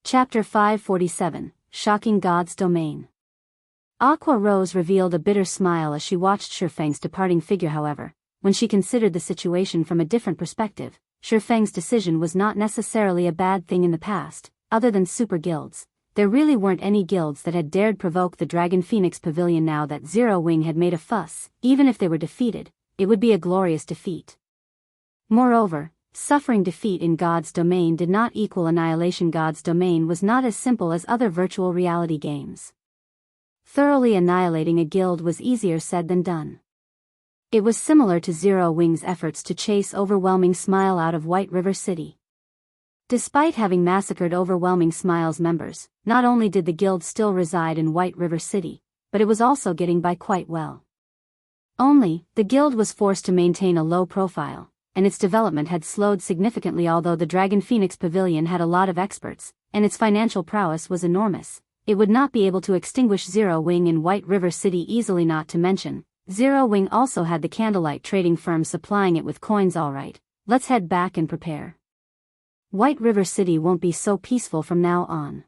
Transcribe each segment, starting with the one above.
Chapter 547, Shocking God's Domain. Aqua Rose revealed a bitter smile as she watched Shifeng's departing figure. However, when she considered the situation from a different perspective, Shifeng's decision was not necessarily a bad thing in the past. Other than super guilds, there really weren't any guilds that had dared provoke the Dragon Phoenix Pavilion. Now that Zero Wing had made a fuss, even if they were defeated, it would be a glorious defeat. Moreover, suffering defeat in God's domain did not equal annihilation. God's domain was not as simple as other virtual reality games. Thoroughly annihilating a guild was easier said than done. It was similar to Zero Wing's efforts to chase Overwhelming Smile out of White River City. Despite having massacred Overwhelming Smile's members, not only did the guild still reside in White River City, but it was also getting by quite well. Only, the guild was forced to maintain a low profile, and its development had slowed significantly. Although the Dragon Phoenix Pavilion had a lot of experts, and its financial prowess was enormous, it would not be able to extinguish Zero Wing in White River City easily. Not to mention, Zero Wing also had the Candlelight trading firm supplying it with coins. Alright, let's head back and prepare. White River City won't be so peaceful from now on.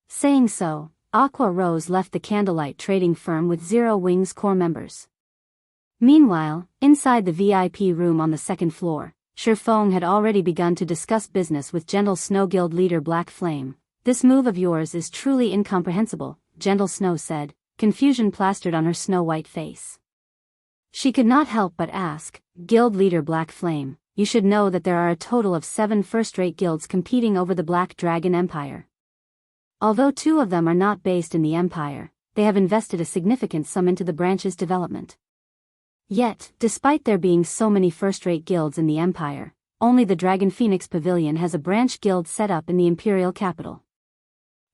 Saying so, Aqua Rose left the Candlelight trading firm with Zero Wing's core members. Meanwhile, inside the VIP room on the second floor, Shifeng had already begun to discuss business with Gentle Snow Guild leader Black Flame. "This move of yours is truly incomprehensible," Gentle Snow said, confusion plastered on her snow-white face. She could not help but ask, "Guild leader Black Flame, you should know that there are a total of 7 first-rate guilds competing over the Black Dragon Empire. Although 2 of them are not based in the Empire, they have invested a significant sum into the branch's development. Yet, despite there being so many first-rate guilds in the Empire, only the Dragon Phoenix Pavilion has a branch guild set up in the Imperial capital.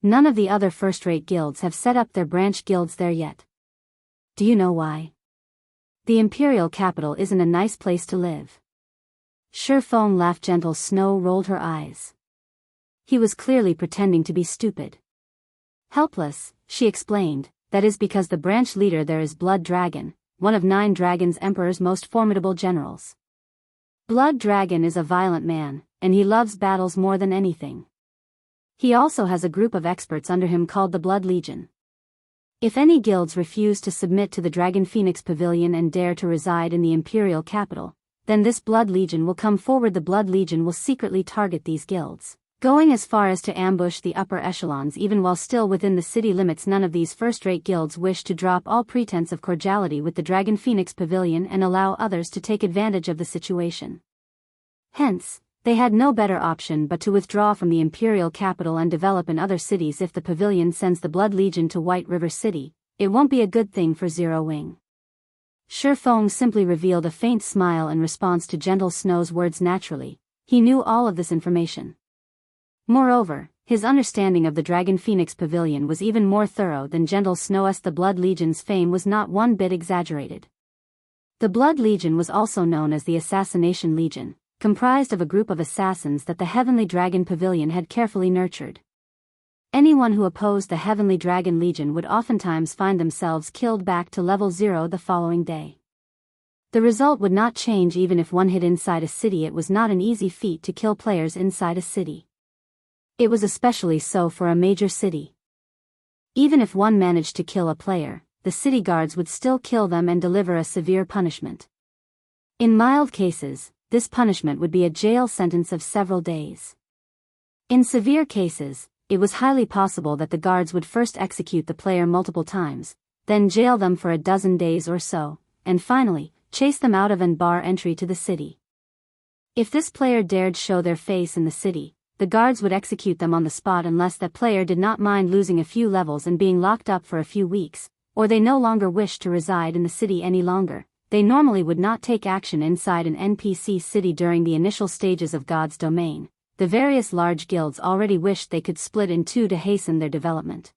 None of the other first-rate guilds have set up their branch guilds there yet. Do you know why? The Imperial capital isn't a nice place to live." Shifeng laughed. Gentle Snow rolled her eyes. He was clearly pretending to be stupid. Helpless, she explained, "That is because the branch leader there is Blood Dragon, one of 9 Dragon's Emperor's most formidable generals. Blood Dragon is a violent man, and he loves battles more than anything. He also has a group of experts under him called the Blood Legion. If any guilds refuse to submit to the Dragon Phoenix Pavilion and dare to reside in the Imperial capital, then this Blood Legion will come forward. The Blood Legion will secretly target these guilds, going as far as to ambush the upper echelons even while still within the city limits. None of these first-rate guilds wish to drop all pretense of cordiality with the Dragon Phoenix Pavilion and allow others to take advantage of the situation. Hence, they had no better option but to withdraw from the Imperial capital and develop in other cities. If the Pavilion sends the Blood Legion to White River City, it won't be a good thing for Zero Wing." Shifeng simply revealed a faint smile in response to Gentle Snow's words. Naturally, he knew all of this information. Moreover, his understanding of the Dragon Phoenix Pavilion was even more thorough than Gentle Snow's. The Blood Legion's fame was not one bit exaggerated. The Blood Legion was also known as the Assassination Legion, comprised of a group of assassins that the Heavenly Dragon Pavilion had carefully nurtured. Anyone who opposed the Heavenly Dragon Legion would oftentimes find themselves killed back to level 0 the following day. The result would not change even if one hid inside a city. It was not an easy feat to kill players inside a city. It was especially so for a major city. Even if one managed to kill a player, the city guards would still kill them and deliver a severe punishment. In mild cases, this punishment would be a jail sentence of several days. In severe cases, it was highly possible that the guards would first execute the player multiple times, then jail them for a dozen days or so, and finally, chase them out of and bar entry to the city. If this player dared show their face in the city, the guards would execute them on the spot unless that player did not mind losing a few levels and being locked up for a few weeks, or they no longer wished to reside in the city any longer. They normally would not take action inside an NPC city during the initial stages of God's domain. The various large guilds already wished they could split in 2 to hasten their development.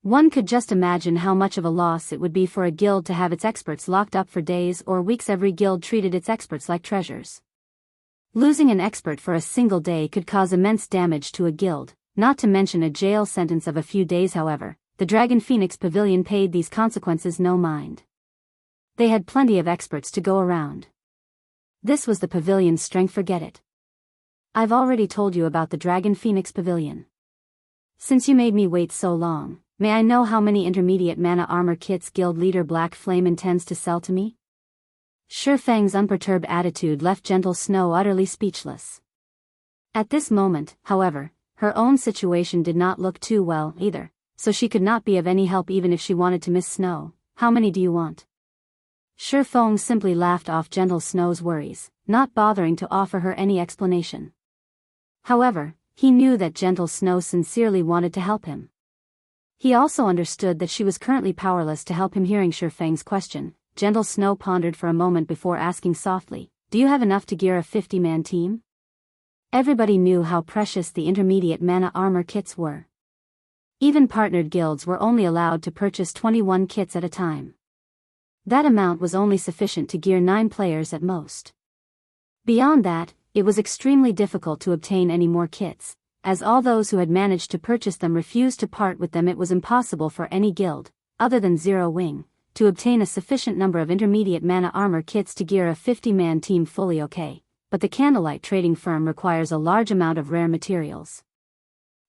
One could just imagine how much of a loss it would be for a guild to have its experts locked up for days or weeks. Every guild treated its experts like treasures. Losing an expert for a single day could cause immense damage to a guild, not to mention a jail sentence of a few days. However, the Dragon Phoenix Pavilion paid these consequences no mind. They had plenty of experts to go around. This was the pavilion's strength. Forget it. I've already told you about the Dragon Phoenix Pavilion. Since you made me wait so long, may I know how many intermediate mana armor kits guild leader Black Flame intends to sell to me? Shifeng's unperturbed attitude left Gentle Snow utterly speechless. At this moment, however, her own situation did not look too well either, so she could not be of any help even if she wanted to Miss Snow. How many do you want? Shifeng simply laughed off Gentle Snow's worries, not bothering to offer her any explanation. However, he knew that Gentle Snow sincerely wanted to help him. He also understood that she was currently powerless to help him. Hearing Shifeng's question, Gentle Snow pondered for a moment before asking softly, "Do you have enough to gear a 50-man team?" Everybody knew how precious the intermediate mana armor kits were. Even partnered guilds were only allowed to purchase 21 kits at a time. That amount was only sufficient to gear 9 players at most. Beyond that, it was extremely difficult to obtain any more kits, as all those who had managed to purchase them refused to part with them. It was impossible for any guild, other than Zero Wing, to obtain a sufficient number of intermediate mana armor kits to gear a 50-man team. Fully okay, but the Candlelight Trading Firm requires a large amount of rare materials.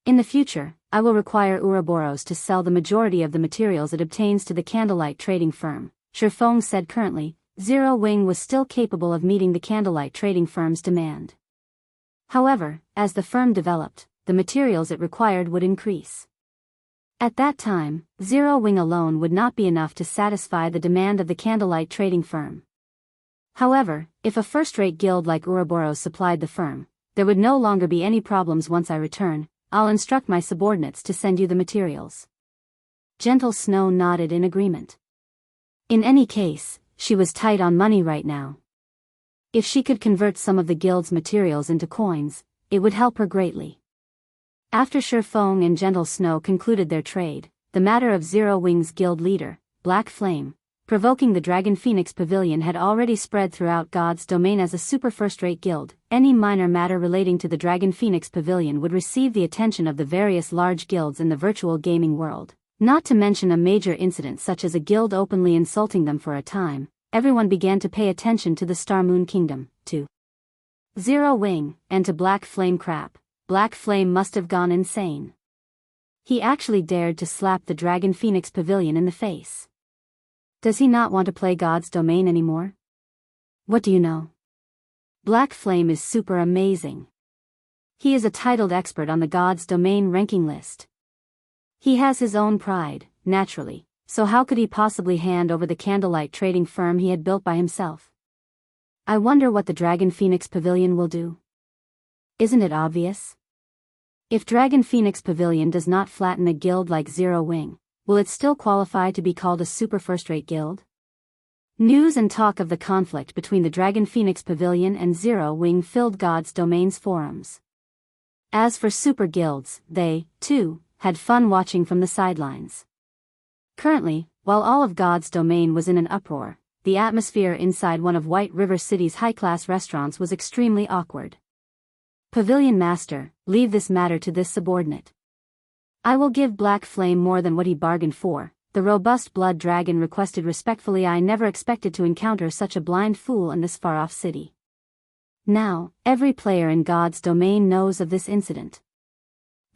In the future, I will require Ouroboros to sell the majority of the materials it obtains to the Candlelight Trading Firm, Shifeng said. Currently, Zero Wing was still capable of meeting the Candlelight Trading Firm's demand. However, as the firm developed, the materials it required would increase. At that time, Zero Wing alone would not be enough to satisfy the demand of the Candlelight Trading Firm. However, if a first-rate guild like Ouroboros supplied the firm, there would no longer be any problems. Once I return, I'll instruct my subordinates to send you the materials. Gentle Snow nodded in agreement. In any case, she was tight on money right now. If she could convert some of the guild's materials into coins, it would help her greatly. After Shifeng and Gentle Snow concluded their trade, the matter of Zero Wing's guild leader, Black Flame, provoking the Dragon Phoenix Pavilion had already spread throughout God's domain. As a super first-rate guild, any minor matter relating to the Dragon Phoenix Pavilion would receive the attention of the various large guilds in the virtual gaming world. Not to mention a major incident such as a guild openly insulting them. For a time, everyone began to pay attention to the Star Moon Kingdom, to Zero Wing, and to Black Flame. Crap, Black Flame must have gone insane. He actually dared to slap the Dragon Phoenix Pavilion in the face. Does he not want to play God's domain anymore? What do you know? Black Flame is super amazing. He is a titled expert on the God's domain ranking list. He has his own pride, naturally, so how could he possibly hand over the Candlelight Trading Firm he had built by himself? I wonder what the Dragon Phoenix Pavilion will do. Isn't it obvious? If Dragon Phoenix Pavilion does not flatten a guild like Zero Wing, will it still qualify to be called a super first-rate guild? News and talk of the conflict between the Dragon Phoenix Pavilion and Zero Wing filled God's domain's forums. As for super guilds, they, too, had fun watching from the sidelines. Currently, while all of God's domain was in an uproar, the atmosphere inside one of White River City's high-class restaurants was extremely awkward. Pavilion Master, leave this matter to this subordinate. I will give Black Flame more than what he bargained for, the robust blood dragon requested respectfully. I never expected to encounter such a blind fool in this far-off city. Now, every player in God's domain knows of this incident.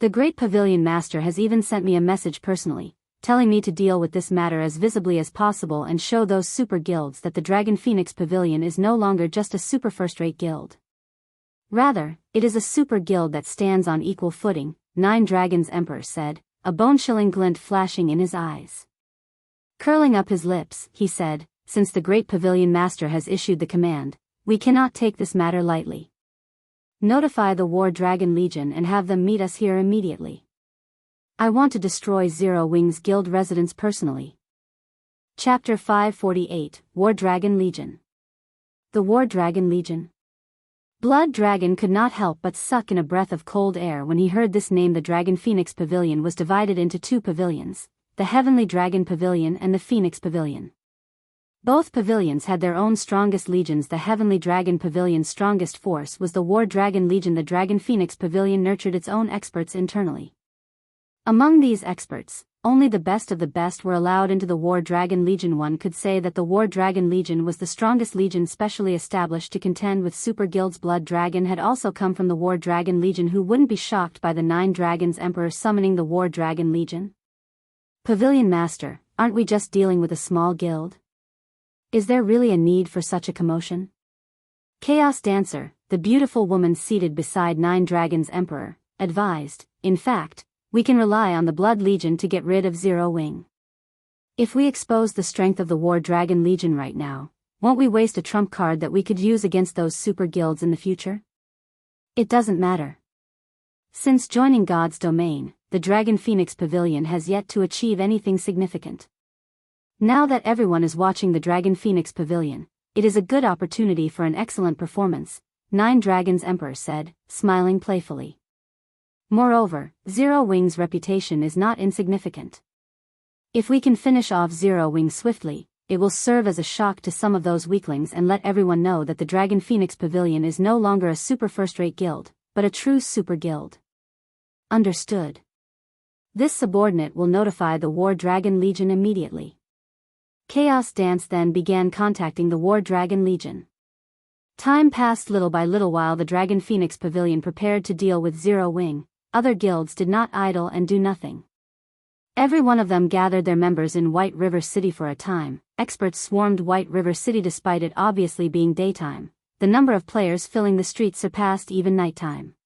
The great Pavilion Master has even sent me a message personally, telling me to deal with this matter as visibly as possible and show those super guilds that the Dragon Phoenix Pavilion is no longer just a super first-rate guild. Rather, it is a super guild that stands on equal footing, Nine Dragons Emperor said, a bone-chilling glint flashing in his eyes. Curling up his lips, he said, since the great Pavilion Master has issued the command, we cannot take this matter lightly. Notify the War Dragon Legion and have them meet us here immediately. I want to destroy Zero Wing's guild residence personally. Chapter 548, War Dragon Legion. The War Dragon Legion. Blood Dragon could not help but suck in a breath of cold air when he heard this name. The Dragon Phoenix Pavilion was divided into 2 pavilions, the Heavenly Dragon Pavilion and the Phoenix Pavilion. Both pavilions had their own strongest legions. The Heavenly Dragon Pavilion's strongest force was the War Dragon Legion. The Dragon Phoenix Pavilion nurtured its own experts internally. Among these experts, only the best of the best were allowed into the War Dragon Legion. One could say that the War Dragon Legion was the strongest legion specially established to contend with super guilds. Blood Dragon had also come from the War Dragon Legion. Who wouldn't be shocked by the 9 Dragons Emperor summoning the War Dragon Legion? Pavilion Master, aren't we just dealing with a small guild? Is there really a need for such a commotion? Chaos Dancer, the beautiful woman seated beside 9 Dragons Emperor, advised, in fact, we can rely on the Blood Legion to get rid of Zero Wing. If we expose the strength of the War Dragon Legion right now, won't we waste a trump card that we could use against those super guilds in the future? It doesn't matter. Since joining God's domain, the Dragon Phoenix Pavilion has yet to achieve anything significant. Now that everyone is watching the Dragon Phoenix Pavilion, it is a good opportunity for an excellent performance, 9 Dragons Emperor said, smiling playfully. Moreover, Zero Wing's reputation is not insignificant. If we can finish off Zero Wing swiftly, it will serve as a shock to some of those weaklings and let everyone know that the Dragon Phoenix Pavilion is no longer a super first-rate guild, but a true super guild. Understood. This subordinate will notify the War Dragon Legion immediately. Chaos Dance then began contacting the War Dragon Legion. Time passed little by little while the Dragon Phoenix Pavilion prepared to deal with Zero Wing. Other guilds did not idle and do nothing. Every one of them gathered their members in White River City for a time. Experts swarmed White River City despite it obviously being daytime. The number of players filling the streets surpassed even nighttime.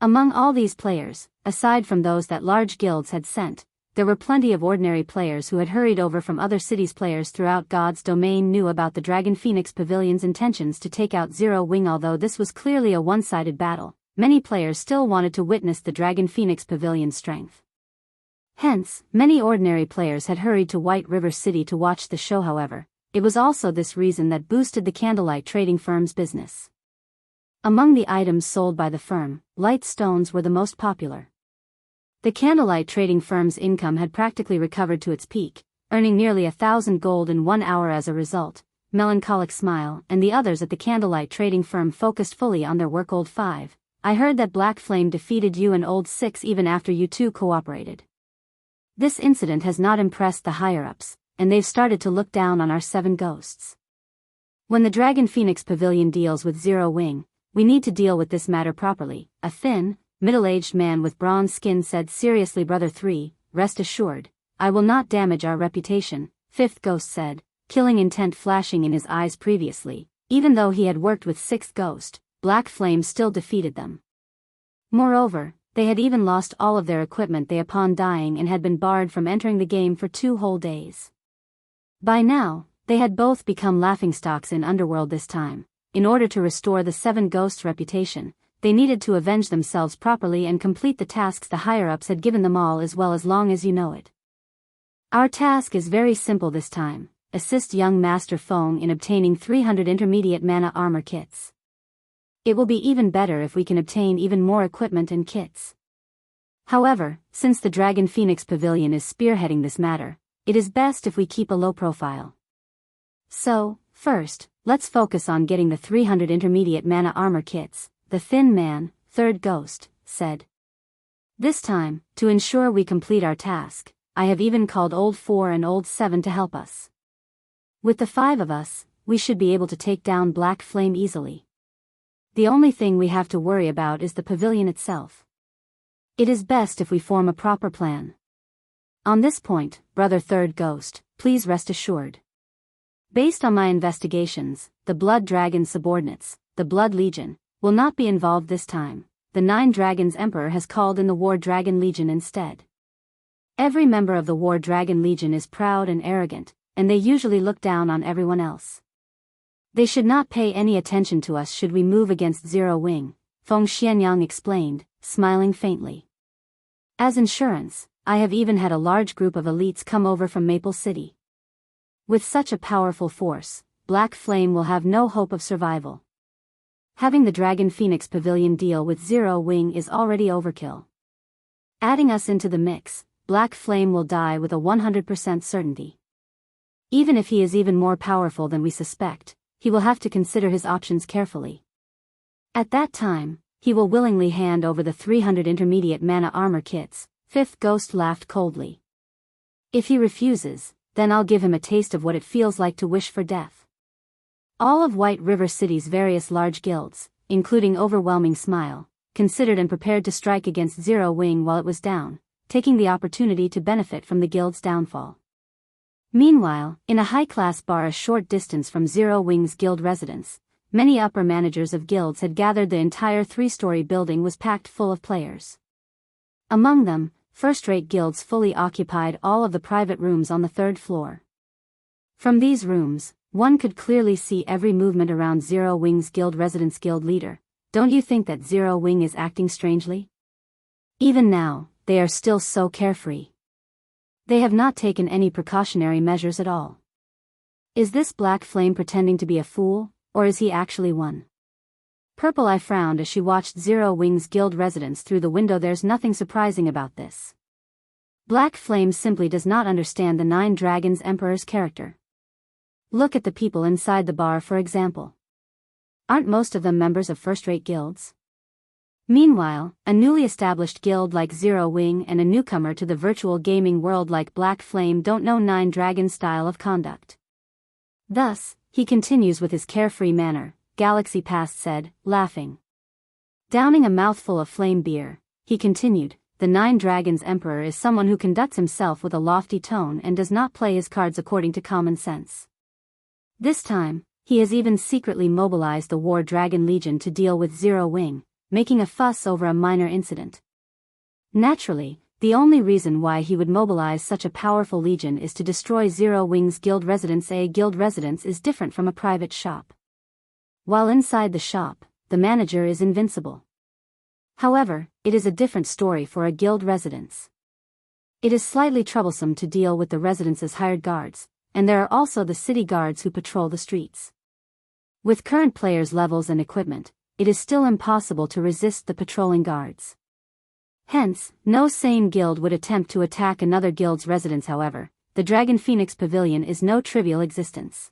Among all these players, aside from those that large guilds had sent, there were plenty of ordinary players who had hurried over from other cities. Players throughout God's domain knew about the Dragon Phoenix Pavilion's intentions to take out Zero Wing. Although this was clearly a one-sided battle, many players still wanted to witness the Dragon Phoenix Pavilion's strength. Hence, many ordinary players had hurried to White River City to watch the show. However, it was also this reason that boosted the candlelight trading firm's business. Among the items sold by the firm, light stones were the most popular. The candlelight trading firm's income had practically recovered to its peak, earning nearly 1,000 gold in 1 hour as a result. Melancholic Smile and the others at the candlelight trading firm focused fully on their work. Old 5, I heard that Black Flame defeated you and Old 6 even after you two cooperated. This incident has not impressed the higher-ups, and they've started to look down on our 7 ghosts. When the Dragon Phoenix Pavilion deals with Zero Wing, we need to deal with this matter properly, a thin, middle-aged man with bronze skin said seriously. Brother 3, rest assured, I will not damage our reputation, 5th ghost said, killing intent flashing in his eyes. Previously, even though he had worked with 6th ghost, Black Flame still defeated them. Moreover, they had even lost all of their equipment upon dying and had been barred from entering the game for 2 whole days. By now, they had both become laughingstocks in Underworld. This time, in order to restore the 7 ghosts' reputation, they needed to avenge themselves properly and complete the tasks the higher-ups had given them all as well. As long as you know it. Our task is very simple this time. Assist young Master Fong in obtaining 300 intermediate mana armor kits. It will be even better if we can obtain even more equipment and kits. However, since the Dragon Phoenix Pavilion is spearheading this matter, it is best if we keep a low profile. So, first, let's focus on getting the 300 intermediate mana armor kits, the thin man, 3rd ghost, said. This time, to ensure we complete our task, I have even called Old 4 and Old 7 to help us. With the 5 of us, we should be able to take down Black Flame easily. The only thing we have to worry about is the pavilion itself. It is best if we form a proper plan. On this point, Brother 3rd Ghost, please rest assured. Based on my investigations, the Blood Dragon subordinates, the Blood Legion, will not be involved this time. The 9 Dragons Emperor has called in the War Dragon Legion instead. Every member of the War Dragon Legion is proud and arrogant, and they usually look down on everyone else. They should not pay any attention to us should we move against Zero Wing, Feng Xianyang explained, smiling faintly. As insurance, I have even had a large group of elites come over from Maple City. With such a powerful force, Black Flame will have no hope of survival. Having the Dragon Phoenix Pavilion deal with Zero Wing is already overkill. Adding us into the mix, Black Flame will die with a 100% certainty. Even if he is even more powerful than we suspect, he will have to consider his options carefully. At that time, he will willingly hand over the 300 intermediate mana armor kits. 5th Ghost laughed coldly. If he refuses, then I'll give him a taste of what it feels like to wish for death. All of White River City's various large guilds, including Overwhelming Smile, considered and prepared to strike against Zero Wing while it was down, taking the opportunity to benefit from the guild's downfall. Meanwhile, in a high-class bar a short distance from Zero Wing's guild residence, many upper managers of guilds had gathered. The entire three-story building was packed full of players. Among them, first-rate guilds fully occupied all of the private rooms on the third floor. From these rooms, one could clearly see every movement around Zero Wing's guild residence. Guild leader, don't you think that Zero Wing is acting strangely? Even now, they are still so carefree. They have not taken any precautionary measures at all. Is this Black Flame pretending to be a fool, or is he actually one? Purple Eye frowned as she watched Zero Wing's guild residence through the window. There's nothing surprising about this. Black Flame simply does not understand the Nine Dragons Emperor's character. Look at the people inside the bar, for example. Aren't most of them members of first-rate guilds? Meanwhile, a newly established guild like Zero Wing and a newcomer to the virtual gaming world like Black Flame don't know Nine Dragons' style of conduct. Thus, he continues with his carefree manner, Galaxy Past said, laughing. Downing a mouthful of flame beer, he continued, the Nine Dragons Emperor is someone who conducts himself with a lofty tone and does not play his cards according to common sense. This time, he has even secretly mobilized the War Dragon Legion to deal with Zero Wing, making a fuss over a minor incident. Naturally, the only reason why he would mobilize such a powerful legion is to destroy Zero Wing's guild residence. A guild residence is different from a private shop. While inside the shop, the manager is invincible. However, it is a different story for a guild residence. It is slightly troublesome to deal with the residence's hired guards, and there are also the city guards who patrol the streets. With current players' levels and equipment, it is still impossible to resist the patrolling guards. Hence, no sane guild would attempt to attack another guild's residence. However, the Dragon Phoenix Pavilion is no trivial existence.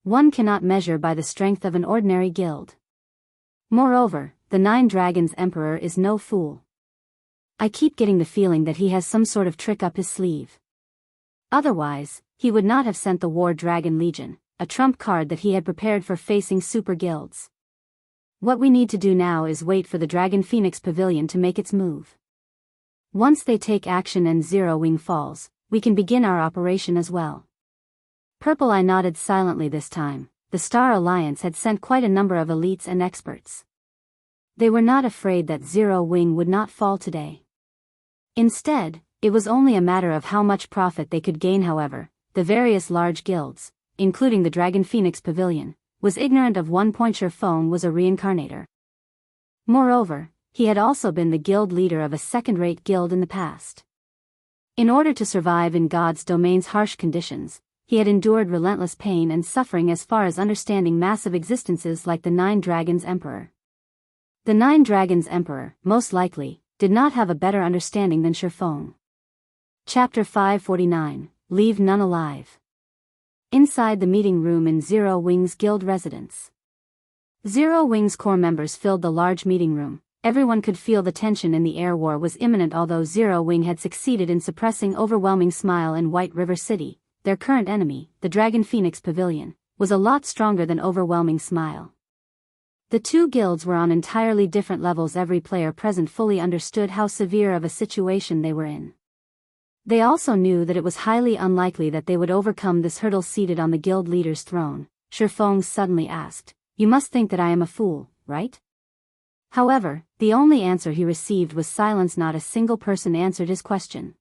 One cannot measure by the strength of an ordinary guild. Moreover, the Nine Dragons Emperor is no fool. I keep getting the feeling that he has some sort of trick up his sleeve. Otherwise, he would not have sent the War Dragon Legion, a trump card that he had prepared for facing super guilds. What we need to do now is wait for the Dragon Phoenix Pavilion to make its move. Once they take action and Zero Wing falls, we can begin our operation as well. Purple Eye nodded silently this time. The Star Alliance had sent quite a number of elites and experts. They were not afraid that Zero Wing would not fall today. Instead, it was only a matter of how much profit they could gain. However, the various large guilds, including the Dragon Phoenix Pavilion, was ignorant of one point: Feng was a reincarnator. Moreover, he had also been the guild leader of a second-rate guild in the past. In order to survive in God's domain's harsh conditions, he had endured relentless pain and suffering as far as understanding massive existences like the Nine Dragons Emperor. The Nine Dragons Emperor, most likely, did not have a better understanding than Feng. Chapter 549, Leave None Alive. Inside the meeting room in Zero Wing's guild residence. Zero Wing's core members filled the large meeting room. Everyone could feel the tension in the air. War was imminent. Although Zero Wing had succeeded in suppressing Overwhelming Smile in White River City, their current enemy, the Dragon Phoenix Pavilion, was a lot stronger than Overwhelming Smile. The two guilds were on entirely different levels. Every player present fully understood how severe of a situation they were in. They also knew that it was highly unlikely that they would overcome this hurdle. Seated on the guild leader's throne, Feng suddenly asked, "You must think that I am a fool, right?" However, the only answer he received was silence. Not a single person answered his question.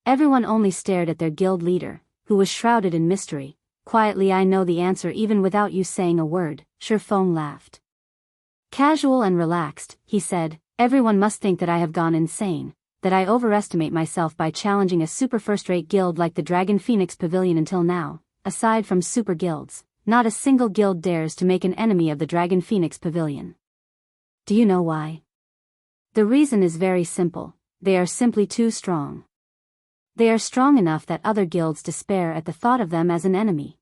Everyone only stared at their guild leader, who was shrouded in mystery. Quietly, "I know the answer even without you saying a word," Feng laughed. Casual and relaxed, he said, "Everyone must think that I have gone insane, that I overestimate myself by challenging a super first-rate guild like the Dragon Phoenix Pavilion. Until now, aside from super guilds, not a single guild dares to make an enemy of the Dragon Phoenix Pavilion. Do you know why? The reason is very simple: they are simply too strong. They are strong enough that other guilds despair at the thought of them as an enemy.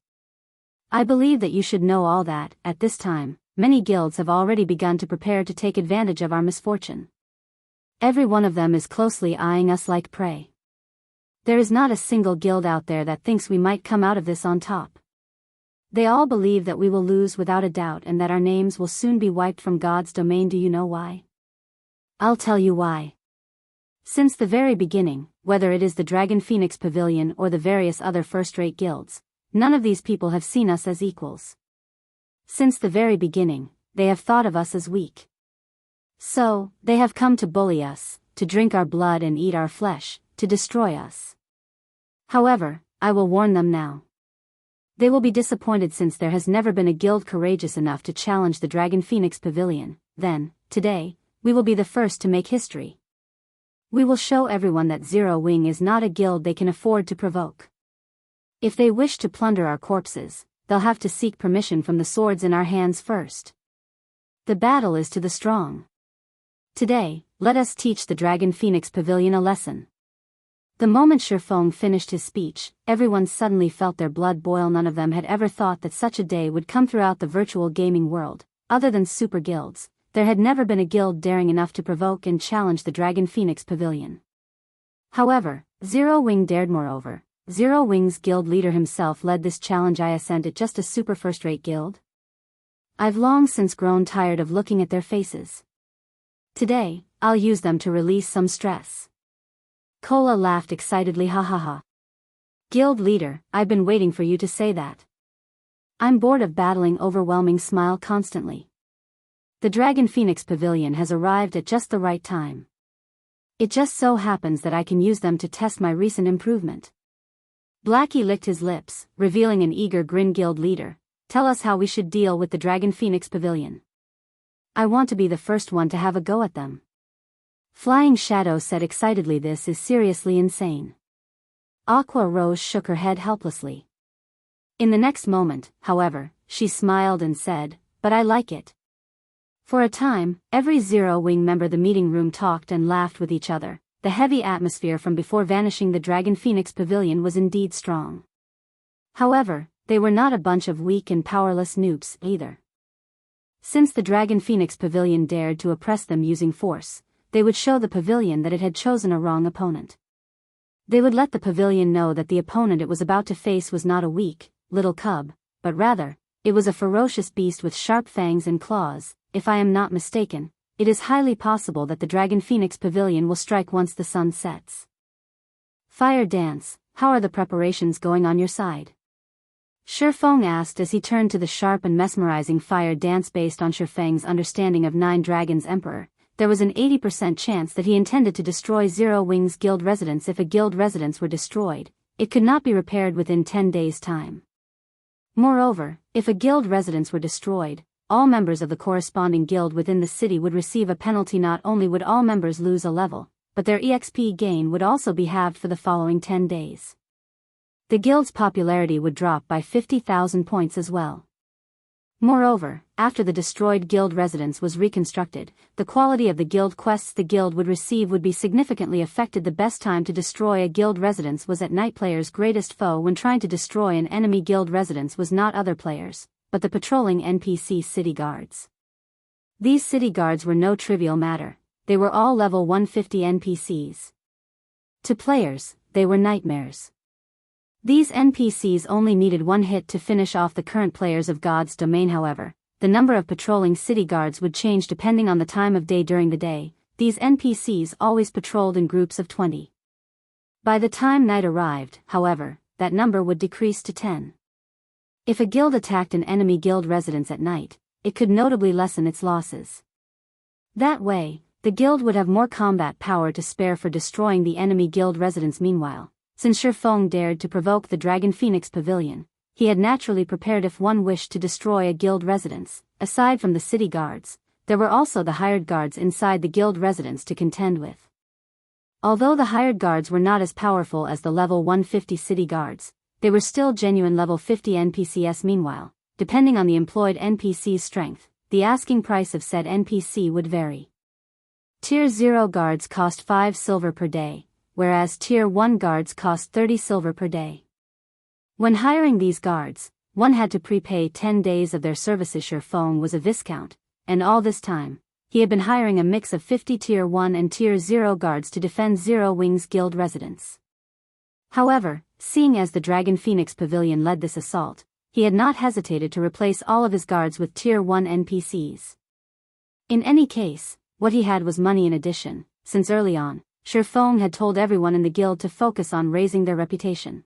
I believe that you should know all that. At this time, many guilds have already begun to prepare to take advantage of our misfortune. Every one of them is closely eyeing us like prey. There is not a single guild out there that thinks we might come out of this on top. They all believe that we will lose without a doubt and that our names will soon be wiped from God's domain. Do you know why? I'll tell you why. Since the very beginning, whether it is the Dragon Phoenix Pavilion or the various other first-rate guilds, none of these people have seen us as equals. Since the very beginning, they have thought of us as weak. So, they have come to bully us, to drink our blood and eat our flesh, to destroy us. However, I will warn them now. They will be disappointed since there has never been a guild courageous enough to challenge the Dragon Phoenix Pavilion. Then, today, we will be the first to make history. We will show everyone that Zero Wing is not a guild they can afford to provoke. If they wish to plunder our corpses, they'll have to seek permission from the swords in our hands first. The battle is to the strong. Today, let us teach the Dragon Phoenix Pavilion a lesson. The moment Shifeng finished his speech, everyone suddenly felt their blood boil. None of them had ever thought that such a day would come throughout the virtual gaming world. Other than super guilds, there had never been a guild daring enough to provoke and challenge the Dragon Phoenix Pavilion. However, Zero Wing dared. Moreover, Zero Wing's guild leader himself led this challenge. Isn't it just a super first-rate guild? I've long since grown tired of looking at their faces. Today, I'll use them to release some stress. Cola laughed excitedly. Ha ha ha. Guild leader, I've been waiting for you to say that. I'm bored of battling. Overwhelming smile constantly. The Dragon Phoenix Pavilion has arrived at just the right time. It just so happens that I can use them to test my recent improvement. Blackie licked his lips, revealing an eager grin. Guild leader, tell us how we should deal with the Dragon Phoenix Pavilion. I want to be the first one to have a go at them. Flying Shadow said excitedly. This is seriously insane. Aqua Rose shook her head helplessly. In the next moment, however, she smiled and said, but I like it. For a time, every Zero Wing member the meeting room talked and laughed with each other. The heavy atmosphere from before vanishing the Dragon Phoenix Pavilion was indeed strong. However, they were not a bunch of weak and powerless noobs either. Since the Dragon Phoenix Pavilion dared to oppress them using force, they would show the pavilion that it had chosen a wrong opponent. They would let the pavilion know that the opponent it was about to face was not a weak, little cub, but rather, it was a ferocious beast with sharp fangs and claws. If I am not mistaken, it is highly possible that the Dragon Phoenix Pavilion will strike once the sun sets. Fire Dance, how are the preparations going on your side? Shifeng asked as he turned to the sharp and mesmerizing Fire Dance. Based on Shifeng's understanding of Nine Dragons Emperor, there was an 80% chance that he intended to destroy Zero Wing's guild residence. If a guild residence were destroyed, it could not be repaired within 10 days' time. Moreover, if a guild residence were destroyed, all members of the corresponding guild within the city would receive a penalty. Not only would all members lose a level, but their EXP gain would also be halved for the following 10 days. The guild's popularity would drop by 50,000 points as well. Moreover, after the destroyed guild residence was reconstructed, the quality of the guild quests the guild would receive would be significantly affected. The best time to destroy a guild residence was at night. Players' greatest foe when trying to destroy an enemy guild residence was not other players, but the patrolling NPC city guards. These city guards were no trivial matter. They were all level 150 NPCs. To players, they were nightmares. These NPCs only needed one hit to finish off the current players of God's domain. However, the number of patrolling city guards would change depending on the time of day. During the day, these NPCs always patrolled in groups of 20. By the time night arrived, however, that number would decrease to 10. If a guild attacked an enemy guild residence at night, it could notably lessen its losses. That way, the guild would have more combat power to spare for destroying the enemy guild residence. Meanwhile, since Shifeng dared to provoke the Dragon Phoenix Pavilion, he had naturally prepared if one wished to destroy a guild residence. Aside from the city guards, there were also the hired guards inside the guild residence to contend with. Although the hired guards were not as powerful as the level 150 city guards, they were still genuine level 50 NPCs. Meanwhile, depending on the employed NPC's strength, the asking price of said NPC would vary. Tier 0 guards cost 5 silver per day, whereas Tier 1 guards cost 30 silver per day. When hiring these guards, one had to prepay 10 days of their services. Shifeng was a viscount, and all this time, he had been hiring a mix of 50 Tier 1 and Tier 0 guards to defend Zero Wing's guild residence. However, seeing as the Dragon Phoenix Pavilion led this assault, he had not hesitated to replace all of his guards with Tier 1 NPCs. In any case, what he had was money in addition, since early on, Shifeng had told everyone in the guild to focus on raising their reputation.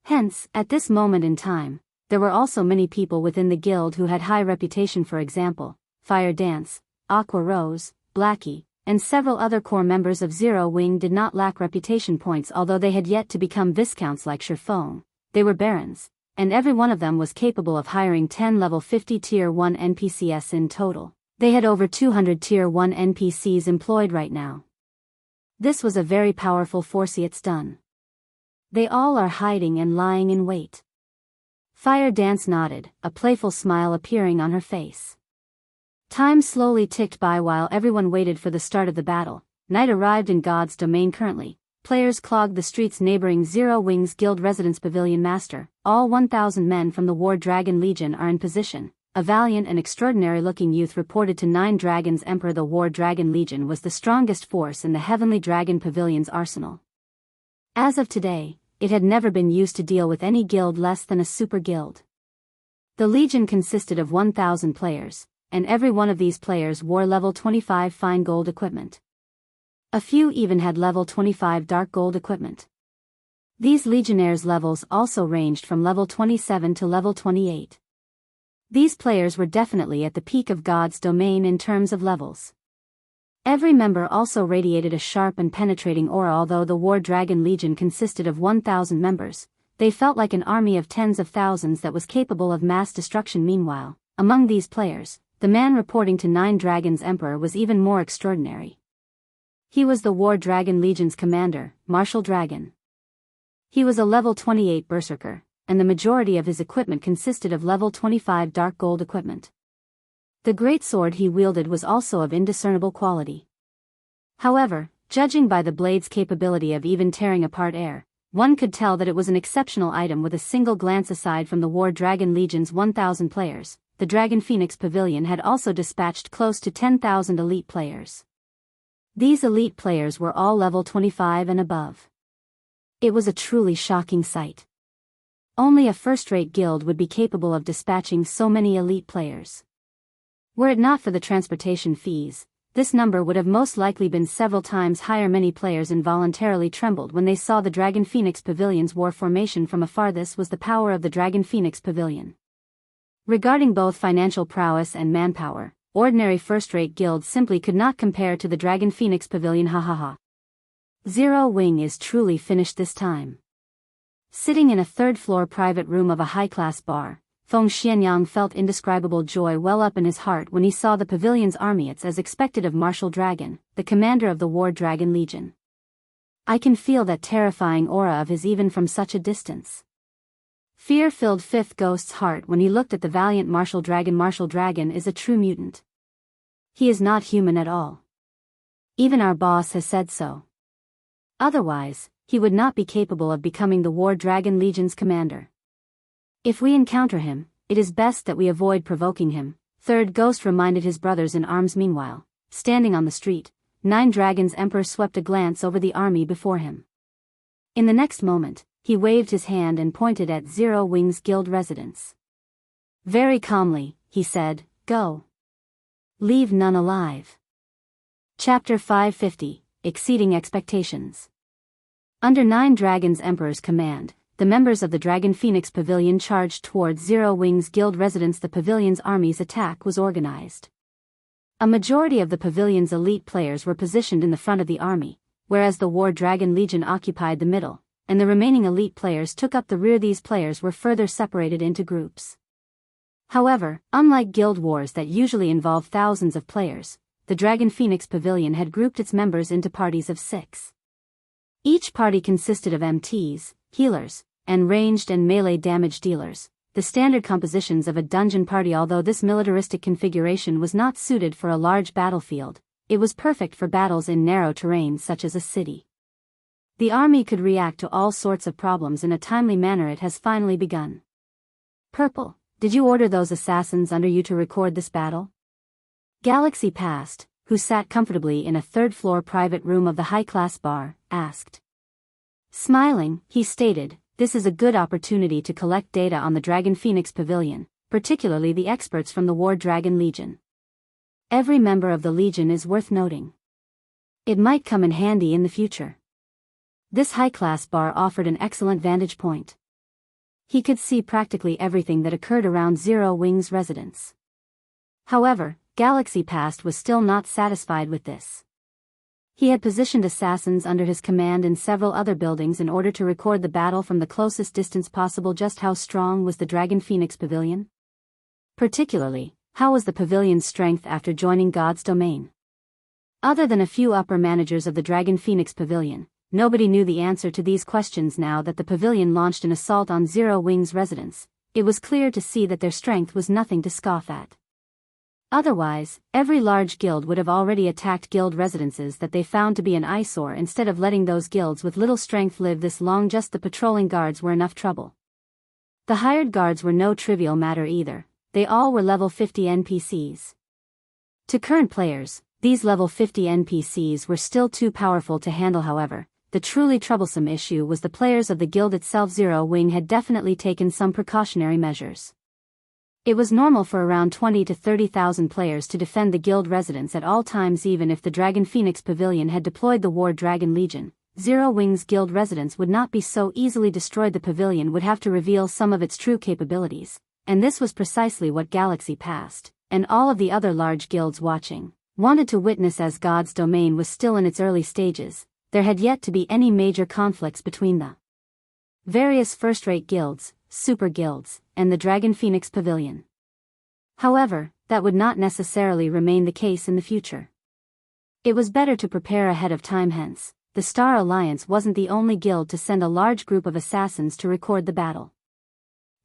Hence, at this moment in time, there were also many people within the guild who had high reputation, for example, Fire Dance, Aqua Rose, Blackie, and several other core members of Zero Wing did not lack reputation points, although they had yet to become viscounts like Shifeng. They were barons, and every one of them was capable of hiring 10 level 50 Tier 1 NPCs in total. They had over 200 Tier 1 NPCs employed right now. This was a very powerful force. It's done. They all are hiding and lying in wait. Fire Dance nodded, a playful smile appearing on her face. Time slowly ticked by while everyone waited for the start of the battle. Night arrived in God's domain. Currently, players clogged the streets neighboring Zero Wing's Guild Residence Pavilion. Master, all 1,000 men from the War Dragon Legion are in position. A valiant and extraordinary-looking youth reported to Nine Dragons Emperor. The War Dragon Legion was the strongest force in the Heavenly Dragon Pavilion's arsenal. As of today, it had never been used to deal with any guild less than a super guild. The Legion consisted of 1,000 players, and every one of these players wore level 25 fine gold equipment. A few even had level 25 dark gold equipment. These Legionnaires' levels also ranged from level 27 to level 28. These players were definitely at the peak of God's domain in terms of levels. Every member also radiated a sharp and penetrating aura. Although the War Dragon Legion consisted of 1,000 members, they felt like an army of tens of thousands that was capable of mass destruction. Meanwhile, among these players, the man reporting to Nine Dragons Emperor was even more extraordinary. He was the War Dragon Legion's commander, Martial Dragon. He was a level 28 berserker, and the majority of his equipment consisted of level 25 dark gold equipment. The great sword he wielded was also of indiscernible quality. However, judging by the blade's capability of even tearing apart air, one could tell that it was an exceptional item with a single glance. Aside from the War Dragon Legion's 1,000 players, the Dragon Phoenix Pavilion had also dispatched close to 10,000 elite players. These elite players were all level 25 and above. It was a truly shocking sight. Only a first-rate guild would be capable of dispatching so many elite players. Were it not for the transportation fees, this number would have most likely been several times higher. Many players involuntarily trembled when they saw the Dragon Phoenix Pavilion's war formation from afar. This was the power of the Dragon Phoenix Pavilion. Regarding both financial prowess and manpower, ordinary first-rate guilds simply could not compare to the Dragon Phoenix Pavilion. Zero Wing is truly finished this time. Sitting in a third-floor private room of a high-class bar, Feng Xianyang felt indescribable joy well up in his heart when he saw the pavilion's army. It's as expected of Martial Dragon, the commander of the War Dragon Legion. I can feel that terrifying aura of his even from such a distance. Fear filled Fifth Ghost's heart when he looked at the valiant Martial Dragon. Martial Dragon is a true mutant. He is not human at all. Even our boss has said so. Otherwise, he would not be capable of becoming the War Dragon Legion's commander. If we encounter him, it is best that we avoid provoking him, Third Ghost reminded his brothers in arms. Meanwhile, standing on the street, Nine Dragons Emperor swept a glance over the army before him. In the next moment, he waved his hand and pointed at Zero Wing's guild residence. Very calmly, he said, "Go. Leave none alive." Chapter 550, Exceeding Expectations. Under Nine Dragons Emperor's command, the members of the Dragon Phoenix Pavilion charged towards Zero Wing's guild residence. The pavilion's army's attack was organized. A majority of the pavilion's elite players were positioned in the front of the army, whereas the War Dragon Legion occupied the middle, and the remaining elite players took up the rear. These players were further separated into groups. However, unlike guild wars that usually involve thousands of players, the Dragon Phoenix Pavilion had grouped its members into parties of 6. Each party consisted of MTs, healers, and ranged and melee damage dealers, the standard compositions of a dungeon party. Although this militaristic configuration was not suited for a large battlefield, it was perfect for battles in narrow terrain such as a city. The army could react to all sorts of problems in a timely manner. It has finally begun. Purple, did you order those assassins under you to record this battle? Galaxy Past, who sat comfortably in a third-floor private room of the high-class bar, asked. Smiling, he stated, "This is a good opportunity to collect data on the Dragon Phoenix Pavilion, particularly the experts from the War Dragon Legion. Every member of the Legion is worth noting. It might come in handy in the future." This high-class bar offered an excellent vantage point. He could see practically everything that occurred around Zero Wing's residence. However, Galaxy Past was still not satisfied with this. He had positioned assassins under his command in several other buildings in order to record the battle from the closest distance possible. Just how strong was the Dragon Phoenix Pavilion? Particularly, how was the pavilion's strength after joining God's domain? Other than a few upper managers of the Dragon Phoenix Pavilion, nobody knew the answer to these questions. Now that the pavilion launched an assault on Zero Wing's residence, it was clear to see that their strength was nothing to scoff at. Otherwise, every large guild would have already attacked guild residences that they found to be an eyesore instead of letting those guilds with little strength live this long. Just the patrolling guards were enough trouble. The hired guards were no trivial matter either, they all were level 50 NPCs. To current players, these level 50 NPCs were still too powerful to handle. However, the truly troublesome issue was the players of the guild itself. Zero Wing had definitely taken some precautionary measures. It was normal for around 20 to 30,000 players to defend the guild residence at all times. Even if the Dragon Phoenix Pavilion had deployed the War Dragon Legion, Zero Wing's guild residence would not be so easily destroyed. The pavilion would have to reveal some of its true capabilities, and this was precisely what Galaxy Past, and all of the other large guilds watching, wanted to witness. As God's domain was still in its early stages, there had yet to be any major conflicts between the various first-rate guilds, super guilds, and the Dragon Phoenix Pavilion. However, that would not necessarily remain the case in the future. It was better to prepare ahead of time. Hence, the Star Alliance wasn't the only guild to send a large group of assassins to record the battle.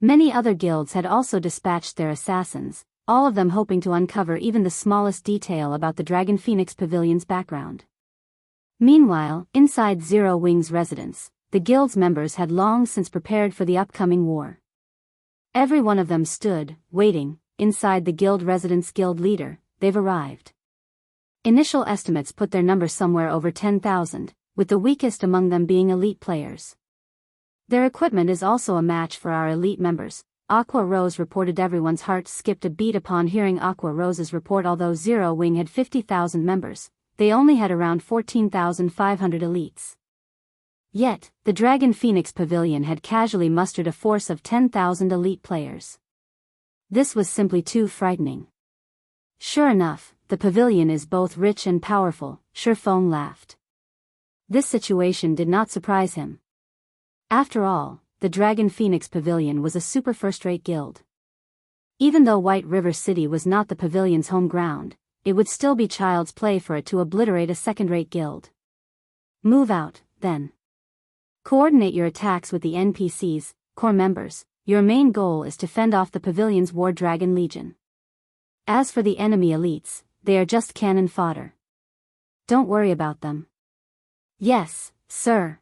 Many other guilds had also dispatched their assassins, all of them hoping to uncover even the smallest detail about the Dragon Phoenix Pavilion's background. Meanwhile, inside Zero Wing's residence, the guild's members had long since prepared for the upcoming war. Every one of them stood, waiting, inside the guild residence. Guild leader, they've arrived. Initial estimates put their number somewhere over 10,000, with the weakest among them being elite players. Their equipment is also a match for our elite members, Aqua Rose reported. Everyone's heart skipped a beat upon hearing Aqua Rose's report. Although Zero Wing had 50,000 members, they only had around 14,500 elites. Yet, the Dragon Phoenix Pavilion had casually mustered a force of 10,000 elite players. This was simply too frightening. Sure enough, the pavilion is both rich and powerful, Shifeng laughed. This situation did not surprise him. After all, the Dragon Phoenix Pavilion was a super first-rate guild. Even though White River City was not the pavilion's home ground, it would still be child's play for it to obliterate a second-rate guild. Move out, then. Coordinate your attacks with the NPCs, core members. Your main goal is to fend off the pavilion's War Dragon Legion. As for the enemy elites, they are just cannon fodder. Don't worry about them. Yes, sir.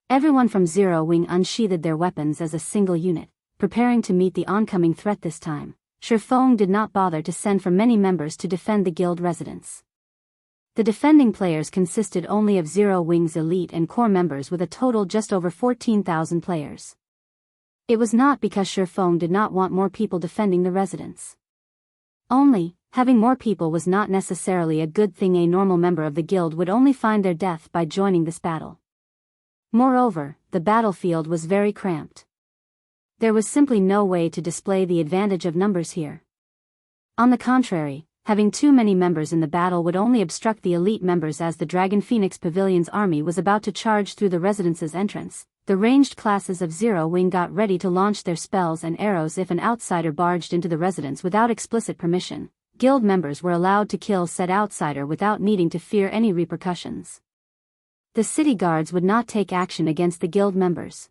Everyone from Zero Wing unsheathed their weapons as a single unit, preparing to meet the oncoming threat. This time, Shifeng did not bother to send for many members to defend the guild residence. The defending players consisted only of Zero Wing's elite and core members, with a total just over 14,000 players. It was not because Shifeng did not want more people defending the residence. Only, having more people was not necessarily a good thing. A normal member of the guild would only find their death by joining this battle. Moreover, the battlefield was very cramped. There was simply no way to display the advantage of numbers here. On the contrary, having too many members in the battle would only obstruct the elite members. As the Dragon Phoenix Pavilion's army was about to charge through the residence's entrance, the ranged classes of Zero Wing got ready to launch their spells and arrows. If an outsider barged into the residence without explicit permission, guild members were allowed to kill said outsider without needing to fear any repercussions. The city guards would not take action against the guild members.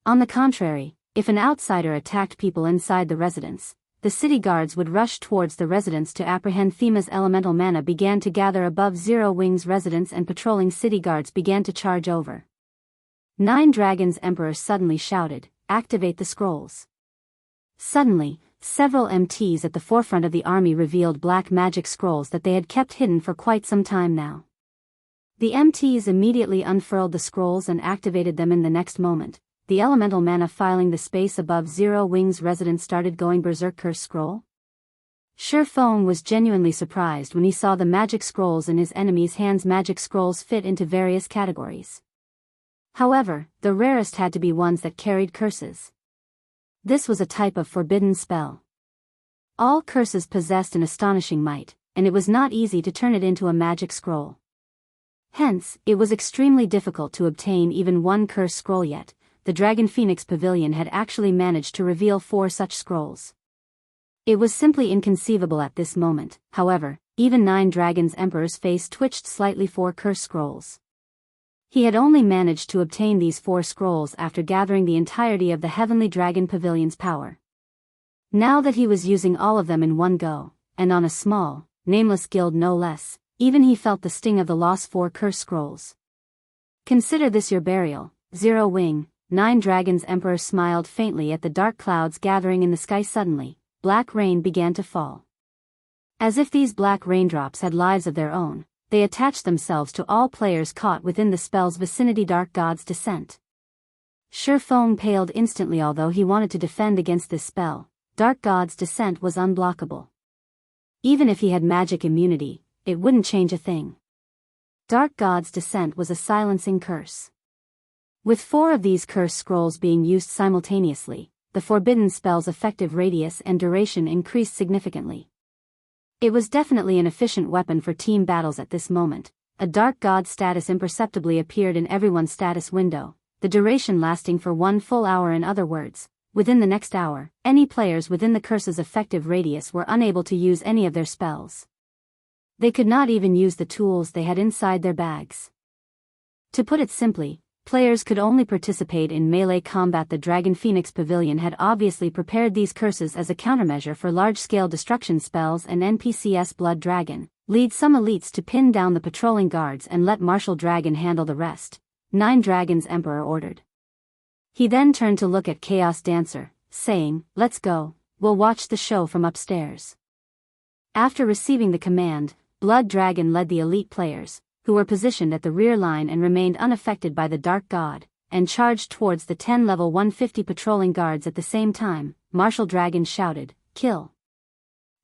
On the contrary, if an outsider attacked people inside the residence, the city guards would rush towards the residence to apprehend. Thema's elemental mana began to gather above Zero Wing's residence, and patrolling city guards began to charge over. 9 Dragons Emperor suddenly shouted, "Activate the scrolls." Suddenly, several MTs at the forefront of the army revealed black magic scrolls that they had kept hidden for quite some time now. The MTs immediately unfurled the scrolls and activated them in the next moment. The elemental mana filing the space above Zero Wing's residence started going berserk. Curse scroll? Shurfeng was genuinely surprised when he saw the magic scrolls in his enemy's hands. Magic scrolls fit into various categories. However, the rarest had to be ones that carried curses. This was a type of forbidden spell. All curses possessed an astonishing might, and it was not easy to turn it into a magic scroll. Hence, it was extremely difficult to obtain even one curse scroll. Yet the Dragon Phoenix Pavilion had actually managed to reveal 4 such scrolls. It was simply inconceivable at this moment. However, even Nine Dragons Emperor's face twitched slightly. 4 curse scrolls. He had only managed to obtain these 4 scrolls after gathering the entirety of the Heavenly Dragon Pavilion's power. Now that he was using all of them in one go, and on a small, nameless guild no less, even he felt the sting of the lost 4 curse scrolls. Consider this your burial, Zero Wing. Nine Dragons Emperor smiled faintly at the dark clouds gathering in the sky. Suddenly, black rain began to fall. As if these black raindrops had lives of their own, they attached themselves to all players caught within the spell's vicinity. Dark God's Descent. Shurfeng paled instantly. Although he wanted to defend against this spell, Dark God's Descent was unblockable. Even if he had magic immunity, it wouldn't change a thing. Dark God's Descent was a silencing curse. With 4 of these curse scrolls being used simultaneously, the forbidden spell's effective radius and duration increased significantly. It was definitely an efficient weapon for team battles at this moment. A Dark God status imperceptibly appeared in everyone's status window, the duration lasting for 1 full hour. In other words, within the next hour, any players within the curse's effective radius were unable to use any of their spells. They could not even use the tools they had inside their bags. To put it simply, players could only participate in melee combat. The Dragon Phoenix Pavilion had obviously prepared these curses as a countermeasure for large-scale destruction spells, and NPC's Blood Dragon lead some elites to pin down the patrolling guards and let Martial Dragon handle the rest, Nine Dragons Emperor ordered. He then turned to look at Chaos Dancer, saying, "Let's go, we'll watch the show from upstairs." After receiving the command, Blood Dragon led the elite players, who were positioned at the rear line and remained unaffected by the Dark God, and charged towards the 10 level 150 patrolling guards. At the same time, Martial Dragon shouted, "Kill!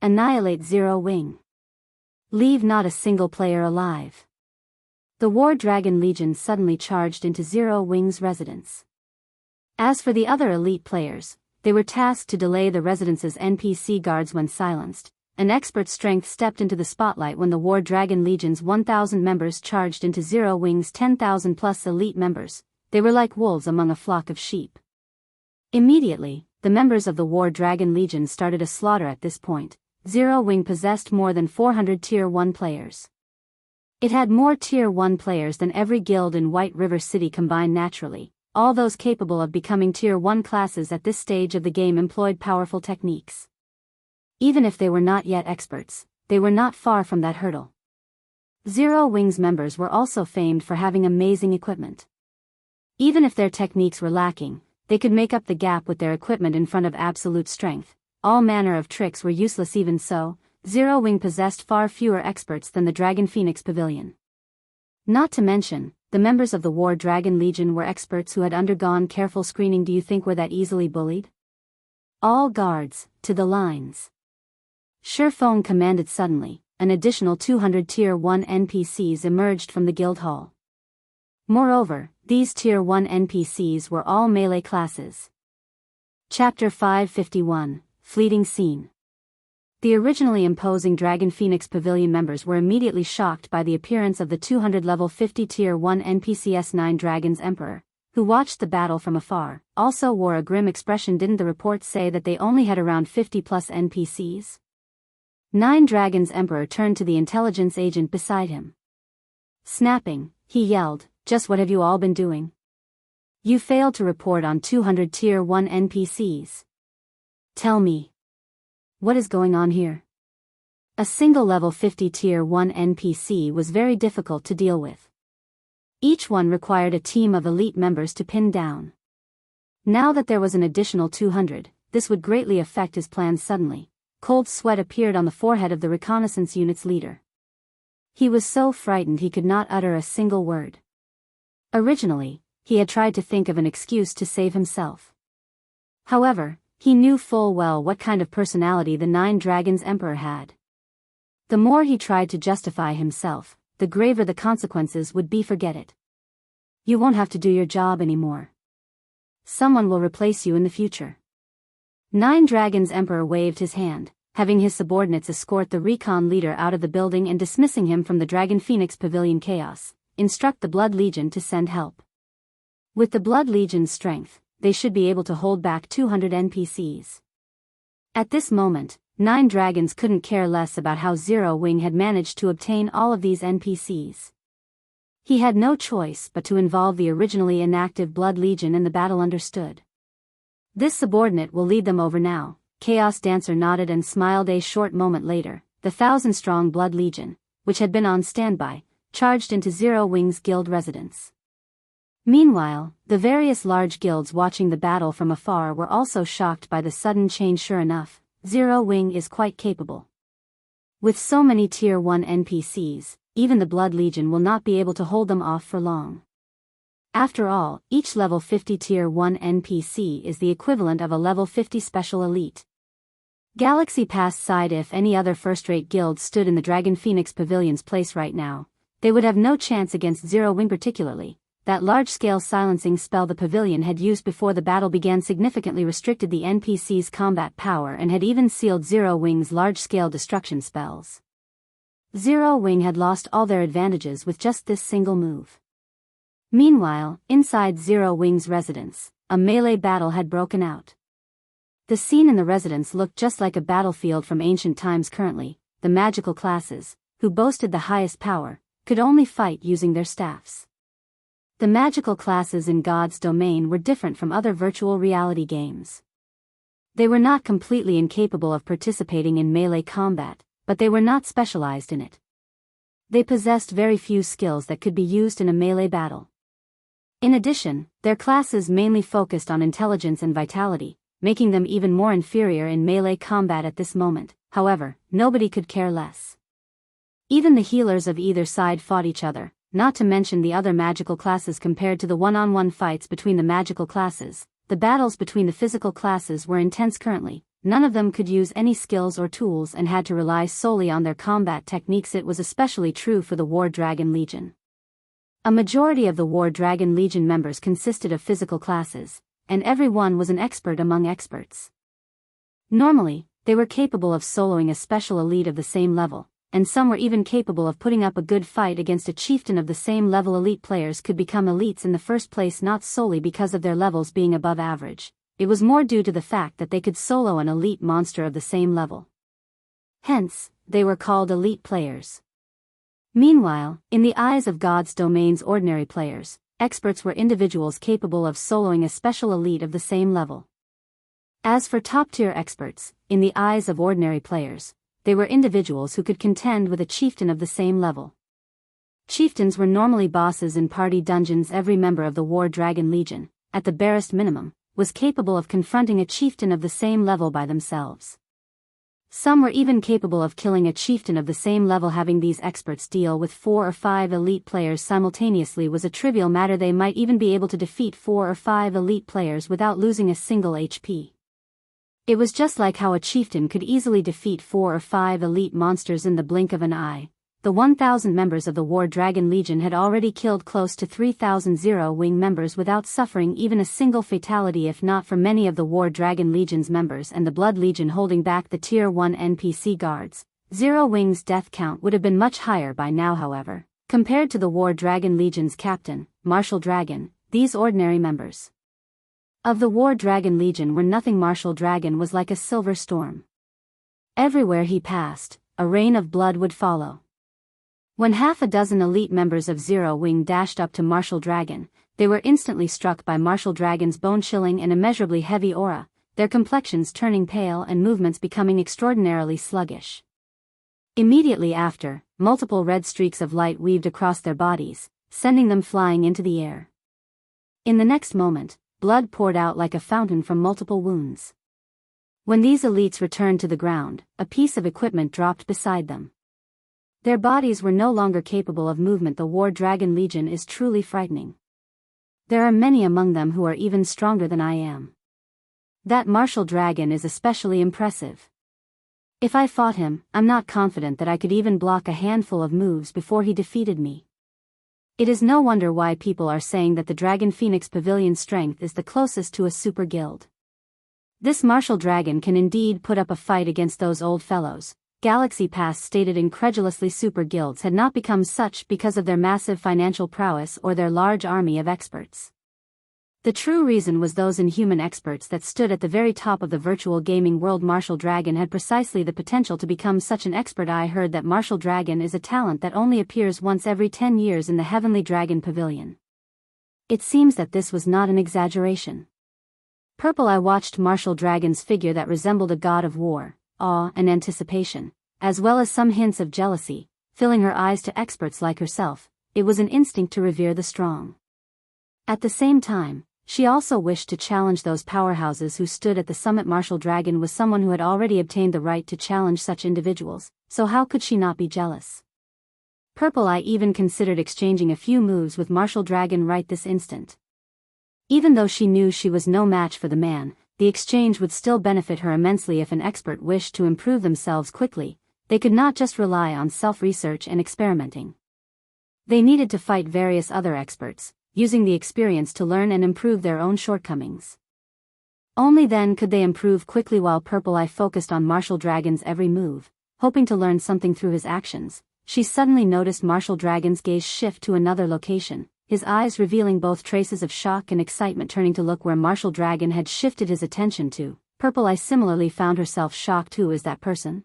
Annihilate Zero Wing! Leave not a single player alive!" The War Dragon Legion suddenly charged into Zero Wing's residence. As for the other elite players, they were tasked to delay the residence's NPC guards. When silenced, an expert strength stepped into the spotlight when the War Dragon Legion's 1,000 members charged into Zero Wing's 10,000 plus elite members. They were like wolves among a flock of sheep. Immediately, the members of the War Dragon Legion started a slaughter. At this point, Zero Wing possessed more than 400 Tier 1 players. It had more Tier 1 players than every guild in White River City combined. Naturally, all those capable of becoming Tier 1 classes at this stage of the game employed powerful techniques. Even if they were not yet experts, they were not far from that hurdle. Zero Wing's members were also famed for having amazing equipment. Even if their techniques were lacking, they could make up the gap with their equipment in front of absolute strength. All manner of tricks were useless. Even so, Zero Wing possessed far fewer experts than the Dragon Phoenix Pavilion. Not to mention, the members of the War Dragon Legion were experts who had undergone careful screening. Do you think we're that easily bullied? All guards, to the lines! Shurfeng commanded. Suddenly, an additional 200 Tier 1 NPCs emerged from the guild hall. Moreover, these Tier 1 NPCs were all melee classes. Chapter 551, Fleeting Scene. The originally imposing Dragon Phoenix Pavilion members were immediately shocked by the appearance of the 200 level 50 Tier 1 NPCs. Nine Dragons Emperor, who watched the battle from afar, also wore a grim expression. Didn't the reports say that they only had around 50 plus NPCs? Nine Dragons Emperor turned to the intelligence agent beside him. Snapping, he yelled, "Just what have you all been doing? You failed to report on 200 Tier 1 NPCs. Tell me, what is going on here?" A single level 50 Tier 1 NPC was very difficult to deal with. Each one required a team of elite members to pin down. Now that there was an additional 200, this would greatly affect his plans. Suddenly, cold sweat appeared on the forehead of the reconnaissance unit's leader. He was so frightened he could not utter a single word. Originally, he had tried to think of an excuse to save himself. However, he knew full well what kind of personality the Nine Dragons Emperor had. The more he tried to justify himself, the graver the consequences would be. Forget it. You won't have to do your job anymore. Someone will replace you in the future. Nine Dragons Emperor waved his hand, having his subordinates escort the recon leader out of the building and dismissing him from the Dragon Phoenix Pavilion. Chaos, instruct the Blood Legion to send help. With the Blood Legion's strength, they should be able to hold back 200 NPCs. At this moment, Nine Dragons couldn't care less about how Zero Wing had managed to obtain all of these NPCs. He had no choice but to involve the originally inactive Blood Legion in the battle. Understood. This subordinate will lead them over now. Chaos Dancer nodded and smiled. A short moment later, the 1,000-strong Blood Legion, which had been on standby, charged into Zero Wing's guild residence. Meanwhile, the various large guilds watching the battle from afar were also shocked by the sudden change. Sure enough, Zero Wing is quite capable. With so many Tier 1 NPCs, even the Blood Legion will not be able to hold them off for long. After all, each level 50 Tier 1 NPC is the equivalent of a level 50 special elite. Galaxy Pass sighed. If any other first-rate guild stood in the Dragon Phoenix Pavilion's place right now, they would have no chance against Zero Wing. Particularly, that large-scale silencing spell the pavilion had used before the battle began significantly restricted the NPC's combat power and had even sealed Zero Wing's large-scale destruction spells. Zero Wing had lost all their advantages with just this single move. Meanwhile, inside Zero Wing's residence, a melee battle had broken out. The scene in the residence looked just like a battlefield from ancient times. Currently, the magical classes, who boasted the highest power, could only fight using their staffs. The magical classes in God's domain were different from other virtual reality games. They were not completely incapable of participating in melee combat, but they were not specialized in it. They possessed very few skills that could be used in a melee battle. In addition, their classes mainly focused on intelligence and vitality, making them even more inferior in melee combat at this moment. However, nobody could care less. Even the healers of either side fought each other, not to mention the other magical classes. Compared to the one-on-one fights between the magical classes, the battles between the physical classes were intense. Currently, none of them could use any skills or tools and had to rely solely on their combat techniques. It was especially true for the War Dragon Legion. A majority of the War Dragon Legion members consisted of physical classes, and everyone was an expert among experts. Normally, they were capable of soloing a special elite of the same level, and some were even capable of putting up a good fight against a chieftain of the same level. Elite players could become elites in the first place not solely because of their levels being above average, it was more due to the fact that they could solo an elite monster of the same level. Hence, they were called elite players. Meanwhile, in the eyes of God's domain's ordinary players, experts were individuals capable of soloing a special elite of the same level. As for top-tier experts, in the eyes of ordinary players, they were individuals who could contend with a chieftain of the same level. Chieftains were normally bosses in party dungeons. Every member of the War Dragon Legion, at the barest minimum, was capable of confronting a chieftain of the same level by themselves. Some were even capable of killing a chieftain of the same level. Having these experts deal with 4 or 5 elite players simultaneously was a trivial matter. They might even be able to defeat 4 or 5 elite players without losing a single HP. It was just like how a chieftain could easily defeat 4 or 5 elite monsters in the blink of an eye. The 1,000 members of the War Dragon Legion had already killed close to 3,000 Zero Wing members without suffering even a single fatality. If not for many of the War Dragon Legion's members and the Blood Legion holding back the Tier 1 NPC guards, Zero Wing's death count would have been much higher by now. However, compared to the War Dragon Legion's captain, Martial Dragon, these ordinary members of the War Dragon Legion were nothing. Martial Dragon was like a silver storm. Everywhere he passed, a rain of blood would follow. When half a dozen elite members of Zero Wing dashed up to Martial Dragon, they were instantly struck by Martial Dragon's bone-chilling and immeasurably heavy aura, their complexions turning pale and movements becoming extraordinarily sluggish. Immediately after, multiple red streaks of light weaved across their bodies, sending them flying into the air. In the next moment, blood poured out like a fountain from multiple wounds. When these elites returned to the ground, a piece of equipment dropped beside them. Their bodies were no longer capable of movement. The War Dragon Legion is truly frightening. There are many among them who are even stronger than I am. That martial dragon is especially impressive. If I fought him, I'm not confident that I could even block a handful of moves before he defeated me. It is no wonder why people are saying that the Dragon Phoenix Pavilion's strength is the closest to a super guild. This martial dragon can indeed put up a fight against those old fellows. Galaxy Pass stated incredulously super guilds had not become such because of their massive financial prowess or their large army of experts. The true reason was those inhuman experts that stood at the very top of the virtual gaming world. Martial Dragon had precisely the potential to become such an expert. I heard that Martial Dragon is a talent that only appears once every 10 years in the Heavenly Dragon Pavilion. It seems that this was not an exaggeration. Purple Eye watched Martial Dragon's figure that resembled a god of war, awe and anticipation, as well as some hints of jealousy, filling her eyes to experts like herself. It was an instinct to revere the strong. At the same time, she also wished to challenge those powerhouses who stood at the summit. Martial Dragon was someone who had already obtained the right to challenge such individuals, so how could she not be jealous? Purple Eye even considered exchanging a few moves with Martial Dragon right this instant. Even though she knew she was no match for the man, the exchange would still benefit her immensely. If an expert wished to improve themselves quickly, they could not just rely on self-research and experimenting. They needed to fight various other experts, using the experience to learn and improve their own shortcomings. Only then could they improve quickly. While Purple Eye focused on Martial Dragon's every move, hoping to learn something through his actions, she suddenly noticed Martial Dragon's gaze shift to another location, his eyes revealing both traces of shock and excitement. Turning to look where Martial Dragon had shifted his attention to, Purple Eye similarly found herself shocked. Who is that person?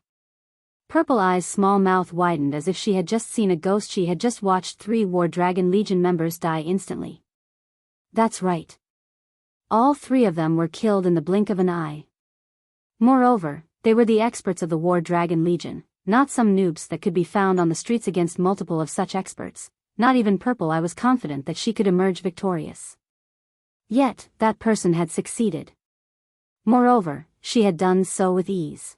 Purple Eye's small mouth widened as if she had just seen a ghost. She had just watched 3 War Dragon Legion members die instantly. That's right. All 3 of them were killed in the blink of an eye. Moreover, they were the experts of the War Dragon Legion, not some noobs that could be found on the streets. Against multiple of such experts, not even Purple Eye was confident that she could emerge victorious. Yet, that person had succeeded. Moreover, she had done so with ease.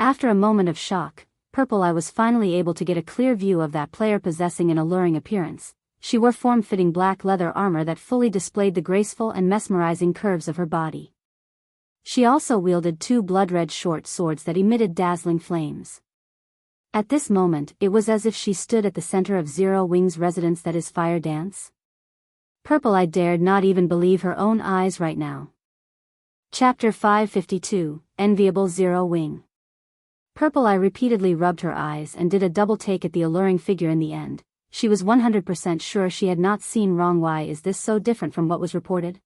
After a moment of shock, Purple Eye was finally able to get a clear view of that player possessing an alluring appearance. She wore form-fitting black leather armor that fully displayed the graceful and mesmerizing curves of her body. She also wielded 2 blood-red short swords that emitted dazzling flames. At this moment, it was as if she stood at the center of Zero Wing's residence, that is Fire Dance. Purple Eye dared not even believe her own eyes right now. Chapter 552, Enviable Zero Wing. Purple Eye repeatedly rubbed her eyes and did a double take at the alluring figure. In the end, she was 100% sure she had not seen wrong. Why is this so different from what was reported?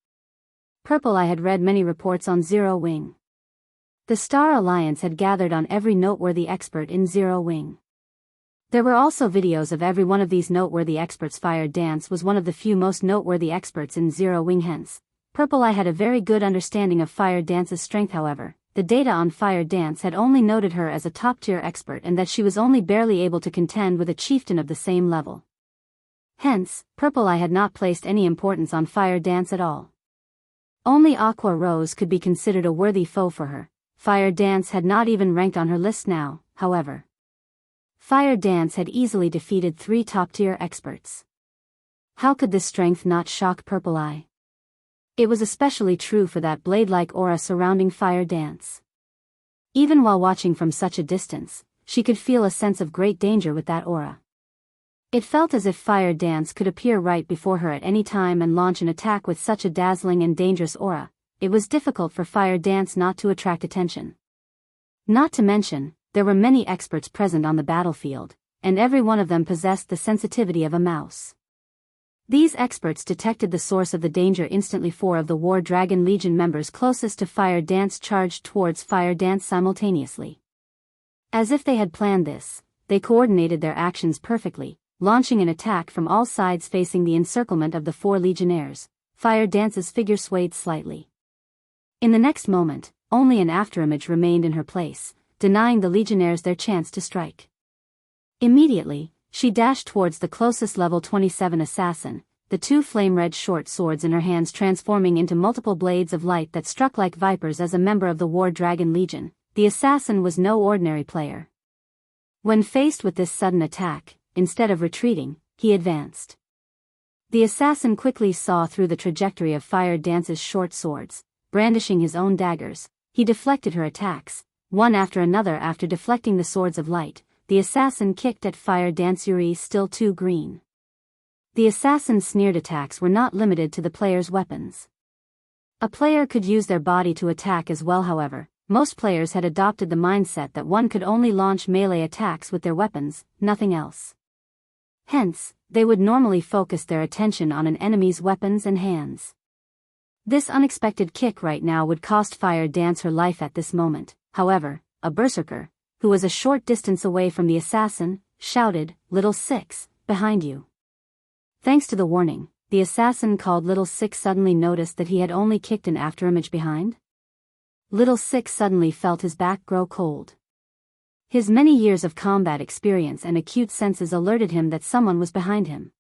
Purple Eye had read many reports on Zero Wing. The Star Alliance had gathered on every noteworthy expert in Zero Wing. There were also videos of every one of these noteworthy experts. Fire Dance was one of the few most noteworthy experts in Zero Wing, hence, Purple Eye had a very good understanding of Fire Dance's strength. However, the data on Fire Dance had only noted her as a top-tier expert and that she was only barely able to contend with a chieftain of the same level. Hence, Purple Eye had not placed any importance on Fire Dance at all. Only Aqua Rose could be considered a worthy foe for her. Fire Dance had not even ranked on her list now, however. Fire Dance had easily defeated 3 top-tier experts. How could this strength not shock Purple Eye? It was especially true for that blade-like aura surrounding Fire Dance. Even while watching from such a distance, she could feel a sense of great danger with that aura. It felt as if Fire Dance could appear right before her at any time and launch an attack with such a dazzling and dangerous aura. It was difficult for Fire Dance not to attract attention. Not to mention, there were many experts present on the battlefield, and every one of them possessed the sensitivity of a mouse. These experts detected the source of the danger instantly. 4 of the War Dragon Legion members closest to Fire Dance charged towards Fire Dance simultaneously. As if they had planned this, they coordinated their actions perfectly, launching an attack from all sides. Facing the encirclement of the 4 legionnaires, Fire Dance's figure swayed slightly. In the next moment, only an afterimage remained in her place, denying the legionnaires their chance to strike. Immediately, she dashed towards the closest level 27 assassin, the 2 flame-red short swords in her hands transforming into multiple blades of light that struck like vipers. As a member of the War Dragon Legion, the assassin was no ordinary player. When faced with this sudden attack, instead of retreating, he advanced. The assassin quickly saw through the trajectory of Fire Dance's short swords. Brandishing his own daggers, he deflected her attacks, one after another. After deflecting the swords of light, the assassin kicked at Fire Dance. Yuri still too green. The assassin's sneered attacks were not limited to the player's weapons. A player could use their body to attack as well. However, most players had adopted the mindset that one could only launch melee attacks with their weapons, nothing else. Hence, they would normally focus their attention on an enemy's weapons and hands. This unexpected kick right now would cost Fire Dance her life at this moment. However, a berserker, who was a short distance away from the assassin, shouted, "Little Six, behind you." Thanks to the warning, the assassin called Little Six suddenly noticed that he had only kicked an afterimage behind. Little Six suddenly felt his back grow cold. His many years of combat experience and acute senses alerted him that someone was behind him.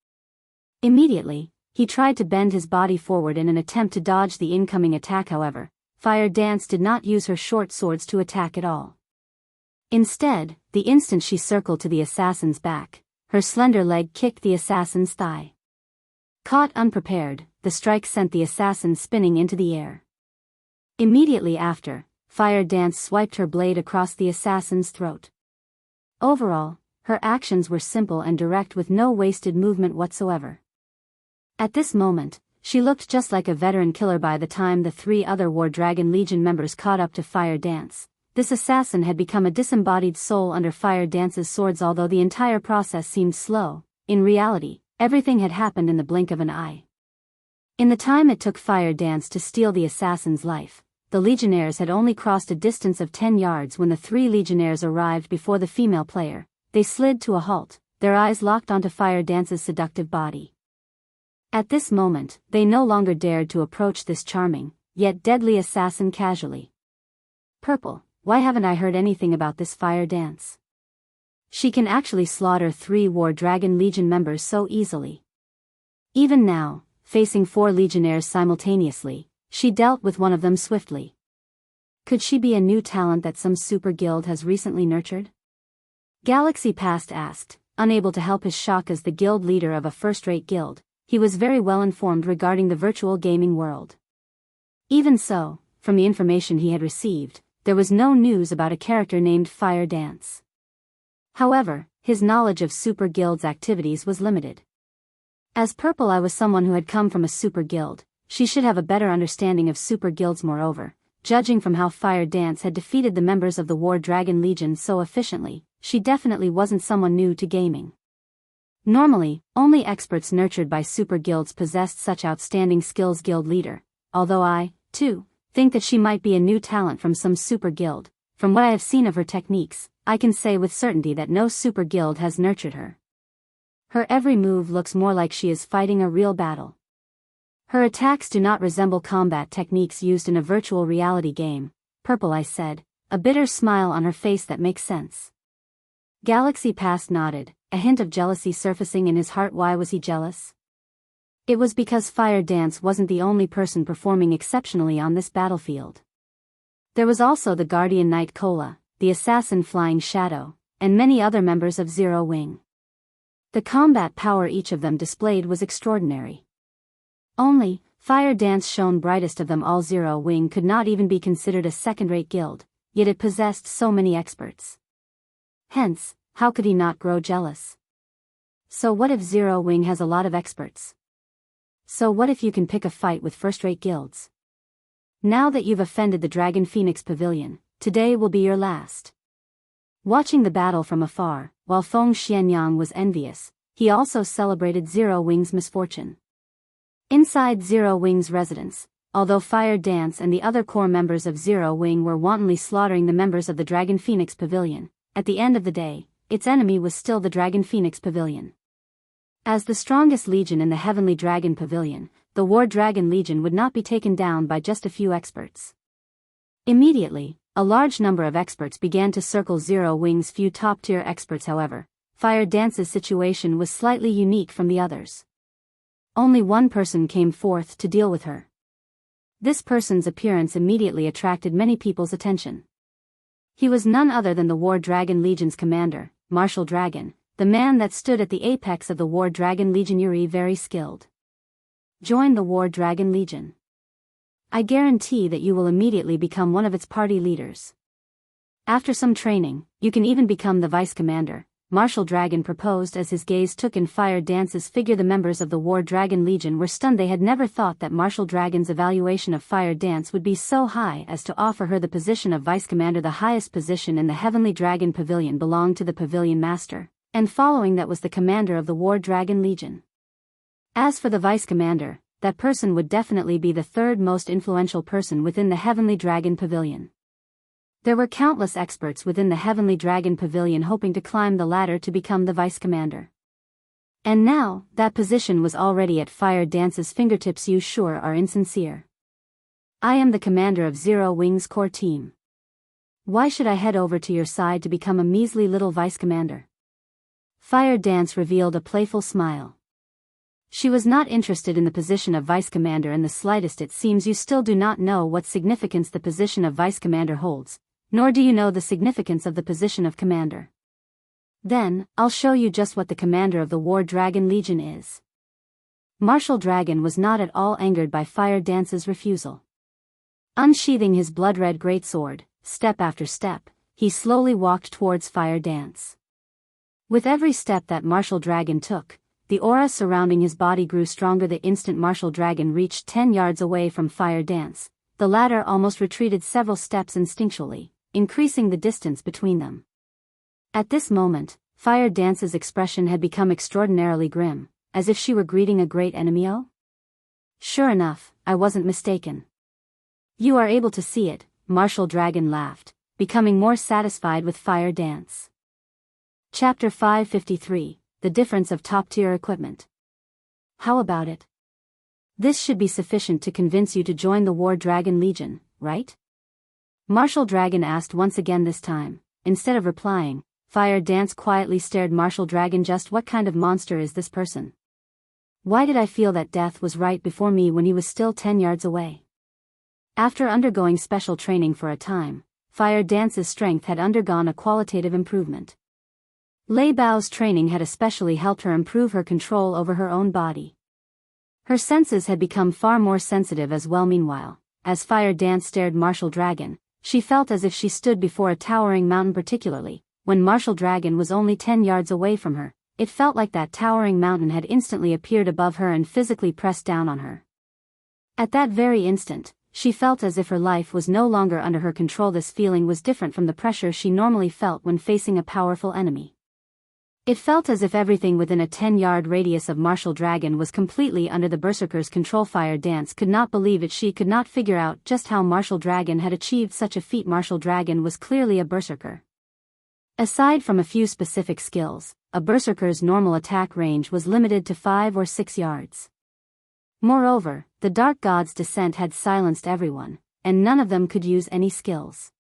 Immediately, he tried to bend his body forward in an attempt to dodge the incoming attack. However, Fire Dance did not use her short swords to attack at all. Instead, the instant she circled to the assassin's back, her slender leg kicked the assassin's thigh. Caught unprepared, the strike sent the assassin spinning into the air. Immediately after, Fire Dance swiped her blade across the assassin's throat. Overall, her actions were simple and direct with no wasted movement whatsoever. At this moment, she looked just like a veteran killer. By the time the 3 other War Dragon Legion members caught up to Fire Dance, this assassin had become a disembodied soul under Fire Dance's swords. Although the entire process seemed slow, in reality, everything had happened in the blink of an eye. In the time it took Fire Dance to steal the assassin's life, the legionnaires had only crossed a distance of 10 yards when the 3 legionnaires arrived before the female player. They slid to a halt, their eyes locked onto Fire Dance's seductive body. At this moment, they no longer dared to approach this charming, yet deadly assassin casually. "Purple, why haven't I heard anything about this Fire Dance? She can actually slaughter 3 War Dragon Legion members so easily." Even now, facing 4 legionnaires simultaneously, she dealt with one of them swiftly. Could she be a new talent that some super guild has recently nurtured? Galaxy Past asked, unable to help his shock. As the guild leader of a first-rate guild, he was very well informed regarding the virtual gaming world. Even so, from the information he had received, there was no news about a character named Fire Dance. However, his knowledge of super guild's activities was limited. As Purple I was someone who had come from a super guild, she should have a better understanding of super guilds. Moreover, judging from how Fire Dance had defeated the members of the War Dragon Legion so efficiently, she definitely wasn't someone new to gaming. Normally, only experts nurtured by super guilds possessed such outstanding skills. Guild leader, although I, too, think that she might be a new talent from some super guild, from what I have seen of her techniques, I can say with certainty that no super guild has nurtured her. Her every move looks more like she is fighting a real battle. Her attacks do not resemble combat techniques used in a virtual reality game. Purple I said, a bitter smile on her face. That makes sense. Galaxy Past nodded, a hint of jealousy surfacing in his heart. Why was he jealous? It was because Fire Dance wasn't the only person performing exceptionally on this battlefield. There was also the Guardian Knight Cola, the assassin Flying Shadow, and many other members of Zero Wing. The combat power each of them displayed was extraordinary. Only, Fire Dance shone brightest of them all. Zero Wing could not even be considered a second-rate guild, yet it possessed so many experts. Hence, how could he not grow jealous? So what if Zero Wing has a lot of experts? So what if you can pick a fight with first-rate guilds? Now that you've offended the Dragon Phoenix Pavilion, today will be your last. Watching the battle from afar, while Feng Xianyang was envious, he also celebrated Zero Wing's misfortune. Inside Zero Wing's residence, although Fire Dance and the other core members of Zero Wing were wantonly slaughtering the members of the Dragon Phoenix Pavilion, at the end of the day, its enemy was still the Dragon Phoenix Pavilion. As the strongest legion in the Heavenly Dragon Pavilion, the War Dragon Legion would not be taken down by just a few experts. Immediately, a large number of experts began to circle Zero Wing's few top-tier experts. However, Fire Dance's situation was slightly unique from the others. Only one person came forth to deal with her. This person's appearance immediately attracted many people's attention. He was none other than the War Dragon Legion's commander, Martial Dragon, the man that stood at the apex of the War Dragon Legion. You're very skilled. Join the War Dragon Legion. I guarantee that you will immediately become one of its party leaders. After some training, you can even become the vice commander, Martial Dragon proposed as his gaze took in Fire Dance's figure. The members of the War Dragon Legion were stunned. They had never thought that Martial Dragon's evaluation of Fire Dance would be so high as to offer her the position of vice commander. The highest position in the Heavenly Dragon Pavilion belonged to the Pavilion Master, and following that was the commander of the War Dragon Legion. As for the vice commander, that person would definitely be the third most influential person within the Heavenly Dragon Pavilion. There were countless experts within the Heavenly Dragon Pavilion hoping to climb the ladder to become the vice commander. And now, that position was already at Fire Dance's fingertips. You sure are insincere. I am the commander of Zero Wings Core Team. Why should I head over to your side to become a measly little vice commander? Fire Dance revealed a playful smile. She was not interested in the position of vice commander in the slightest. It seems you still do not know what significance the position of vice commander holds, nor do you know the significance of the position of commander. Then, I'll show you just what the commander of the War Dragon Legion is. Martial Dragon was not at all angered by Fire Dance's refusal. Unsheathing his blood-red greatsword, step after step, he slowly walked towards Fire Dance. With every step that Martial Dragon took, the aura surrounding his body grew stronger. The instant Martial Dragon reached 10 yards away from Fire Dance, the latter almost retreated several steps instinctually, increasing the distance between them. At this moment, Fire Dance's expression had become extraordinarily grim, as if she were greeting a great enemy. Oh? Sure enough, I wasn't mistaken. You are able to see it, Martial Dragon laughed, becoming more satisfied with Fire Dance. Chapter 553, The Difference of Top-Tier Equipment. How about it? This should be sufficient to convince you to join the War Dragon Legion, right? Martial Dragon asked once again. This time, instead of replying, Fire Dance quietly stared Martial Dragon. Just what kind of monster is this person? Why did I feel that death was right before me when he was still 10 yards away? After undergoing special training for a time, Fire Dance's strength had undergone a qualitative improvement. Lei Bao's training had especially helped her improve her control over her own body. Her senses had become far more sensitive as well. Meanwhile, as Fire Dance stared Martial Dragon, she felt as if she stood before a towering mountain. Particularly, when Martial Dragon was only 10 yards away from her, it felt like that towering mountain had instantly appeared above her and physically pressed down on her. At that very instant, she felt as if her life was no longer under her control. This feeling was different from the pressure she normally felt when facing a powerful enemy. It felt as if everything within a 10-yard radius of Martial Dragon was completely under the Berserker's control. Fire Dance could not believe it. She could not figure out just how Martial Dragon had achieved such a feat. Martial Dragon was clearly a Berserker. Aside from a few specific skills, a Berserker's normal attack range was limited to 5 or 6 yards. Moreover, the Dark God's descent had silenced everyone, and none of them could use any skills.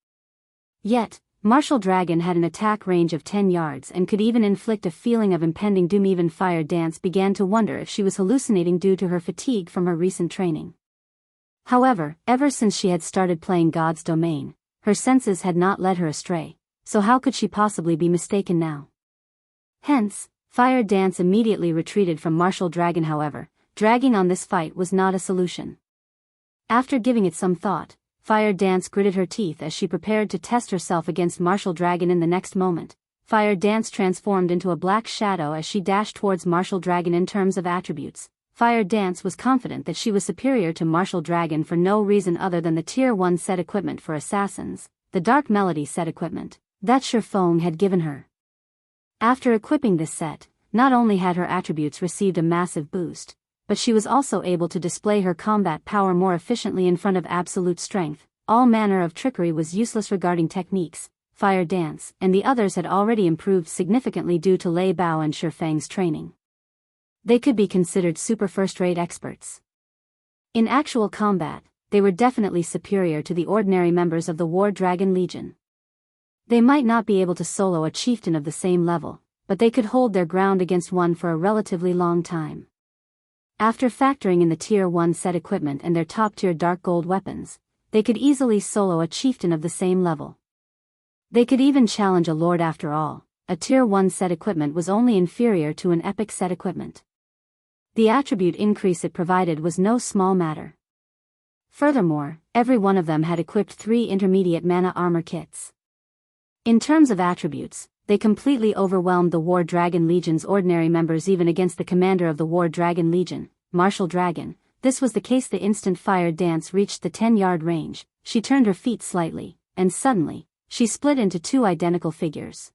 Yet, Martial Dragon had an attack range of 10 yards and could even inflict a feeling of impending doom. Even Fire Dance began to wonder if she was hallucinating due to her fatigue from her recent training. However, ever since she had started playing God's Domain, her senses had not led her astray, so how could she possibly be mistaken now? Hence, Fire Dance immediately retreated from Martial Dragon. However, dragging on this fight was not a solution. After giving it some thought, Fire Dance gritted her teeth as she prepared to test herself against Martial Dragon. In the next moment, Fire Dance transformed into a black shadow as she dashed towards Martial Dragon. In terms of attributes, Fire Dance was confident that she was superior to Martial Dragon for no reason other than the Tier 1 set equipment for assassins, the Dark Melody set equipment, that Shifeng had given her. After equipping this set, not only had her attributes received a massive boost, but she was also able to display her combat power more efficiently in front of absolute strength. All manner of trickery was useless. Regarding techniques, Fire Dance and the others had already improved significantly due to Lei Bao and Shifeng's training. They could be considered super first-rate experts. In actual combat, they were definitely superior to the ordinary members of the War Dragon Legion. They might not be able to solo a chieftain of the same level, but they could hold their ground against one for a relatively long time. After factoring in the Tier 1 set equipment and their top-tier dark gold weapons, they could easily solo a chieftain of the same level. They could even challenge a lord. After all, a Tier 1 set equipment was only inferior to an epic set equipment. The attribute increase it provided was no small matter. Furthermore, every one of them had equipped 3 intermediate mana armor kits. In terms of attributes, they completely overwhelmed the War Dragon Legion's ordinary members even against the commander of the War Dragon Legion, Martial Dragon. This was the case the instant Fire Dance reached the 10-yard range, she turned her feet slightly, and suddenly, she split into 2 identical figures.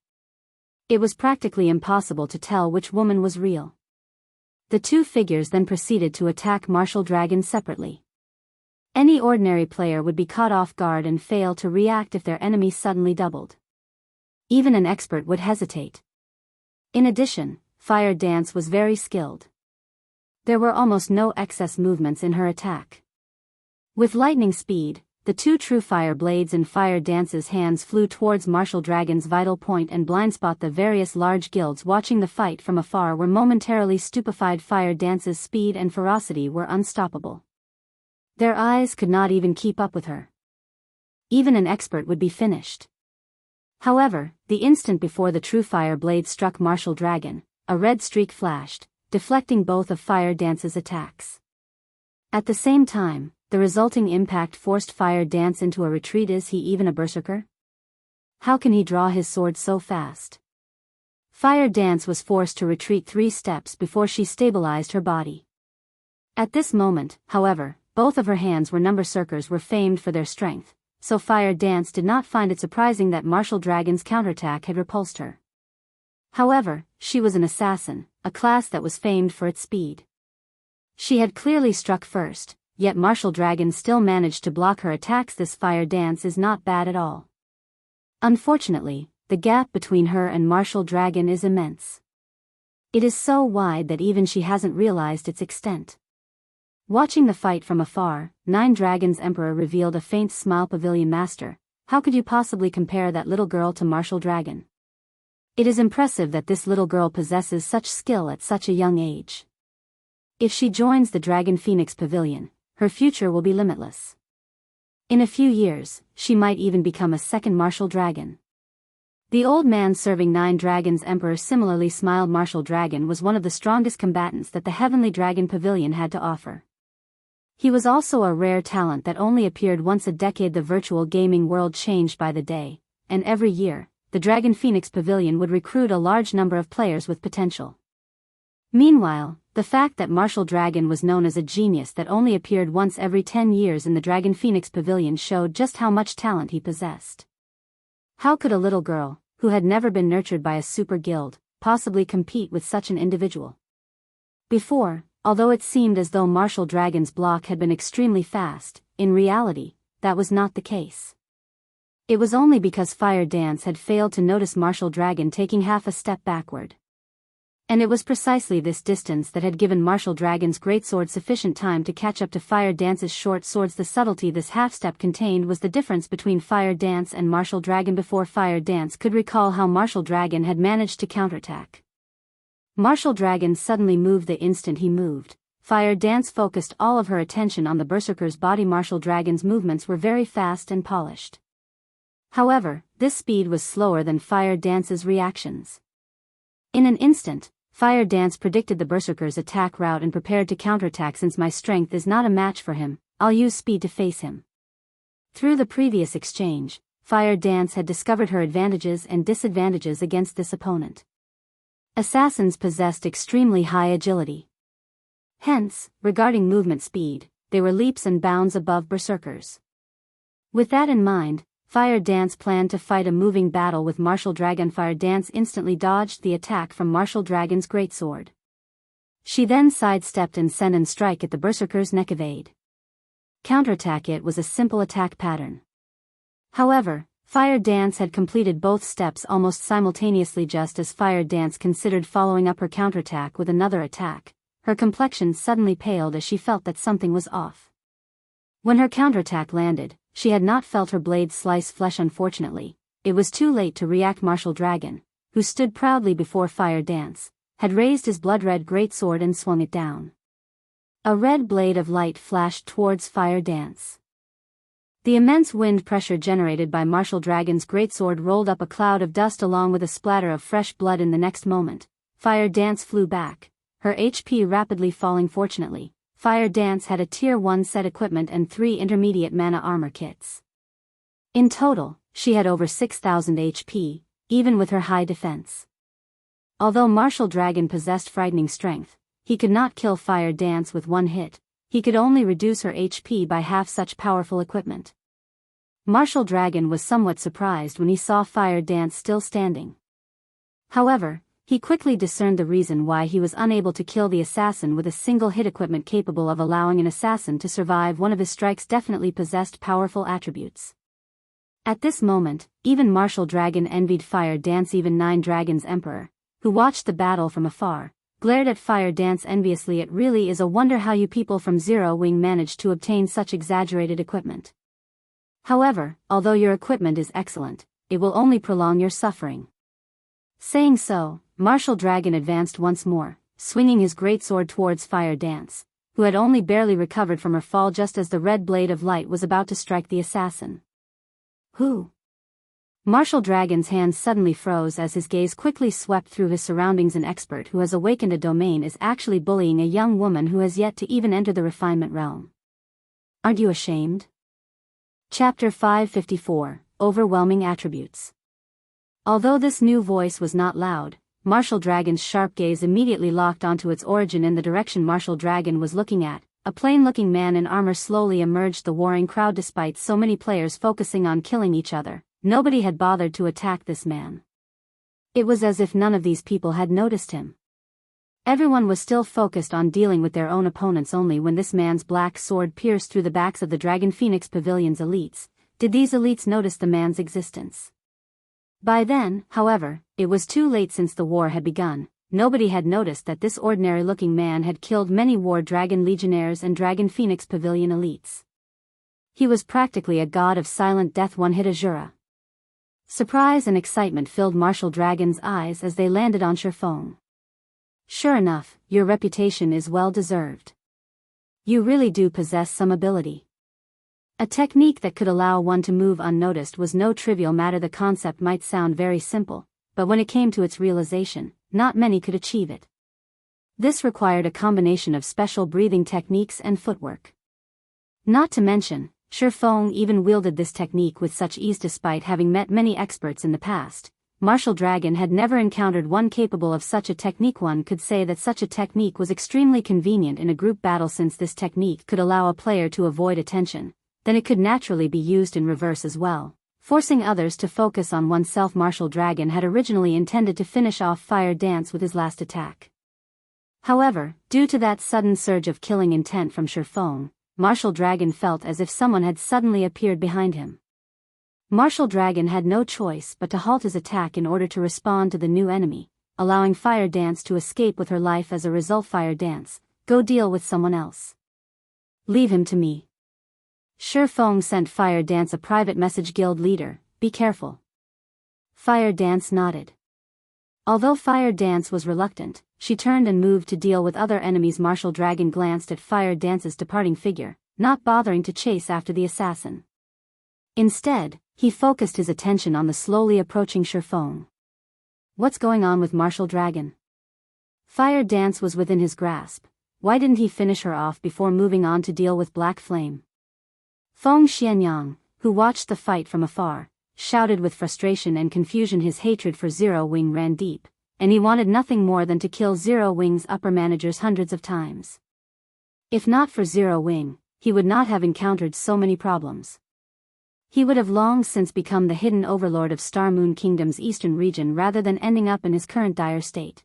It was practically impossible to tell which woman was real. The 2 figures then proceeded to attack Martial Dragon separately. Any ordinary player would be caught off guard and fail to react if their enemy suddenly doubled. Even an expert would hesitate. In addition, Fire Dance was very skilled. There were almost no excess movements in her attack. With lightning speed, the 2 true fire blades in Fire Dance's hands flew towards Martial Dragon's vital point and blindspot. The various large guilds watching the fight from afar were momentarily stupefied. Fire Dance's speed and ferocity were unstoppable. Their eyes could not even keep up with her. Even an expert would be finished. However, the instant before the true fire blade struck Martial Dragon, a red streak flashed, deflecting both of Fire Dance's attacks. At the same time, the resulting impact forced Fire Dance into a retreat. Is he even a berserker? How can he draw his sword so fast? Fire Dance was forced to retreat 3 steps before she stabilized her body. At this moment, however, both of her hands were berserkers were famed for their strength, so Fire Dance did not find it surprising that Martial Dragon's counterattack had repulsed her. However, she was an assassin, a class that was famed for its speed. She had clearly struck first, yet Martial Dragon still managed to block her attacks. This Fire Dance is not bad at all. Unfortunately, the gap between her and Martial Dragon is immense. It is so wide that even she hasn't realized its extent. Watching the fight from afar, Nine Dragons Emperor revealed a faint smile. Pavilion Master, how could you possibly compare that little girl to Martial Dragon? It is impressive that this little girl possesses such skill at such a young age. If she joins the Dragon Phoenix Pavilion, her future will be limitless. In a few years, she might even become a second Martial Dragon. The old man serving Nine Dragons Emperor similarly smiled. Martial Dragon was one of the strongest combatants that the Heavenly Dragon Pavilion had to offer. He was also a rare talent that only appeared once a decade. The virtual gaming world changed by the day, and every year, the Dragon Phoenix Pavilion would recruit a large number of players with potential. Meanwhile, the fact that Martial Dragon was known as a genius that only appeared once every 10 years in the Dragon Phoenix Pavilion showed just how much talent he possessed. How could a little girl, who had never been nurtured by a super guild, possibly compete with such an individual? Before, although it seemed as though Martial Dragon's block had been extremely fast, in reality, that was not the case. It was only because Fire Dance had failed to notice Martial Dragon taking half a step backward. And it was precisely this distance that had given Martial Dragon's greatsword sufficient time to catch up to Fire Dance's short swords. The subtlety this half-step contained was the difference between Fire Dance and Martial Dragon. Before Fire Dance could recall how Martial Dragon had managed to counterattack, Martial Dragon suddenly moved the instant he moved. Fire Dance focused all of her attention on the berserker's body. Martial Dragon's movements were very fast and polished. However, this speed was slower than Fire Dance's reactions. In an instant, Fire Dance predicted the berserker's attack route and prepared to counterattack. Since my strength is not a match for him, I'll use speed to face him. Through the previous exchange, Fire Dance had discovered her advantages and disadvantages against this opponent. Assassins possessed extremely high agility. Hence, regarding movement speed, they were leaps and bounds above berserkers. With that in mind, Fire Dance planned to fight a moving battle with Martial Dragon. Fire Dance instantly dodged the attack from Martial Dragon's greatsword. She then sidestepped and sent an strike at the berserker's neck. Evade. Counterattack. It was a simple attack pattern. However, Fire Dance had completed both steps almost simultaneously. Just as Fire Dance considered following up her counterattack with another attack, her complexion suddenly paled as she felt that something was off. When her counterattack landed, she had not felt her blade slice flesh. Unfortunately, it was too late to react. Martial Dragon, who stood proudly before Fire Dance, had raised his blood-red greatsword and swung it down. A red blade of light flashed towards Fire Dance. The immense wind pressure generated by Martial Dragon's greatsword rolled up a cloud of dust along with a splatter of fresh blood in the next moment. Fire Dance flew back, her HP rapidly falling. Fortunately, Fire Dance had a Tier 1 set equipment and 3 intermediate mana armor kits. In total, she had over 6,000 HP, even with her high defense. Although Martial Dragon possessed frightening strength, he could not kill Fire Dance with one hit. He could only reduce her HP by half such powerful equipment. Martial Dragon was somewhat surprised when he saw Fire Dance still standing. However, he quickly discerned the reason why he was unable to kill the assassin with a single hit. Equipment capable of allowing an assassin to survive one of his strikes definitely possessed powerful attributes. At this moment, even Martial Dragon envied Fire Dance. Even Nine Dragons Emperor, who watched the battle from afar, glared at Fire Dance enviously. It really is a wonder how you people from Zero Wing managed to obtain such exaggerated equipment. However, although your equipment is excellent, it will only prolong your suffering. Saying so, Martial Dragon advanced once more, swinging his greatsword towards Fire Dance, who had only barely recovered from her fall just as the red blade of light was about to strike the assassin. Who? Martial Dragon's hands suddenly froze as his gaze quickly swept through his surroundings. An expert who has awakened a domain is actually bullying a young woman who has yet to even enter the refinement realm. Aren't you ashamed? Chapter 554, Overwhelming Attributes. Although this new voice was not loud, Martial Dragon's sharp gaze immediately locked onto its origin in the direction Martial Dragon was looking at. A plain-looking man in armor slowly emerged the warring crowd. Despite so many players focusing on killing each other, nobody had bothered to attack this man. It was as if none of these people had noticed him. Everyone was still focused on dealing with their own opponents. Only when this man's black sword pierced through the backs of the Dragon Phoenix Pavilion's elites, did these elites notice the man's existence. By then, however, it was too late. Since the war had begun, nobody had noticed that this ordinary-looking man had killed many War Dragon Legionnaires and Dragon Phoenix Pavilion elites. He was practically a god of silent death. One hit Azura. Surprise and excitement filled Martial Dragon's eyes as they landed on Shifeng. Sure enough, your reputation is well deserved. You really do possess some ability. A technique that could allow one to move unnoticed was no trivial matter. The concept might sound very simple, but when it came to its realization, not many could achieve it. This required a combination of special breathing techniques and footwork. Not to mention, Shifeng even wielded this technique with such ease. Despite having met many experts in the past, Martial Dragon had never encountered one capable of such a technique. One could say that such a technique was extremely convenient in a group battle. Since this technique could allow a player to avoid attention, then it could naturally be used in reverse as well, forcing others to focus on oneself. Martial Dragon had originally intended to finish off Fire Dance with his last attack. However, due to that sudden surge of killing intent from Shifeng, Martial Dragon felt as if someone had suddenly appeared behind him. Martial Dragon had no choice but to halt his attack in order to respond to the new enemy, allowing Fire Dance to escape with her life. As a result, Fire Dance, go deal with someone else. Leave him to me. Shifeng sent Fire Dance a private message. Guild leader, be careful. Fire Dance nodded. Although Fire Dance was reluctant, she turned and moved to deal with other enemies. Martial Dragon glanced at Fire Dance's departing figure, not bothering to chase after the assassin. Instead, he focused his attention on the slowly approaching Shifeng. What's going on with Martial Dragon? Fire Dance was within his grasp. Why didn't he finish her off before moving on to deal with Black Flame? Feng Xianyang, who watched the fight from afar, shouted with frustration and confusion. His hatred for Zero Wing ran deep, and he wanted nothing more than to kill Zero Wing's upper managers hundreds of times. If not for Zero Wing, he would not have encountered so many problems. He would have long since become the hidden overlord of Star Moon Kingdom's eastern region rather than ending up in his current dire state.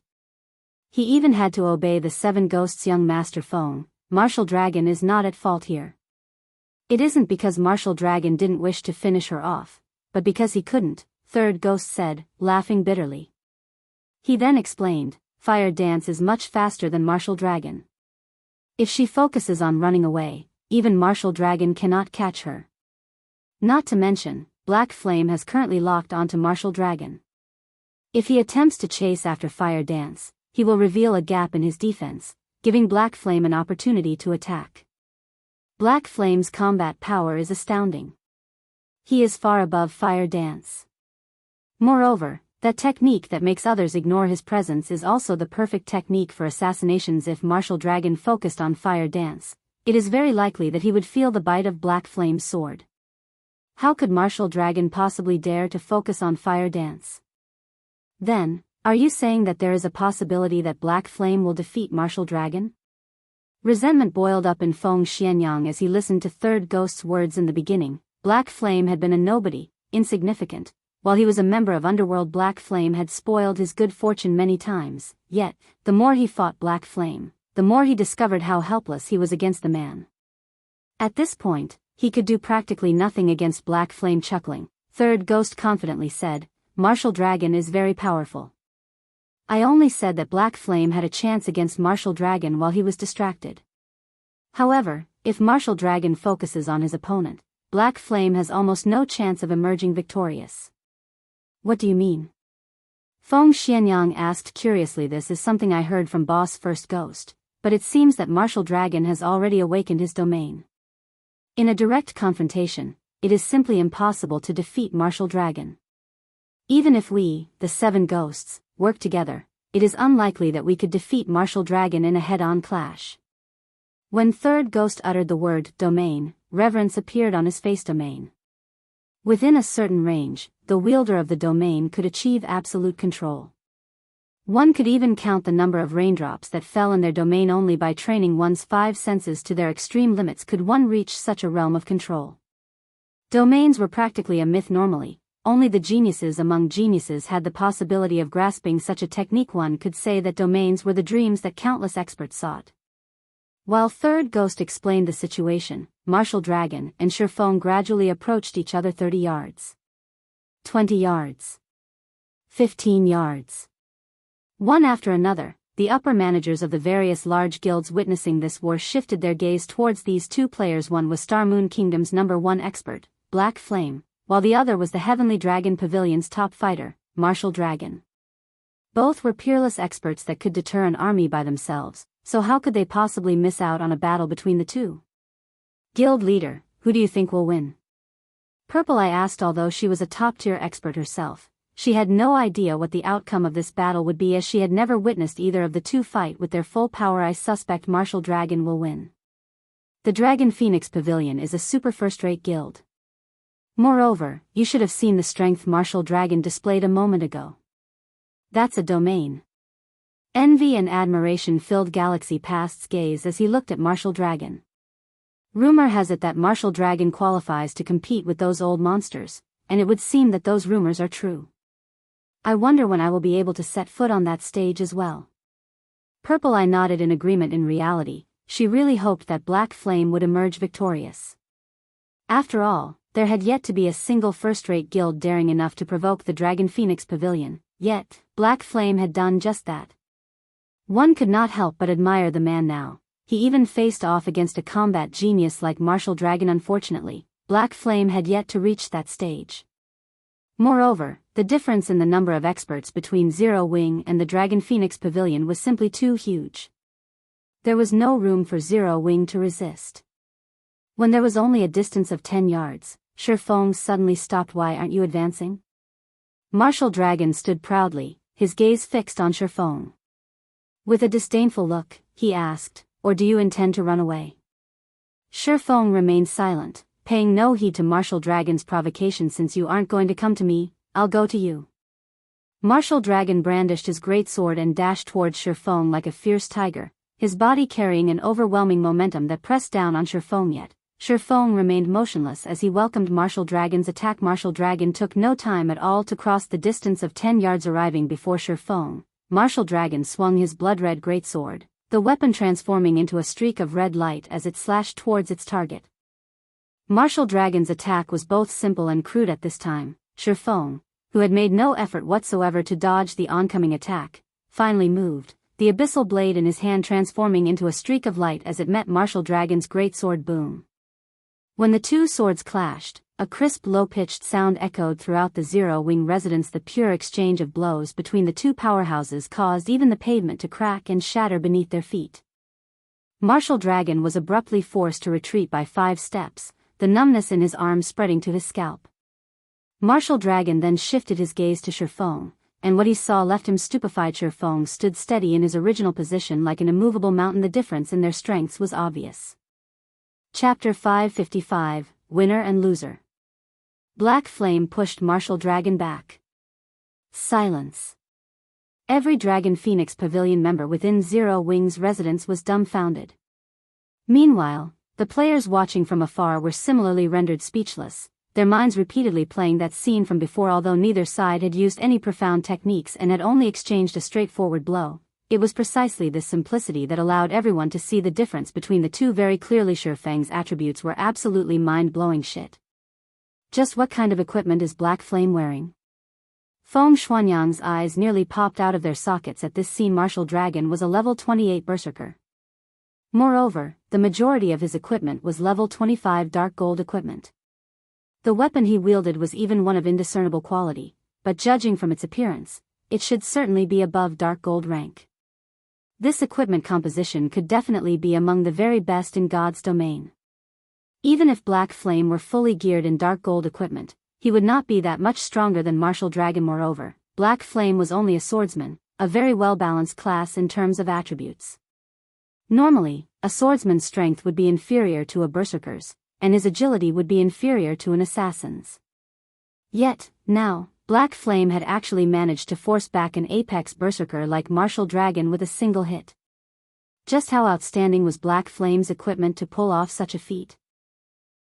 He even had to obey the Seven Ghosts' young master Feng. Martial Dragon is not at fault here. It isn't because Martial Dragon didn't wish to finish her off, but because he couldn't, Third Ghost said, laughing bitterly. He then explained, Fire Dance is much faster than Martial Dragon. If she focuses on running away, even Martial Dragon cannot catch her. Not to mention, Black Flame has currently locked onto Martial Dragon. If he attempts to chase after Fire Dance, he will reveal a gap in his defense, giving Black Flame an opportunity to attack. Black Flame's combat power is astounding. He is far above fire dance. Moreover, that technique that makes others ignore his presence is also the perfect technique for assassinations. If Martial Dragon focused on fire dance, it is very likely that he would feel the bite of Black Flame's sword. How could Martial Dragon possibly dare to focus on fire dance? Then, are you saying that there is a possibility that Black Flame will defeat Martial Dragon? Resentment boiled up in Feng Xianyang as he listened to Third Ghost's words in the beginning. Black Flame had been a nobody, insignificant. While he was a member of Underworld, Black Flame had spoiled his good fortune many times, yet, the more he fought Black Flame, the more he discovered how helpless he was against the man. At this point, he could do practically nothing against Black Flame. Chuckling, Third Ghost confidently said, Martial Dragon is very powerful. I only said that Black Flame had a chance against Martial Dragon while he was distracted. However, if Martial Dragon focuses on his opponent, Black Flame has almost no chance of emerging victorious. What do you mean? Feng Xianyang asked curiously. This is something I heard from Boss First Ghost, but it seems that Martial Dragon has already awakened his domain. In a direct confrontation, it is simply impossible to defeat Martial Dragon. Even if we, the 7 ghosts, work together, it is unlikely that we could defeat Martial Dragon in a head-on clash. When Third Ghost uttered the word domain, reverence appeared on his face. Domain. Within a certain range, the wielder of the domain could achieve absolute control. One could even count the number of raindrops that fell in their domain. Only by training one's 5 senses to their extreme limits could one reach such a realm of control. Domains were practically a myth normally. Only the geniuses among geniuses had the possibility of grasping such a technique. One could say that domains were the dreams that countless experts sought. While Third Ghost explained the situation, Martial Dragon and Shifeng gradually approached each other. 30 yards. 20 yards. 15 yards. One after another, the upper managers of the various large guilds witnessing this war shifted their gaze towards these 2 players. One was Star Moon Kingdom's #1 expert, Black Flame, while the other was the Heavenly Dragon Pavilion's top fighter, Martial Dragon. Both were peerless experts that could deter an army by themselves, so how could they possibly miss out on a battle between the 2? Guild leader, who do you think will win? Purple Eye asked. Although she was a top-tier expert herself, she had no idea what the outcome of this battle would be, as she had never witnessed either of the 2 fight with their full power. I suspect Martial Dragon will win. The Dragon Phoenix Pavilion is a super first-rate guild. Moreover, you should have seen the strength Martial Dragon displayed a moment ago. That's a domain. Envy and admiration filled Galaxy Past's gaze as he looked at Martial Dragon. Rumor has it that Martial Dragon qualifies to compete with those old monsters, and it would seem that those rumors are true. I wonder when I will be able to set foot on that stage as well. Purple Eye nodded in agreement. In reality, she really hoped that Black Flame would emerge victorious. After all, there had yet to be a single first-rate guild daring enough to provoke the Dragon Phoenix Pavilion, yet, Black Flame had done just that. One could not help but admire the man now. He even faced off against a combat genius like Martial Dragon. Unfortunately, Black Flame had yet to reach that stage. Moreover, the difference in the number of experts between Zero Wing and the Dragon Phoenix Pavilion was simply too huge. There was no room for Zero Wing to resist. When there was only a distance of 10 yards, Shifeng suddenly stopped. Why aren't you advancing? Martial Dragon stood proudly, his gaze fixed on Shifeng. With a disdainful look, he asked, or do you intend to run away? Shifeng remained silent, paying no heed to Martial Dragon's provocation. Since you aren't going to come to me, I'll go to you. Martial Dragon brandished his great sword and dashed towards Shifeng like a fierce tiger, his body carrying an overwhelming momentum that pressed down on Shifeng. Yet, Shifeng remained motionless as he welcomed Martial Dragon's attack. Martial Dragon took no time at all to cross the distance of 10 yards. Arriving before Shifeng, Martial Dragon swung his blood-red greatsword, the weapon transforming into a streak of red light as it slashed towards its target. Martial Dragon's attack was both simple and crude at this time. Shifeng, who had made no effort whatsoever to dodge the oncoming attack, finally moved, the abyssal blade in his hand transforming into a streak of light as it met Martial Dragon's greatsword. Boom. When the 2 swords clashed, a crisp low-pitched sound echoed throughout the Zero Wing residence. The pure exchange of blows between the 2 powerhouses caused even the pavement to crack and shatter beneath their feet. Martial Dragon was abruptly forced to retreat by 5 steps, the numbness in his arm spreading to his scalp. Martial Dragon then shifted his gaze to Shifeng, and what he saw left him stupefied. Shifeng stood steady in his original position like an immovable mountain. The difference in their strengths was obvious. Chapter 555, Winner and Loser. Black Flame pushed Martial Dragon back. Silence. Every Dragon Phoenix Pavilion member within Zero Wing's residence was dumbfounded. Meanwhile, the players watching from afar were similarly rendered speechless, their minds repeatedly playing that scene from before. Although neither side had used any profound techniques and had only exchanged a straightforward blow, it was precisely this simplicity that allowed everyone to see the difference between the two very clearly. Shifeng's attributes were absolutely mind-blowing shit. Just what kind of equipment is Black Flame wearing? Feng Xuanyang's eyes nearly popped out of their sockets at this scene. Martial Dragon was a level 28 berserker. Moreover, the majority of his equipment was level 25 dark gold equipment. The weapon he wielded was even one of indiscernible quality, but judging from its appearance, it should certainly be above dark gold rank. This equipment composition could definitely be among the very best in God's domain. Even if Black Flame were fully geared in dark gold equipment, he would not be that much stronger than Martial Dragon. Moreover, Black Flame was only a swordsman, a very well-balanced class in terms of attributes. Normally, a swordsman's strength would be inferior to a berserker's, and his agility would be inferior to an assassin's. Yet, now, Black Flame had actually managed to force back an apex berserker like Martial Dragon with a single hit. Just how outstanding was Black Flame's equipment to pull off such a feat?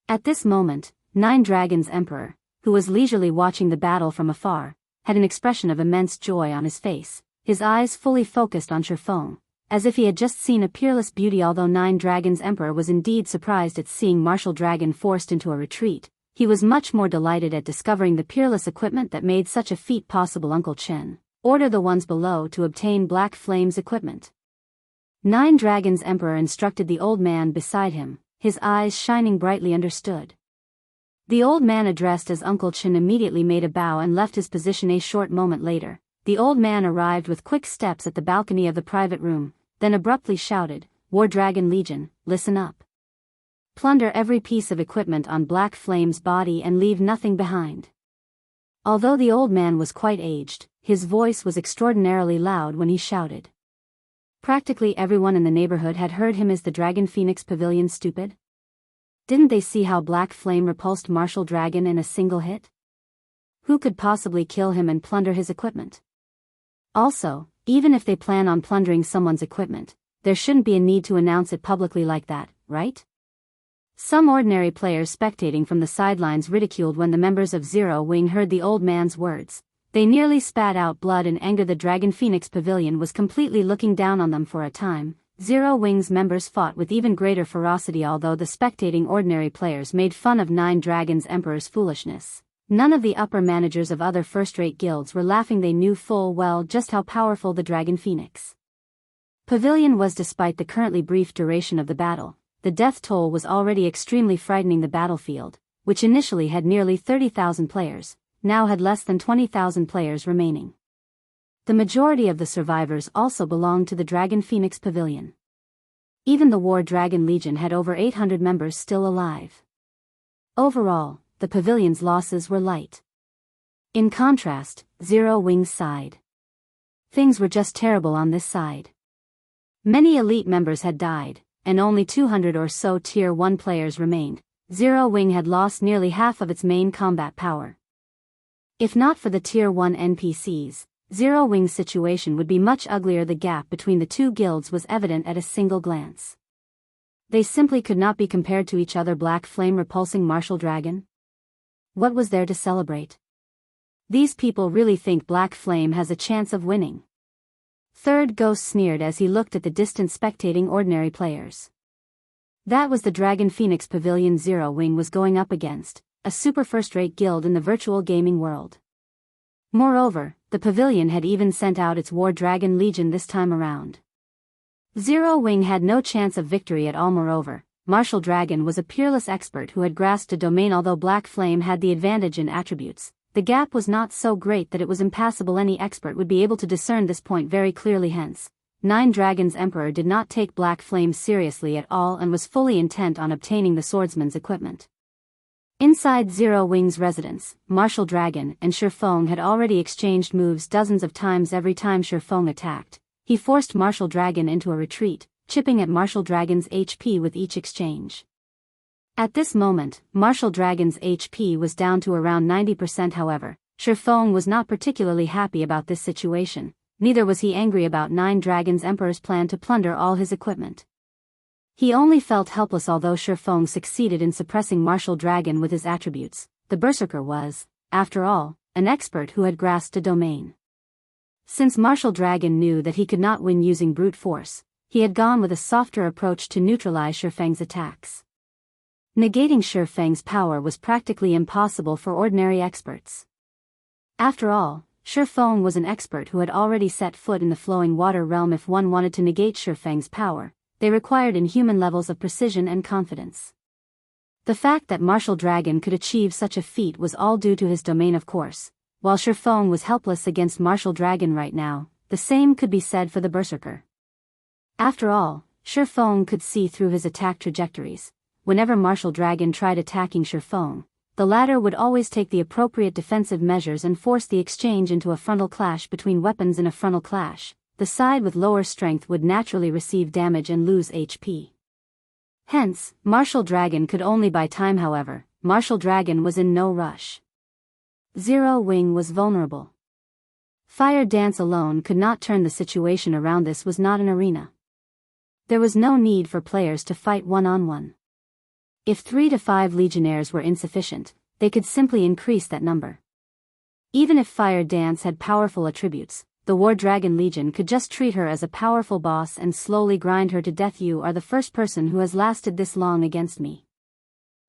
At this moment, Nine Dragons' Emperor, who was leisurely watching the battle from afar, had an expression of immense joy on his face, his eyes fully focused on Shifeng, as if he had just seen a peerless beauty. Although Nine Dragons' Emperor was indeed surprised at seeing Martial Dragon forced into a retreat, he was much more delighted at discovering the peerless equipment that made such a feat possible. Uncle Chen, order the ones below to obtain Black Flame's equipment. Nine Dragons' Emperor instructed the old man beside him, his eyes shining brightly. Understood. The old man addressed as Uncle Chen immediately made a bow and left his position. A short moment later, the old man arrived with quick steps at the balcony of the private room, then abruptly shouted, "War Dragon Legion, listen up. Plunder every piece of equipment on Black Flame's body and leave nothing behind." Although the old man was quite aged, his voice was extraordinarily loud when he shouted. Practically everyone in the neighborhood had heard him. Is the Dragon Phoenix Pavilion stupid? Didn't they see how Black Flame repulsed Martial Dragon in a single hit? Who could possibly kill him and plunder his equipment? Also, even if they plan on plundering someone's equipment, there shouldn't be a need to announce it publicly like that, right? Some ordinary players spectating from the sidelines ridiculed when the members of Zero Wing heard the old man's words. They nearly spat out blood in anger. The Dragon Phoenix Pavilion was completely looking down on them. For a time, Zero Wing's members fought with even greater ferocity. Although the spectating ordinary players made fun of Nine Dragons' Emperor's foolishness, none of the upper managers of other first-rate guilds were laughing. They knew full well just how powerful the Dragon Phoenix Pavilion was. Despite the currently brief duration of the battle, the death toll was already extremely frightening. The battlefield, which initially had nearly 30,000 players, now had less than 20,000 players remaining. The majority of the survivors also belonged to the Dragon Phoenix Pavilion. Even the War Dragon Legion had over 800 members still alive. Overall, the pavilion's losses were light. In contrast, Zero Wing's side. Things were just terrible on this side. Many elite members had died, and only 200 or so Tier 1 players remained. Zero Wing had lost nearly half of its main combat power. If not for the Tier 1 NPCs, Zero Wing's situation would be much uglier. The gap between the two guilds was evident at a single glance. They simply could not be compared to each other. Black Flame repulsing Martial Dragon? What was there to celebrate? These people really think Black Flame has a chance of winning. Third Ghost sneered as he looked at the distant spectating ordinary players. That was the Dragon Phoenix Pavilion Zero Wing was going up against, a super first-rate guild in the virtual gaming world. Moreover, the pavilion had even sent out its War Dragon Legion this time around. Zero Wing had no chance of victory at all. Moreover, Martial Dragon was a peerless expert who had grasped a domain. Although Black Flame had the advantage in attributes, the gap was not so great that it was impassable. Any expert would be able to discern this point very clearly. Hence, Nine Dragons' Emperor did not take Black Flame seriously at all and was fully intent on obtaining the swordsman's equipment. Inside Zero Wing's residence, Martial Dragon and Shifeng had already exchanged moves dozens of times. Every time Shifeng attacked, he forced Martial Dragon into a retreat, chipping at Martial Dragon's HP with each exchange. At this moment, Martial Dragon's HP was down to around 90%. However, Shifeng was not particularly happy about this situation, neither was he angry about Nine Dragons Emperor's plan to plunder all his equipment. He only felt helpless. Although Shifeng succeeded in suppressing Martial Dragon with his attributes, the Berserker was, after all, an expert who had grasped a domain. Since Martial Dragon knew that he could not win using brute force, he had gone with a softer approach to neutralize Shifeng's attacks. Negating Shifeng's power was practically impossible for ordinary experts. After all, Shifeng was an expert who had already set foot in the flowing water realm. If one wanted to negate Shifeng's power, they required inhuman levels of precision and confidence. The fact that Martial Dragon could achieve such a feat was all due to his domain, of course. While Shifeng was helpless against Martial Dragon right now, the same could be said for the Berserker. After all, Shifeng could see through his attack trajectories. Whenever Martial Dragon tried attacking Shifeng, the latter would always take the appropriate defensive measures and force the exchange into a frontal clash. Between weapons in a frontal clash, the side with lower strength would naturally receive damage and lose HP. Hence, Martial Dragon could only buy time. However, Martial Dragon was in no rush. Zero Wing was vulnerable. Fire Dance alone could not turn the situation around. This was not an arena. There was no need for players to fight one-on-one. If 3 to 5 legionnaires were insufficient, they could simply increase that number. Even if Fire Dance had powerful attributes, the War Dragon Legion could just treat her as a powerful boss and slowly grind her to death. You are the first person who has lasted this long against me.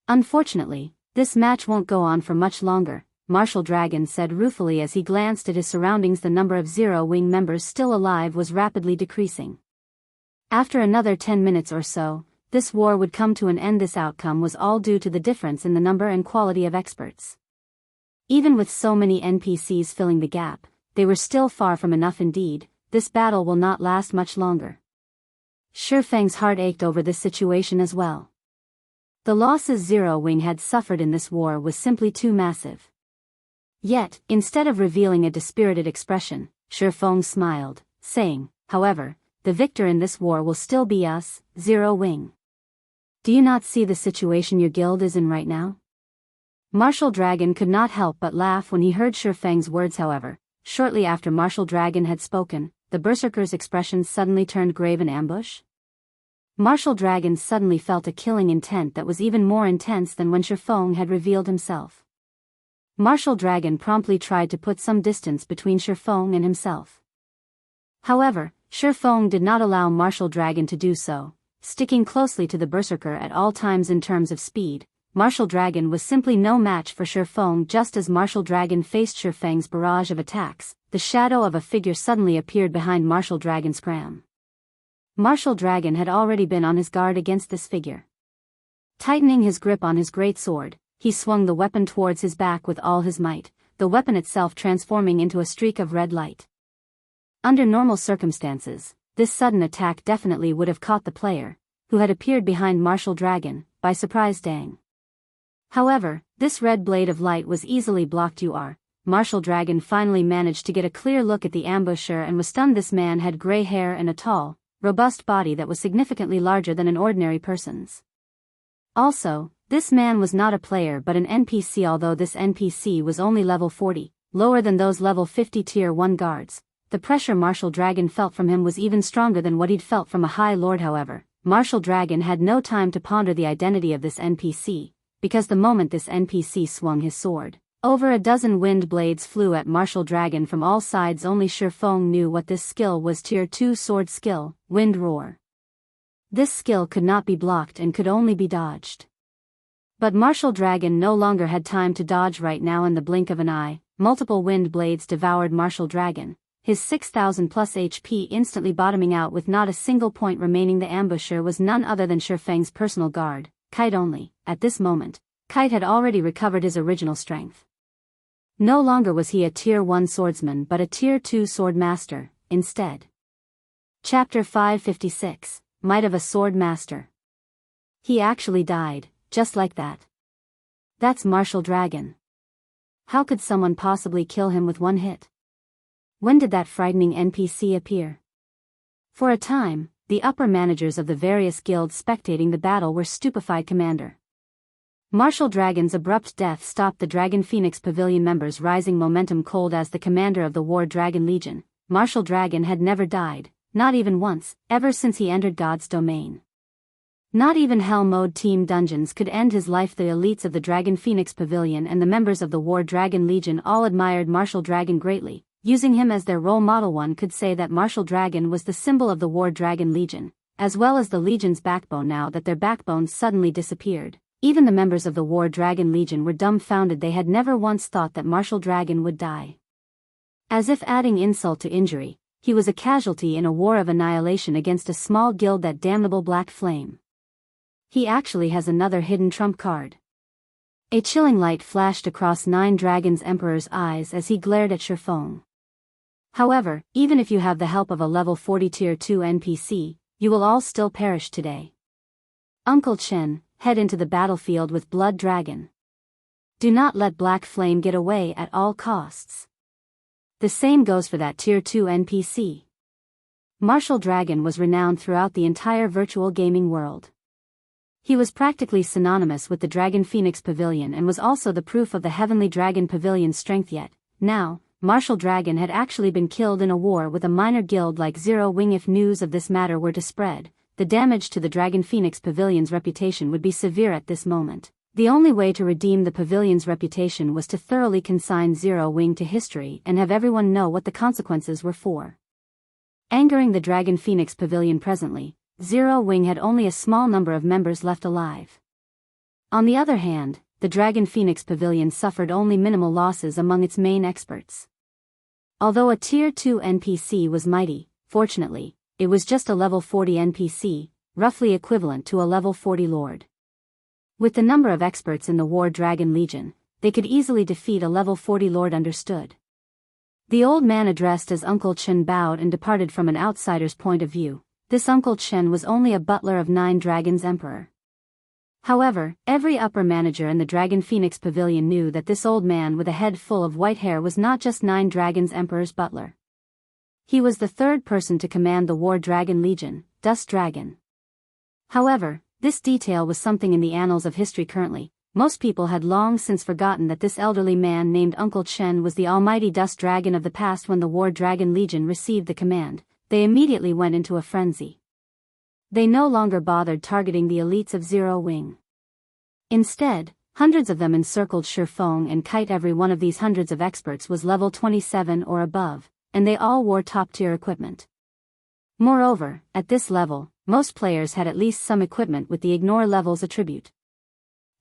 Unfortunately, this match won't go on for much longer, Martial Dragon said ruefully as he glanced at his surroundings. The number of Zero Wing members still alive was rapidly decreasing. After another 10 minutes or so, this war would come to an end. This outcome was all due to the difference in the number and quality of experts. Even with so many NPCs filling the gap, they were still far from enough. Indeed, this battle will not last much longer. Shifeng's heart ached over this situation as well. The losses Zero Wing had suffered in this war was simply too massive. Yet, instead of revealing a dispirited expression, Shifeng smiled, saying, "However, the victor in this war will still be us, Zero Wing. Do you not see the situation your guild is in right now?" Martial Dragon could not help but laugh when he heard Shifeng's words. However, shortly after Martial Dragon had spoken, the Berserker's expression suddenly turned grave. An ambush? Martial Dragon suddenly felt a killing intent that was even more intense than when Shifeng had revealed himself. Martial Dragon promptly tried to put some distance between Shifeng and himself. However, Shifeng did not allow Martial Dragon to do so, sticking closely to the Berserker at all times. In terms of speed, Martial Dragon was simply no match for Shifeng. Just as Martial Dragon faced Shifeng's barrage of attacks, the shadow of a figure suddenly appeared behind Martial Dragon's cram. Martial Dragon had already been on his guard against this figure. Tightening his grip on his great sword, he swung the weapon towards his back with all his might, the weapon itself transforming into a streak of red light. Under normal circumstances, this sudden attack definitely would have caught the player, who had appeared behind Martial Dragon, by surprise. Dang. However, this red blade of light was easily blocked. Martial Dragon finally managed to get a clear look at the ambusher and was stunned. This man had gray hair and a tall, robust body that was significantly larger than an ordinary person's. Also, this man was not a player but an NPC. Although this NPC was only level 40, lower than those level 50 tier 1 guards, the pressure Martial Dragon felt from him was even stronger than what he'd felt from a High Lord. However, Martial Dragon had no time to ponder the identity of this NPC, because the moment this NPC swung his sword, over a dozen wind blades flew at Martial Dragon from all sides. Only Shifeng knew what this skill was. Tier 2 sword skill, Wind Roar. This skill could not be blocked and could only be dodged. But Martial Dragon no longer had time to dodge. Right now, in the blink of an eye, multiple wind blades devoured Martial Dragon, his 6,000 plus HP instantly bottoming out with not a single point remaining. The ambusher was none other than Shifeng's personal guard, Kite. Only, at this moment, Kite had already recovered his original strength. No longer was he a tier 1 swordsman but a tier 2 sword master, instead. Chapter 556, Might of a Sword Master. He actually died, just like that. That's Martial Dragon. How could someone possibly kill him with one hit? When did that frightening NPC appear? For a time, the upper managers of the various guilds spectating the battle were stupefied. Commander. Martial Dragon's abrupt death stopped the Dragon Phoenix Pavilion members' rising momentum. Cold as the commander of the War Dragon Legion, Martial Dragon had never died, not even once, ever since he entered God's domain. Not even Hell Mode Team Dungeons could end his life. The elites of the Dragon Phoenix Pavilion and the members of the War Dragon Legion all admired Martial Dragon greatly, using him as their role model. One could say that Martial Dragon was the symbol of the War Dragon Legion, as well as the Legion's backbone. Now that their backbones suddenly disappeared, even the members of the War Dragon Legion were dumbfounded. They had never once thought that Martial Dragon would die. As if adding insult to injury, he was a casualty in a war of annihilation against a small guild, that damnable Black Flame. He actually has another hidden trump card. A chilling light flashed across Nine Dragons Emperor's eyes as he glared at Shifeng. However, even if you have the help of a level 40 tier 2 NPC, you will all still perish today. Uncle Chen, head into the battlefield with Blood Dragon. Do not let Black Flame get away at all costs. The same goes for that tier 2 NPC. Martial Dragon was renowned throughout the entire virtual gaming world. He was practically synonymous with the Dragon Phoenix Pavilion and was also the proof of the Heavenly Dragon Pavilion's strength. Yet, now, Martial Dragon had actually been killed in a war with a minor guild like Zero Wing. If news of this matter were to spread, the damage to the Dragon Phoenix Pavilion's reputation would be severe. At this moment, the only way to redeem the pavilion's reputation was to thoroughly consign Zero Wing to history and have everyone know what the consequences were for. Angering the Dragon Phoenix Pavilion presently, Zero Wing had only a small number of members left alive. On the other hand, the Dragon Phoenix Pavilion suffered only minimal losses among its main experts. Although a tier 2 NPC was mighty, fortunately, it was just a level 40 NPC, roughly equivalent to a level 40 lord. With the number of experts in the War Dragon Legion, they could easily defeat a level 40 lord. Understood. The old man addressed as Uncle Chen bowed and departed. From an outsider's point of view, this Uncle Chen was only a butler of Nine Dragons Emperor. However, every upper manager in the Dragon Phoenix Pavilion knew that this old man with a head full of white hair was not just Nine Dragons Emperor's butler. He was the third person to command the War Dragon Legion, Dust Dragon. However, this detail was something in the annals of history. Currently, most people had long since forgotten that this elderly man named Uncle Chen was the almighty Dust Dragon of the past. When the War Dragon Legion received the command, they immediately went into a frenzy. They no longer bothered targeting the elites of Zero Wing. Instead, hundreds of them encircled Shifeng and Kite. Every one of these hundreds of experts was level 27 or above, and they all wore top-tier equipment. Moreover, at this level, most players had at least some equipment with the Ignore Levels attribute.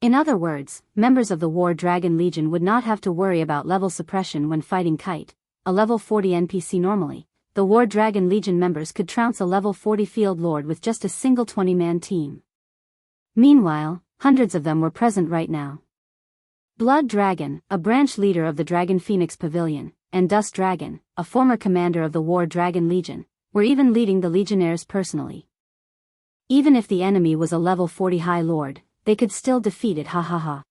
In other words, members of the War Dragon Legion would not have to worry about level suppression when fighting Kite, a level 40 NPC. Normally, the War Dragon Legion members could trounce a level 40 Field Lord with just a single 20-man team. Meanwhile, hundreds of them were present right now. Blood Dragon, a branch leader of the Dragon Phoenix Pavilion, and Dust Dragon, a former commander of the War Dragon Legion, were even leading the Legionnaires personally. Even if the enemy was a level 40 High Lord, they could still defeat it. Ha ha ha.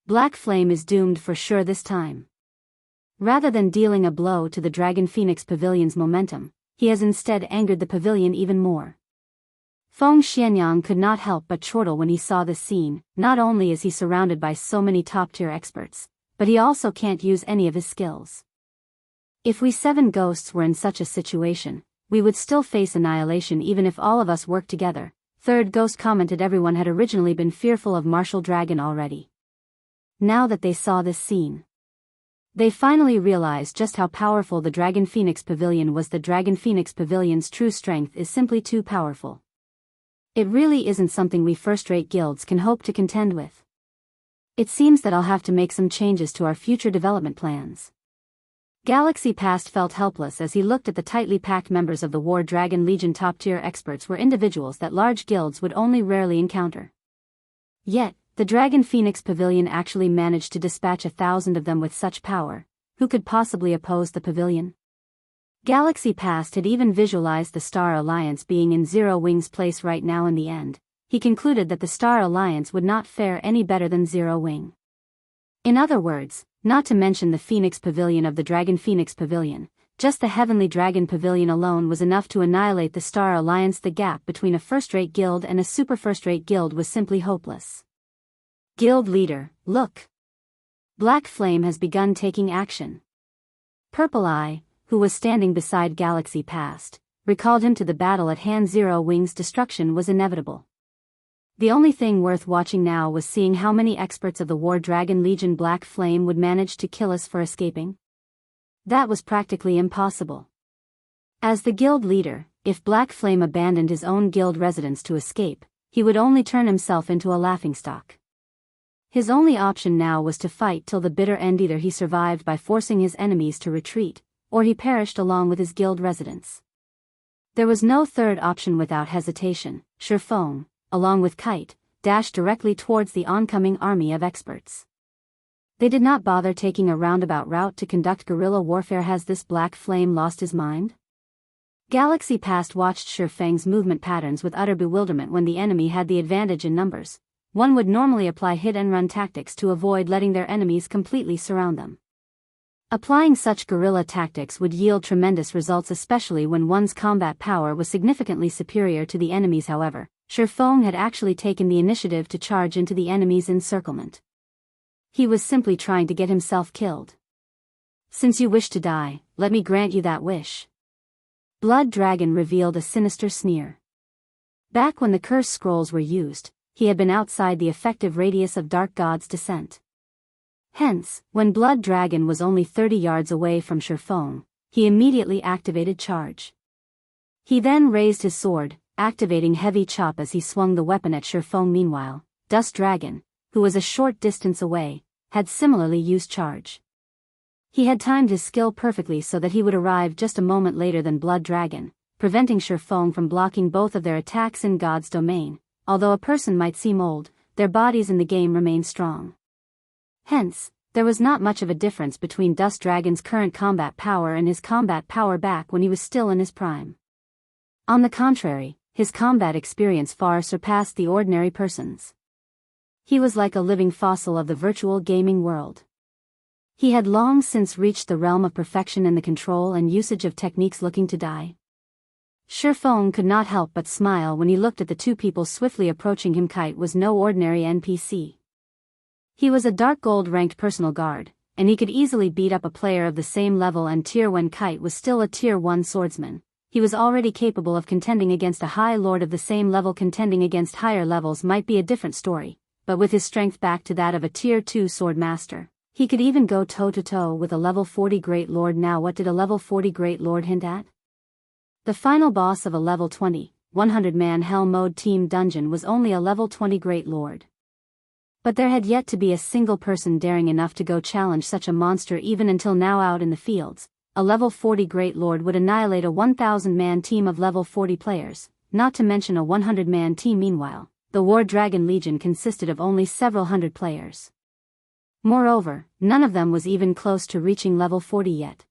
Black Flame is doomed for sure this time. Rather than dealing a blow to the Dragon Phoenix Pavilion's momentum, he has instead angered the pavilion even more. Feng Xianyang could not help but chortle when he saw this scene. Not only is he surrounded by so many top-tier experts, but he also can't use any of his skills. If we 7 ghosts were in such a situation, we would still face annihilation even if all of us worked together. Third ghost commented. Everyone had originally been fearful of Martial Dragon already. Now that they saw this scene, they finally realized just how powerful the Dragon Phoenix Pavilion was. The Dragon Phoenix Pavilion's true strength is simply too powerful. It really isn't something we first-rate guilds can hope to contend with. It seems that I'll have to make some changes to our future development plans. Galaxy Past felt helpless as he looked at the tightly packed members of the War Dragon Legion. Top-tier experts were individuals that large guilds would only rarely encounter. Yet, the Dragon Phoenix Pavilion actually managed to dispatch 1,000 of them with such power. Who could possibly oppose the pavilion? Galaxy Past had even visualized the Star Alliance being in Zero Wing's place right now. In the end, he concluded that the Star Alliance would not fare any better than Zero Wing. In other words, not to mention the Phoenix Pavilion of the Dragon Phoenix Pavilion, just the Heavenly Dragon Pavilion alone was enough to annihilate the Star Alliance. The gap between a first-rate guild and a super first-rate guild was simply hopeless. Guild leader, look! Black Flame has begun taking action. Purple Eye, who was standing beside Galaxy Past, recalled him to the battle at hand. Zero Wing's destruction was inevitable. The only thing worth watching now was seeing how many experts of the War Dragon Legion Black Flame would manage to kill us for escaping. That was practically impossible. As the guild leader, if Black Flame abandoned his own guild residence to escape, he would only turn himself into a laughingstock. His only option now was to fight till the bitter end. Either he survived by forcing his enemies to retreat, or he perished along with his guild residents. There was no third option. Without hesitation, Shifeng, along with Kite, dashed directly towards the oncoming army of experts. They did not bother taking a roundabout route to conduct guerrilla warfare. Has this Black Flame lost his mind? Galaxy Past watched Shifeng's movement patterns with utter bewilderment. When the enemy had the advantage in numbers, one would normally apply hit-and-run tactics to avoid letting their enemies completely surround them. Applying such guerrilla tactics would yield tremendous results, especially when one's combat power was significantly superior to the enemy's. However, Shifeng had actually taken the initiative to charge into the enemy's encirclement. He was simply trying to get himself killed. Since you wish to die, let me grant you that wish. Blood Dragon revealed a sinister sneer. Back when the curse scrolls were used, he had been outside the effective radius of Dark God's descent. Hence, when Blood Dragon was only 30 yards away from Shifeng, he immediately activated charge. He then raised his sword, activating heavy chop as he swung the weapon at Shifeng. Meanwhile, Dust Dragon, who was a short distance away, had similarly used charge. He had timed his skill perfectly so that he would arrive just a moment later than Blood Dragon, preventing Shifeng from blocking both of their attacks in God's domain. Although a person might seem old, their bodies in the game remain strong. Hence, there was not much of a difference between Dust Dragon's current combat power and his combat power back when he was still in his prime. On the contrary, his combat experience far surpassed the ordinary person's. He was like a living fossil of the virtual gaming world. He had long since reached the realm of perfection in the control and usage of techniques. Looking to die? Shifeng could not help but smile when he looked at the two people swiftly approaching him. Kite was no ordinary NPC. He was a dark gold ranked personal guard, and he could easily beat up a player of the same level and tier. When Kite was still a tier 1 swordsman, he was already capable of contending against a high lord of the same level. Contending against higher levels might be a different story, but with his strength back to that of a tier 2 sword master, he could even go toe-to-toe with a level 40 Great Lord. Now what did a level 40 Great Lord hint at? The final boss of a level 20, 100-man Hell Mode team dungeon was only a level 20 Great Lord. But there had yet to be a single person daring enough to go challenge such a monster. Even until now, out in the fields, a level 40 Great Lord would annihilate a 1,000-man team of level 40 players, not to mention a 100-man team. Meanwhile, the War Dragon Legion consisted of only several hundred players. Moreover, none of them was even close to reaching level 40 yet.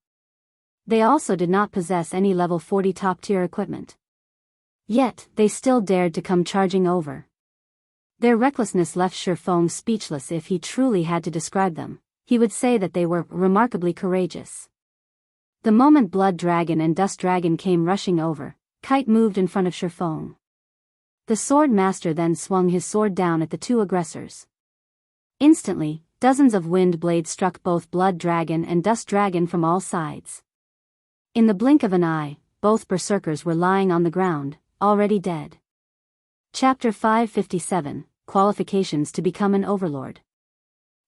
They also did not possess any level 40 top-tier equipment. Yet, they still dared to come charging over. Their recklessness left Shifeng speechless. If he truly had to describe them, he would say that they were remarkably courageous. The moment Blood Dragon and Dust Dragon came rushing over, Kite moved in front of Shifeng. The Sword Master then swung his sword down at the two aggressors. Instantly, dozens of wind blades struck both Blood Dragon and Dust Dragon from all sides. In the blink of an eye, both berserkers were lying on the ground, already dead. Chapter 557, Qualifications to become an Overlord.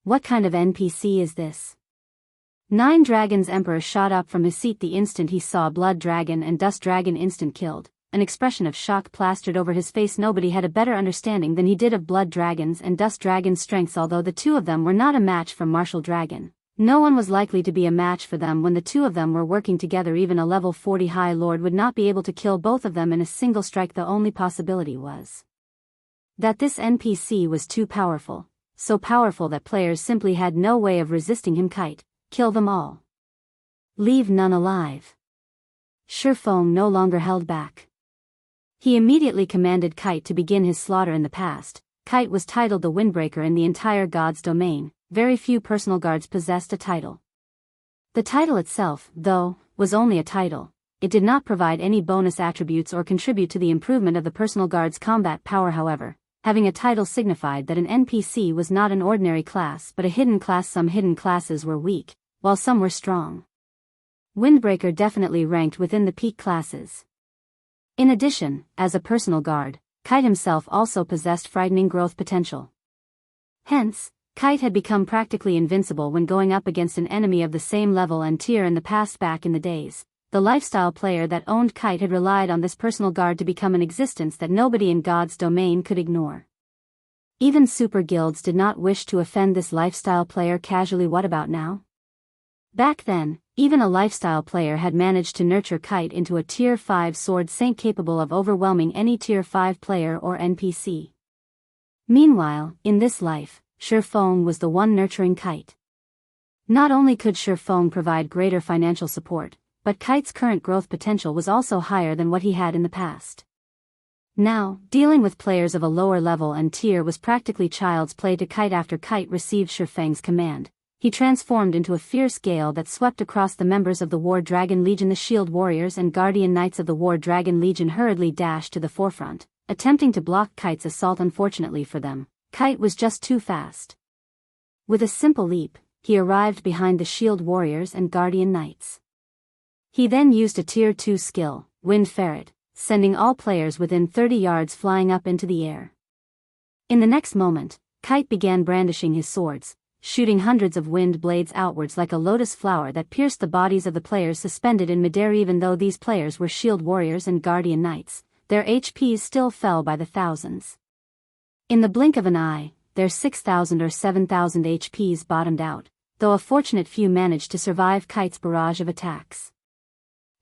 What kind of NPC is this? Nine Dragons Emperor shot up from his seat the instant he saw Blood Dragon and Dust Dragon instant killed. An expression of shock plastered over his face. Nobody had a better understanding than he did of Blood Dragon's and Dust Dragon's strengths. Although the two of them were not a match for Martial Dragon, no one was likely to be a match for them when the two of them were working together. Even a level 40 High Lord would not be able to kill both of them in a single strike. The only possibility was that this NPC was too powerful, so powerful that players simply had no way of resisting him. Kite, kill them all. Leave none alive. Shifeng no longer held back. He immediately commanded Kite to begin his slaughter. In the past, Kite was titled the Windbreaker in the entire God's domain, very few personal guards possessed a title. The title itself, though, was only a title. It did not provide any bonus attributes or contribute to the improvement of the personal guard's combat power. However, having a title signified that an NPC was not an ordinary class but a hidden class. Some hidden classes were weak, while some were strong. Windbreaker definitely ranked within the peak classes. In addition, as a personal guard, Kite himself also possessed frightening growth potential. Hence, Kite had become practically invincible when going up against an enemy of the same level and tier in the past. Back in the days, the lifestyle player that owned Kite had relied on this personal guard to become an existence that nobody in God's domain could ignore. Even super guilds did not wish to offend this lifestyle player casually. What about now? Back then, even a lifestyle player had managed to nurture Kite into a Tier 5 sword saint capable of overwhelming any Tier 5 player or NPC. Meanwhile, in this life, Shurfeng was the one nurturing Kite. Not only could Shurfeng provide greater financial support, but Kite's current growth potential was also higher than what he had in the past. Now, dealing with players of a lower level and tier was practically child's play to Kite. After Kite received Shurfeng's command, he transformed into a fierce gale that swept across the members of the War Dragon Legion. The Shield Warriors and Guardian Knights of the War Dragon Legion hurriedly dashed to the forefront, attempting to block Kite's assault. Unfortunately for them, Kite was just too fast. With a simple leap, he arrived behind the Shield Warriors and Guardian Knights. He then used a Tier 2 skill, Wind Ferret, sending all players within 30 yards flying up into the air. In the next moment, Kite began brandishing his swords, shooting hundreds of wind blades outwards like a lotus flower that pierced the bodies of the players suspended in midair. Even though these players were Shield Warriors and Guardian Knights, their HPs still fell by the thousands. In the blink of an eye, their 6,000 or 7,000 HPs bottomed out, though a fortunate few managed to survive Kite's barrage of attacks.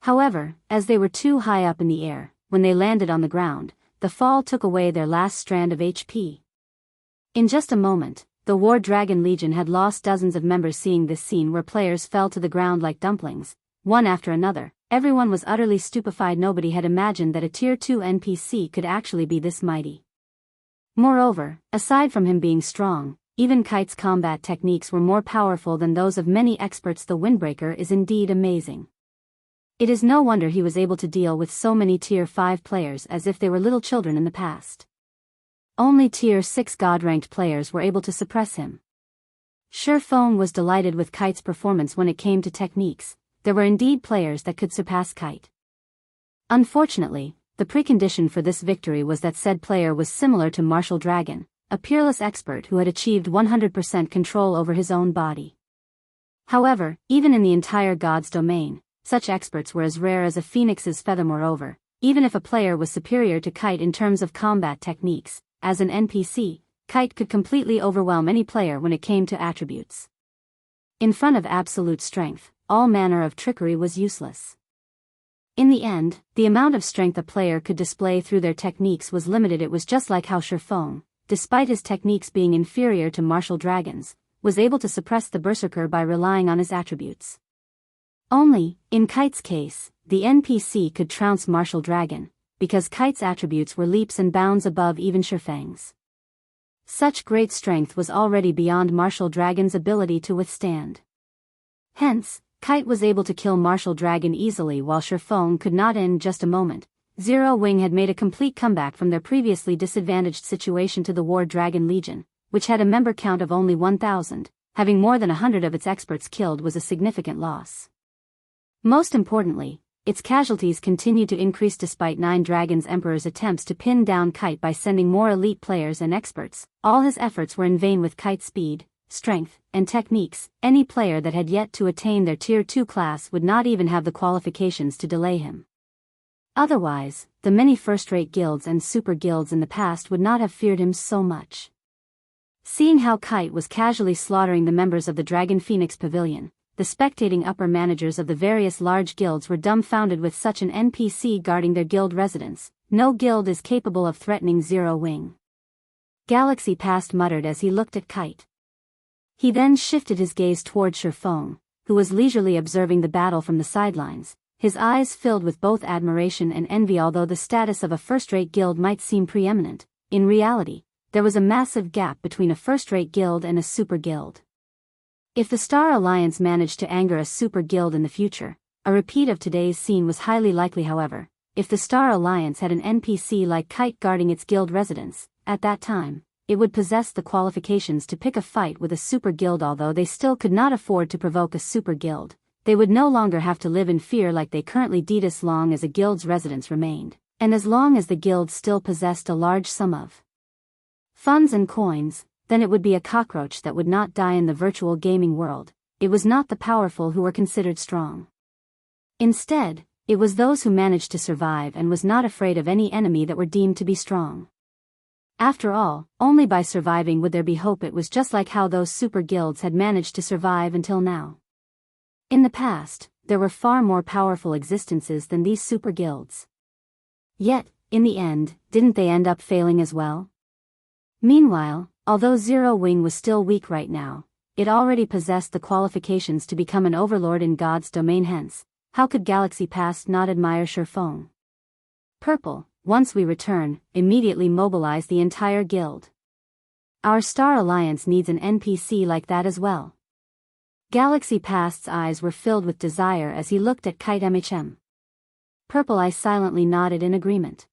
However, as they were too high up in the air, when they landed on the ground, the fall took away their last strand of HP. In just a moment, the War Dragon Legion had lost dozens of members. Seeing this scene where players fell to the ground like dumplings, one after another, everyone was utterly stupefied. Nobody had imagined that a Tier 2 NPC could actually be this mighty. Moreover, aside from him being strong, even Kite's combat techniques were more powerful than those of many experts. The Windbreaker is indeed amazing. It is no wonder he was able to deal with so many Tier 5 players as if they were little children in the past. Only Tier 6 God-ranked players were able to suppress him. Shurfeng was delighted with Kite's performance when it came to techniques. There were indeed players that could surpass Kite. Unfortunately, the precondition for this victory was that said player was similar to Martial Dragon, a peerless expert who had achieved 100% control over his own body. However, even in the entire God's domain, such experts were as rare as a phoenix's feather. Moreover, even if a player was superior to Kite in terms of combat techniques, as an NPC, Kite could completely overwhelm any player when it came to attributes. In front of absolute strength, all manner of trickery was useless. In the end, the amount of strength a player could display through their techniques was limited. It was just like how Shurfeng, despite his techniques being inferior to Martial Dragon's, was able to suppress the Berserker by relying on his attributes. Only, in Kite's case, the NPC could trounce Martial Dragon, because Kite's attributes were leaps and bounds above even Shurfeng's. Such great strength was already beyond Martial Dragon's ability to withstand. Hence, Kite was able to kill Martial Dragon easily while Shurfeng could not. In just a moment, Zero Wing had made a complete comeback from their previously disadvantaged situation to the War Dragon Legion, which had a member count of only 1,000, having more than 100 of its experts killed was a significant loss. Most importantly, its casualties continued to increase despite Nine Dragons Emperor's attempts to pin down Kite by sending more elite players and experts. All his efforts were in vain. With Kite's speed, strength, and techniques, any player that had yet to attain their Tier 2 class would not even have the qualifications to delay him. Otherwise, the many first-rate guilds and super guilds in the past would not have feared him so much. Seeing how Kite was casually slaughtering the members of the Dragon Phoenix Pavilion, the spectating upper managers of the various large guilds were dumbfounded. With such an NPC guarding their guild residence, no guild is capable of threatening Zero Wing. Galaxy Past muttered as he looked at Kite. He then shifted his gaze toward Shurfeng, who was leisurely observing the battle from the sidelines, his eyes filled with both admiration and envy. Although the status of a first-rate guild might seem preeminent, in reality, there was a massive gap between a first-rate guild and a super guild. If the Star Alliance managed to anger a super guild in the future, a repeat of today's scene was highly likely. However, if the Star Alliance had an NPC like Kite guarding its guild residence, at that time, it would possess the qualifications to pick a fight with a super guild. Although they still could not afford to provoke a super guild, they would no longer have to live in fear like they currently did as long as a guild's residence remained, and as long as the guild still possessed a large sum of funds and coins. Then it would be a cockroach that would not die in the virtual gaming world. It was not the powerful who were considered strong. Instead, it was those who managed to survive and was not afraid of any enemy that were deemed to be strong. After all, only by surviving would there be hope. It was just like how those super guilds had managed to survive until now. In the past, there were far more powerful existences than these super guilds. Yet, in the end, didn't they end up failing as well? Meanwhile, although Zero Wing was still weak right now, it already possessed the qualifications to become an overlord in God's domain. Hence, how could Galaxy Past not admire Sherfong? Purple, once we return, immediately mobilize the entire guild. Our Star Alliance needs an NPC like that as well. Galaxy Past's eyes were filled with desire as he looked at Kite MHM. Purple Eye silently nodded in agreement.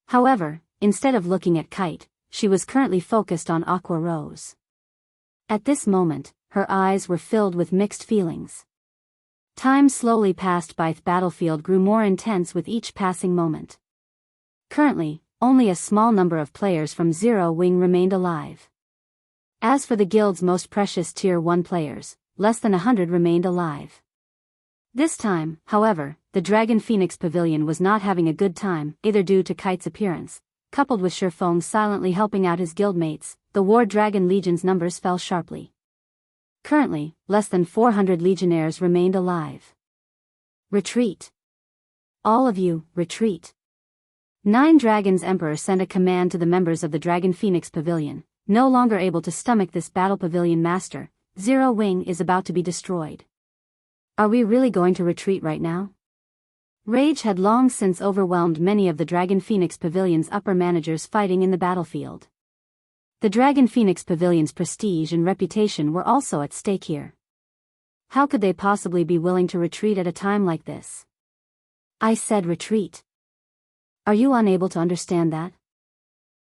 However, instead of looking at Kite, she was currently focused on Aqua Rose. At this moment, her eyes were filled with mixed feelings. Time slowly passed by. The battlefield grew more intense with each passing moment. Currently, only a small number of players from Zero Wing remained alive. As for the guild's most precious Tier 1 players, less than 100 remained alive. This time, however, the Dragon Phoenix Pavilion was not having a good time, either due to Kite's appearance, coupled with Sherfong silently helping out his guildmates. The War Dragon Legion's numbers fell sharply. Currently, less than 400 legionnaires remained alive. Retreat. All of you, retreat. 9 Dragons Emperor sent a command to the members of the Dragon Phoenix Pavilion. No longer able to stomach this battle. Pavilion Master, Zero Wing is about to be destroyed. Are we really going to retreat right now? Rage had long since overwhelmed many of the Dragon Phoenix Pavilion's upper managers fighting in the battlefield. The Dragon Phoenix Pavilion's prestige and reputation were also at stake here. How could they possibly be willing to retreat at a time like this? I said retreat. Are you unable to understand that?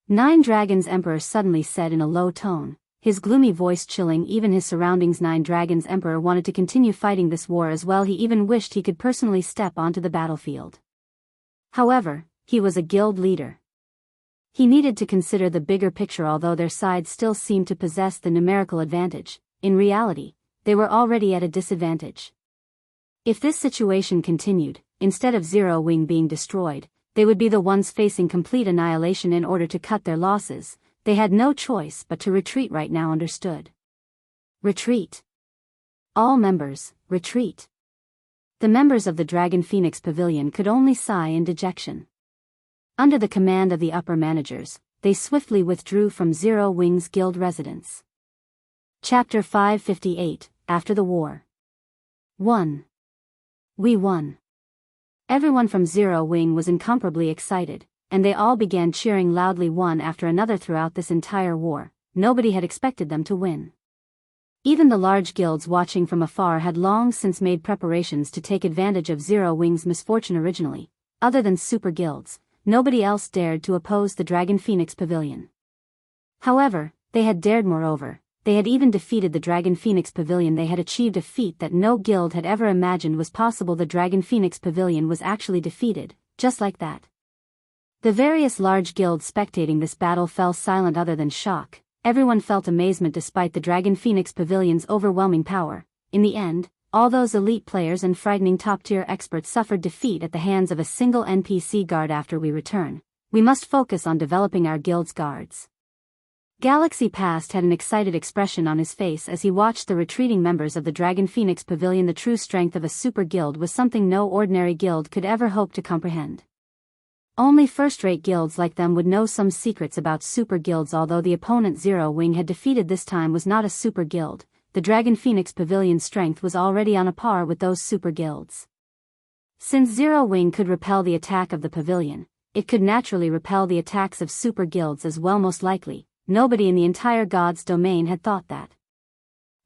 9 Dragons Emperor suddenly said in a low tone, his gloomy voice chilling even his surroundings. 9 Dragons Emperor wanted to continue fighting this war as well. He even wished he could personally step onto the battlefield. However, he was a guild leader. He needed to consider the bigger picture. Although their side still seemed to possess the numerical advantage, in reality, they were already at a disadvantage. If this situation continued, instead of Zero Wing being destroyed, they would be the ones facing complete annihilation. In order to cut their losses, they had no choice but to retreat right now. Understood? Retreat. All members, retreat. The members of the Dragon Phoenix Pavilion could only sigh in dejection. Under the command of the upper managers, they swiftly withdrew from Zero Wing's guild residence. Chapter 558, After the War. 1. We won. Everyone from Zero Wing was incomparably excited, and they all began cheering loudly one after another. Throughout this entire war, nobody had expected them to win. Even the large guilds watching from afar had long since made preparations to take advantage of Zero Wing's misfortune. Originally, other than super guilds, nobody else dared to oppose the Dragon Phoenix Pavilion. However, they had dared. Moreover, they had even defeated the Dragon Phoenix Pavilion. They had achieved a feat that no guild had ever imagined was possible. The Dragon Phoenix Pavilion was actually defeated, just like that. The various large guilds spectating this battle fell silent. Other than shock, everyone felt amazement despite the Dragon Phoenix Pavilion's overwhelming power. In the end, all those elite players and frightening top-tier experts suffered defeat at the hands of a single NPC guard. After we return, we must focus on developing our guild's guards. Galaxy Past had an excited expression on his face as he watched the retreating members of the Dragon Phoenix Pavilion. The true strength of a super guild was something no ordinary guild could ever hope to comprehend. Only first-rate guilds like them would know some secrets about super guilds. Although the opponent Zero Wing had defeated this time was not a super guild, the Dragon Phoenix Pavilion's strength was already on a par with those super guilds. Since Zero Wing could repel the attack of the pavilion, it could naturally repel the attacks of super guilds as well. Most likely, nobody in the entire God's domain had thought that.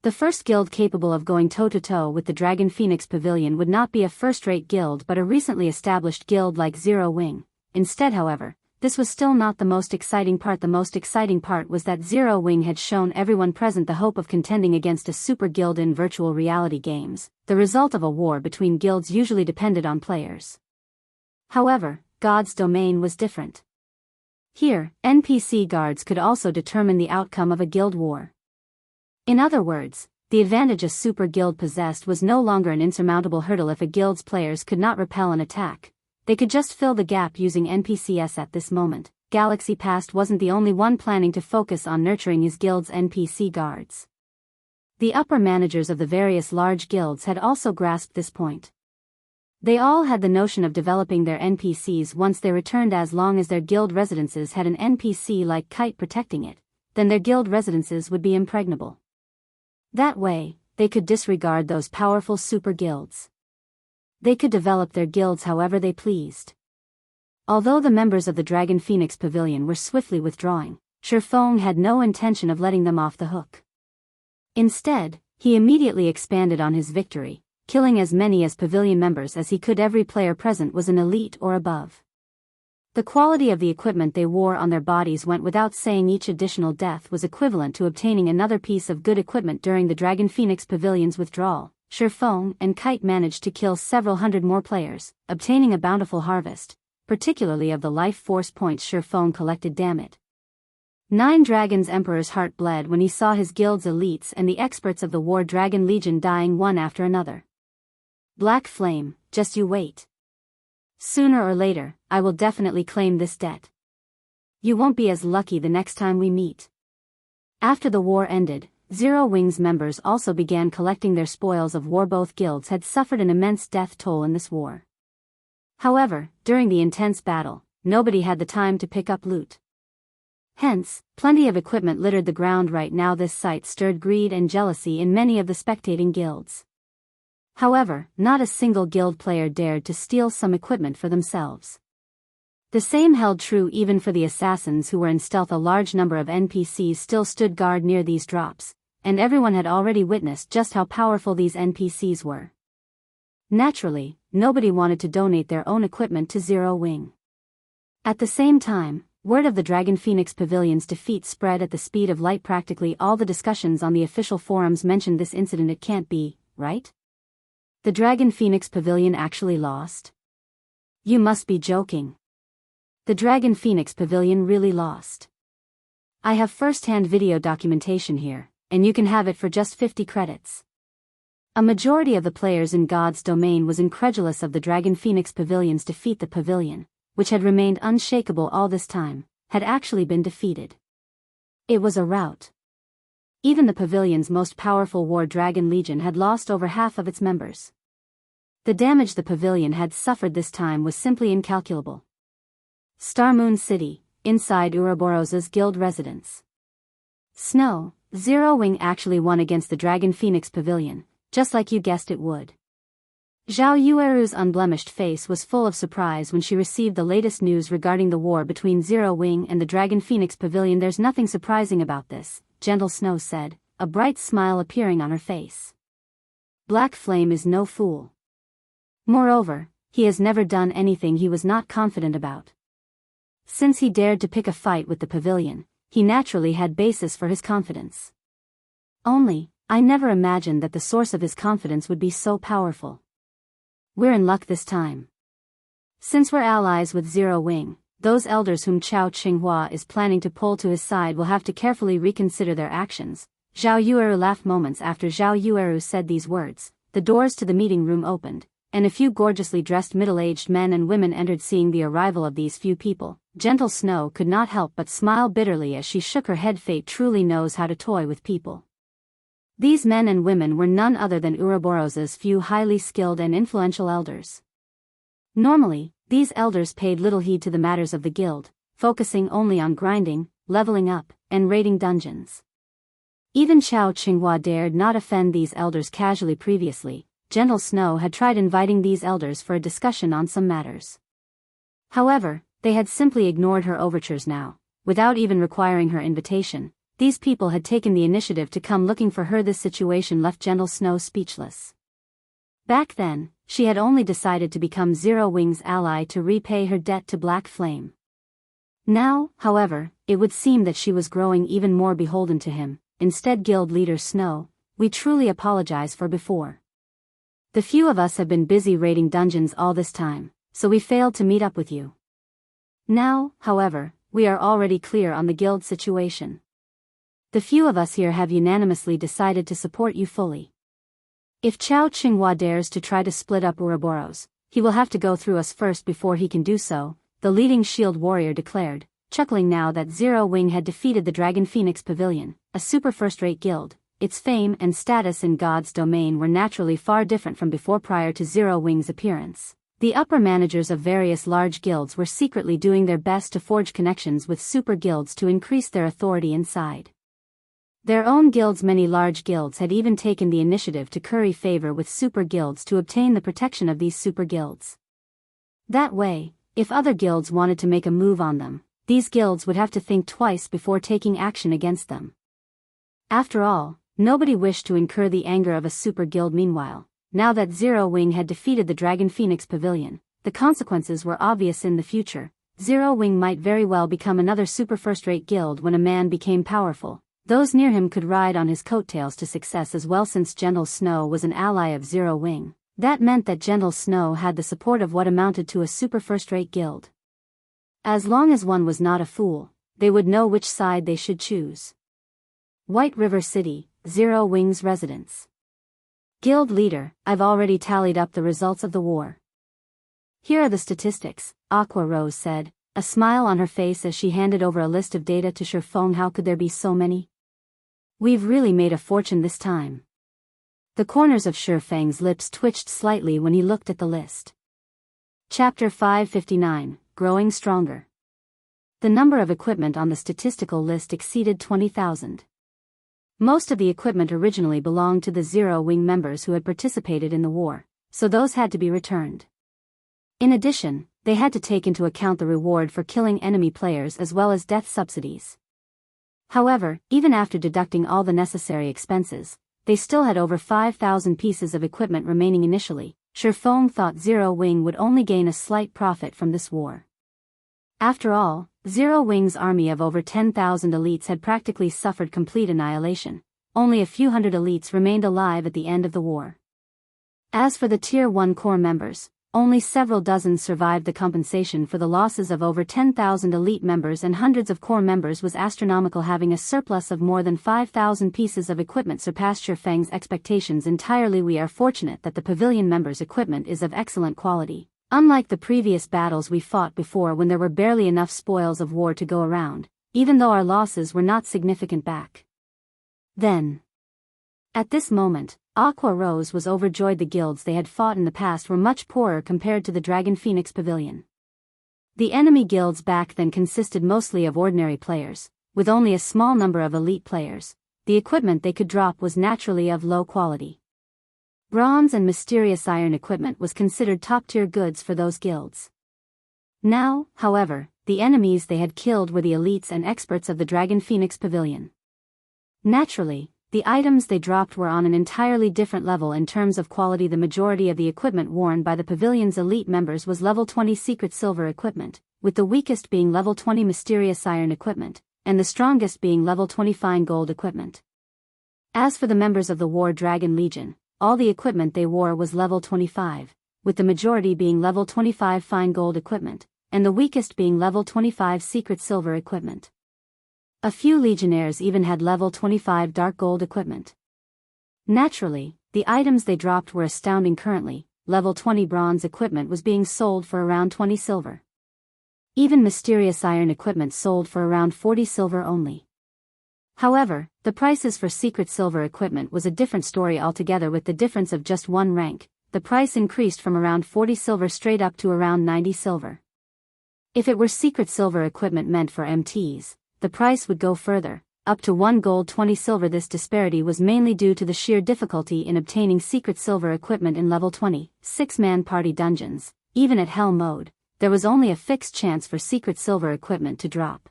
The first guild capable of going toe-to-toe with the Dragon Phoenix Pavilion would not be a first-rate guild but a recently established guild like Zero Wing. Instead, however, this was still not the most exciting part. The most exciting part was that Zero Wing had shown everyone present the hope of contending against a super guild in virtual reality games. The result of a war between guilds usually depended on players. However, God's domain was different. Here, NPC guards could also determine the outcome of a guild war. In other words, the advantage a super guild possessed was no longer an insurmountable hurdle. If a guild's players could not repel an attack, they could just fill the gap using NPCs. At this moment, Galaxy Past wasn't the only one planning to focus on nurturing his guild's NPC guards. The upper managers of the various large guilds had also grasped this point. They all had the notion of developing their NPCs once they returned. As long as their guild residences had an NPC like Kite protecting it, then their guild residences would be impregnable. That way, they could disregard those powerful super guilds. They could develop their guilds however they pleased. Although the members of the Dragon Phoenix Pavilion were swiftly withdrawing, Shifeng had no intention of letting them off the hook. Instead, he immediately expanded on his victory, killing as many as pavilion members as he could. Every player present was an elite or above. The quality of the equipment they wore on their bodies went without saying. Each additional death was equivalent to obtaining another piece of good equipment. During the Dragon Phoenix Pavilion's withdrawal, Shifeng and Kite managed to kill several hundred more players, obtaining a bountiful harvest, particularly of the life force points Shifeng collected. Damn it. Nine Dragons' Emperor's heart bled when he saw his guild's elites and the experts of the War Dragon Legion dying one after another. Black Flame, just you wait. Sooner or later, I will definitely claim this debt. You won't be as lucky the next time we meet. After the war ended, Zero Wing's members also began collecting their spoils of war. Both guilds had suffered an immense death toll in this war. However, during the intense battle, nobody had the time to pick up loot. Hence, plenty of equipment littered the ground right now. This sight stirred greed and jealousy in many of the spectating guilds. However, not a single guild player dared to steal some equipment for themselves. The same held true even for the assassins who were in stealth. A large number of NPCs still stood guard near these drops, and everyone had already witnessed just how powerful these NPCs were. Naturally, nobody wanted to donate their own equipment to Zero Wing. At the same time, word of the Dragon Phoenix Pavilion's defeat spread at the speed of light. Practically all the discussions on the official forums mentioned this incident. It can't be, right? The Dragon Phoenix Pavilion actually lost? You must be joking. The Dragon Phoenix Pavilion really lost. I have first-hand video documentation here, and you can have it for just 50 credits. A majority of the players in God's domain was incredulous of the Dragon Phoenix Pavilion's defeat. The pavilion, which had remained unshakable all this time, had actually been defeated. It was a rout. Even the pavilion's most powerful War Dragon Legion had lost over half of its members. The damage the pavilion had suffered this time was simply incalculable. Starmoon City, inside Ouroboros's guild residence. Snow, Zero Wing actually won against the Dragon Phoenix Pavilion, just like you guessed it would. Zhao Yueru's unblemished face was full of surprise when she received the latest news regarding the war between Zero Wing and the Dragon Phoenix Pavilion. There's nothing surprising about this, Gentle Snow said, a bright smile appearing on her face. Black Flame is no fool. Moreover, he has never done anything he was not confident about. Since he dared to pick a fight with the pavilion, he naturally had basis for his confidence. Only, I never imagined that the source of his confidence would be so powerful. We're in luck this time. Since we're allies with Zero Wing, those elders whom Chao Qinghua is planning to pull to his side will have to carefully reconsider their actions. Zhao Yueru laughed. Moments after Zhao Yueru said these words, the doors to the meeting room opened, and a few gorgeously dressed middle-aged men and women entered. Seeing the arrival of these few people, Gentle Snow could not help but smile bitterly as she shook her head. Fate truly knows how to toy with people. These men and women were none other than Ouroboros's few highly skilled and influential elders. Normally, these elders paid little heed to the matters of the guild, focusing only on grinding, leveling up, and raiding dungeons. Even Chao Qinghua dared not offend these elders casually. Previously, Gentle Snow had tried inviting these elders for a discussion on some matters. However, they had simply ignored her overtures now. Without even requiring her invitation, these people had taken the initiative to come looking for her. This situation left Gentle Snow speechless. Back then, she had only decided to become Zero Wing's ally to repay her debt to Black Flame. Now, however, it would seem that she was growing even more beholden to him. Instead, Guild Leader Snow, we truly apologize for before. The few of us have been busy raiding dungeons all this time, so we failed to meet up with you. Now, however, we are already clear on the guild situation. The few of us here have unanimously decided to support you fully. If Chao Qinghua dares to try to split up Ouroboros, he will have to go through us first before he can do so, the leading shield warrior declared, chuckling now that Zero Wing had defeated the Dragon Phoenix Pavilion, a super first-rate guild. Its fame and status in God's domain were naturally far different from before. Prior to Zero Wing's appearance, the upper managers of various large guilds were secretly doing their best to forge connections with super guilds to increase their authority inside their own guilds. Many large guilds had even taken the initiative to curry favor with super guilds to obtain the protection of these super guilds. That way, if other guilds wanted to make a move on them, these guilds would have to think twice before taking action against them. After all, nobody wished to incur the anger of a super guild. Meanwhile, now that Zero Wing had defeated the Dragon Phoenix Pavilion, the consequences were obvious. In the future, Zero Wing might very well become another super first-rate guild. When a man became powerful, those near him could ride on his coattails to success as well. Since Gentle Snow was an ally of Zero Wing, that meant that Gentle Snow had the support of what amounted to a super first-rate guild. As long as one was not a fool, they would know which side they should choose. White River City, Zero Wing's residence. Guild Leader, I've already tallied up the results of the war. Here are the statistics, Aqua Rose said, a smile on her face as she handed over a list of data to Shifeng. How could there be so many? We've really made a fortune this time. The corners of Shifeng's lips twitched slightly when he looked at the list. Chapter 559, Growing Stronger. The number of equipment on the statistical list exceeded 20,000. Most of the equipment originally belonged to the Zero Wing members who had participated in the war, so those had to be returned. In addition, they had to take into account the reward for killing enemy players as well as death subsidies. However, even after deducting all the necessary expenses, they still had over 5,000 pieces of equipment remaining. Initially, Shifeng thought Zero Wing would only gain a slight profit from this war. After all, Zero Wing's army of over 10,000 elites had practically suffered complete annihilation. Only a few hundred elites remained alive at the end of the war. As for the Tier 1 core members, only several dozen survived. The compensation for the losses of over 10,000 elite members and hundreds of core members was astronomical. Having a surplus of more than 5,000 pieces of equipment surpassed Shifeng's expectations entirely. We are fortunate that the pavilion members' equipment is of excellent quality. Unlike the previous battles we fought before when there were barely enough spoils of war to go around, even though our losses were not significant back then. At this moment, Aqua Rose was overjoyed. The guilds they had fought in the past were much poorer compared to the Dragon Phoenix Pavilion. The enemy guilds back then consisted mostly of ordinary players, with only a small number of elite players. The equipment they could drop was naturally of low quality. Bronze and mysterious iron equipment was considered top-tier goods for those guilds. Now, however, the enemies they had killed were the elites and experts of the Dragon Phoenix Pavilion. Naturally, the items they dropped were on an entirely different level in terms of quality. The majority of the equipment worn by the pavilion's elite members was level 20 secret silver equipment, with the weakest being level 20 mysterious iron equipment, and the strongest being level 20 fine gold equipment. As for the members of the War Dragon Legion, all the equipment they wore was level 25, with the majority being level 25 fine gold equipment, and the weakest being level 25 secret silver equipment. A few legionnaires even had level 25 dark gold equipment. Naturally, the items they dropped were astounding. Currently, level 20 bronze equipment was being sold for around 20 silver. Even mysterious iron equipment sold for around 40 silver only. However, the prices for secret silver equipment was a different story altogether. With the difference of just one rank, the price increased from around 40 silver straight up to around 90 silver. If it were secret silver equipment meant for MTs, the price would go further, up to 1 gold 20 silver. This disparity was mainly due to the sheer difficulty in obtaining secret silver equipment in level 20, 6-man party dungeons. Even at hell mode, there was only a fixed chance for secret silver equipment to drop.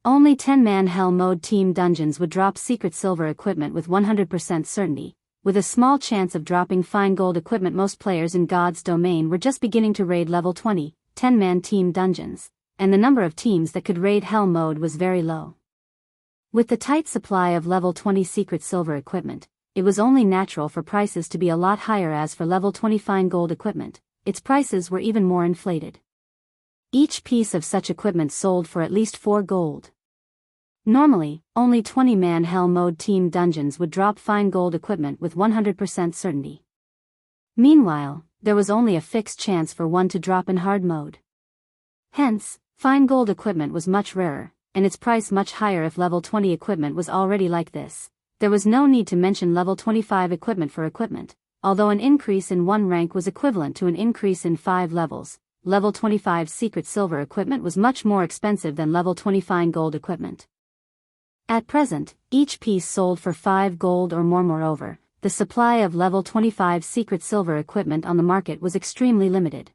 Only 10-man Hell Mode team dungeons would drop secret silver equipment with 100% certainty, with a small chance of dropping fine gold equipment. Most players in God's Domain were just beginning to raid level 20, 10-man team dungeons, and the number of teams that could raid Hell Mode was very low. With the tight supply of level 20 secret silver equipment, it was only natural for prices to be a lot higher. As for level 20 fine gold equipment, its prices were even more inflated. Each piece of such equipment sold for at least 4 gold. Normally, only 20-man Hell Mode team dungeons would drop fine gold equipment with 100% certainty. Meanwhile, there was only a fixed chance for one to drop in hard mode. Hence, fine gold equipment was much rarer, and its price much higher. If level 20 equipment was already like this, there was no need to mention level 25 equipment for equipment. Although an increase in 1 rank was equivalent to an increase in 5 levels, level 25 secret silver equipment was much more expensive than level 20 fine gold equipment. At present, each piece sold for 5 gold or more. Moreover, the supply of level 25 secret silver equipment on the market was extremely limited.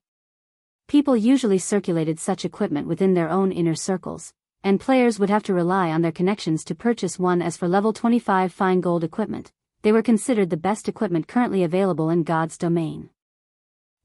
People usually circulated such equipment within their own inner circles, and players would have to rely on their connections to purchase one. As for level 25 fine gold equipment, they were considered the best equipment currently available in God's Domain.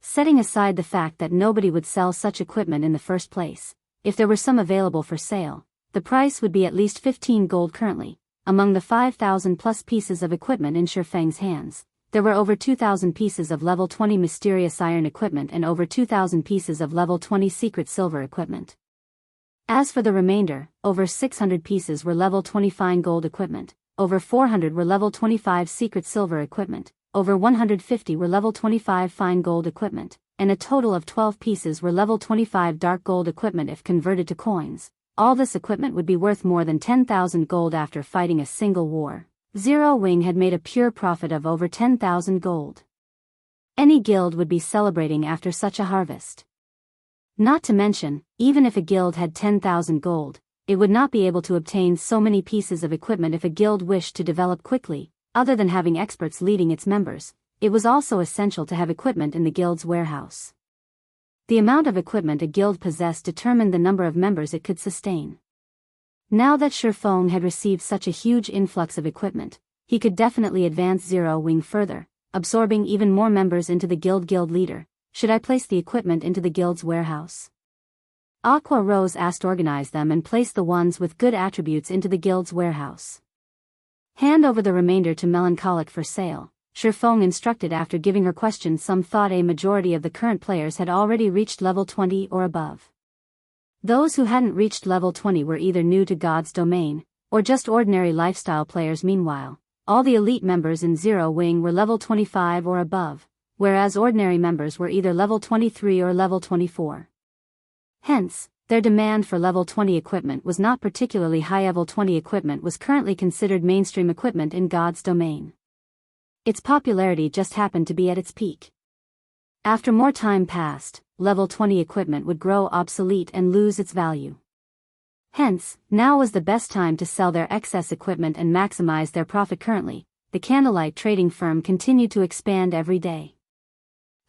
Setting aside the fact that nobody would sell such equipment in the first place, if there were some available for sale, the price would be at least 15 gold currently. Among the 5,000 plus pieces of equipment in Shifeng's hands, there were over 2,000 pieces of level 20 mysterious iron equipment and over 2,000 pieces of level 20 secret silver equipment. As for the remainder, over 600 pieces were level 20 fine gold equipment, over 400 were level 25 secret silver equipment, over 150 were level 25 fine gold equipment, and a total of 12 pieces were level 25 dark gold equipment. If converted to coins, all this equipment would be worth more than 10,000 gold. After fighting a single war, Zero Wing had made a pure profit of over 10,000 gold. Any guild would be celebrating after such a harvest. Not to mention, even if a guild had 10,000 gold, it would not be able to obtain so many pieces of equipment. If a guild wished to develop quickly, other than having experts leading its members, it was also essential to have equipment in the guild's warehouse. The amount of equipment a guild possessed determined the number of members it could sustain. Now that Shifeng had received such a huge influx of equipment, he could definitely advance Zero Wing further, absorbing even more members into the guild. Guild leader, should I place the equipment into the guild's warehouse? Aqua Rose asked. Organize them and place the ones with good attributes into the guild's warehouse. Hand over the remainder to Melancholic for sale, Shifeng instructed. After giving her question some thought, a majority of the current players had already reached level 20 or above. Those who hadn't reached level 20 were either new to God's Domain, or just ordinary lifestyle players. Meanwhile, all the elite members in Zero Wing were level 25 or above, whereas ordinary members were either level 23 or level 24. Hence, their demand for level 20 equipment was not particularly high. Level 20 equipment was currently considered mainstream equipment in God's Domain. Its popularity just happened to be at its peak. After more time passed, level 20 equipment would grow obsolete and lose its value. Hence, now was the best time to sell their excess equipment and maximize their profit. Currently, the Candlelight trading firm continued to expand every day.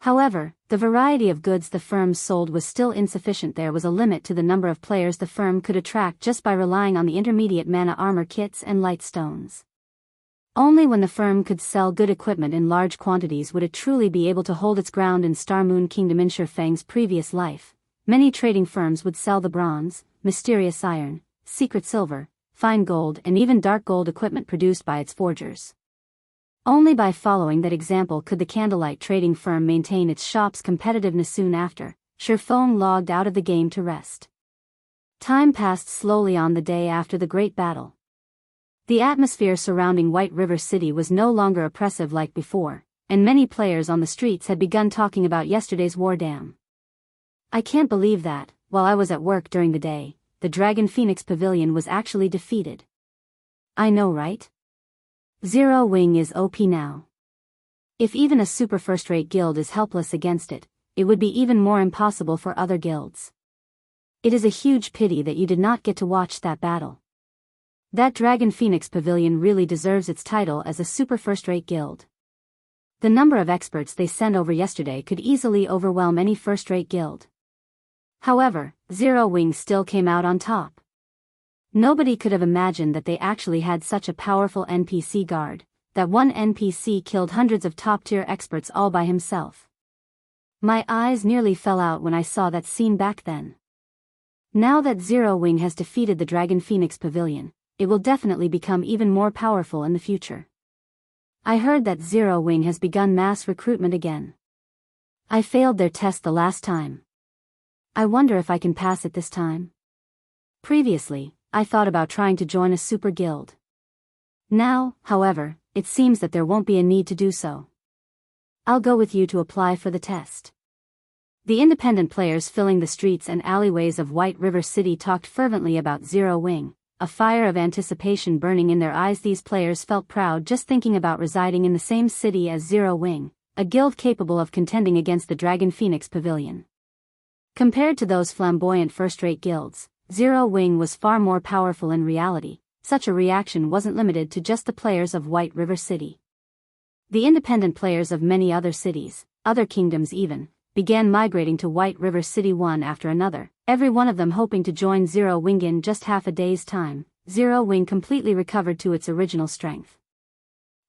However, the variety of goods the firm sold was still insufficient. There was a limit to the number of players the firm could attract just by relying on the intermediate mana armor kits and light stones. Only when the firm could sell good equipment in large quantities would it truly be able to hold its ground in Star Moon Kingdom. In Shifeng's previous life, many trading firms would sell the bronze, mysterious iron, secret silver, fine gold and even dark gold equipment produced by its forgers. Only by following that example could the Candlelight trading firm maintain its shop's competitiveness. Soon after, Shifeng logged out of the game to rest. Time passed slowly. On the day after the great battle, the atmosphere surrounding White River City was no longer oppressive like before, and many players on the streets had begun talking about yesterday's war. Damn. I can't believe that, while I was at work during the day, the Dragon Phoenix Pavilion was actually defeated. I know, right? Zero Wing is OP now. If even a super first-rate guild is helpless against it, it would be even more impossible for other guilds. It is a huge pity that you did not get to watch that battle. That Dragon Phoenix Pavilion really deserves its title as a super first-rate guild. The number of experts they sent over yesterday could easily overwhelm any first-rate guild. However, Zero Wing still came out on top. Nobody could have imagined that they actually had such a powerful NPC guard, that one NPC killed hundreds of top-tier experts all by himself. My eyes nearly fell out when I saw that scene back then. Now that Zero Wing has defeated the Dragon Phoenix Pavilion, it will definitely become even more powerful in the future. I heard that Zero Wing has begun mass recruitment again. I failed their test the last time. I wonder if I can pass it this time. Previously, I thought about trying to join a super guild. Now, however, it seems that there won't be a need to do so. I'll go with you to apply for the test. The independent players filling the streets and alleyways of White River City talked fervently about Zero Wing, a fire of anticipation burning in their eyes. These players felt proud just thinking about residing in the same city as Zero Wing, a guild capable of contending against the Dragon Phoenix Pavilion. Compared to those flamboyant first-rate guilds, Zero Wing was far more powerful in reality. Such a reaction wasn't limited to just the players of White River City. The independent players of many other cities, other kingdoms even, began migrating to White River City one after another, every one of them hoping to join Zero Wing. In just half a day's time, Zero Wing completely recovered to its original strength.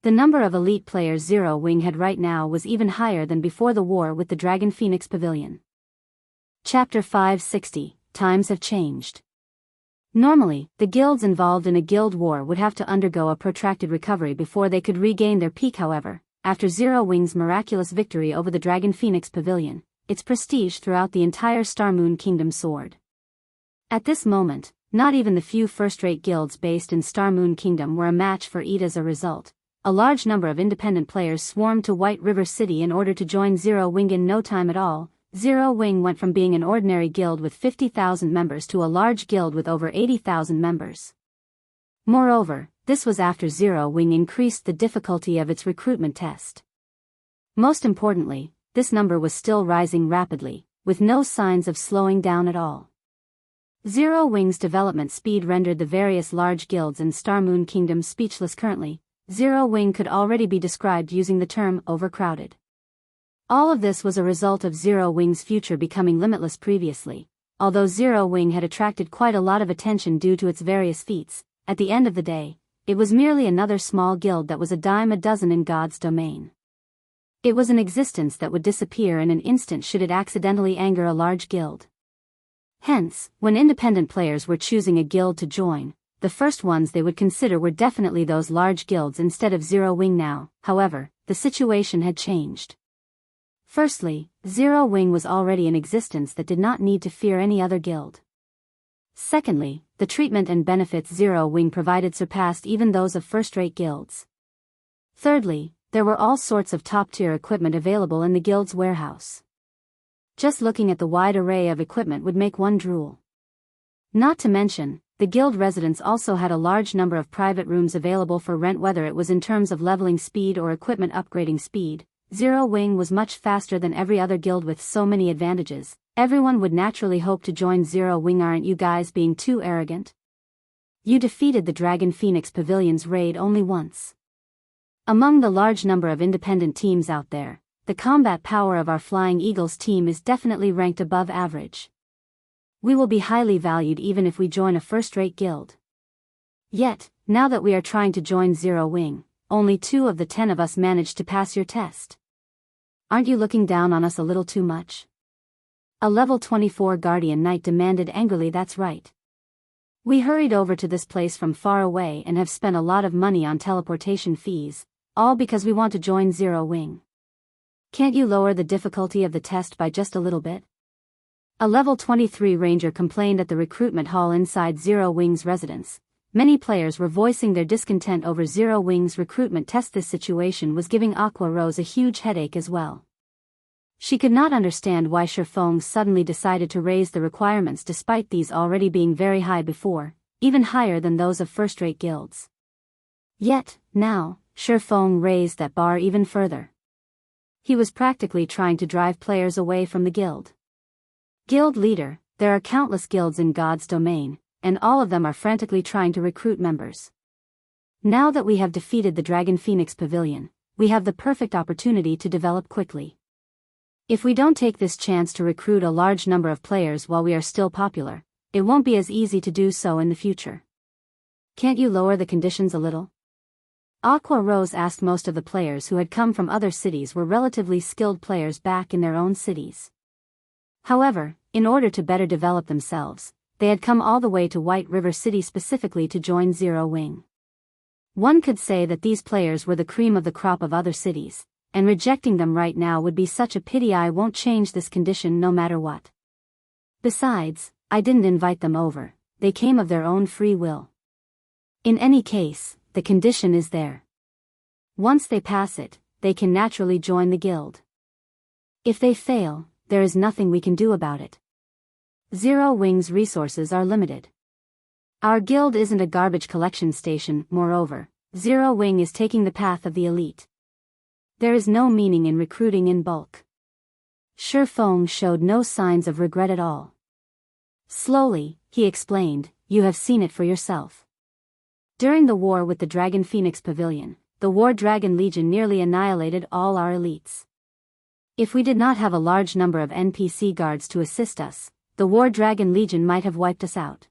The number of elite players Zero Wing had right now was even higher than before the war with the Dragon Phoenix Pavilion. Chapter 560, Times have changed. Normally, the guilds involved in a guild war would have to undergo a protracted recovery before they could regain their peak. However, after Zero Wing's miraculous victory over the Dragon Phoenix Pavilion, its prestige throughout the entire Star Moon Kingdom soared. At this moment, not even the few first-rate guilds based in Star Moon Kingdom were a match for it. As a result, a large number of independent players swarmed to White River City in order to join Zero Wing. In no time at all, Zero Wing went from being an ordinary guild with 50,000 members to a large guild with over 80,000 members. Moreover, this was after Zero Wing increased the difficulty of its recruitment test. Most importantly, this number was still rising rapidly, with no signs of slowing down at all. Zero Wing's development speed rendered the various large guilds in Star Moon Kingdom speechless. Currently, Zero Wing could already be described using the term overcrowded. All of this was a result of Zero Wing's future becoming limitless. Previously, although Zero Wing had attracted quite a lot of attention due to its various feats, at the end of the day, it was merely another small guild that was a dime a dozen in God's domain. It was an existence that would disappear in an instant should it accidentally anger a large guild. Hence, when independent players were choosing a guild to join, the first ones they would consider were definitely those large guilds instead of Zero Wing. Now, however, the situation had changed. Firstly, Zero Wing was already in existence that did not need to fear any other guild. Secondly, the treatment and benefits Zero Wing provided surpassed even those of first-rate guilds. Thirdly, there were all sorts of top-tier equipment available in the guild's warehouse. Just looking at the wide array of equipment would make one drool. Not to mention, the guild residents also had a large number of private rooms available for rent. Whether it was in terms of leveling speed or equipment upgrading speed, Zero Wing was much faster than every other guild. With so many advantages, everyone would naturally hope to join Zero Wing. Aren't you guys being too arrogant? You defeated the Dragon Phoenix Pavilion's raid only once. Among the large number of independent teams out there, the combat power of our Flying Eagles team is definitely ranked above average. We will be highly valued even if we join a first-rate guild. Yet, now that we are trying to join Zero Wing, only 2 of the 10 of us managed to pass your test. Aren't you looking down on us a little too much? A level 24 Guardian Knight demanded angrily. That's right. We hurried over to this place from far away and have spent a lot of money on teleportation fees, all because we want to join Zero Wing. Can't you lower the difficulty of the test by just a little bit? A level 23 Ranger complained at the recruitment hall inside Zero Wing's residence. Many players were voicing their discontent over Zero Wing's recruitment test. This situation was giving Aqua Rose a huge headache as well. She could not understand why Shifeng suddenly decided to raise the requirements despite these already being very high before, even higher than those of first-rate guilds. Yet, now, Shifeng raised that bar even further. He was practically trying to drive players away from the guild. Guild leader, there are countless guilds in God's domain, and all of them are frantically trying to recruit members. Now that we have defeated the Dragon Phoenix Pavilion, we have the perfect opportunity to develop quickly. If we don't take this chance to recruit a large number of players while we are still popular, it won't be as easy to do so in the future. Can't you lower the conditions a little? Aqua Rose asked. Most of the players who had come from other cities were relatively skilled players back in their own cities. However, in order to better develop themselves, they had come all the way to White River City specifically to join Zero Wing. One could say that these players were the cream of the crop of other cities, and rejecting them right now would be such a pity. I won't change this condition no matter what. Besides, I didn't invite them over, they came of their own free will. In any case, the condition is there. Once they pass it, they can naturally join the guild. If they fail, there is nothing we can do about it. Zero Wing's resources are limited. Our guild isn't a garbage collection station. Moreover, Zero Wing is taking the path of the elite. There is no meaning in recruiting in bulk. Shifeng showed no signs of regret at all. Slowly, he explained, you have seen it for yourself. During the war with the Dragon Phoenix Pavilion, the War Dragon Legion nearly annihilated all our elites. If we did not have a large number of NPC guards to assist us, the War Dragon Legion might have wiped us out.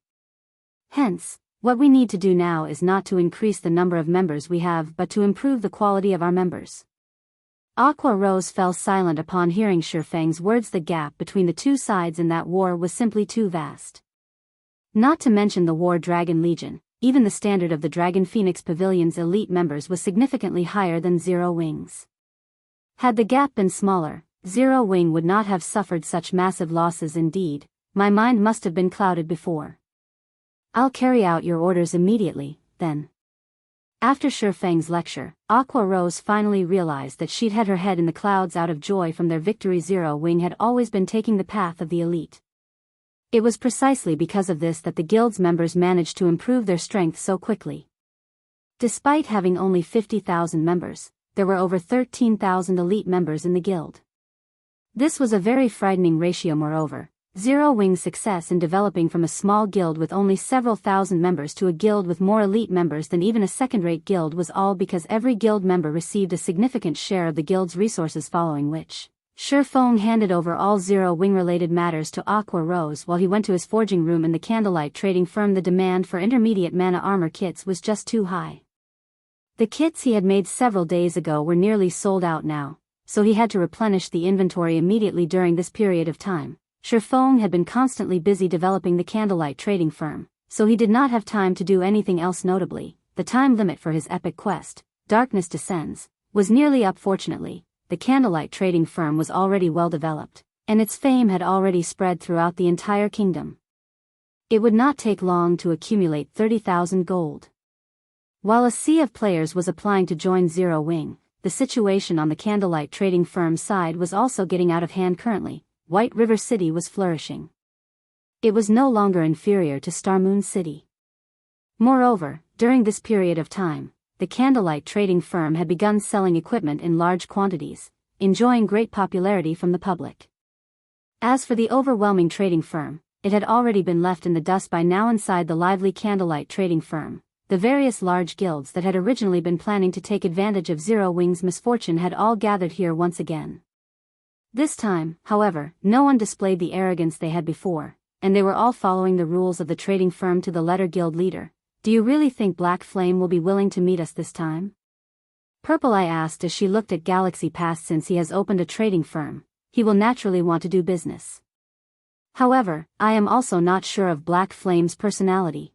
Hence, what we need to do now is not to increase the number of members we have but to improve the quality of our members. Aqua Rose fell silent upon hearing Shifeng's words. The gap between the two sides in that war was simply too vast. Not to mention the War Dragon Legion, even the standard of the Dragon Phoenix Pavilion's elite members was significantly higher than Zero Wing's. Had the gap been smaller, Zero Wing would not have suffered such massive losses. Indeed, my mind must have been clouded before. I'll carry out your orders immediately, then. After Shifeng's lecture, Aqua Rose finally realized that she'd had her head in the clouds out of joy from their victory. Zero Wing had always been taking the path of the elite. It was precisely because of this that the guild's members managed to improve their strength so quickly. Despite having only 50,000 members, there were over 13,000 elite members in the guild. This was a very frightening ratio. Moreover, Zero Wing's success in developing from a small guild with only several thousand members to a guild with more elite members than even a second-rate guild was all because every guild member received a significant share of the guild's resources, following which, Shifeng handed over all Zero Wing-related matters to Aqua Rose while he went to his forging room in the candlelight trading firm. The demand for intermediate mana armor kits was just too high. The kits he had made several days ago were nearly sold out now, so he had to replenish the inventory immediately. During this period of time, Shifeng had been constantly busy developing the candlelight trading firm, so he did not have time to do anything else. Notably, the time limit for his epic quest, Darkness Descends, was nearly up. Fortunately, the candlelight trading firm was already well developed, and its fame had already spread throughout the entire kingdom. It would not take long to accumulate 30,000 gold. While a sea of players was applying to join Zero Wing, the situation on the candlelight trading firm's side was also getting out of hand. Currently, White River City was flourishing. It was no longer inferior to Starmoon City. Moreover, during this period of time, the candlelight trading firm had begun selling equipment in large quantities, enjoying great popularity from the public. As for the overwhelming trading firm, it had already been left in the dust by now. Inside the lively candlelight trading firm, the various large guilds that had originally been planning to take advantage of Zero Wing's misfortune had all gathered here once again. This time, however, no one displayed the arrogance they had before, and they were all following the rules of the trading firm to the letter. Guild leader, do you really think Black Flame will be willing to meet us this time? Purple Eye asked as she looked at Galaxy Pass. Since he has opened a trading firm, he will naturally want to do business. However, I am also not sure of Black Flame's personality.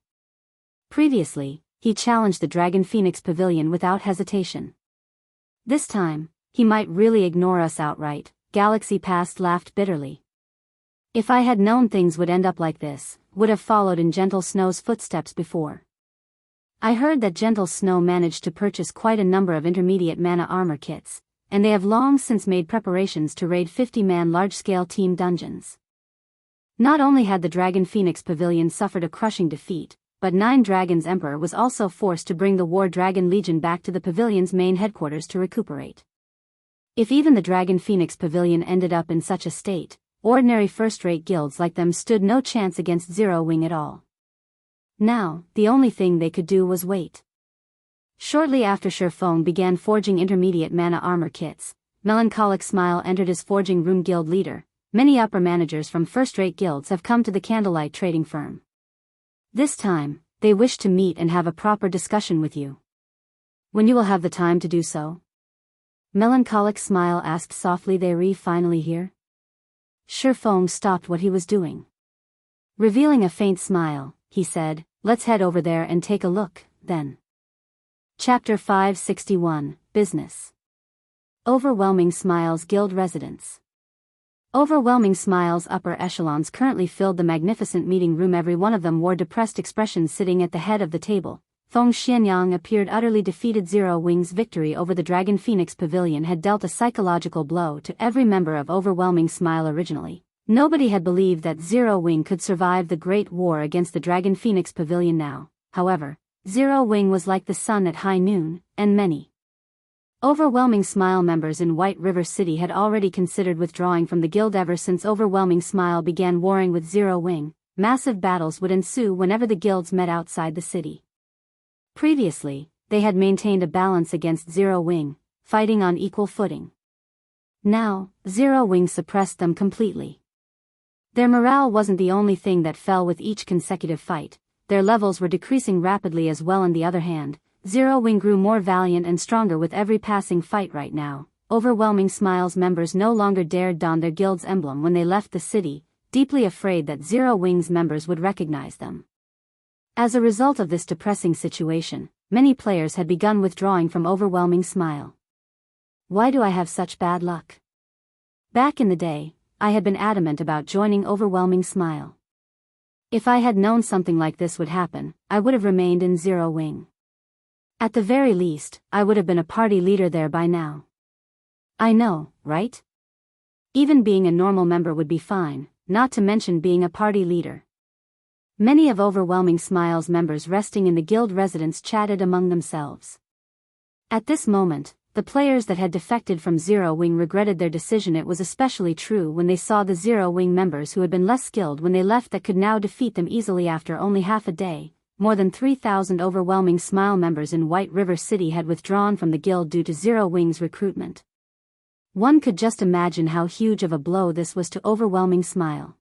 Previously, he challenged the Dragon Phoenix Pavilion without hesitation. This time, he might really ignore us outright. Galaxy Past laughed bitterly. If I had known things would end up like this, would have followed in Gentle Snow's footsteps before. I heard that Gentle Snow managed to purchase quite a number of intermediate mana armor kits, and they have long since made preparations to raid 50-man large-scale team dungeons. Not only had the Dragon Phoenix Pavilion suffered a crushing defeat, but Nine Dragons Emperor was also forced to bring the War Dragon Legion back to the pavilion's main headquarters to recuperate. If even the Dragon Phoenix Pavilion ended up in such a state, ordinary first-rate guilds like them stood no chance against Zero Wing at all. Now, the only thing they could do was wait. Shortly after Shifeng began forging intermediate mana armor kits, Melancholic Smile entered his forging room. Guild leader, many upper managers from first-rate guilds have come to the candlelight trading firm. This time, They wish to meet and have a proper discussion with you. When you will have the time to do so? Melancholic Smile asked softly. They finally here? Shifeng stopped what he was doing. Revealing a faint smile, he said, let's head over there and take a look, then. Chapter 561, Business. Overwhelming Smile's Guild Residence. Overwhelming Smile's upper echelons currently filled the magnificent meeting room. Every one of them wore depressed expressions. Sitting at the head of the table, Feng Xianyang appeared utterly defeated. Zero Wing's victory over the Dragon Phoenix Pavilion had dealt a psychological blow to every member of Overwhelming Smile. Originally, nobody had believed that Zero Wing could survive the Great War against the Dragon Phoenix Pavilion. Now, however, Zero Wing was like the sun at high noon, and many Overwhelming Smile members in White River City had already considered withdrawing from the guild. Ever since Overwhelming Smile began warring with Zero Wing, massive battles would ensue whenever the guilds met outside the city. Previously, they had maintained a balance against Zero Wing, fighting on equal footing. Now, Zero Wing suppressed them completely. Their morale wasn't the only thing that fell with each consecutive fight, their levels were decreasing rapidly as well. On the other hand, Zero Wing grew more valiant and stronger with every passing fight. Right now, Overwhelming Smile's members no longer dared don their guild's emblem when they left the city, deeply afraid that Zero Wing's members would recognize them. As a result of this depressing situation, many players had begun withdrawing from Overwhelming Smile. Why do I have such bad luck? Back in the day, I had been adamant about joining Overwhelming Smile. If I had known something like this would happen, I would have remained in Zero Wing. At the very least, I would have been a party leader there by now. I know, right? Even being a normal member would be fine, not to mention being a party leader. Many of Overwhelming Smile's members resting in the guild residence chatted among themselves. At this moment, the players that had defected from Zero Wing regretted their decision. It was especially true when they saw the Zero Wing members who had been less skilled when they left that could now defeat them easily after only half a day. More than 3,000 Overwhelming Smile members in White River City had withdrawn from the guild due to Zero Wing's recruitment. One could just imagine how huge of a blow this was to Overwhelming Smile.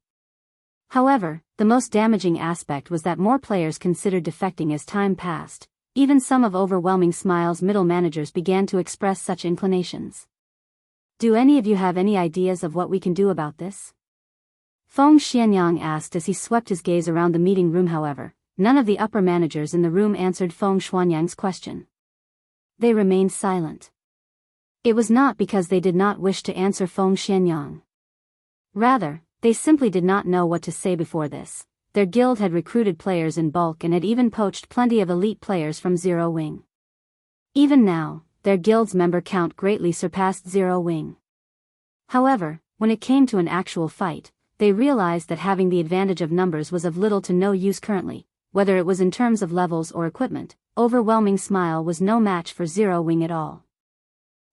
However, the most damaging aspect was that more players considered defecting as time passed. Even some of Overwhelming Smile's middle managers began to express such inclinations. Do any of you have any ideas of what we can do about this? Feng Xianyang asked as he swept his gaze around the meeting room. However, none of the upper managers in the room answered Feng Xianyang's question. They remained silent. It was not because they did not wish to answer Feng Xianyang. Rather, they simply did not know what to say before this. Their guild had recruited players in bulk and had even poached plenty of elite players from Zero Wing. Even now, their guild's member count greatly surpassed Zero Wing. However, when it came to an actual fight, they realized that having the advantage of numbers was of little to no use currently. Whether it was in terms of levels or equipment, Overwhelming Smile was no match for Zero Wing at all.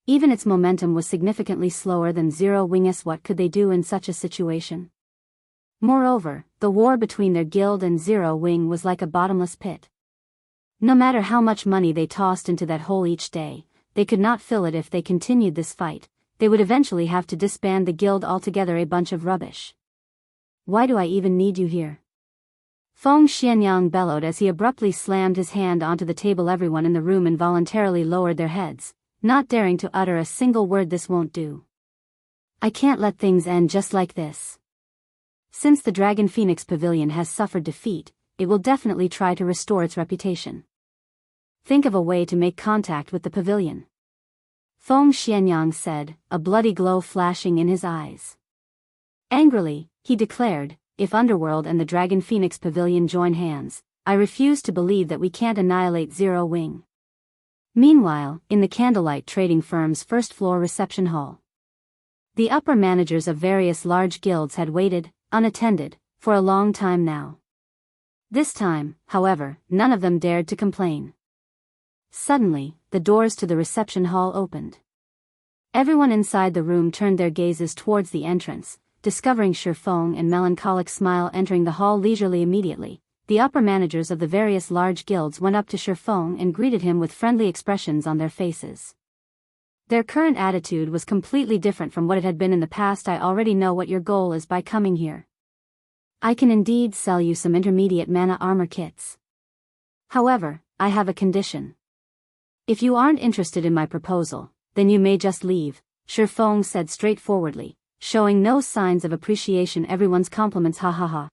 Even its momentum was significantly slower than Zero Wing's. What could they do in such a situation? Moreover, the war between their guild and Zero Wing was like a bottomless pit. No matter how much money they tossed into that hole each day, they could not fill it. If they continued this fight, they would eventually have to disband the guild altogether. A bunch of rubbish. Why do I even need you here? Feng Xianyang bellowed as he abruptly slammed his hand onto the table. Everyone in the room involuntarily lowered their heads, not daring to utter a single word. This won't do. I can't let things end just like this. Since the Dragon Phoenix Pavilion has suffered defeat, it will definitely try to restore its reputation. Think of a way to make contact with the pavilion. Feng Xianyang said, a bloody glow flashing in his eyes. Angrily, he declared, if Underworld and the Dragon Phoenix Pavilion join hands, I refuse to believe that we can't annihilate Zero Wing. Meanwhile, in the Candlelight Trading Firm's first-floor reception hall, the upper managers of various large guilds had waited, unattended, for a long time now. This time, however, none of them dared to complain. Suddenly, the doors to the reception hall opened. Everyone inside the room turned their gazes towards the entrance, discovering Shifeng and Melancholic Smile entering the hall leisurely. Immediately, the upper managers of the various large guilds went up to Shifeng and greeted him with friendly expressions on their faces. Their current attitude was completely different from what it had been in the past. I already know what your goal is by coming here. I can indeed sell you some intermediate mana armor kits. However, I have a condition. If you aren't interested in my proposal, then you may just leave, Shifeng said straightforwardly, showing no signs of appreciation everyone's compliments. Ha ha ha.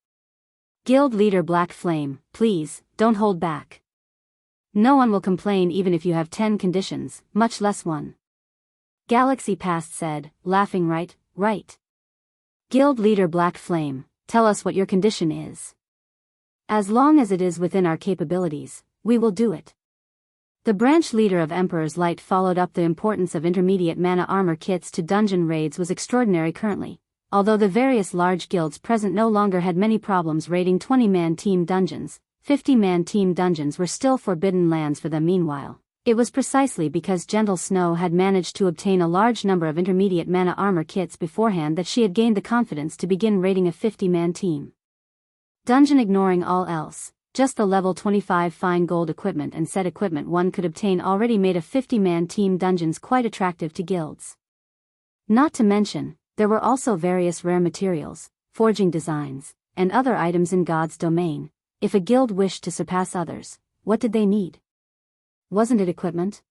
Guild leader Black Flame, please, don't hold back. No one will complain even if you have 10 conditions, much less one. Galaxy Past said, laughing. Right. Guild leader Black Flame, tell us what your condition is. As long as it is within our capabilities, we will do it. The branch leader of Emperor's Light followed up. The importance of intermediate mana armor kits to dungeon raids was extraordinary currently, although the various large guilds present no longer had many problems raiding 20-man team dungeons. 50-man team dungeons were still forbidden lands for them. Meanwhile, it was precisely because Gentle Snow had managed to obtain a large number of intermediate mana armor kits beforehand that she had gained the confidence to begin raiding a 50-man team dungeon. Ignoring all else, just the level 25 fine gold equipment and set equipment one could obtain already made a 50-man team dungeons quite attractive to guilds. Not to mention, there were also various rare materials, forging designs, and other items in God's domain. If a guild wished to surpass others, what did they need? Wasn't it equipment?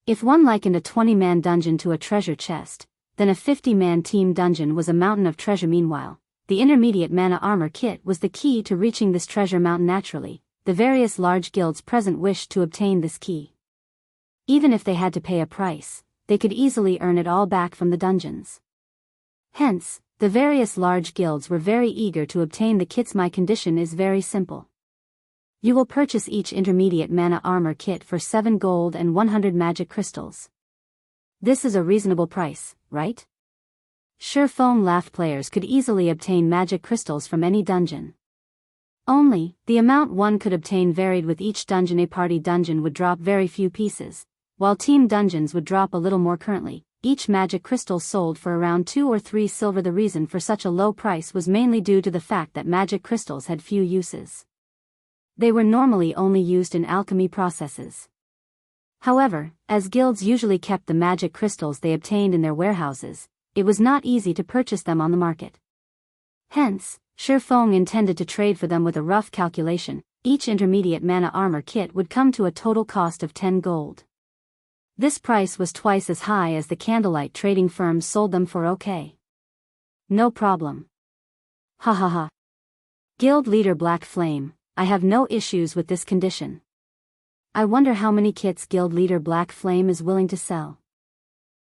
If one likened a 20-man dungeon to a treasure chest, then a 50-man team dungeon was a mountain of treasure. Meanwhile, the intermediate mana armor kit was the key to reaching this treasure mountain naturally. The various large guilds present wished to obtain this key. Even if they had to pay a price, they could easily earn it all back from the dungeons. Hence, the various large guilds were very eager to obtain the kits. My condition is very simple. You will purchase each intermediate mana armor kit for 7 gold and 100 magic crystals. This is a reasonable price, right? Shifeng laughed. Players could easily obtain magic crystals from any dungeon. Only, the amount one could obtain varied with each dungeon. A party dungeon would drop very few pieces, while team dungeons would drop a little more. Currently, each magic crystal sold for around 2 or 3 silver. The reason for such a low price was mainly due to the fact that magic crystals had few uses. They were normally only used in alchemy processes. However, as guilds usually kept the magic crystals they obtained in their warehouses, it was not easy to purchase them on the market. Hence, Shifeng intended to trade for them. With a rough calculation, each intermediate mana armor kit would come to a total cost of 10 gold. This price was twice as high as the candlelight trading firms sold them for. Okay. No problem. Ha ha ha. Guild leader Black Flame, I have no issues with this condition. I wonder how many kits Guild leader Black Flame is willing to sell.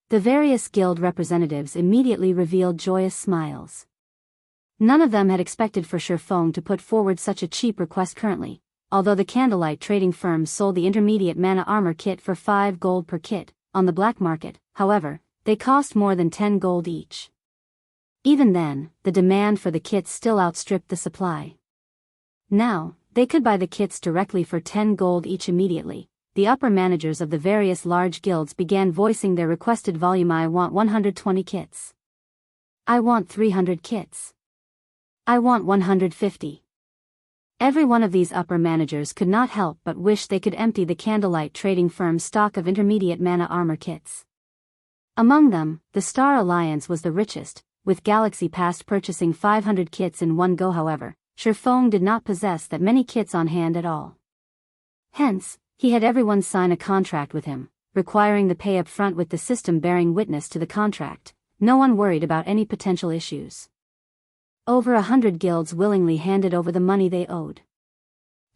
The various guild representatives immediately revealed joyous smiles. None of them had expected for Shifeng to put forward such a cheap request. Currently, although the candlelight trading firms sold the intermediate mana armor kit for 5 gold per kit, on the black market, however, they cost more than 10 gold each. Even then, the demand for the kits still outstripped the supply. Now, they could buy the kits directly for 10 gold each. Immediately, the upper managers of the various large guilds began voicing their requested volume. I want 120 kits. I want 300 kits. I want 150. Every one of these upper managers could not help but wish they could empty the candlelight trading firm's stock of intermediate mana armor kits. Among them, the Star Alliance was the richest, with Galaxy Past purchasing 500 kits in one go. However, Shifeng did not possess that many kits on hand at all. Hence, he had everyone sign a contract with him, requiring the pay up front with the system bearing witness to the contract. No one worried about any potential issues. Over 100 guilds willingly handed over the money they owed.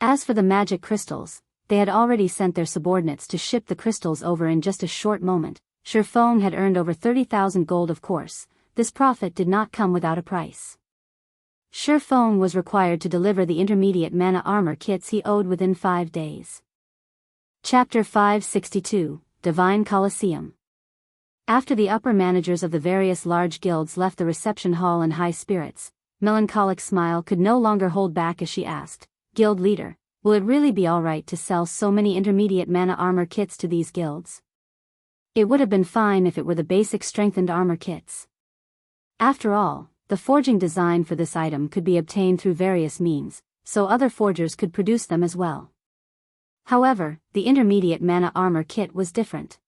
As for the magic crystals, they had already sent their subordinates to ship the crystals over in just a short moment. Shifeng had earned over 30,000 gold. Of course, this profit did not come without a price. Shifeng was required to deliver the intermediate mana armor kits he owed within 5 days. Chapter 562, Divine Colosseum. After the upper managers of the various large guilds left the reception hall in high spirits, Melancholic Smile could no longer hold back as she asked, Guild leader, will it really be alright to sell so many intermediate mana armor kits to these guilds? It would have been fine if it were the basic strengthened armor kits. After all, the forging design for this item could be obtained through various means, so other forgers could produce them as well. However, the intermediate mana armor kit was different.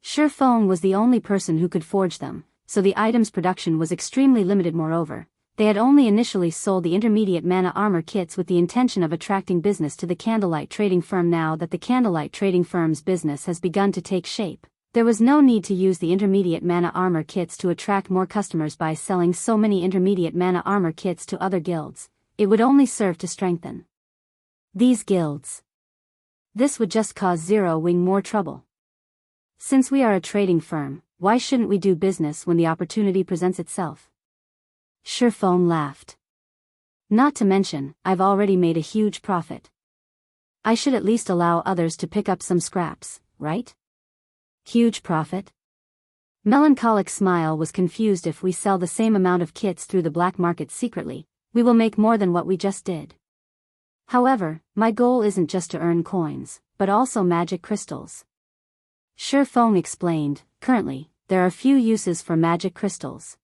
Shifeng was the only person who could forge them, so the item's production was extremely limited. Moreover, they had only initially sold the intermediate mana armor kits with the intention of attracting business to the candlelight trading firm. Now that the candlelight trading firm's business has begun to take shape, there was no need to use the intermediate mana armor kits to attract more customers by selling so many intermediate mana armor kits to other guilds. It would only serve to strengthen these guilds. This would just cause Zero Wing more trouble. Since we are a trading firm, why shouldn't we do business when the opportunity presents itself? Shifeng laughed. Not to mention, I've already made a huge profit. I should at least allow others to pick up some scraps, right? Huge profit? Melancholic Smile was confused. If we sell the same amount of kits through the black market secretly, we will make more than what we just did. However, my goal isn't just to earn coins, but also magic crystals. Shifeng explained. Currently, there are few uses for magic crystals.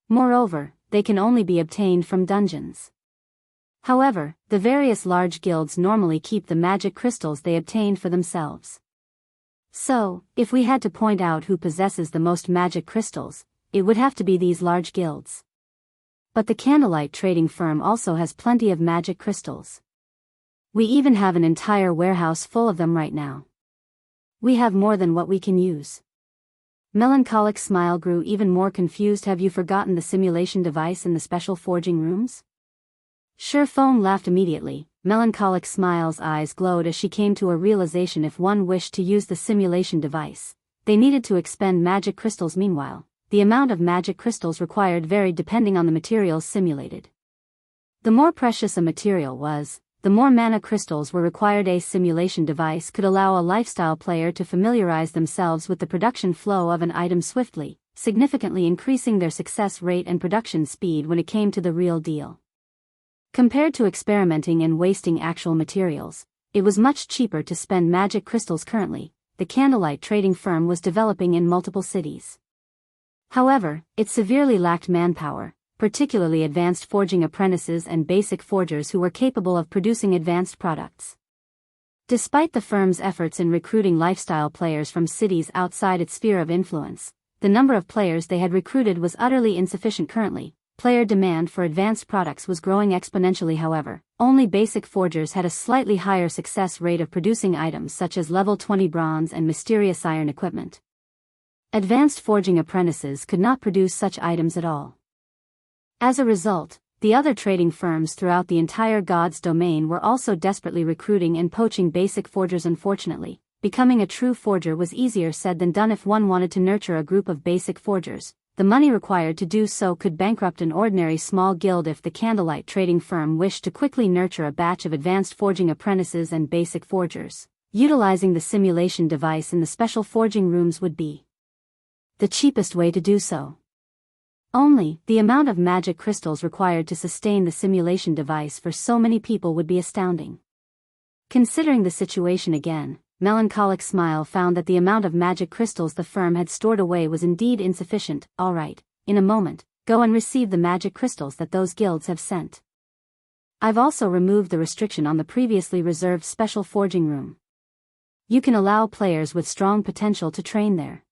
Moreover, they can only be obtained from dungeons. However, the various large guilds normally keep the magic crystals they obtained for themselves. So, if we had to point out who possesses the most magic crystals, it would have to be these large guilds. But the candlelight trading firm also has plenty of magic crystals. We even have an entire warehouse full of them right now. We have more than what we can use. Melancholic Smile grew even more confused. Have you forgotten the simulation device in the special forging rooms? Shifeng laughed immediately. Melancholic Smile's eyes glowed as she came to a realization. If one wished to use the simulation device, they needed to expend magic crystals. Meanwhile, the amount of magic crystals required varied depending on the materials simulated. The more precious a material was, the more mana crystals were required. A simulation device could allow a lifestyle player to familiarize themselves with the production flow of an item swiftly, significantly increasing their success rate and production speed when it came to the real deal. Compared to experimenting and wasting actual materials, it was much cheaper to spend magic crystals. Currently, the candlelight trading firm was developing in multiple cities. However, it severely lacked manpower, particularly advanced forging apprentices and basic forgers who were capable of producing advanced products. Despite the firm's efforts in recruiting lifestyle players from cities outside its sphere of influence, the number of players they had recruited was utterly insufficient. Currently, player demand for advanced products was growing exponentially. However, only basic forgers had a slightly higher success rate of producing items such as level 20 bronze and mysterious iron equipment. Advanced forging apprentices could not produce such items at all. As a result, the other trading firms throughout the entire God's domain were also desperately recruiting and poaching basic forgers. Unfortunately, becoming a true forger was easier said than done. If one wanted to nurture a group of basic forgers, the money required to do so could bankrupt an ordinary small guild. If the candlelight trading firm wished to quickly nurture a batch of advanced forging apprentices and basic forgers, utilizing the simulation device in the special forging rooms would be the cheapest way to do so. Only, the amount of magic crystals required to sustain the simulation device for so many people would be astounding. Considering the situation again, Melancholic Smile found that the amount of magic crystals the firm had stored away was indeed insufficient. All right, in a moment, go and receive the magic crystals that those guilds have sent. I've also removed the restriction on the previously reserved special forging room. You can allow players with strong potential to train there.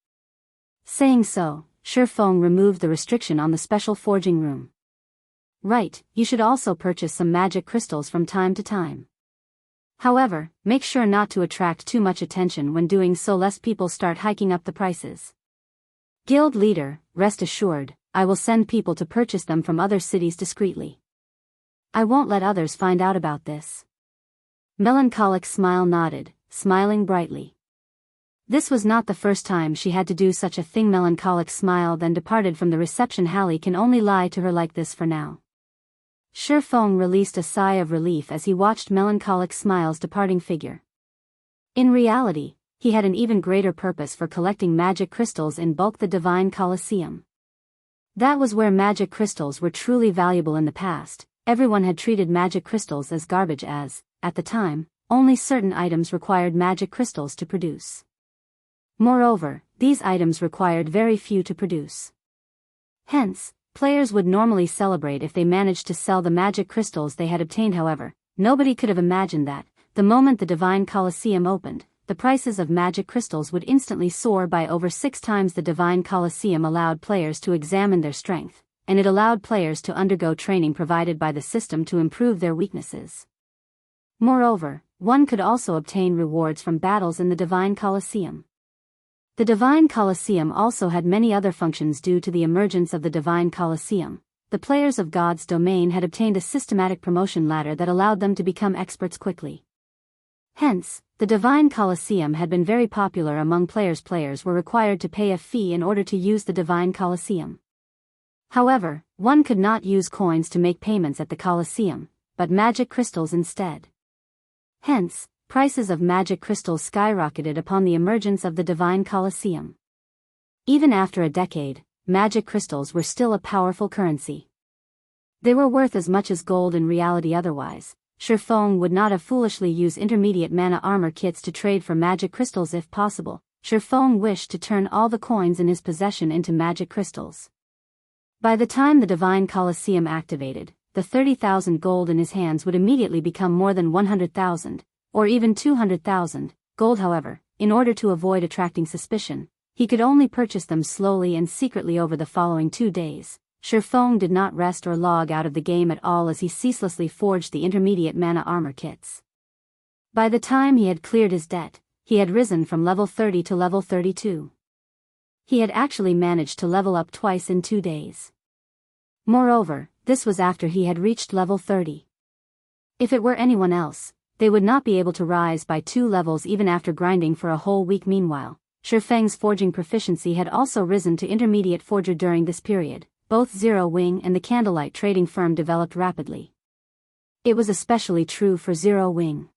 Saying so, Shifeng removed the restriction on the special forging room. Right, you should also purchase some magic crystals from time to time. However, make sure not to attract too much attention when doing so lest people start hiking up the prices. Guild leader, rest assured, I will send people to purchase them from other cities discreetly. I won't let others find out about this. Melancholic Smile nodded, smiling brightly. This was not the first time she had to do such a thing. Melancholic Smile then departed from the reception. Hallie can only lie to her like this for now. Shifeng released a sigh of relief as he watched Melancholic Smile's departing figure. In reality, he had an even greater purpose for collecting magic crystals in bulk: the Divine Colosseum. That was where magic crystals were truly valuable in the past. Everyone had treated magic crystals as garbage as, at the time, only certain items required magic crystals to produce. Moreover, these items required very few to produce. Hence, players would normally celebrate if they managed to sell the magic crystals they had obtained. However, nobody could have imagined that, the moment the Divine Colosseum opened, the prices of magic crystals would instantly soar by over 6 times. The Divine Colosseum allowed players to examine their strength, and it allowed players to undergo training provided by the system to improve their weaknesses. Moreover, one could also obtain rewards from battles in the Divine Colosseum. The Divine Colosseum also had many other functions due to the emergence of the Divine Colosseum. The players of God's domain had obtained a systematic promotion ladder that allowed them to become experts quickly. Hence, the Divine Colosseum had been very popular among players. Players were required to pay a fee in order to use the Divine Colosseum. However, one could not use coins to make payments at the Colosseum, but magic crystals instead. Hence, prices of magic crystals skyrocketed upon the emergence of the Divine Colosseum. Even after a decade, magic crystals were still a powerful currency. They were worth as much as gold in reality otherwise. Shifeng would not have foolishly used intermediate mana armor kits to trade for magic crystals if possible. Shifeng wished to turn all the coins in his possession into magic crystals. By the time the Divine Colosseum activated, the 30,000 gold in his hands would immediately become more than 100,000, or even 200,000 gold. However, in order to avoid attracting suspicion, he could only purchase them slowly and secretly over the following 2 days. Shifeng did not rest or log out of the game at all as he ceaselessly forged the intermediate mana armor kits. By the time he had cleared his debt, he had risen from level 30 to level 32. He had actually managed to level up twice in 2 days. Moreover, this was after he had reached level 30. If it were anyone else, they would not be able to rise by 2 levels even after grinding for a whole week. Meanwhile, Shifeng's forging proficiency had also risen to intermediate forger during this period. Both Zero Wing and the Candlelight trading firm developed rapidly. It was especially true for Zero Wing.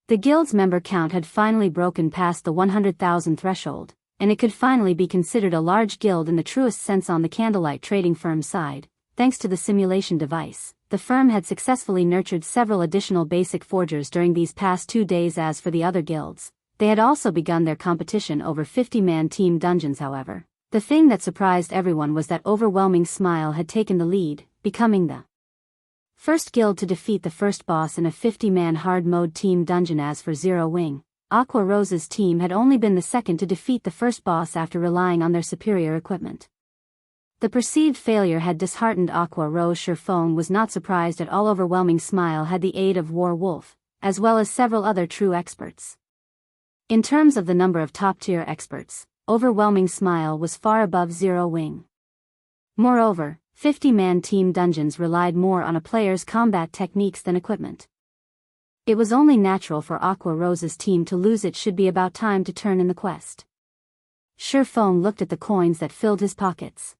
The guild's member count had finally broken past the 100,000 threshold, and it could finally be considered a large guild in the truest sense. On the Candlelight trading firm's side, thanks to the simulation device, the firm had successfully nurtured several additional basic forgers during these past 2 days. As for the other guilds, they had also begun their competition over 50-man team dungeons. However, the thing that surprised everyone was that Overwhelming Smile had taken the lead, becoming the first guild to defeat the first boss in a 50-man hard mode team dungeon. As for Zero Wing, Aqua Rose's team had only been the second to defeat the first boss after relying on their superior equipment. The perceived failure had disheartened Aqua Rose. Shifeng was not surprised at all. Overwhelming Smile had the aid of War Wolf, as well as several other true experts. In terms of the number of top-tier experts, Overwhelming Smile was far above Zero Wing. Moreover, 50-man team dungeons relied more on a player's combat techniques than equipment. It was only natural for Aqua Rose's team to lose. It should be about time to turn in the quest. Shifeng looked at the coins that filled his pockets.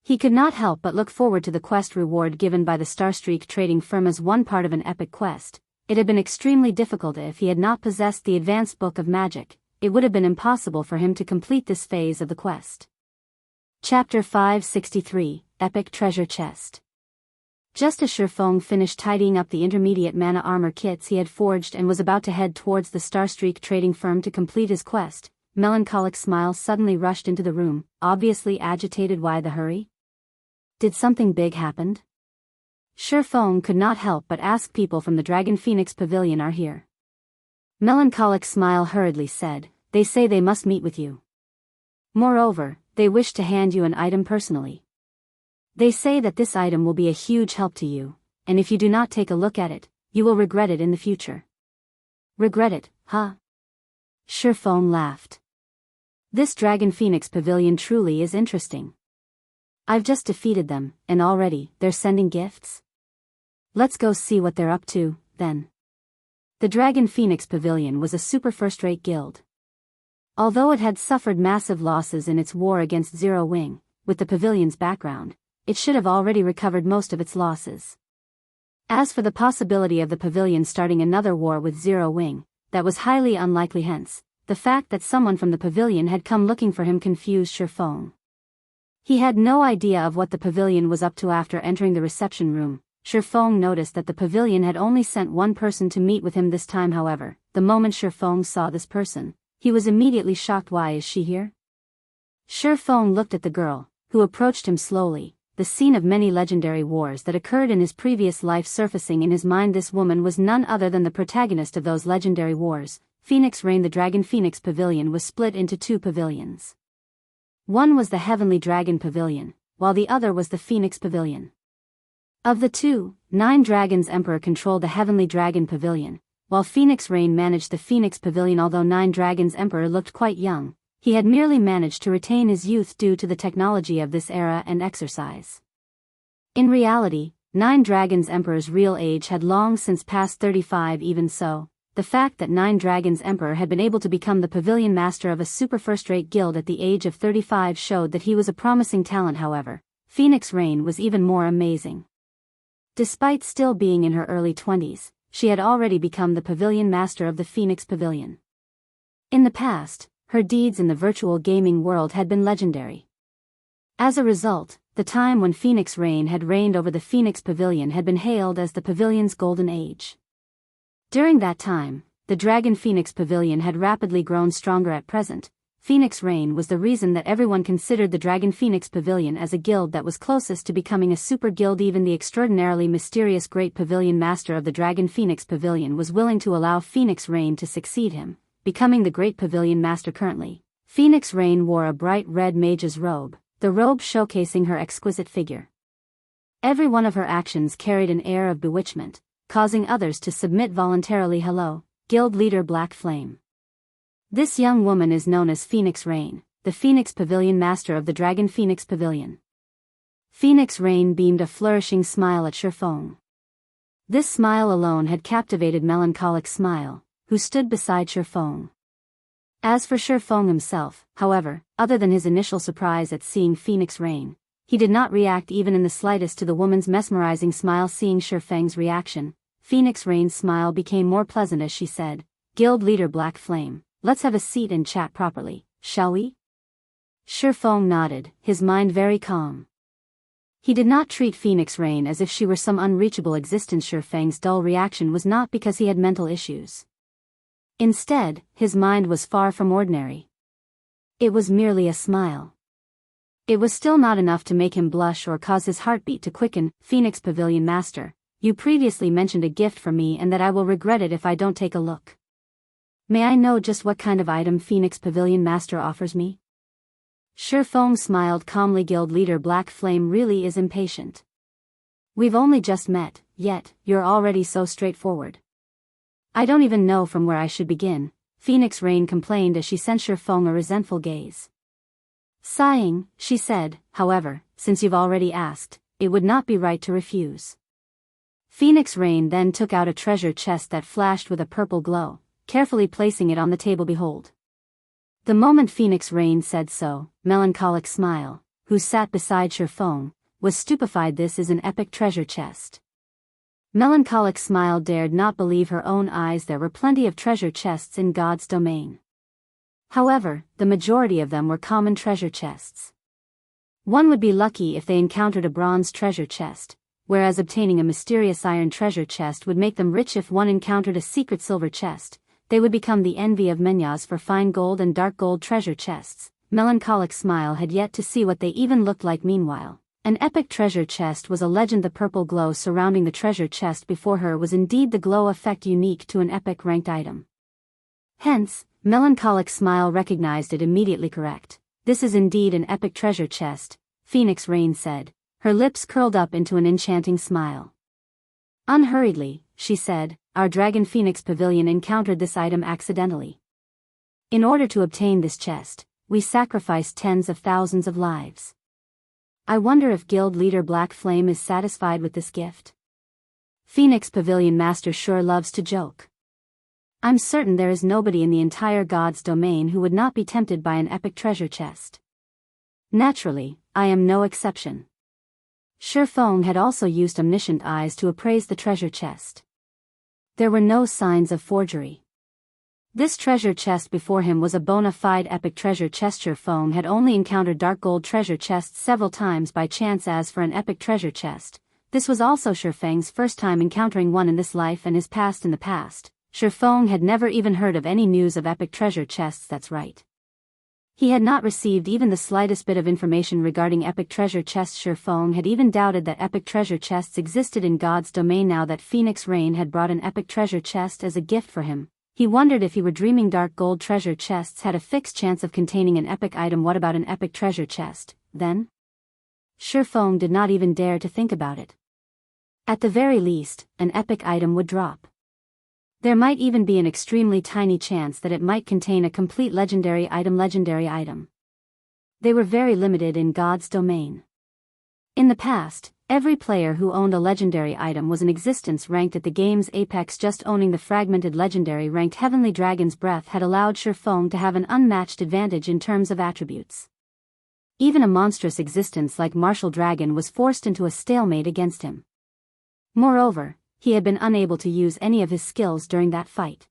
He could not help but look forward to the quest reward given by the Starstreak trading firm as one part of an epic quest. It had been extremely difficult. If he had not possessed the advanced book of magic, it would have been impossible for him to complete this phase of the quest. Chapter 563, Epic Treasure Chest. Just as Shifeng finished tidying up the intermediate mana armor kits he had forged and was about to head towards the Starstreak trading firm to complete his quest, Melancholic Smile suddenly rushed into the room, obviously agitated. Why the hurry? Did something big happen? Shifeng could not help but ask. People from the Dragon Phoenix Pavilion are here. Melancholic Smile hurriedly said, they say they must meet with you. Moreover, they wish to hand you an item personally. They say that this item will be a huge help to you, and if you do not take a look at it, you will regret it in the future. Regret it, huh? Shifeng laughed. This Dragon Phoenix Pavilion truly is interesting. I've just defeated them, and already, they're sending gifts? Let's go see what they're up to, then. The Dragon Phoenix Pavilion was a super first-rate guild. Although it had suffered massive losses in its war against Zero Wing, with the pavilion's background, it should have already recovered most of its losses. As for the possibility of the pavilion starting another war with Zero Wing, that was highly unlikely. Hence, the fact that someone from the pavilion had come looking for him confused Shifeng. He had no idea of what the pavilion was up to. After entering the reception room, Shifeng noticed that the pavilion had only sent one person to meet with him this time. However, the moment Shifeng saw this person, he was immediately shocked. Why is she here? Shifeng looked at the girl, who approached him slowly, the scene of many legendary wars that occurred in his previous life surfacing in his mind. This woman was none other than the protagonist of those legendary wars. Phoenix Reign. The Dragon Phoenix Pavilion was split into 2 pavilions. One was the Heavenly Dragon Pavilion, while the other was the Phoenix Pavilion. Of the two, Nine Dragons Emperor controlled the Heavenly Dragon Pavilion, while Phoenix Rain managed the Phoenix Pavilion. Although Nine Dragons Emperor looked quite young, he had merely managed to retain his youth due to the technology of this era and exercise. In reality, Nine Dragons Emperor's real age had long since passed 35. Even so, the fact that Nine Dragons Emperor had been able to become the pavilion master of a super first-rate guild at the age of 35 showed that he was a promising talent. However, Phoenix Rain was even more amazing. Despite still being in her early 20s, she had already become the pavilion master of the Phoenix Pavilion. In the past, her deeds in the virtual gaming world had been legendary. As a result, the time when Phoenix Rain had reigned over the Phoenix Pavilion had been hailed as the pavilion's golden age. During that time, the Dragon Phoenix Pavilion had rapidly grown stronger. At present, Phoenix Rain was the reason that everyone considered the Dragon Phoenix Pavilion as a guild that was closest to becoming a super guild. Even the extraordinarily mysterious Great Pavilion Master of the Dragon Phoenix Pavilion was willing to allow Phoenix Rain to succeed him, becoming the Great Pavilion Master. Currently, Phoenix Rain wore a bright red mage's robe, the robe showcasing her exquisite figure. Every one of her actions carried an air of bewitchment, causing others to submit voluntarily. Hello, Guild Leader Black Flame. This young woman is known as Phoenix Rain, the Phoenix Pavilion Master of the Dragon Phoenix Pavilion. Phoenix Rain beamed a flourishing smile at Shifeng. This smile alone had captivated Melancholic Smile, who stood beside Shifeng. As for Shifeng himself, however, other than his initial surprise at seeing Phoenix Rain, he did not react even in the slightest to the woman's mesmerizing smile. Seeing Shifeng's reaction, Phoenix Rain's smile became more pleasant as she said, "Guild Leader Black Flame, let's have a seat and chat properly, shall we?" Shifeng nodded, his mind very calm. He did not treat Phoenix Rain as if she were some unreachable existence. Shifeng's dull reaction was not because he had mental issues. Instead, his mind was far from ordinary. It was merely a smile. It was still not enough to make him blush or cause his heartbeat to quicken. "Phoenix Pavilion Master, you previously mentioned a gift for me and that I will regret it if I don't take a look. May I know just what kind of item Phoenix Pavilion Master offers me?" Shifeng smiled calmly. Guild Leader Black Flame really is impatient. "We've only just met, yet you're already so straightforward. I don't even know from where I should begin," Phoenix Rain complained as she sent Shifeng a resentful gaze. Sighing, she said, "However, since you've already asked, it would not be right to refuse." Phoenix Rain then took out a treasure chest that flashed with a purple glow, carefully placing it on the table. "Behold." The moment Phoenix Rain said so, Melancholic Smile, who sat beside Shifeng, was stupefied. "This is an epic treasure chest." Melancholic Smile dared not believe her own eyes. There were plenty of treasure chests in God's domain. However, the majority of them were common treasure chests. One would be lucky if they encountered a bronze treasure chest, whereas obtaining a mysterious iron treasure chest would make them rich. If one encountered a secret silver chest, they would become the envy of Menyas. For fine gold and dark gold treasure chests, Melancholic Smile had yet to see what they even looked like. Meanwhile, an epic treasure chest was a legend. The purple glow surrounding the treasure chest before her was indeed the glow effect unique to an epic ranked item. Hence, Melancholic Smile recognized it immediately. "Correct. This is indeed an epic treasure chest," Phoenix Rain said, her lips curled up into an enchanting smile. Unhurriedly, she said, "Our Dragon Phoenix Pavilion encountered this item accidentally. In order to obtain this chest, we sacrificed tens of thousands of lives. I wonder if Guild Leader Black Flame is satisfied with this gift." Phoenix Pavilion Master sure loves to joke. "I'm certain there is nobody in the entire God's domain who would not be tempted by an epic treasure chest. Naturally, I am no exception." Shifeng had also used omniscient eyes to appraise the treasure chest. There were no signs of forgery. This treasure chest before him was a bona fide epic treasure chest. Shifeng had only encountered dark gold treasure chests several times by chance. As for an epic treasure chest, this was also Shifeng's first time encountering one in this life and his past. In the past, Shifeng had never even heard of any news of epic treasure chests. That's right. He had not received even the slightest bit of information regarding epic treasure chests. Shifeng had even doubted that epic treasure chests existed in God's domain. Now that Phoenix Rain had brought an epic treasure chest as a gift for him, he wondered if he were dreaming. Dark gold treasure chests had a fixed chance of containing an epic item. What about an epic treasure chest, then? Shifeng did not even dare to think about it. At the very least, an epic item would drop. There might even be an extremely tiny chance that it might contain a complete legendary item. They were very limited in God's domain. In the past, every player who owned a legendary item was an existence ranked at the game's apex. Just owning the fragmented legendary ranked Heavenly Dragon's Breath had allowed Shifeng to have an unmatched advantage in terms of attributes. Even a monstrous existence like Martial Dragon was forced into a stalemate against him. Moreover, he had been unable to use any of his skills during that fight.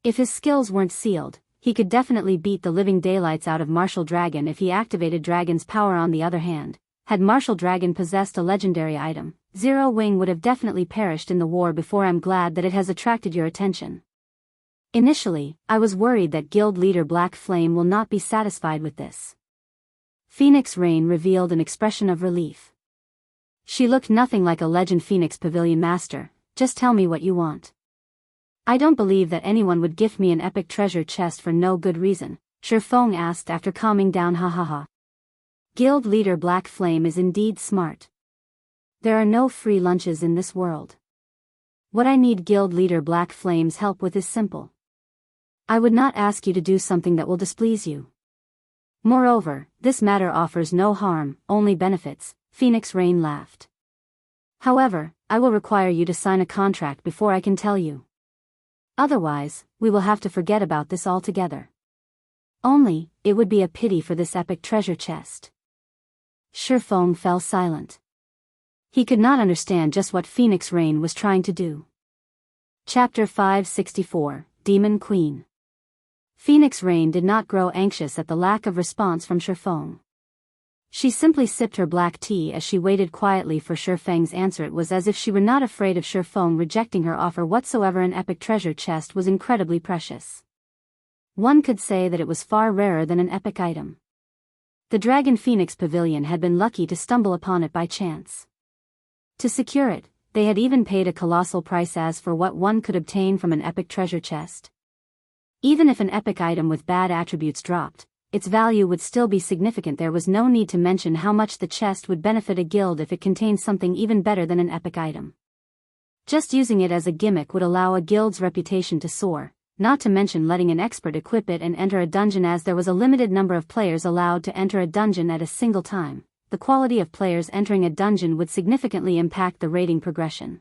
If his skills weren't sealed, he could definitely beat the living daylights out of Martial Dragon if he activated Dragon's power. On the other hand, had Martial Dragon possessed a legendary item, Zero Wing would have definitely perished in the war before. I'm glad that it has attracted your attention. Initially, I was worried that Guild Leader Black Flame will not be satisfied with this. Phoenix Rain revealed an expression of relief. She looked nothing like a Legend Phoenix Pavilion Master. Just tell me what you want. I don't believe that anyone would gift me an epic treasure chest for no good reason, Shifeng asked after calming down. Ha. Guild Leader Black Flame is indeed smart. There are no free lunches in this world. What I need Guild Leader Black Flame's help with is simple. I would not ask you to do something that will displease you. Moreover, this matter offers no harm, only benefits. Phoenix Rain laughed. However, I will require you to sign a contract before I can tell you. Otherwise, we will have to forget about this altogether. Only, it would be a pity for this epic treasure chest. Shifeng fell silent. He could not understand just what Phoenix Rain was trying to do. Chapter 564, Demon Queen. Phoenix Rain did not grow anxious at the lack of response from Shifeng. She simply sipped her black tea as she waited quietly for Shifeng's answer. It was as if she were not afraid of Shifeng rejecting her offer whatsoever. An epic treasure chest was incredibly precious. One could say that it was far rarer than an epic item. The Dragon Phoenix Pavilion had been lucky to stumble upon it by chance. To secure it, they had even paid a colossal price as for what one could obtain from an epic treasure chest. Even if an epic item with bad attributes dropped, its value would still be significant. There was no need to mention how much the chest would benefit a guild if it contained something even better than an epic item. Just using it as a gimmick would allow a guild's reputation to soar, not to mention letting an expert equip it and enter a dungeon. As there was a limited number of players allowed to enter a dungeon at a single time, the quality of players entering a dungeon would significantly impact the rating progression.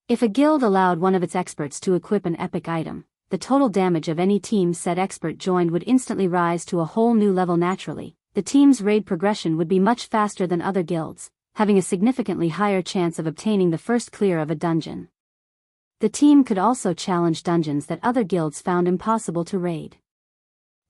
If a guild allowed one of its experts to equip an epic item, the total damage of any team said expert joined would instantly rise to a whole new level. Naturally, the team's raid progression would be much faster than other guilds, having a significantly higher chance of obtaining the first clear of a dungeon. The team could also challenge dungeons that other guilds found impossible to raid.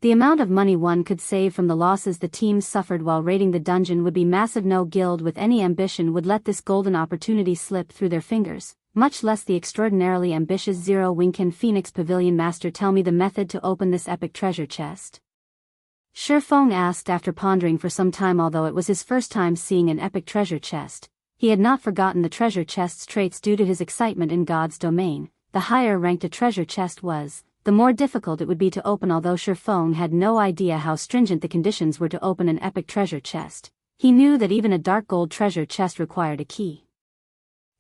The amount of money one could save from the losses the teams suffered while raiding the dungeon would be massive. No guild with any ambition would let this golden opportunity slip through their fingers, much less the extraordinarily ambitious Zero Wing. Can Phoenix Pavilion Master tell me the method to open this epic treasure chest? Shifeng asked after pondering for some time. Although it was his first time seeing an epic treasure chest, he had not forgotten the treasure chest's traits. Due to his excitement in God's domain, the higher ranked a treasure chest was, the more difficult it would be to open. Although Shifeng had no idea how stringent the conditions were to open an epic treasure chest, he knew that even a dark gold treasure chest required a key.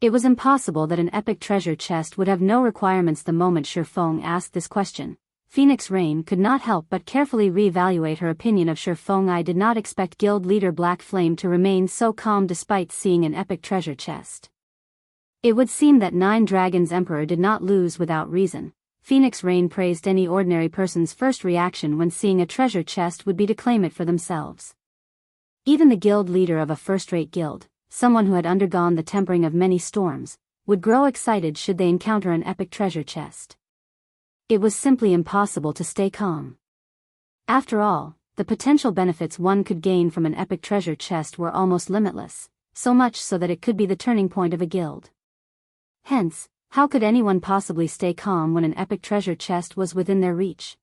It was impossible that an epic treasure chest would have no requirements. The moment Shifeng asked this question, Phoenix Rain could not help but carefully re-evaluate her opinion of Shifeng. I did not expect Guild Leader Black Flame to remain so calm despite seeing an epic treasure chest. It would seem that Nine Dragons Emperor did not lose without reason. Phoenix Rain praised any ordinary person's first reaction when seeing a treasure chest would be to claim it for themselves. Even the guild leader of a first-rate guild, someone who had undergone the tempering of many storms, would grow excited should they encounter an epic treasure chest. It was simply impossible to stay calm. After all, the potential benefits one could gain from an epic treasure chest were almost limitless, so much so that it could be the turning point of a guild. Hence, how could anyone possibly stay calm when an epic treasure chest was within their reach?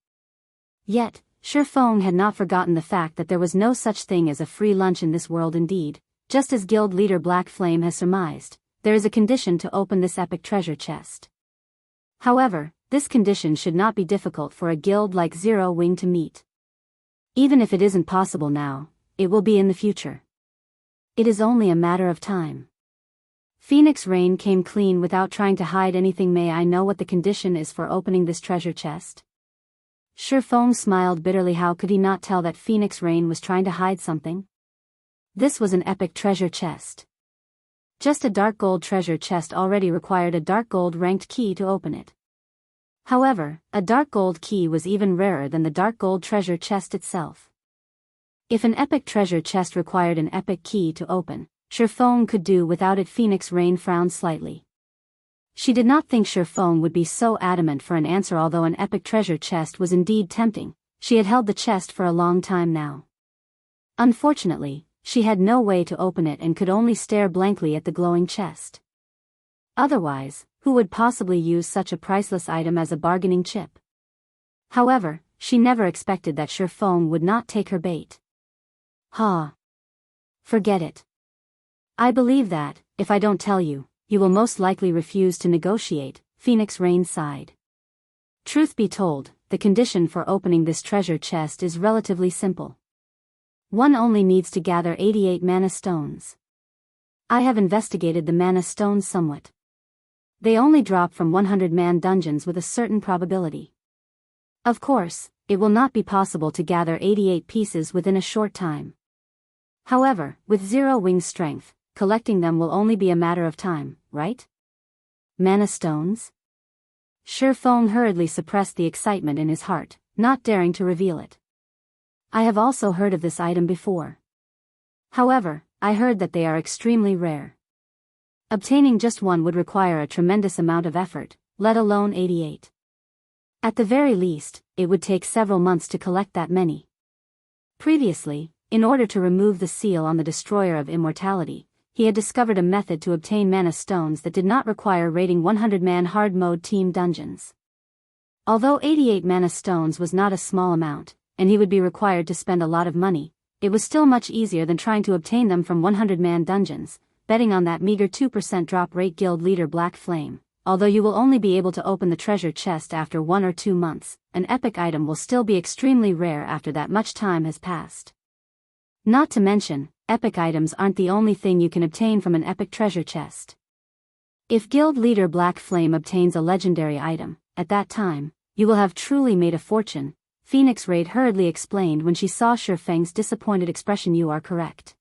Yet, Shifeng had not forgotten the fact that there was no such thing as a free lunch in this world. Indeed, just as Guild Leader Black Flame has surmised, there is a condition to open this epic treasure chest. However, this condition should not be difficult for a guild like Zero Wing to meet. Even if it isn't possible now, it will be in the future. It is only a matter of time. Phoenix Rain came clean without trying to hide anything. May I know what the condition is for opening this treasure chest? Shifeng smiled bitterly. How could he not tell that Phoenix Rain was trying to hide something? This was an epic treasure chest. Just a dark gold treasure chest already required a dark gold ranked key to open it. However, a dark gold key was even rarer than the dark gold treasure chest itself. If an epic treasure chest required an epic key to open, Shifeng could do without it. Phoenix Rain frowned slightly. She did not think Shifeng would be so adamant for an answer. Although an epic treasure chest was indeed tempting, she had held the chest for a long time now. Unfortunately, she had no way to open it and could only stare blankly at the glowing chest. Otherwise, who would possibly use such a priceless item as a bargaining chip? However, she never expected that Shifeng would not take her bait. Forget it. I believe that, if I don't tell you, you will most likely refuse to negotiate, Phoenix Rain sighed. Truth be told, the condition for opening this treasure chest is relatively simple. One only needs to gather 88 mana stones. I have investigated the mana stones somewhat. They only drop from 100-man dungeons with a certain probability. Of course, it will not be possible to gather 88 pieces within a short time. However, with 0 wing strength, collecting them will only be a matter of time, right? Mana stones? Shifeng hurriedly suppressed the excitement in his heart, not daring to reveal it. I have also heard of this item before. However, I heard that they are extremely rare. Obtaining just one would require a tremendous amount of effort, let alone 88. At the very least, it would take several months to collect that many. Previously, in order to remove the seal on the Destroyer of Immortality, he had discovered a method to obtain mana stones that did not require raiding 100-man hard mode team dungeons. Although 88 mana stones was not a small amount, and he would be required to spend a lot of money, it was still much easier than trying to obtain them from 100-man dungeons, betting on that meager 2% drop rate. Guild leader Black Flame, although you will only be able to open the treasure chest after 1 or 2 months, an epic item will still be extremely rare after that much time has passed. Not to mention, epic items aren't the only thing you can obtain from an epic treasure chest. If Guild leader Black Flame obtains a legendary item, at that time, you will have truly made a fortune, Phoenix Rain hurriedly explained when she saw Shifeng's disappointed expression. You are correct.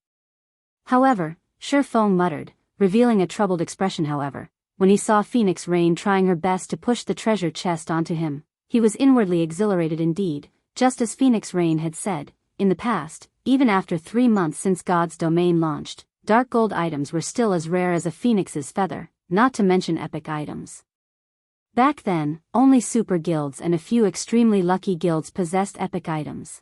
However, Shifeng muttered, revealing a troubled expression. However, when he saw Phoenix Rain trying her best to push the treasure chest onto him, he was inwardly exhilarated indeed, just as Phoenix Rain had said. In the past, even after 3 months since God's Domain launched, dark gold items were still as rare as a phoenix's feather, not to mention epic items. Back then, only super guilds and a few extremely lucky guilds possessed epic items.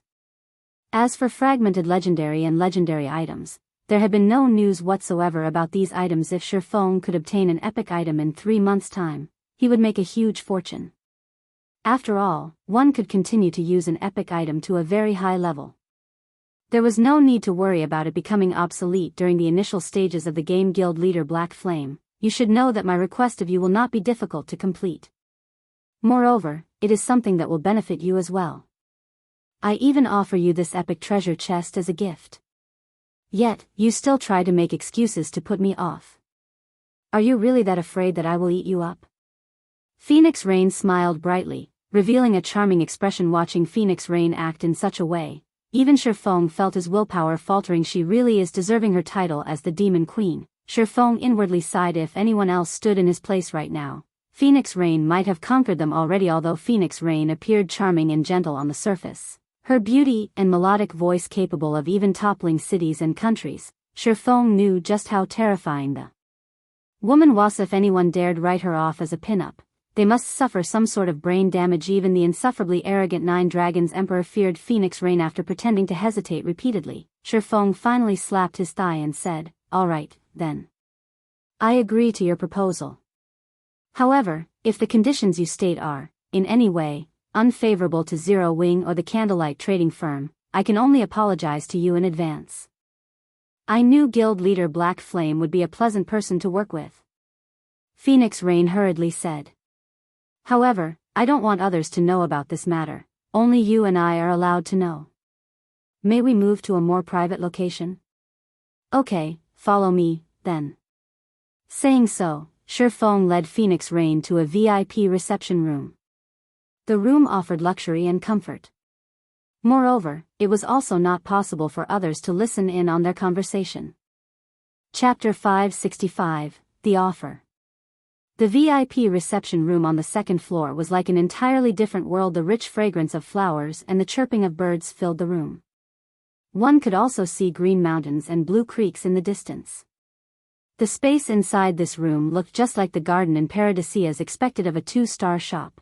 As for fragmented legendary and legendary items, there had been no news whatsoever about these items. If Shifeng could obtain an epic item in 3 months' time, he would make a huge fortune. After all, one could continue to use an epic item to a very high level. There was no need to worry about it becoming obsolete during the initial stages of the game. Guild leader Black Flame, you should know that my request of you will not be difficult to complete. Moreover, it is something that will benefit you as well. I even offer you this epic treasure chest as a gift. Yet, you still try to make excuses to put me off. Are you really that afraid that I will eat you up? Phoenix Rain smiled brightly, revealing a charming expression. Watching Phoenix Rain act in such a way, even Shifeng felt his willpower faltering. She really is deserving her title as the Demon Queen, Shifeng inwardly sighed. If anyone else stood in his place right now, Phoenix Rain might have conquered them already. Although Phoenix Rain appeared charming and gentle on the surface, her beauty and melodic voice capable of even toppling cities and countries, Shifeng knew just how terrifying the woman was. If anyone dared write her off as a pinup, they must suffer some sort of brain damage. Even the insufferably arrogant 9 Dragons Emperor feared Phoenix Rain. After pretending to hesitate repeatedly, Shifeng finally slapped his thigh and said, "All right, then. I agree to your proposal. However, if the conditions you state are, in any way, unfavorable to Zero Wing or the Candlelight Trading Firm, I can only apologize to you in advance." I knew Guild leader Black Flame would be a pleasant person to work with, Phoenix Rain hurriedly said. However, I don't want others to know about this matter, only you and I are allowed to know. May we move to a more private location? Okay, follow me, then. Saying so, Shifeng led Phoenix Rain to a VIP reception room. The room offered luxury and comfort. Moreover, it was also not possible for others to listen in on their conversation. Chapter 565, The Offer. The VIP reception room on the second floor was like an entirely different world. The rich fragrance of flowers and the chirping of birds filled the room. One could also see green mountains and blue creeks in the distance. The space inside this room looked just like the garden in Paradisia as expected of a 2-star shop.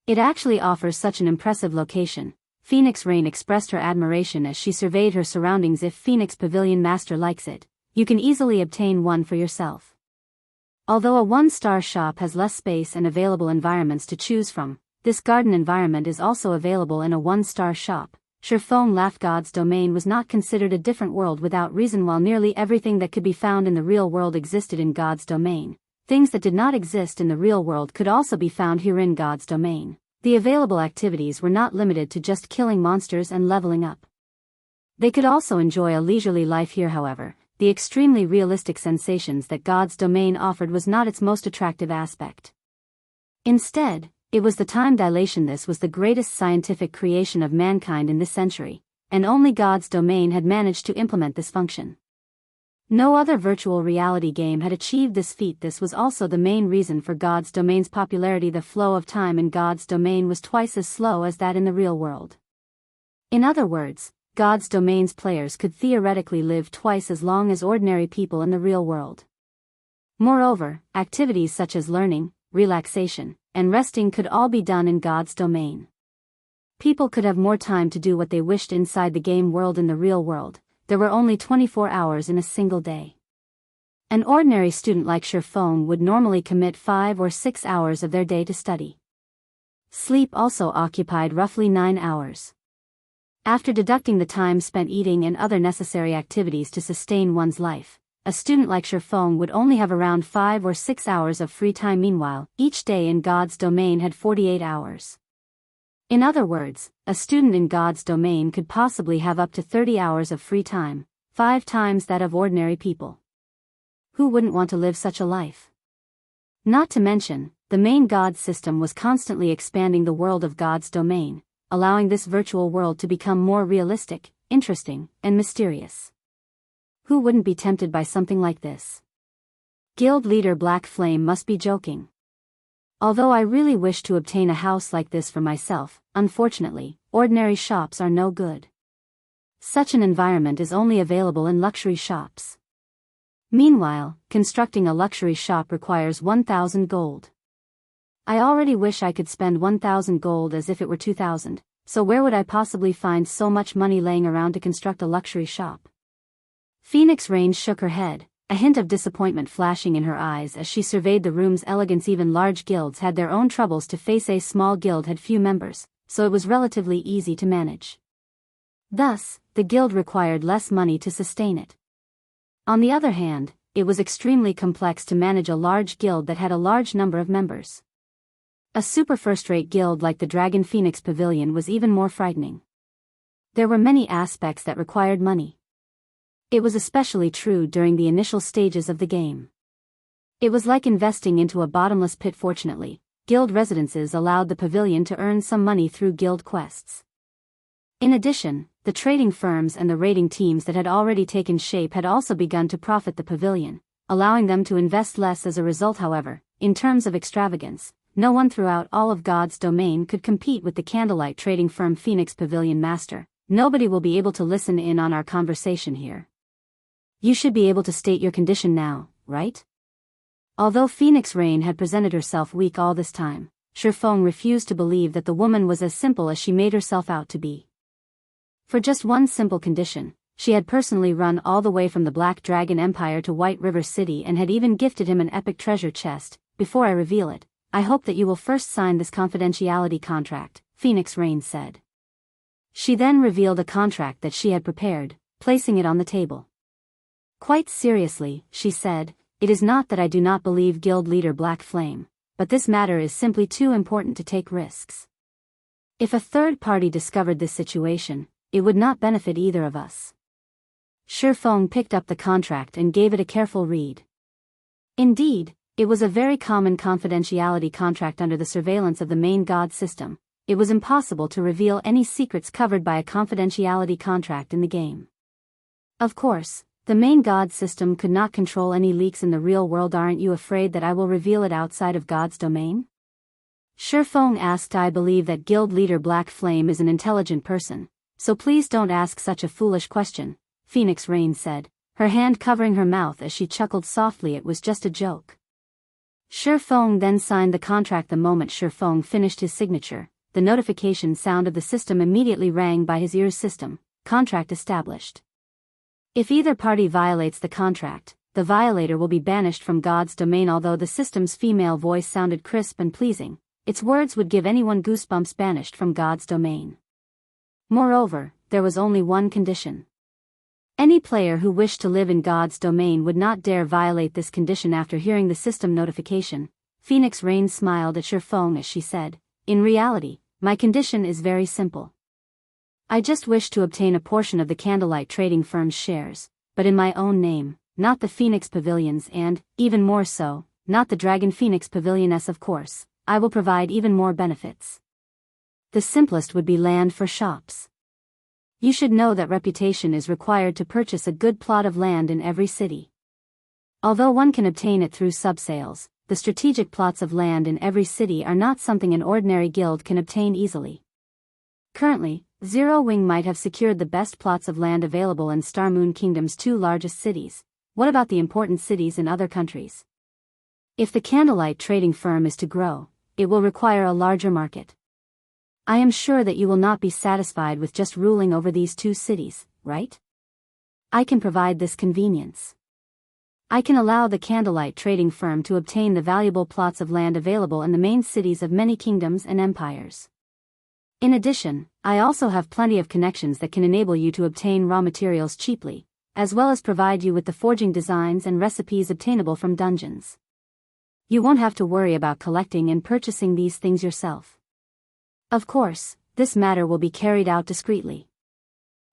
It actually offers such an impressive location. Phoenix Rain expressed her admiration as she surveyed her surroundings. If Phoenix Pavilion Master likes it, you can easily obtain one for yourself. Although a 1-star shop has less space and available environments to choose from, this garden environment is also available in a 1-star shop. Shifeng laughed. God's domain was not considered a different world without reason. While nearly everything that could be found in the real world existed in God's domain, things that did not exist in the real world could also be found here in God's domain. The available activities were not limited to just killing monsters and leveling up. They could also enjoy a leisurely life here. However, the extremely realistic sensations that God's domain offered was not its most attractive aspect. Instead, it was the time dilation. This was the greatest scientific creation of mankind in this century, and only God's domain had managed to implement this function. No other virtual reality game had achieved this feat. This was also the main reason for God's domain's popularity. The flow of time in God's domain was twice as slow as that in the real world. In other words, God's domain's players could theoretically live twice as long as ordinary people in the real world. Moreover, activities such as learning, relaxation, and resting could all be done in God's domain. People could have more time to do what they wished inside the game world. In the real world, there were only 24 hours in a single day. An ordinary student like Shifeng would normally commit 5 or 6 hours of their day to study. Sleep also occupied roughly 9 hours. After deducting the time spent eating and other necessary activities to sustain one's life, a student like Shifeng would only have around 5 or 6 hours of free time. Meanwhile, each day in God's domain had 48 hours. In other words, a student in God's domain could possibly have up to 30 hours of free time, 5 times that of ordinary people. Who wouldn't want to live such a life? Not to mention, the main God system was constantly expanding the world of God's domain, allowing this virtual world to become more realistic, interesting, and mysterious. Who wouldn't be tempted by something like this? Guild leader Black Flame must be joking. Although I really wish to obtain a house like this for myself, unfortunately, ordinary shops are no good. Such an environment is only available in luxury shops. Meanwhile, constructing a luxury shop requires 1,000 gold. I already wish I could spend 1,000 gold as if it were 2,000, so where would I possibly find so much money laying around to construct a luxury shop? Phoenix Rain shook her head, a hint of disappointment flashing in her eyes as she surveyed the room's elegance. Even large guilds had their own troubles to face. A small guild had few members, so it was relatively easy to manage. Thus, the guild required less money to sustain it. On the other hand, it was extremely complex to manage a large guild that had a large number of members. A super first-rate guild like the Dragon Phoenix Pavilion was even more frightening. There were many aspects that required money. It was especially true during the initial stages of the game. It was like investing into a bottomless pit. Fortunately, guild residences allowed the pavilion to earn some money through guild quests. In addition, the trading firms and the raiding teams that had already taken shape had also begun to profit the pavilion, allowing them to invest less as a result. However, in terms of extravagance, no one throughout all of God's domain could compete with the candlelight trading firm Phoenix Pavilion Master. Nobody will be able to listen in on our conversation here. You should be able to state your condition now, right? Although Phoenix Rain had presented herself weak all this time, Shifeng refused to believe that the woman was as simple as she made herself out to be. For just one simple condition, she had personally run all the way from the Black Dragon Empire to White River City and had even gifted him an epic treasure chest. Before I reveal it, I hope that you will first sign this confidentiality contract, Phoenix Rain said. She then revealed a contract that she had prepared, placing it on the table. Quite seriously, she said, it is not that I do not believe guild leader Black Flame, but this matter is simply too important to take risks. If a third party discovered this situation, it would not benefit either of us. Feng picked up the contract and gave it a careful read. Indeed, it was a very common confidentiality contract under the surveillance of the main god system. It was impossible to reveal any secrets covered by a confidentiality contract in the game. Of course, the main god system could not control any leaks in the real world. Aren't you afraid that I will reveal it outside of God's domain? Feng asked. I believe that guild leader Black Flame is an intelligent person, so please don't ask such a foolish question, Phoenix Rain said, her hand covering her mouth as she chuckled softly. It was just a joke. Feng then signed the contract. The moment Feng finished his signature, the notification sound of the system immediately rang by his ears. System, contract established. If either party violates the contract, the violator will be banished from God's domain. Although the system's female voice sounded crisp and pleasing, its words would give anyone goosebumps. Banished from God's domain. Moreover, there was only one condition. Any player who wished to live in God's domain would not dare violate this condition. After hearing the system notification, Phoenix Rain smiled at Feng as she said, "In reality, my condition is very simple. I just wish to obtain a portion of the Candlelight Trading Firm's shares, but in my own name, not the Phoenix Pavilion's and, even more so, not the Dragon Phoenix Pavilion's. Of course, I will provide even more benefits. The simplest would be land for shops. You should know that reputation is required to purchase a good plot of land in every city. Although one can obtain it through subsales, the strategic plots of land in every city are not something an ordinary guild can obtain easily. Currently, Zero Wing might have secured the best plots of land available in Star Moon Kingdom's two largest cities. What about the important cities in other countries? If the Candlelight Trading Firm is to grow, it will require a larger market. I am sure that you will not be satisfied with just ruling over these two cities, right? I can provide this convenience. I can allow the Candlelight Trading Firm to obtain the valuable plots of land available in the main cities of many kingdoms and empires. In addition, I also have plenty of connections that can enable you to obtain raw materials cheaply, as well as provide you with the forging designs and recipes obtainable from dungeons. You won't have to worry about collecting and purchasing these things yourself. Of course, this matter will be carried out discreetly.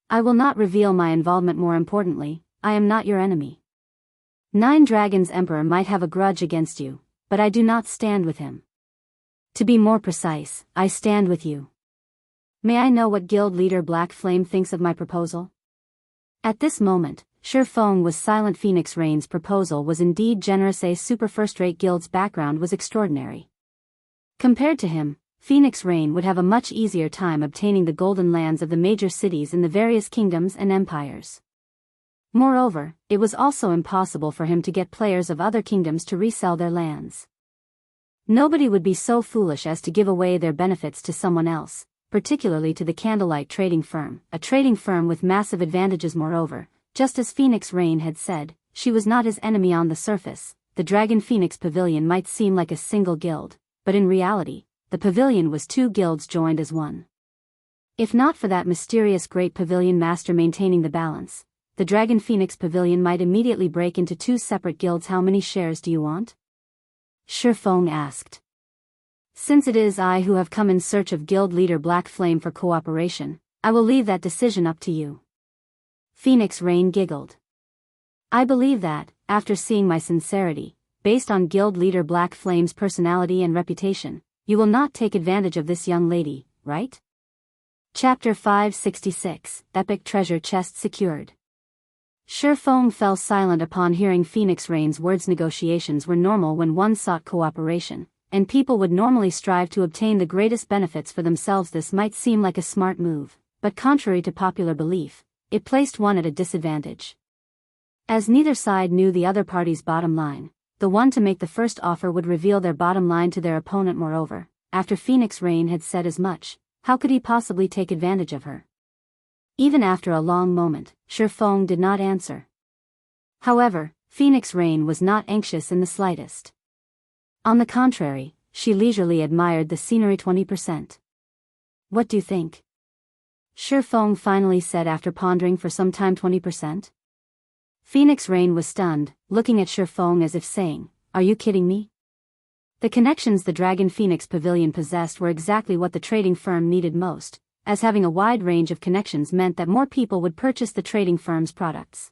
I will not reveal my involvement. More importantly, I am not your enemy. Nine Dragons Emperor might have a grudge against you, but I do not stand with him. To be more precise, I stand with you. May I know what guild leader Black Flame thinks of my proposal? At this moment, Feng was silent. Phoenix Rain's proposal was indeed generous. A super first-rate guild's background was extraordinary. Compared to him, Phoenix Rain would have a much easier time obtaining the golden lands of the major cities in the various kingdoms and empires. Moreover, it was also impossible for him to get players of other kingdoms to resell their lands. Nobody would be so foolish as to give away their benefits to someone else, particularly to the Candlelight Trading Firm, a trading firm with massive advantages. Moreover, just as Phoenix Rain had said, she was not his enemy. On the surface, the Dragon Phoenix Pavilion might seem like a single guild, but in reality, the pavilion was two guilds joined as one. If not for that mysterious Great Pavilion Master maintaining the balance, the Dragon Phoenix Pavilion might immediately break into two separate guilds. How many shares do you want? Feng asked. Since it is I who have come in search of guild leader Black Flame for cooperation, I will leave that decision up to you. Phoenix Rain giggled. I believe that, after seeing my sincerity, based on guild leader Black Flame's personality and reputation, you will not take advantage of this young lady, right? Chapter 566, Epic Treasure Chest Secured. Feng fell silent upon hearing Phoenix Rain's words. Negotiations were normal when one sought cooperation, and people would normally strive to obtain the greatest benefits for themselves. This might seem like a smart move, but contrary to popular belief, it placed one at a disadvantage. As neither side knew the other party's bottom line, the one to make the first offer would reveal their bottom line to their opponent. Moreover, after Phoenix Rain had said as much, how could he possibly take advantage of her? Even after a long moment, Feng did not answer. However, Phoenix Rain was not anxious in the slightest. On the contrary, she leisurely admired the scenery. 20%. What do you think? Feng finally said after pondering for some time. 20%? Phoenix Rain was stunned, looking at Feng as if saying, "Are you kidding me?" The connections the Dragon Phoenix Pavilion possessed were exactly what the trading firm needed most, as having a wide range of connections meant that more people would purchase the trading firm's products.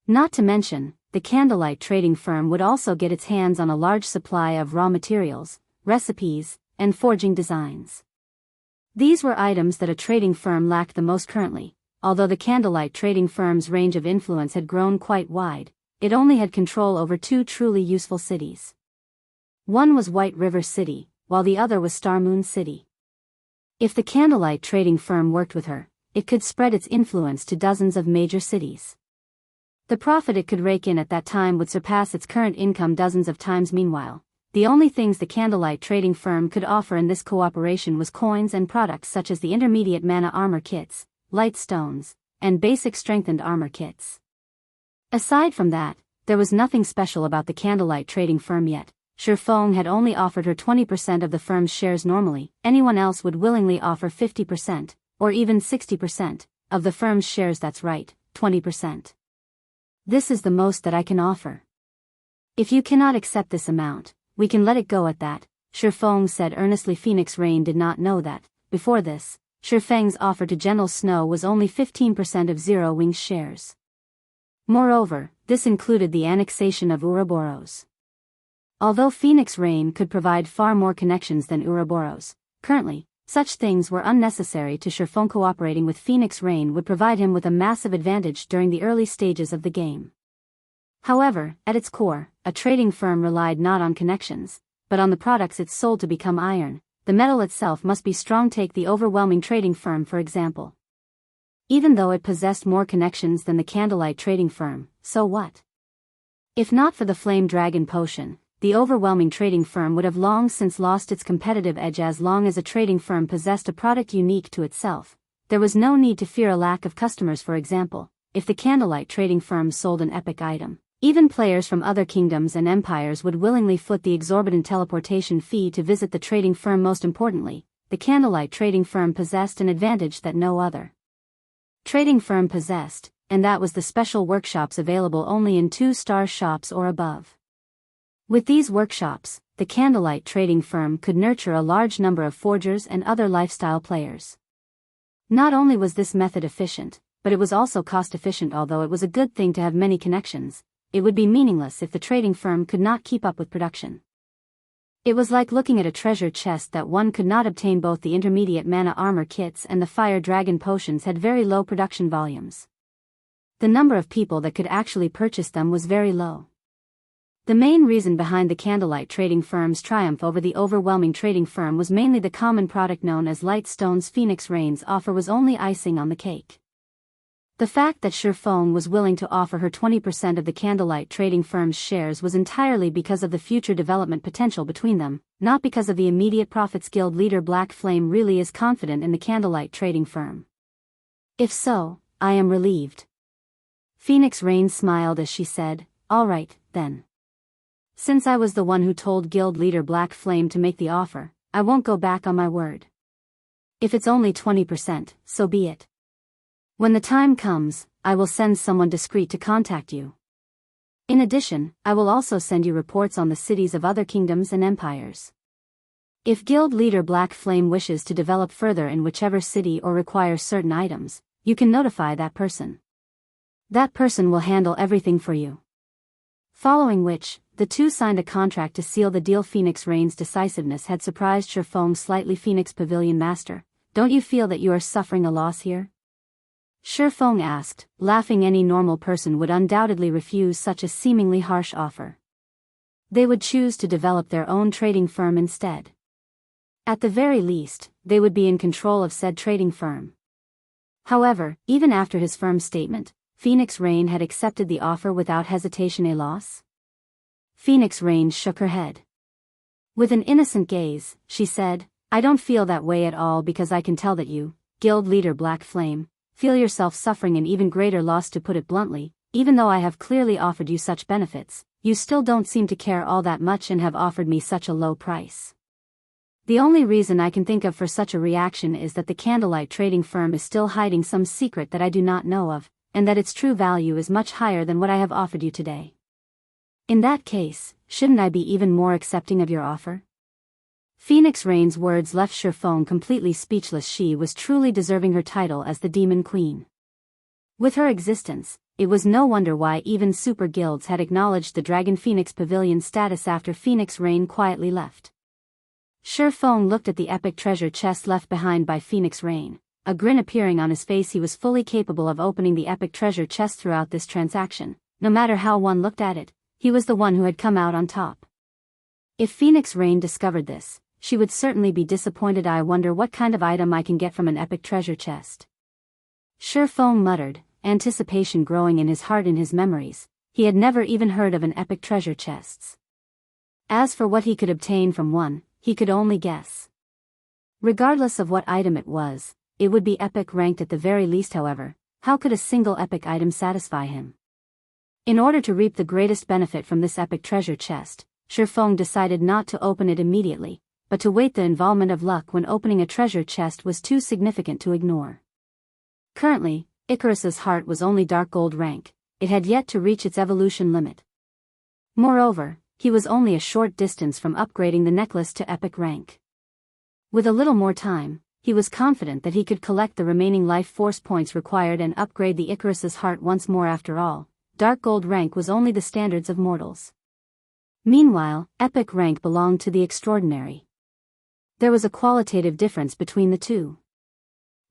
Not to mention, the candlelight trading firm would also get its hands on a large supply of raw materials, recipes, and forging designs. These were items that a trading firm lacked the most currently. Although the candlelight trading firm's range of influence had grown quite wide, it only had control over 2 truly useful cities. One was White River City, while the other was Star Moon City. If the candlelight trading firm worked with her, it could spread its influence to dozens of major cities. The profit it could rake in at that time would surpass its current income dozens of times. Meanwhile, the only things the candlelight trading firm could offer in this cooperation was coins and products such as the intermediate mana armor kits, light stones, and basic strengthened armor kits. Aside from that, there was nothing special about the candlelight trading firm yet. Shifeng had only offered her 20% of the firm's shares normally. Anyone else would willingly offer 50%, or even 60%, of the firm's shares. That's right, 20%. This is the most that I can offer. If you cannot accept this amount, we can let it go at that, Shifeng said earnestly. Phoenix Rain did not know that, before this, Shifeng's offer to General Snow was only 15% of Zero Wing's shares. Moreover, this included the annexation of Ouroboros. Although Phoenix Rain could provide far more connections than Ouroboros, currently, such things were unnecessary to Shifeng. Cooperating with Phoenix Rain would provide him with a massive advantage during the early stages of the game. However, at its core, a trading firm relied not on connections, but on the products it sold to become iron. The metal itself must be strong. Take the overwhelming trading firm for example. Even though it possessed more connections than the candlelight trading firm, so what? If not for the Flame Dragon potion, the overwhelming trading firm would have long since lost its competitive edge. As long as a trading firm possessed a product unique to itself, there was no need to fear a lack of customers. For example, if the candlelight trading firm sold an epic item, even players from other kingdoms and empires would willingly foot the exorbitant teleportation fee to visit the trading firm. Most importantly, the candlelight trading firm possessed an advantage that no other trading firm possessed, and that was the special workshops available only in 2-star shops or above. With these workshops, the candlelight trading firm could nurture a large number of forgers and other lifestyle players. Not only was this method efficient, but it was also cost efficient. Although it was a good thing to have many connections, it would be meaningless if the trading firm could not keep up with production. It was like looking at a treasure chest that one could not obtain. Both the intermediate mana armor kits and the fire dragon potions had very low production volumes. The number of people that could actually purchase them was very low. The main reason behind the candlelight trading firm's triumph over the overwhelming trading firm was mainly the common product known as light stones. Phoenix Rain's offer was only icing on the cake. The fact that Shifeng was willing to offer her 20% of the candlelight trading firm's shares was entirely because of the future development potential between them, not because of the immediate profits. Guild leader Black Flame really is confident in the candlelight trading firm. If so, I am relieved. Phoenix Rain smiled as she said, "All right, then. Since I was the one who told guild leader Black Flame to make the offer, I won't go back on my word. If it's only 20%, so be it. When the time comes, I will send someone discreet to contact you. In addition, I will also send you reports on the cities of other kingdoms and empires. If guild leader Black Flame wishes to develop further in whichever city or require certain items, you can notify that person. That person will handle everything for you." Following which, the two signed a contract to seal the deal. Phoenix Rain's decisiveness had surprised Shifeng slightly. "Phoenix Pavilion Master, don't you feel that you are suffering a loss here?" Shifeng asked, laughing. Any normal person would undoubtedly refuse such a seemingly harsh offer. They would choose to develop their own trading firm instead. At the very least, they would be in control of said trading firm. However, even after his firm statement, Phoenix Rain had accepted the offer without hesitation. A loss? Phoenix Rain shook her head. With an innocent gaze, she said, "I don't feel that way at all, because I can tell that you, guild leader Black Flame, feel yourself suffering an even greater loss. To put it bluntly, even though I have clearly offered you such benefits, you still don't seem to care all that much and have offered me such a low price. The only reason I can think of for such a reaction is that the candlelight trading firm is still hiding some secret that I do not know of, and that its true value is much higher than what I have offered you today. In that case, shouldn't I be even more accepting of your offer?" Phoenix Rain's words left Shifeng completely speechless. She was truly deserving her title as the Demon Queen. With her existence, it was no wonder why even super guilds had acknowledged the Dragon Phoenix Pavilion status after Phoenix Rain quietly left. Shifeng looked at the epic treasure chest left behind by Phoenix Rain, a grin appearing on his face. He was fully capable of opening the epic treasure chest throughout this transaction. No matter how one looked at it, he was the one who had come out on top. If Phoenix Rain discovered this, she would certainly be disappointed. I wonder what kind of item I can get from an epic treasure chest. Shifeng muttered, anticipation growing in his heart. In his memories, he had never even heard of an epic treasure chests. As for what he could obtain from one, he could only guess. Regardless of what item it was, it would be epic ranked at the very least. However, how could a single epic item satisfy him? In order to reap the greatest benefit from this epic treasure chest, Shifeng decided not to open it immediately, but to wait. The involvement of luck when opening a treasure chest was too significant to ignore. Currently, Icarus's heart was only dark gold rank. It had yet to reach its evolution limit. Moreover, he was only a short distance from upgrading the necklace to epic rank. With a little more time, he was confident that he could collect the remaining life force points required and upgrade the Icarus's heart once more. After all, dark gold rank was only the standards of mortals. Meanwhile, epic rank belonged to the extraordinary. There was a qualitative difference between the two.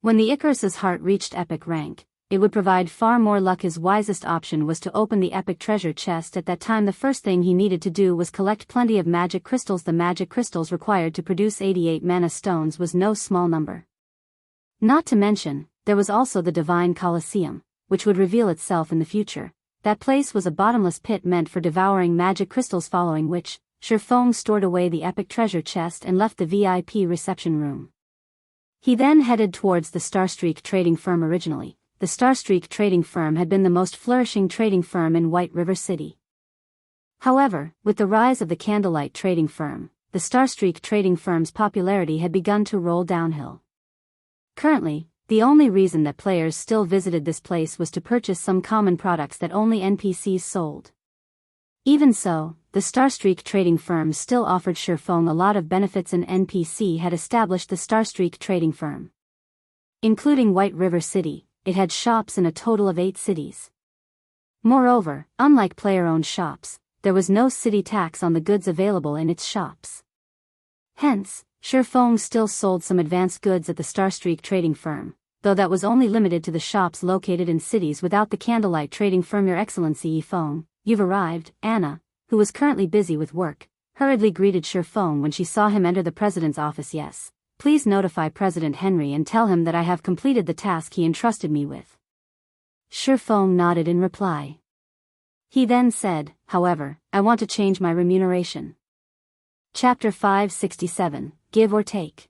When the Icarus's heart reached epic rank, it would provide far more luck. His wisest option was to open the epic treasure chest. At that time, the first thing he needed to do was collect plenty of magic crystals. The magic crystals required to produce 88 mana stones was no small number. Not to mention, there was also the divine Colosseum, which would reveal itself in the future. That place was a bottomless pit meant for devouring magic crystals, following which, Shifeng stored away the epic treasure chest and left the VIP reception room. He then headed towards the Starstreak trading firm. Originally, the Starstreak trading firm had been the most flourishing trading firm in White River City. However, with the rise of the Candlelight trading firm, the Starstreak trading firm's popularity had begun to roll downhill. Currently, the only reason that players still visited this place was to purchase some common products that only NPCs sold. Even so, the Starstreak trading firm still offered Shifeng a lot of benefits. An NPC had established the Starstreak trading firm. Including White River City, it had shops in a total of 8 cities. Moreover, unlike player-owned shops, there was no city tax on the goods available in its shops. Hence, Shifeng still sold some advanced goods at the Starstreak trading firm, though that was only limited to the shops located in cities without the Candlelight trading firm. Your Excellency Yifeng, you've arrived. Anna, who was currently busy with work, hurriedly greeted Shifeng when she saw him enter the president's office. Yes, please notify President Henry and tell him that I have completed the task he entrusted me with. Shifeng nodded in reply. He then said, however, I want to change my remuneration. Chapter 567, Give or Take.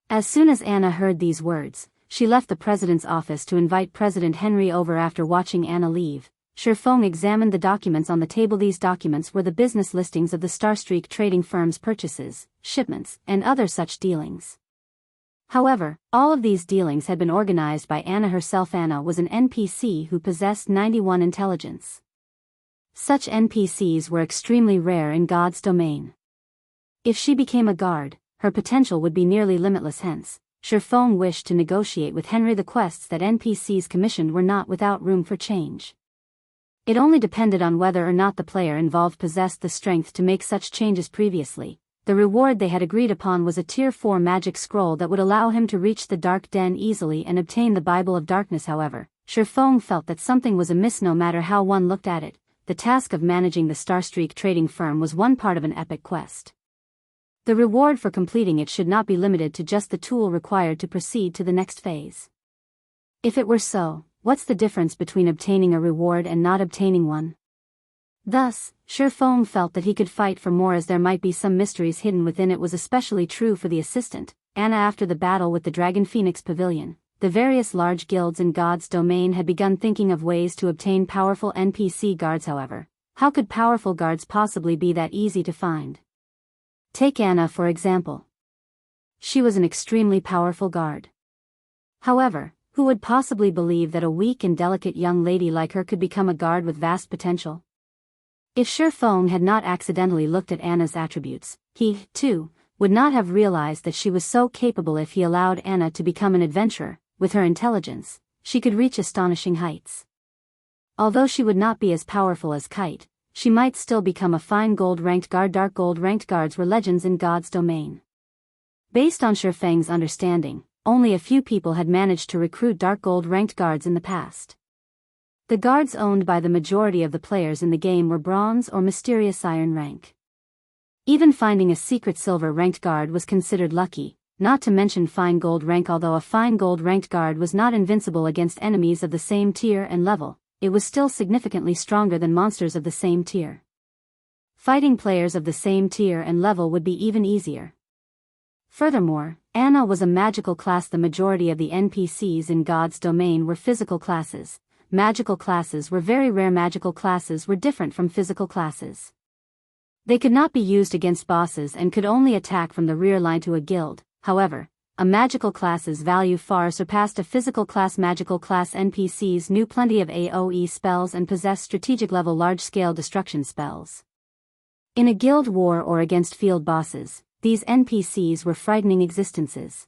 As soon as Anna heard these words, she left the president's office to invite President Henry over. After watching Anna leave, Shifeng examined the documents on the table. These documents were the business listings of the Starstreak trading firm's purchases, shipments, and other such dealings. However, all of these dealings had been organized by Anna herself. Anna was an NPC who possessed 91 intelligence. Such NPCs were extremely rare in God's domain. If she became a guard, her potential would be nearly limitless. Hence, Shifeng wished to negotiate with Henry the quests that NPCs commissioned were not without room for change. It only depended on whether or not the player involved possessed the strength to make such changes. Previously, the reward they had agreed upon was a Tier 4 magic scroll that would allow him to reach the Dark Den easily and obtain the Bible of Darkness. However, Shifeng felt that something was amiss. No matter how one looked at it, the task of managing the Starstreak trading firm was one part of an epic quest. The reward for completing it should not be limited to just the tool required to proceed to the next phase. If it were so, what's the difference between obtaining a reward and not obtaining one? Thus, Shifeng felt that he could fight for more, as there might be some mysteries hidden within. It was especially true for the assistant, Anna. After the battle with the Dragon Phoenix Pavilion, the various large guilds in God's domain had begun thinking of ways to obtain powerful NPC guards. However, how could powerful guards possibly be that easy to find? Take Anna for example. She was an extremely powerful guard. However, who would possibly believe that a weak and delicate young lady like her could become a guard with vast potential? If Shifeng had not accidentally looked at Anna's attributes, he, too, would not have realized that she was so capable. If he allowed Anna to become an adventurer. With her intelligence, she could reach astonishing heights. Although she would not be as powerful as Kite, she might still become a fine gold-ranked guard. Dark gold-ranked guards were legends in God's domain. Based on Shifeng's understanding, only a few people had managed to recruit dark gold-ranked guards in the past. The guards owned by the majority of the players in the game were bronze or mysterious iron rank. Even finding a secret silver-ranked guard was considered lucky, not to mention fine gold rank. Although a fine gold-ranked guard was not invincible against enemies of the same tier and level, it was still significantly stronger than monsters of the same tier. Fighting players of the same tier and level would be even easier. Furthermore, Anna was a magical class. The majority of the NPCs in God's domain were physical classes. Magical classes were very rare. Magical classes were different from physical classes. They could not be used against bosses and could only attack from the rear line to a guild. However, a magical class's value far surpassed a physical class. Magical class NPCs knew plenty of AoE spells and possessed strategic level large-scale destruction spells. In a guild war or against field bosses, these NPCs were frightening existences.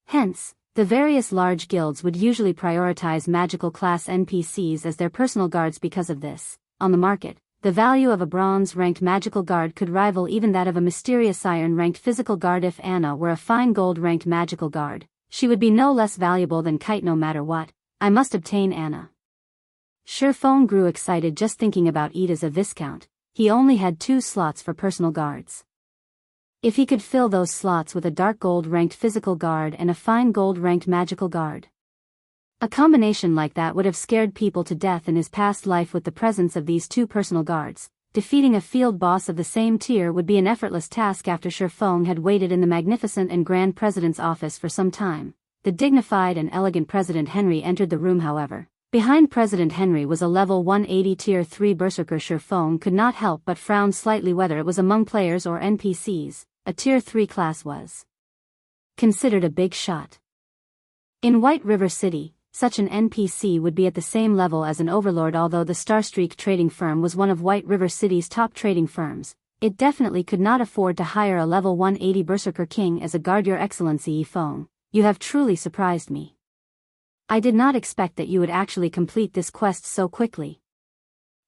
Hence, the various large guilds would usually prioritize magical class NPCs as their personal guards. Because of this, on the market, the value of a bronze-ranked magical guard could rival even that of a mysterious iron-ranked physical guard. If Anna were a fine gold-ranked magical guard, she would be no less valuable than Kite. No matter what, I must obtain Anna. Shifeng grew excited just thinking about it. As a Viscount, he only had 2 slots for personal guards. If he could fill those slots with a dark gold-ranked physical guard and a fine gold-ranked magical guard, a combination like that would have scared people to death in his past life. With the presence of these 2 personal guards, defeating a field boss of the same tier would be an effortless task. After Shifeng had waited in the magnificent and grand president's office for some time, the dignified and elegant President Henry entered the room. However, behind President Henry was a level 180 tier 3 berserker. Shifeng could not help but frown slightly. Whether it was among players or NPCs, a tier 3 class was considered a big shot. In White River City, such an NPC would be at the same level as an overlord. Although the Starstreak trading firm was one of White River City's top trading firms, it definitely could not afford to hire a level 180 Berserker King as a guard. Your Excellency Yifeng, you have truly surprised me. I did not expect that you would actually complete this quest so quickly.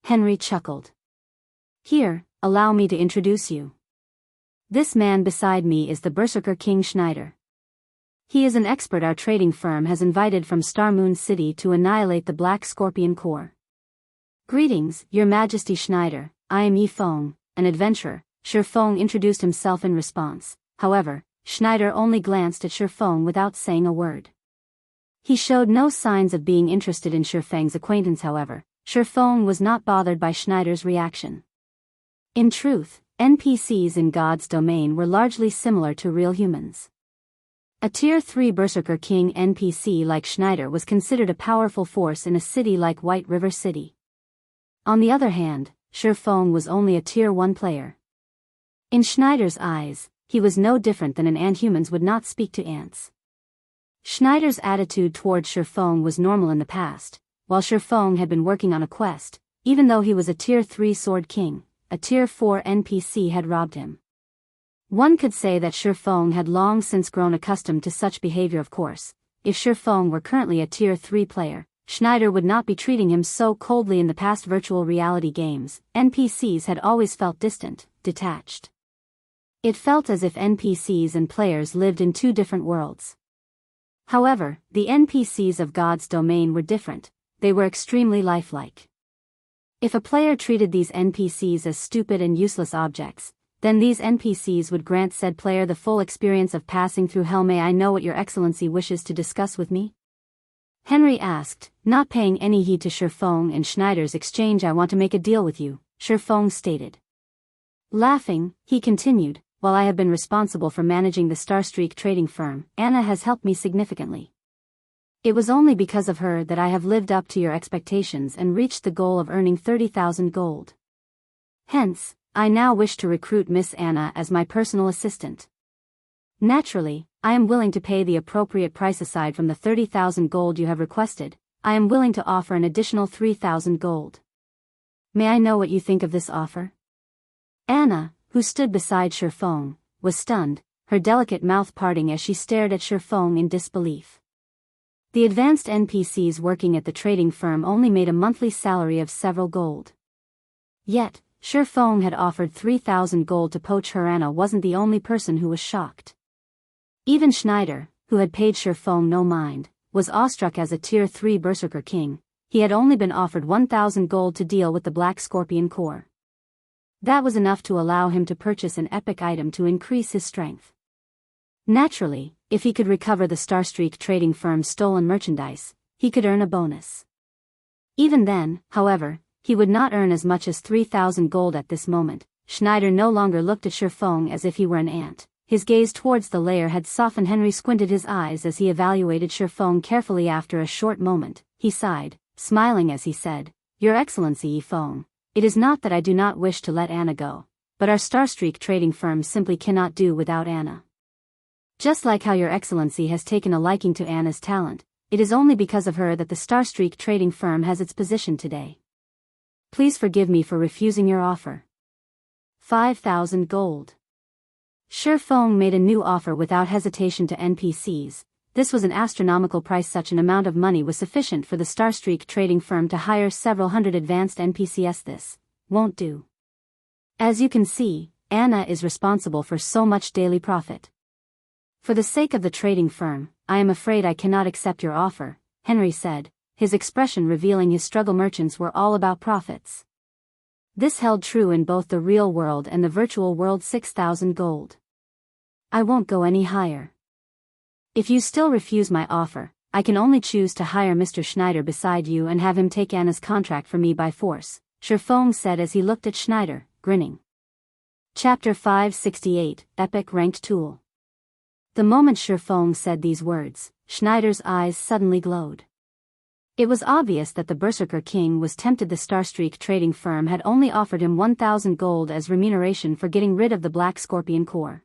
Henry chuckled. Here, allow me to introduce you. This man beside me is the Berserker King Schneider. He is an expert our trading firm has invited from Starmoon City to annihilate the Black Scorpion Corps. Greetings, Your Majesty Schneider, I am Yifeng, an adventurer. Shifeng introduced himself in response. However, Schneider only glanced at Shifeng without saying a word. He showed no signs of being interested in Shifeng's acquaintance. However, Shifeng was not bothered by Schneider's reaction. In truth, NPCs in God's domain were largely similar to real humans. A Tier 3 Berserker King NPC like Schneider was considered a powerful force in a city like White River City. On the other hand, Shifeng was only a Tier 1 player. In Schneider's eyes, he was no different than an ant. Humans would not speak to ants. Schneider's attitude toward Shifeng was normal in the past, while Shifeng had been working on a quest. Even though he was a Tier 3 Sword King, a Tier 4 NPC had robbed him. One could say that Shifeng had long since grown accustomed to such behavior. Of course, if Shifeng were currently a Tier 3 player, Schneider would not be treating him so coldly. In the past virtual reality games, NPCs had always felt distant, detached. It felt as if NPCs and players lived in 2 different worlds. However, the NPCs of God's domain were different. They were extremely lifelike. If a player treated these NPCs as stupid and useless objects, then these NPCs would grant said player the full experience of passing through hell. May I know what Your Excellency wishes to discuss with me? Henry asked, not paying any heed to Shifeng and Schneider's exchange. I want to make a deal with you, Shifeng stated. Laughing, he continued, while I have been responsible for managing the Starstreak trading firm, Anna has helped me significantly. It was only because of her that I have lived up to your expectations and reached the goal of earning 30,000 gold. Hence, I now wish to recruit Miss Anna as my personal assistant. Naturally, I am willing to pay the appropriate price. Aside from the 30,000 gold you have requested, I am willing to offer an additional 3,000 gold. May I know what you think of this offer? Anna, who stood beside Shifeng, was stunned, her delicate mouth parting as she stared at Shifeng in disbelief. The advanced NPCs working at the trading firm only made a monthly salary of several gold. Yet, Shifeng had offered 3,000 gold to poach her. Anna wasn't the only person who was shocked. Even Schneider, who had paid Shifeng no mind, was awestruck. As a Tier 3 Berserker King, he had only been offered 1,000 gold to deal with the Black Scorpion core. That was enough to allow him to purchase an epic item to increase his strength. Naturally, if he could recover the Starstreak trading firm's stolen merchandise, he could earn a bonus. Even then, however, he would not earn as much as 3,000 gold at this moment. Schneider no longer looked at Shifeng as if he were an ant. His gaze towards the lair had softened. Henry squinted his eyes as he evaluated Shifeng carefully. After a short moment, he sighed, smiling as he said, "Your Excellency Yifeng, it is not that I do not wish to let Anna go, but our Starstreak trading firm simply cannot do without Anna. Just like how Your Excellency has taken a liking to Anna's talent, it is only because of her that the Starstreak trading firm has its position today. Please forgive me for refusing your offer." 5,000 gold. Shifeng made a new offer without hesitation to NPCs. This was an astronomical price. Such an amount of money was sufficient for the Starstreak trading firm to hire several hundred advanced NPCs. This won't do. As you can see, Anna is responsible for so much daily profit. For the sake of the trading firm, I am afraid I cannot accept your offer, Henry said, his expression revealing his struggle. Merchants were all about profits. This held true in both the real world and the virtual world. 6,000 gold. I won't go any higher. If you still refuse my offer, I can only choose to hire Mr. Schneider beside you and have him take Anna's contract for me by force, Shifeng said as he looked at Schneider, grinning. Chapter 568, Epic Ranked Tool. The moment Shifeng said these words, Schneider's eyes suddenly glowed. It was obvious that the Berserker King was tempted. The Starstreak trading firm had only offered him 1,000 gold as remuneration for getting rid of the Black Scorpion core.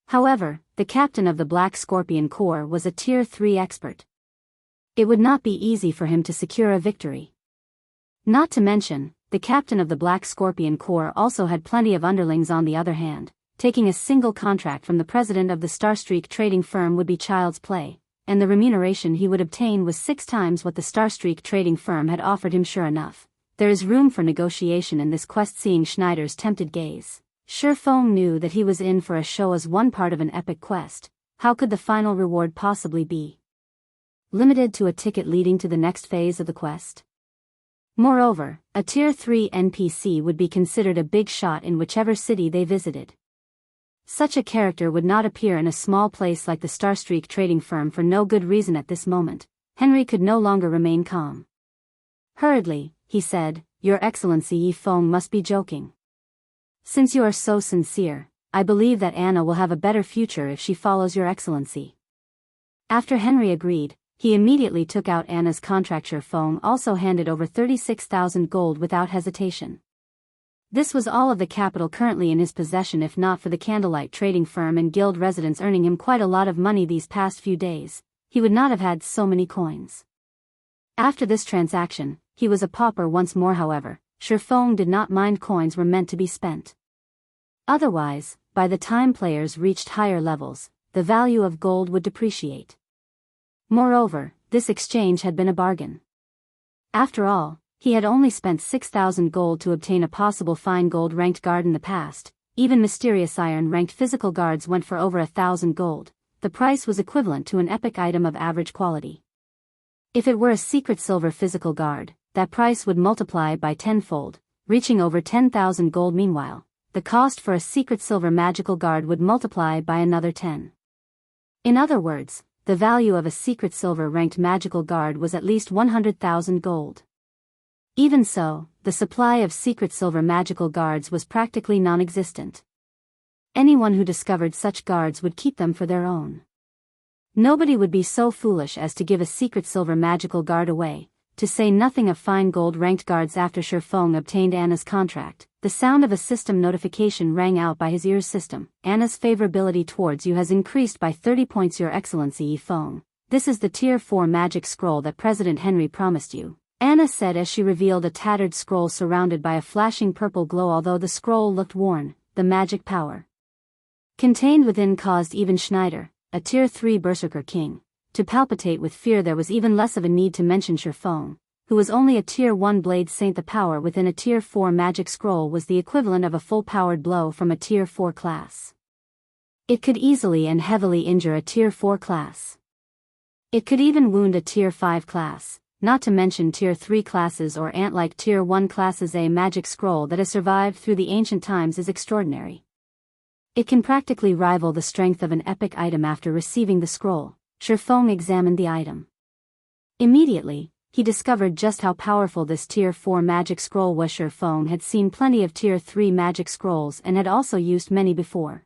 However, the captain of the Black Scorpion core was a Tier 3 expert. It would not be easy for him to secure a victory. Not to mention, the captain of the Black Scorpion core also had plenty of underlings. On the other hand, taking a single contract from the president of the Starstreak trading firm would be child's play, and the remuneration he would obtain was 6 times what the Starstreak trading firm had offered him. Sure enough, there is room for negotiation in this quest. Seeing Schneider's tempted gaze, Shifeng knew that he was in for a show. As one part of an epic quest, how could the final reward possibly be limited to a ticket leading to the next phase of the quest? Moreover, a Tier 3 NPC would be considered a big shot in whichever city they visited. Such a character would not appear in a small place like the Starstreak trading firm for no good reason. At this moment, Henry could no longer remain calm. Hurriedly, he said, "Your Excellency Yifeng must be joking. Since you are so sincere, I believe that Anna will have a better future if she follows Your Excellency." After Henry agreed, he immediately took out Anna's contract. Shifeng also handed over 36,000 gold without hesitation. This was all of the capital currently in his possession. If not for the Candlelight trading firm and guild residents earning him quite a lot of money these past few days, he would not have had so many coins. After this transaction, he was a pauper once more. However, Shifeng did not mind. Coins were meant to be spent. Otherwise, by the time players reached higher levels, the value of gold would depreciate. Moreover, this exchange had been a bargain. After all, he had only spent 6,000 gold to obtain a possible fine gold ranked guard in the past. Even mysterious iron ranked physical guards went for over 1,000 gold. The price was equivalent to an epic item of average quality. If it were a secret silver physical guard, that price would multiply by tenfold, reaching over 10,000 gold. Meanwhile, the cost for a secret silver magical guard would multiply by another 10. In other words, the value of a secret silver ranked magical guard was at least 100,000 gold. Even so, the supply of secret silver magical guards was practically non-existent. Anyone who discovered such guards would keep them for their own. Nobody would be so foolish as to give a secret silver magical guard away, to say nothing of fine gold ranked guards. After Shifeng obtained Anna's contract, the sound of a system notification rang out by his ears. "System, Anna's favorability towards you has increased by 30 points. Your Excellency Yifeng, this is the Tier 4 magic scroll that President Henry promised you," Anna said as she revealed a tattered scroll surrounded by a flashing purple glow. Although the scroll looked worn, the magic power Contained within caused even Schneider, a Tier 3 Berserker King, to palpitate with fear. There was even less of a need to mention Shifeng, who was only a Tier 1 Blade Saint. The power within a Tier 4 magic scroll was the equivalent of a full-powered blow from a Tier 4 class. It could easily and heavily injure a Tier 4 class. It could even wound a Tier 5 class, not to mention Tier 3 classes or ant-like Tier 1 classes. A magic scroll that has survived through the ancient times is extraordinary. It can practically rival the strength of an epic item. After receiving the scroll, Shifeng examined the item. Immediately, he discovered just how powerful this Tier 4 magic scroll was. Shifeng had seen plenty of Tier 3 magic scrolls and had also used many before.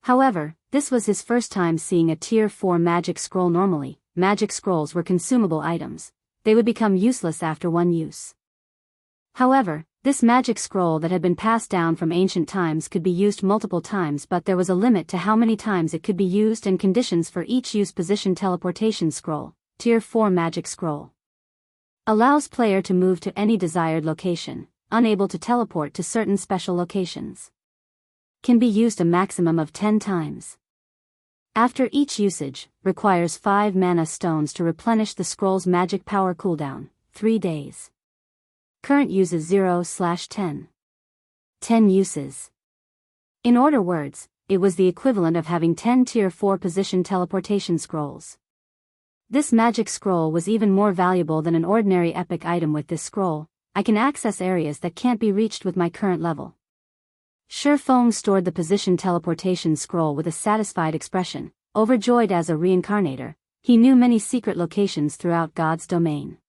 However, this was his first time seeing a Tier 4 magic scroll. Normally, magic scrolls were consumable items. They would become useless after one use. However, this magic scroll that had been passed down from ancient times could be used multiple times, but there was a limit to how many times it could be used and conditions for each use. Position teleportation scroll, Tier 4 magic scroll. Allows player to move to any desired location, unable to teleport to certain special locations. Can be used a maximum of 10 times. After each usage, requires 5 mana stones to replenish the scroll's magic power. Cooldown, 3 days. Current uses 0/10. 10 uses. In other words, it was the equivalent of having 10 Tier 4 position teleportation scrolls. This magic scroll was even more valuable than an ordinary epic item. With this scroll, I can access areas that can't be reached with my current level. Shifeng stored the position teleportation scroll with a satisfied expression. Overjoyed as a reincarnator, he knew many secret locations throughout God's domain.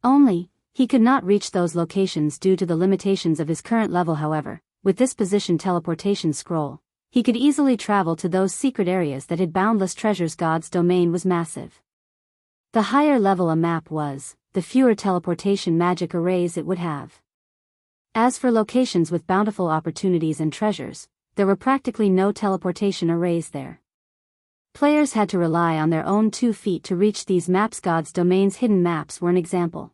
Only, he could not reach those locations due to the limitations of his current level. However, with this position teleportation scroll, he could easily travel to those secret areas that had boundless treasures. God's domain was massive. The higher level a map was, the fewer teleportation magic arrays it would have. As for locations with bountiful opportunities and treasures, there were practically no teleportation arrays there. Players had to rely on their own 2 feet to reach these maps. God's domain's hidden maps were an example.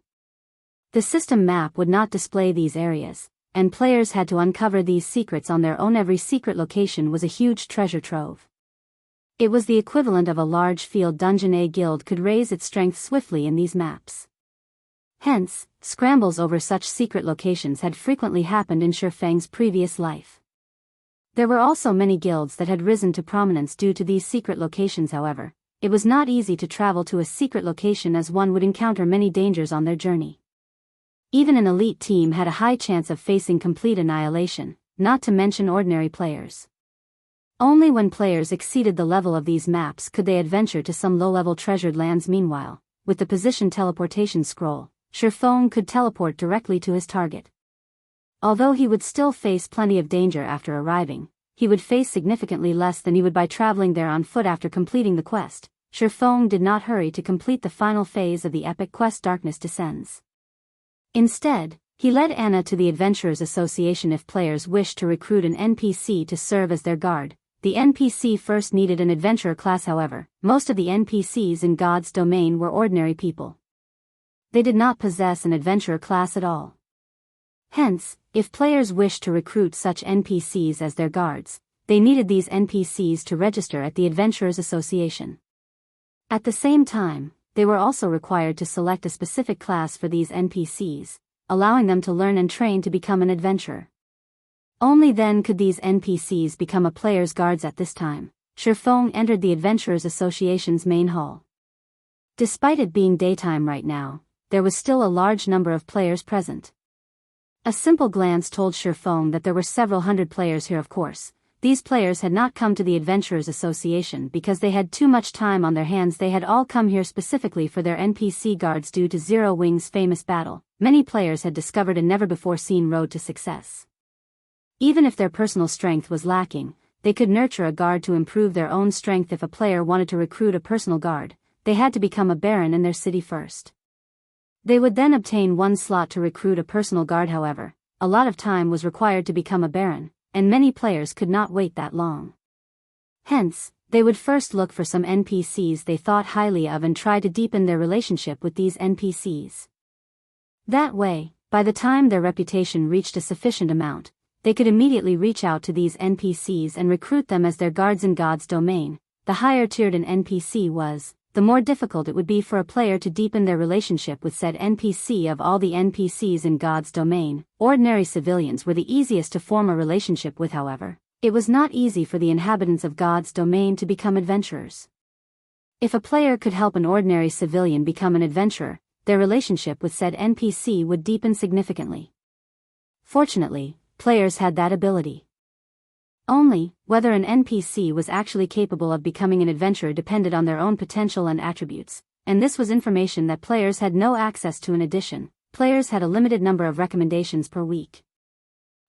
The system map would not display these areas, and players had to uncover these secrets on their own. Every secret location was a huge treasure trove. It was the equivalent of a large field dungeon. A guild could raise its strength swiftly in these maps. Hence, scrambles over such secret locations had frequently happened in Shifeng's previous life. There were also many guilds that had risen to prominence due to these secret locations. However, it was not easy to travel to a secret location, as one would encounter many dangers on their journey. Even an elite team had a high chance of facing complete annihilation, not to mention ordinary players. Only when players exceeded the level of these maps could they adventure to some low-level treasured lands. Meanwhile, with the position teleportation scroll, Shifeng could teleport directly to his target. Although he would still face plenty of danger after arriving, he would face significantly less than he would by traveling there on foot. After completing the quest, Shifeng did not hurry to complete the final phase of the epic quest. Darkness Descends. Instead, he led Anna to the Adventurers Association. If players wished to recruit an NPC to serve as their guard, the NPC first needed an adventurer class. However, most of the NPCs in God's domain were ordinary people. They did not possess an adventurer class at all. Hence, if players wished to recruit such NPCs as their guards, they needed these NPCs to register at the Adventurers Association. At the same time, they were also required to select a specific class for these NPCs, allowing them to learn and train to become an adventurer. Only then could these NPCs become a player's guards. At this time, Shifeng entered the Adventurers Association's main hall. Despite it being daytime right now, there was still a large number of players present. A simple glance told Shifeng that there were several hundred players here. Of course, these players had not come to the Adventurers Association because they had too much time on their hands. They had all come here specifically for their NPC guards. Due to Zero Wing's famous battle, many players had discovered a never-before-seen road to success. Even if their personal strength was lacking, they could nurture a guard to improve their own strength. If a player wanted to recruit a personal guard, they had to become a baron in their city first. They would then obtain 1 slot to recruit a personal guard. However, a lot of time was required to become a baron, and many players could not wait that long. Hence, they would first look for some NPCs they thought highly of and try to deepen their relationship with these NPCs. That way, by the time their reputation reached a sufficient amount, they could immediately reach out to these NPCs and recruit them as their guards in God's domain. The higher tiered an NPC was, the more difficult it would be for a player to deepen their relationship with said NPC. Of all the NPCs in God's domain, ordinary civilians were the easiest to form a relationship with. However, it was not easy for the inhabitants of God's domain to become adventurers. If a player could help an ordinary civilian become an adventurer, their relationship with said NPC would deepen significantly. Fortunately, players had that ability. Only, whether an NPC was actually capable of becoming an adventurer depended on their own potential and attributes, and this was information that players had no access to. In addition, players had a limited number of recommendations per week.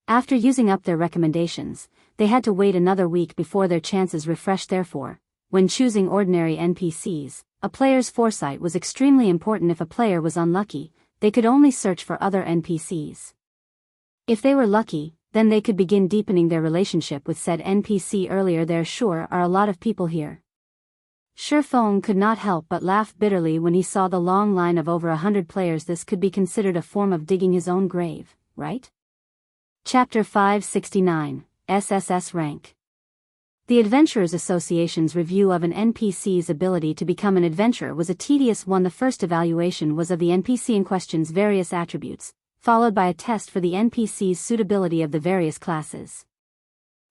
After using up their recommendations, they had to wait another week before their chances refreshed. Therefore, when choosing ordinary NPCs, a player's foresight was extremely important. If a player was unlucky, they could only search for other NPCs. If they were lucky, then they could begin deepening their relationship with said NPC earlier. There sure are a lot of people here. Sherfone could not help but laugh bitterly when he saw the long line of over 100 players. This could be considered a form of digging his own grave, right? Chapter 569, SSS Rank. The Adventurers Association's review of an NPC's ability to become an adventurer was a tedious one. The first evaluation was of the NPC in question's various attributes, followed by a test for the NPC's suitability of the various classes.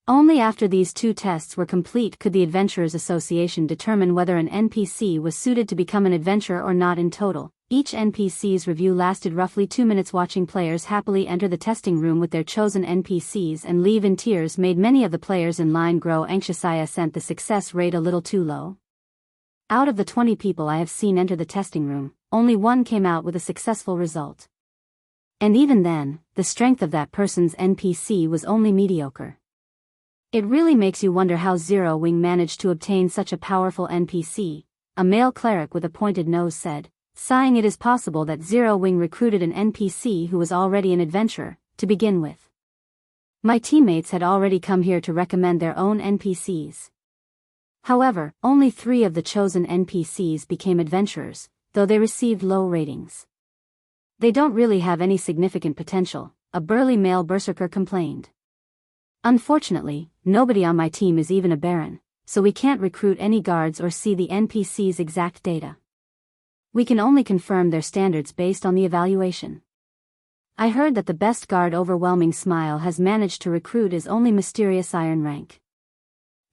Only after these two tests were complete could the Adventurers Association determine whether an NPC was suited to become an adventurer or not. In total, each NPC's review lasted roughly 2 minutes. Watching players happily enter the testing room with their chosen NPCs and leave in tears made many of the players in line grow anxious. I sent the success rate a little too low. Out of the 20 people I have seen enter the testing room, only one came out with a successful result. And even then, the strength of that person's NPC was only mediocre. It really makes you wonder how Zero Wing managed to obtain such a powerful NPC, a male cleric with a pointed nose said, sighing. It is possible that Zero Wing recruited an NPC who was already an adventurer, to begin with. My teammates had already come here to recommend their own NPCs. However, only 3 of the chosen NPCs became adventurers, though they received low ratings. They don't really have any significant potential, a burly male berserker complained. Unfortunately, nobody on my team is even a baron, so we can't recruit any guards or see the NPC's exact data. We can only confirm their standards based on the evaluation. I heard that the best guard Overwhelming Smile has managed to recruit is only Mysterious Iron Rank.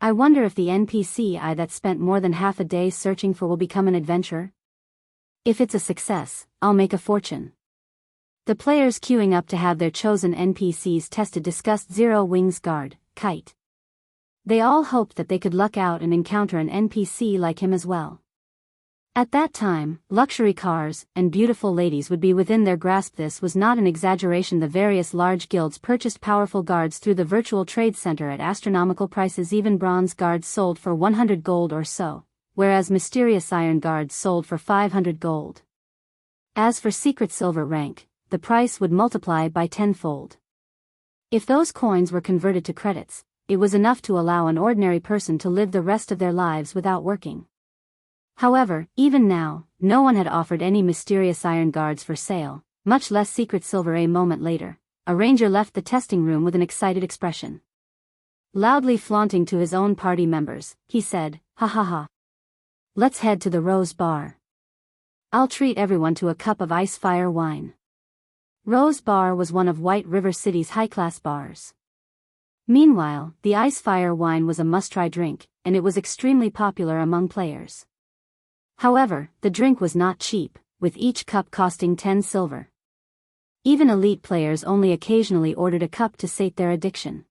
I wonder if the NPC I that spent more than half a day searching for will become an adventurer? If it's a success, I'll make a fortune. The players queuing up to have their chosen NPCs tested discussed Zero Wing's guard, Kite. They all hoped that they could luck out and encounter an NPC like him as well. At that time, luxury cars and beautiful ladies would be within their grasp. This was not an exaggeration. The various large guilds purchased powerful guards through the virtual trade center at astronomical prices. Even bronze guards sold for 100 gold or so, whereas mysterious iron guards sold for 500 gold. As for secret silver rank, the price would multiply by tenfold. If those coins were converted to credits, it was enough to allow an ordinary person to live the rest of their lives without working. However, even now, no one had offered any mysterious iron guards for sale, much less secret silver. A moment later, a ranger left the testing room with an excited expression. Loudly flaunting to his own party members, he said, "Ha ha ha. Let's head to the Rose Bar. I'll treat everyone to a cup of ice fire wine." Rose Bar was one of White River City's high-class bars. Meanwhile, the ice fire wine was a must-try drink, and it was extremely popular among players. However, the drink was not cheap, with each cup costing 10 silver. Even elite players only occasionally ordered a cup to sate their addiction.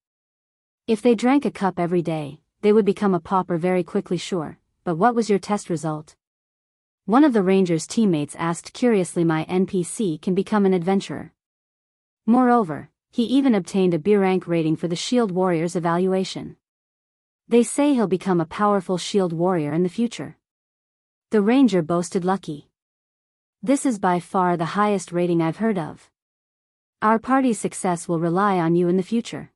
If they drank a cup every day, they would become a pauper very quickly. Sure, but what was your test result? One of the ranger's teammates asked curiously. My NPC can become an adventurer. Moreover, he even obtained a B rank rating for the Shield Warrior's evaluation. They say he'll become a powerful Shield Warrior in the future. The ranger boasted. Lucky. This is by far the highest rating I've heard of. Our party's success will rely on you in the future.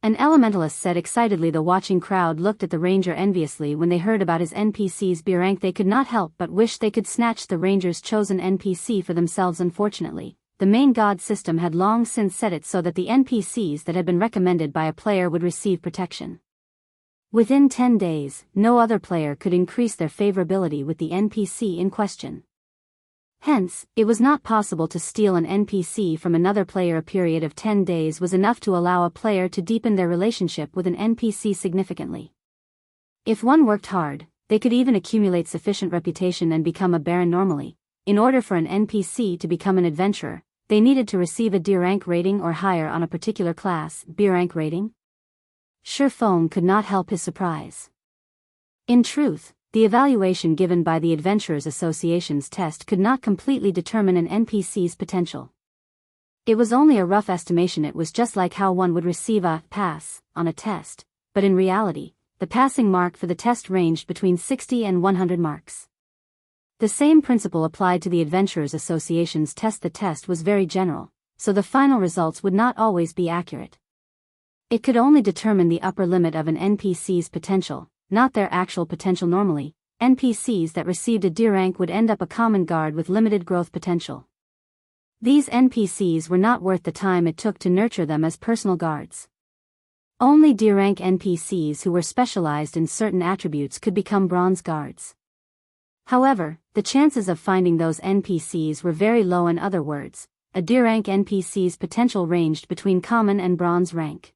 An elementalist said excitedly. The watching crowd looked at the ranger enviously when they heard about his NPC's B rank. They could not help but wish they could snatch the ranger's chosen NPC for themselves. Unfortunately, the the main god system had long since set it so that the NPCs that had been recommended by a player would receive protection. Within 10 days, no other player could increase their favorability with the NPC in question. Hence, it was not possible to steal an NPC from another player. A period of 10 days was enough to allow a player to deepen their relationship with an NPC significantly. If one worked hard, they could even accumulate sufficient reputation and become a baron normally. In order for an NPC to become an adventurer, they needed to receive a D rank rating or higher on a particular class. B rank rating? Shifeng could not help his surprise. In truth, the evaluation given by the Adventurers Association's test could not completely determine an NPC's potential. It was only a rough estimation. It was just like how one would receive a pass on a test, but in reality, the passing mark for the test ranged between 60 and 100 marks. The same principle applied to the Adventurers Association's test. The test was very general, so the final results would not always be accurate. It could only determine the upper limit of an NPC's potential, not their actual potential. Normally, NPCs that received a D rank would end up a common guard with limited growth potential. These NPCs were not worth the time it took to nurture them as personal guards. Only D rank NPCs who were specialized in certain attributes could become bronze guards. However, the chances of finding those NPCs were very low. In other words, a D rank NPC's potential ranged between common and bronze rank.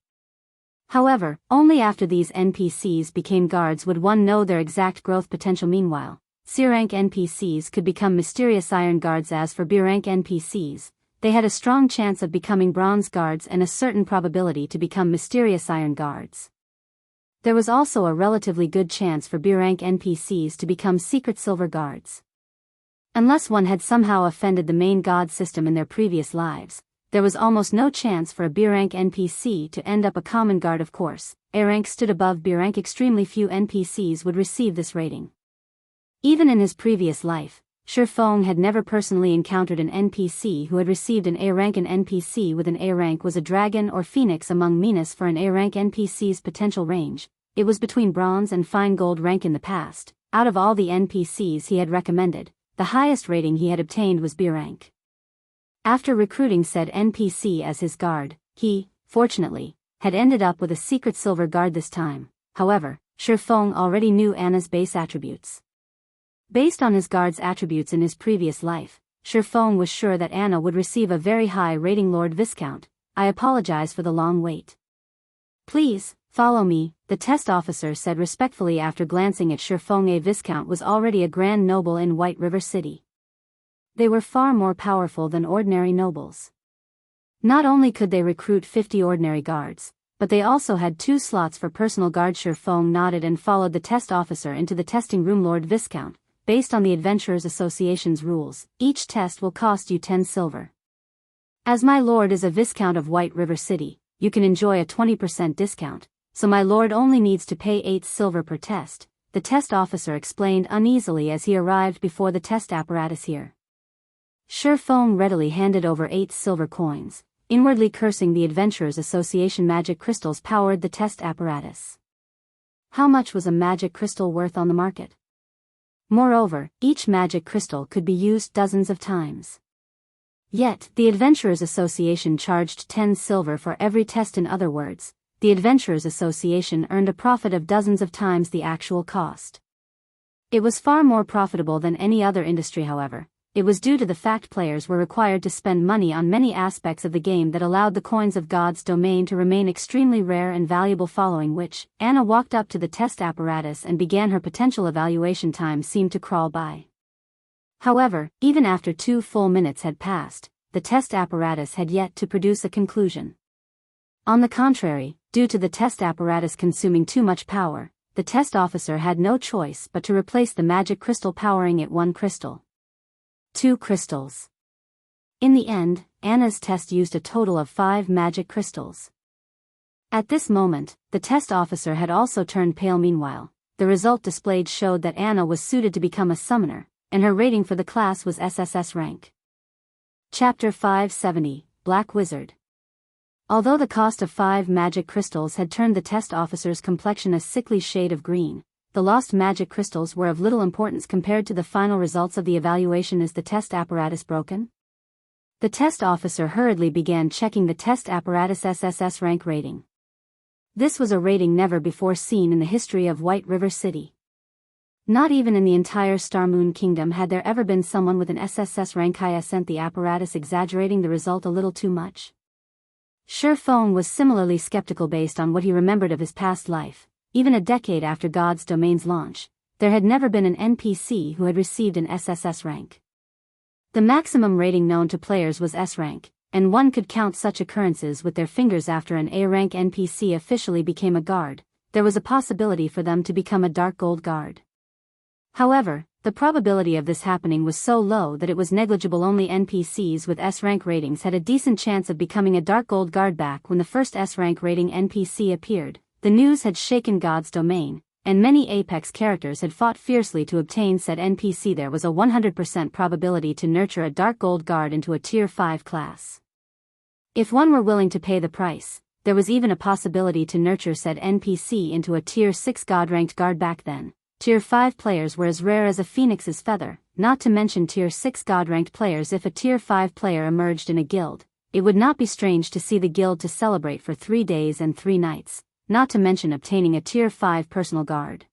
However, only after these NPCs became guards would one know their exact growth potential. Meanwhile, C rank NPCs could become mysterious iron guards. As for B rank NPCs, they had a strong chance of becoming bronze guards and a certain probability to become mysterious iron guards. There was also a relatively good chance for B rank NPCs to become secret silver guards. Unless one had somehow offended the main god system in their previous lives, there was almost no chance for a B rank NPC to end up a common guard. Of course, A rank stood above B rank. Extremely few NPCs would receive this rating. Even in his previous life, Shifeng had never personally encountered an NPC who had received an A rank. An NPC with an A rank was a dragon or phoenix among meanest. For an A rank NPC's potential range, it was between bronze and fine gold rank. In the past, out of all the NPCs he had recommended, the highest rating he had obtained was B rank. After recruiting said NPC as his guard, he, fortunately, had ended up with a secret silver guard this time. However, Shifeng already knew Anna's base attributes. Based on his guard's attributes in his previous life, Shifeng was sure that Anna would receive a very high rating. Lord Viscount, I apologize for the long wait. Please, follow me, the test officer said respectfully after glancing at Shifeng. A Viscount was already a grand noble in White River City. They were far more powerful than ordinary nobles. Not only could they recruit 50 ordinary guards, but they also had 2 slots for personal guards. Shifeng nodded and followed the test officer into the testing room. Lord Viscount, based on the Adventurers Association's rules, each test will cost you 10 silver. As my lord is a Viscount of White River City, you can enjoy a 20% discount, so my lord only needs to pay 8 silver per test, the test officer explained uneasily as he arrived before the test apparatus. Here. Shifeng readily handed over 8 silver coins, inwardly cursing the Adventurers Association. Magic crystals powered the test apparatus. How much was a magic crystal worth on the market? Moreover, each magic crystal could be used dozens of times. Yet, the Adventurers Association charged 10 silver for every test. In other words, the Adventurers Association earned a profit of dozens of times the actual cost. It was far more profitable than any other industry. However, it was due to the fact players were required to spend money on many aspects of the game that allowed the coins of God's domain to remain extremely rare and valuable. Following which, Anna walked up to the test apparatus and began her potential evaluation. Time seemed to crawl by. However, even after 2 full minutes had passed, the test apparatus had yet to produce a conclusion. On the contrary, due to the test apparatus consuming too much power, the test officer had no choice but to replace the magic crystal powering it. 1 crystal. 2 crystals. In the end, Anna's test used a total of 5 magic crystals. At this moment, the test officer had also turned pale. Meanwhile, the result displayed showed that Anna was suited to become a summoner, and her rating for the class was SSS Rank. Chapter 570, Black Wizard. Although the cost of 5 magic crystals had turned the test officer's complexion a sickly shade of green, the lost magic crystals were of little importance compared to the final results of the evaluation. Is the test apparatus broken? The test officer hurriedly began checking the test apparatus SSS rank rating. This was a rating never before seen in the history of White River City. Not even in the entire Star Moon Kingdom had there ever been someone with an SSS rank high. Sent the apparatus exaggerating the result a little too much? Feng was similarly skeptical based on what he remembered of his past life. Even a decade after God's Domain's launch, there had never been an NPC who had received an SSS rank. The maximum rating known to players was S rank, and one could count such occurrences with their fingers. After an A rank NPC officially became a guard, there was a possibility for them to become a Dark Gold guard. However, the probability of this happening was so low that it was negligible. Only NPCs with S rank ratings had a decent chance of becoming a Dark Gold guard. Back when the first S rank rating NPC appeared, the news had shaken God's Domain, and many Apex characters had fought fiercely to obtain said NPC. There was a 100% probability to nurture a Dark Gold guard into a Tier 5 class. If one were willing to pay the price, there was even a possibility to nurture said NPC into a Tier 6 God-ranked guard. Back then, Tier 5 players were as rare as a phoenix's feather, not to mention Tier 6 God-ranked players. If a Tier 5 player emerged in a guild, it would not be strange to see the guild to celebrate for 3 days and 3 nights, not to mention obtaining a Tier 5 personal guard.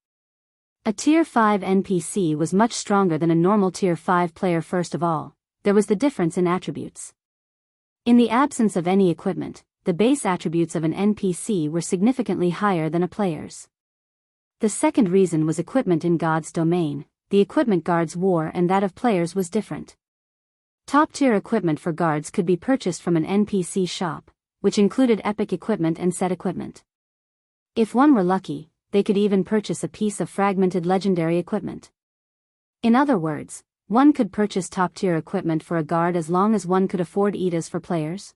A Tier 5 NPC was much stronger than a normal Tier 5 player. First of all, there was the difference in attributes. In the absence of any equipment, the base attributes of an NPC were significantly higher than a player's. The second reason was equipment. In God's Domain, the equipment guards wore and that of players was different. Top-tier equipment for guards could be purchased from an NPC shop, which included epic equipment and set equipment. If one were lucky, they could even purchase a piece of fragmented legendary equipment. In other words, one could purchase top-tier equipment for a guard as long as one could afford ETAs for players.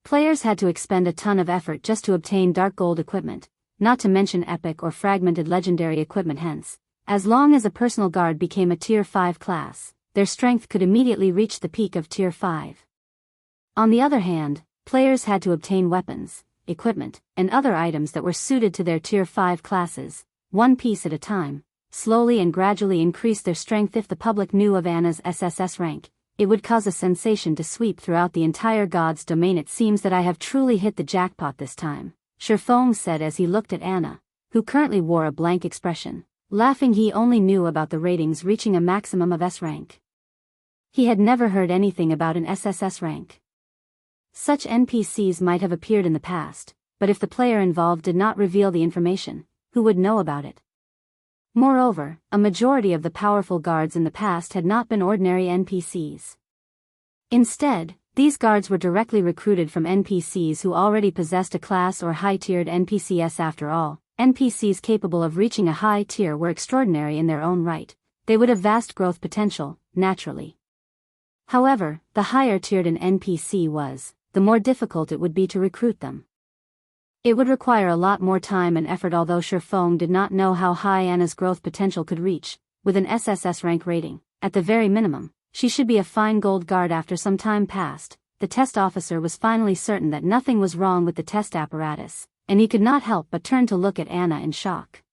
Players had to expend a ton of effort just to obtain Dark Gold equipment, not to mention epic or fragmented legendary equipment. Hence, as long as a personal guard became a Tier 5 class, their strength could immediately reach the peak of Tier 5. On the other hand, players had to obtain weapons, equipment, and other items that were suited to their Tier 5 classes, one piece at a time, slowly and gradually increase their strength. If the public knew of Anna's SSS rank, it would cause a sensation to sweep throughout the entire God's Domain. It seems that I have truly hit the jackpot this time, Feng said as he looked at Anna, who currently wore a blank expression. Laughing, he only knew about the ratings reaching a maximum of S rank. He had never heard anything about an SSS rank. Such NPCs might have appeared in the past, but if the player involved did not reveal the information, who would know about it? Moreover, a majority of the powerful guards in the past had not been ordinary NPCs. Instead, these guards were directly recruited from NPCs who already possessed a class or high-tiered NPCs. After all, NPCs capable of reaching a high tier were extraordinary in their own right. They would have vast growth potential, naturally. However, the higher-tiered an NPC was, the more difficult it would be to recruit them. It would require a lot more time and effort. Although Feng did not know how high Anna's growth potential could reach, with an SSS rank rating, at the very minimum, she should be a fine gold guard. After some time passed, the test officer was finally certain that nothing was wrong with the test apparatus, and he could not help but turn to look at Anna in shock.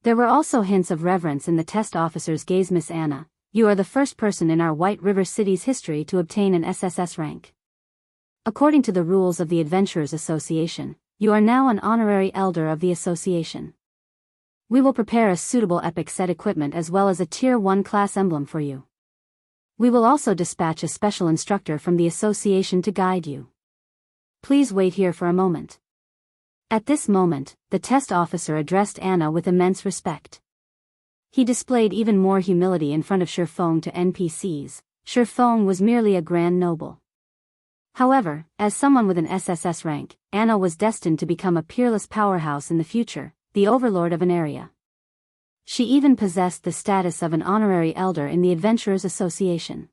There were also hints of reverence in the test officer's gaze. Miss Anna, you are the first person in our White River City's history to obtain an SSS rank. According to the rules of the Adventurers Association, you are now an honorary elder of the association. We will prepare a suitable epic set equipment as well as a Tier 1 class emblem for you. We will also dispatch a special instructor from the association to guide you. Please wait here for a moment. At this moment, the test officer addressed Anna with immense respect. He displayed even more humility in front of Feng to NPCs. Feng was merely a grand noble. However, as someone with an SSS rank, Anna was destined to become a peerless powerhouse in the future, the overlord of an area. She even possessed the status of an honorary elder in the Adventurers Association.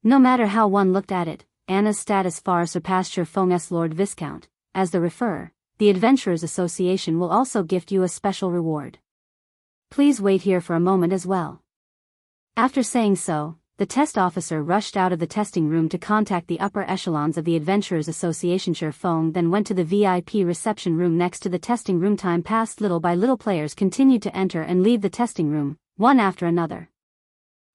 No matter how one looked at it, Anna's status far surpassed Feng's Lord Viscount. As the referrer, the Adventurers Association will also gift you a special reward. Please wait here for a moment as well. After saying so, the test officer rushed out of the testing room to contact the upper echelons of the Adventurers Association. Feng then went to the VIP reception room next to the testing room. Time passed. Little by little players continued to enter and leave the testing room, one after another.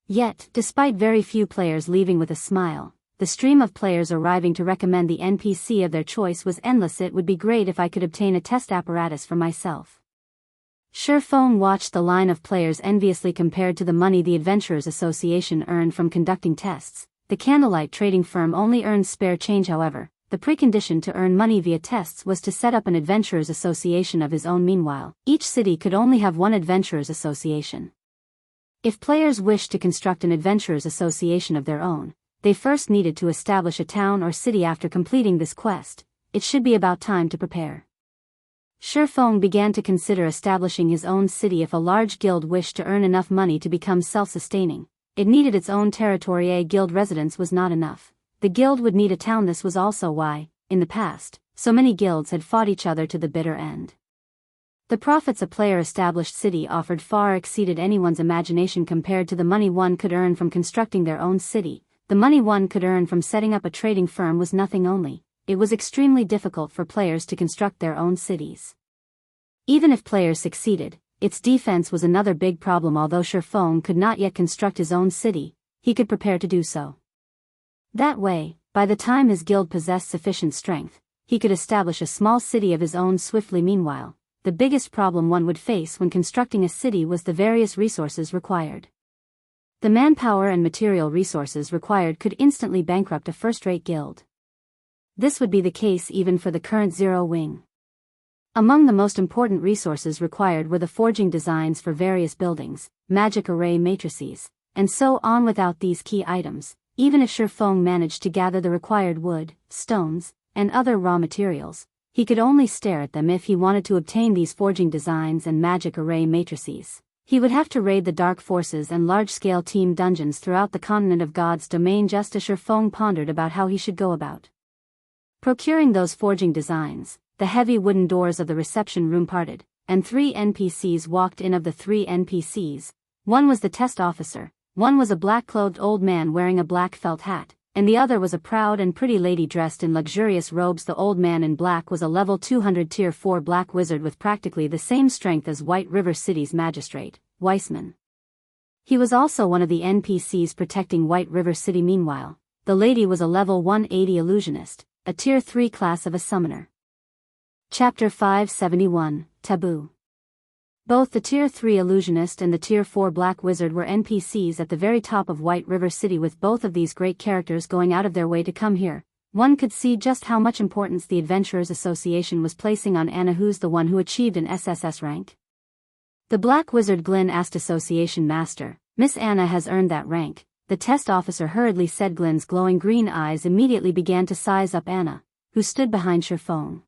Yet, despite very few players leaving with a smile, the stream of players arriving to recommend the NPC of their choice was endless. It would be great if I could obtain a test apparatus for myself. Sherfone watched the line of players enviously compared to the money the Adventurers Association earned from conducting tests. The candlelight trading firm only earned spare change. However, the precondition to earn money via tests was to set up an Adventurers Association of his own. Meanwhile, each city could only have one Adventurers Association. If players wished to construct an Adventurers Association of their own, they first needed to establish a town or city. After completing this quest, it should be about time to prepare. Sherfone began to consider establishing his own city. If a large guild wished to earn enough money to become self-sustaining, it needed its own territory. A guild residence was not enough. The guild would need a town. This was also why, in the past, so many guilds had fought each other to the bitter end. The profits a player-established city offered far exceeded anyone's imagination compared to the money one could earn from constructing their own city. The money one could earn from setting up a trading firm was nothing. Only, it was extremely difficult for players to construct their own cities. Even if players succeeded, its defense was another big problem. Although Sherfone could not yet construct his own city, he could prepare to do so. That way, by the time his guild possessed sufficient strength, he could establish a small city of his own swiftly. Meanwhile, the biggest problem one would face when constructing a city was the various resources required. The manpower and material resources required could instantly bankrupt a first-rate guild. This would be the case even for the current Zero Wing. Among the most important resources required were the forging designs for various buildings, magic array matrices, and so on. Without these key items, even if Sherfone managed to gather the required wood, stones, and other raw materials, he could only stare at them. If he wanted to obtain these forging designs and magic array matrices, he would have to raid the dark forces and large-scale team dungeons throughout the continent of God's domain. Just as Sherfone pondered about how he should go about procuring those forging designs, the heavy wooden doors of the reception room parted, and 3 NPCs walked in. Of the 3 NPCs, one was the test officer, one was a black-clothed old man wearing a black felt hat, and the other was a proud and pretty lady dressed in luxurious robes. The old man in black was a level 200 tier 4 black wizard with practically the same strength as White River City's magistrate, Weissman. He was also one of the NPCs protecting White River City. Meanwhile, the lady was a level 180 illusionist, a tier 3 class of a summoner. Chapter 571, Taboo. Both the tier 3 illusionist and the tier 4 black wizard were NPCs at the very top of White River City. With both of these great characters going out of their way to come here, one could see just how much importance the Adventurers Association was placing on Anna. Who's the one who achieved an SSS rank? The black wizard Glyn asked Association Master. Miss Anna has earned that rank, the test officer hurriedly said. Glyn's glowing green eyes immediately began to size up Anna, who stood behind Sherfone.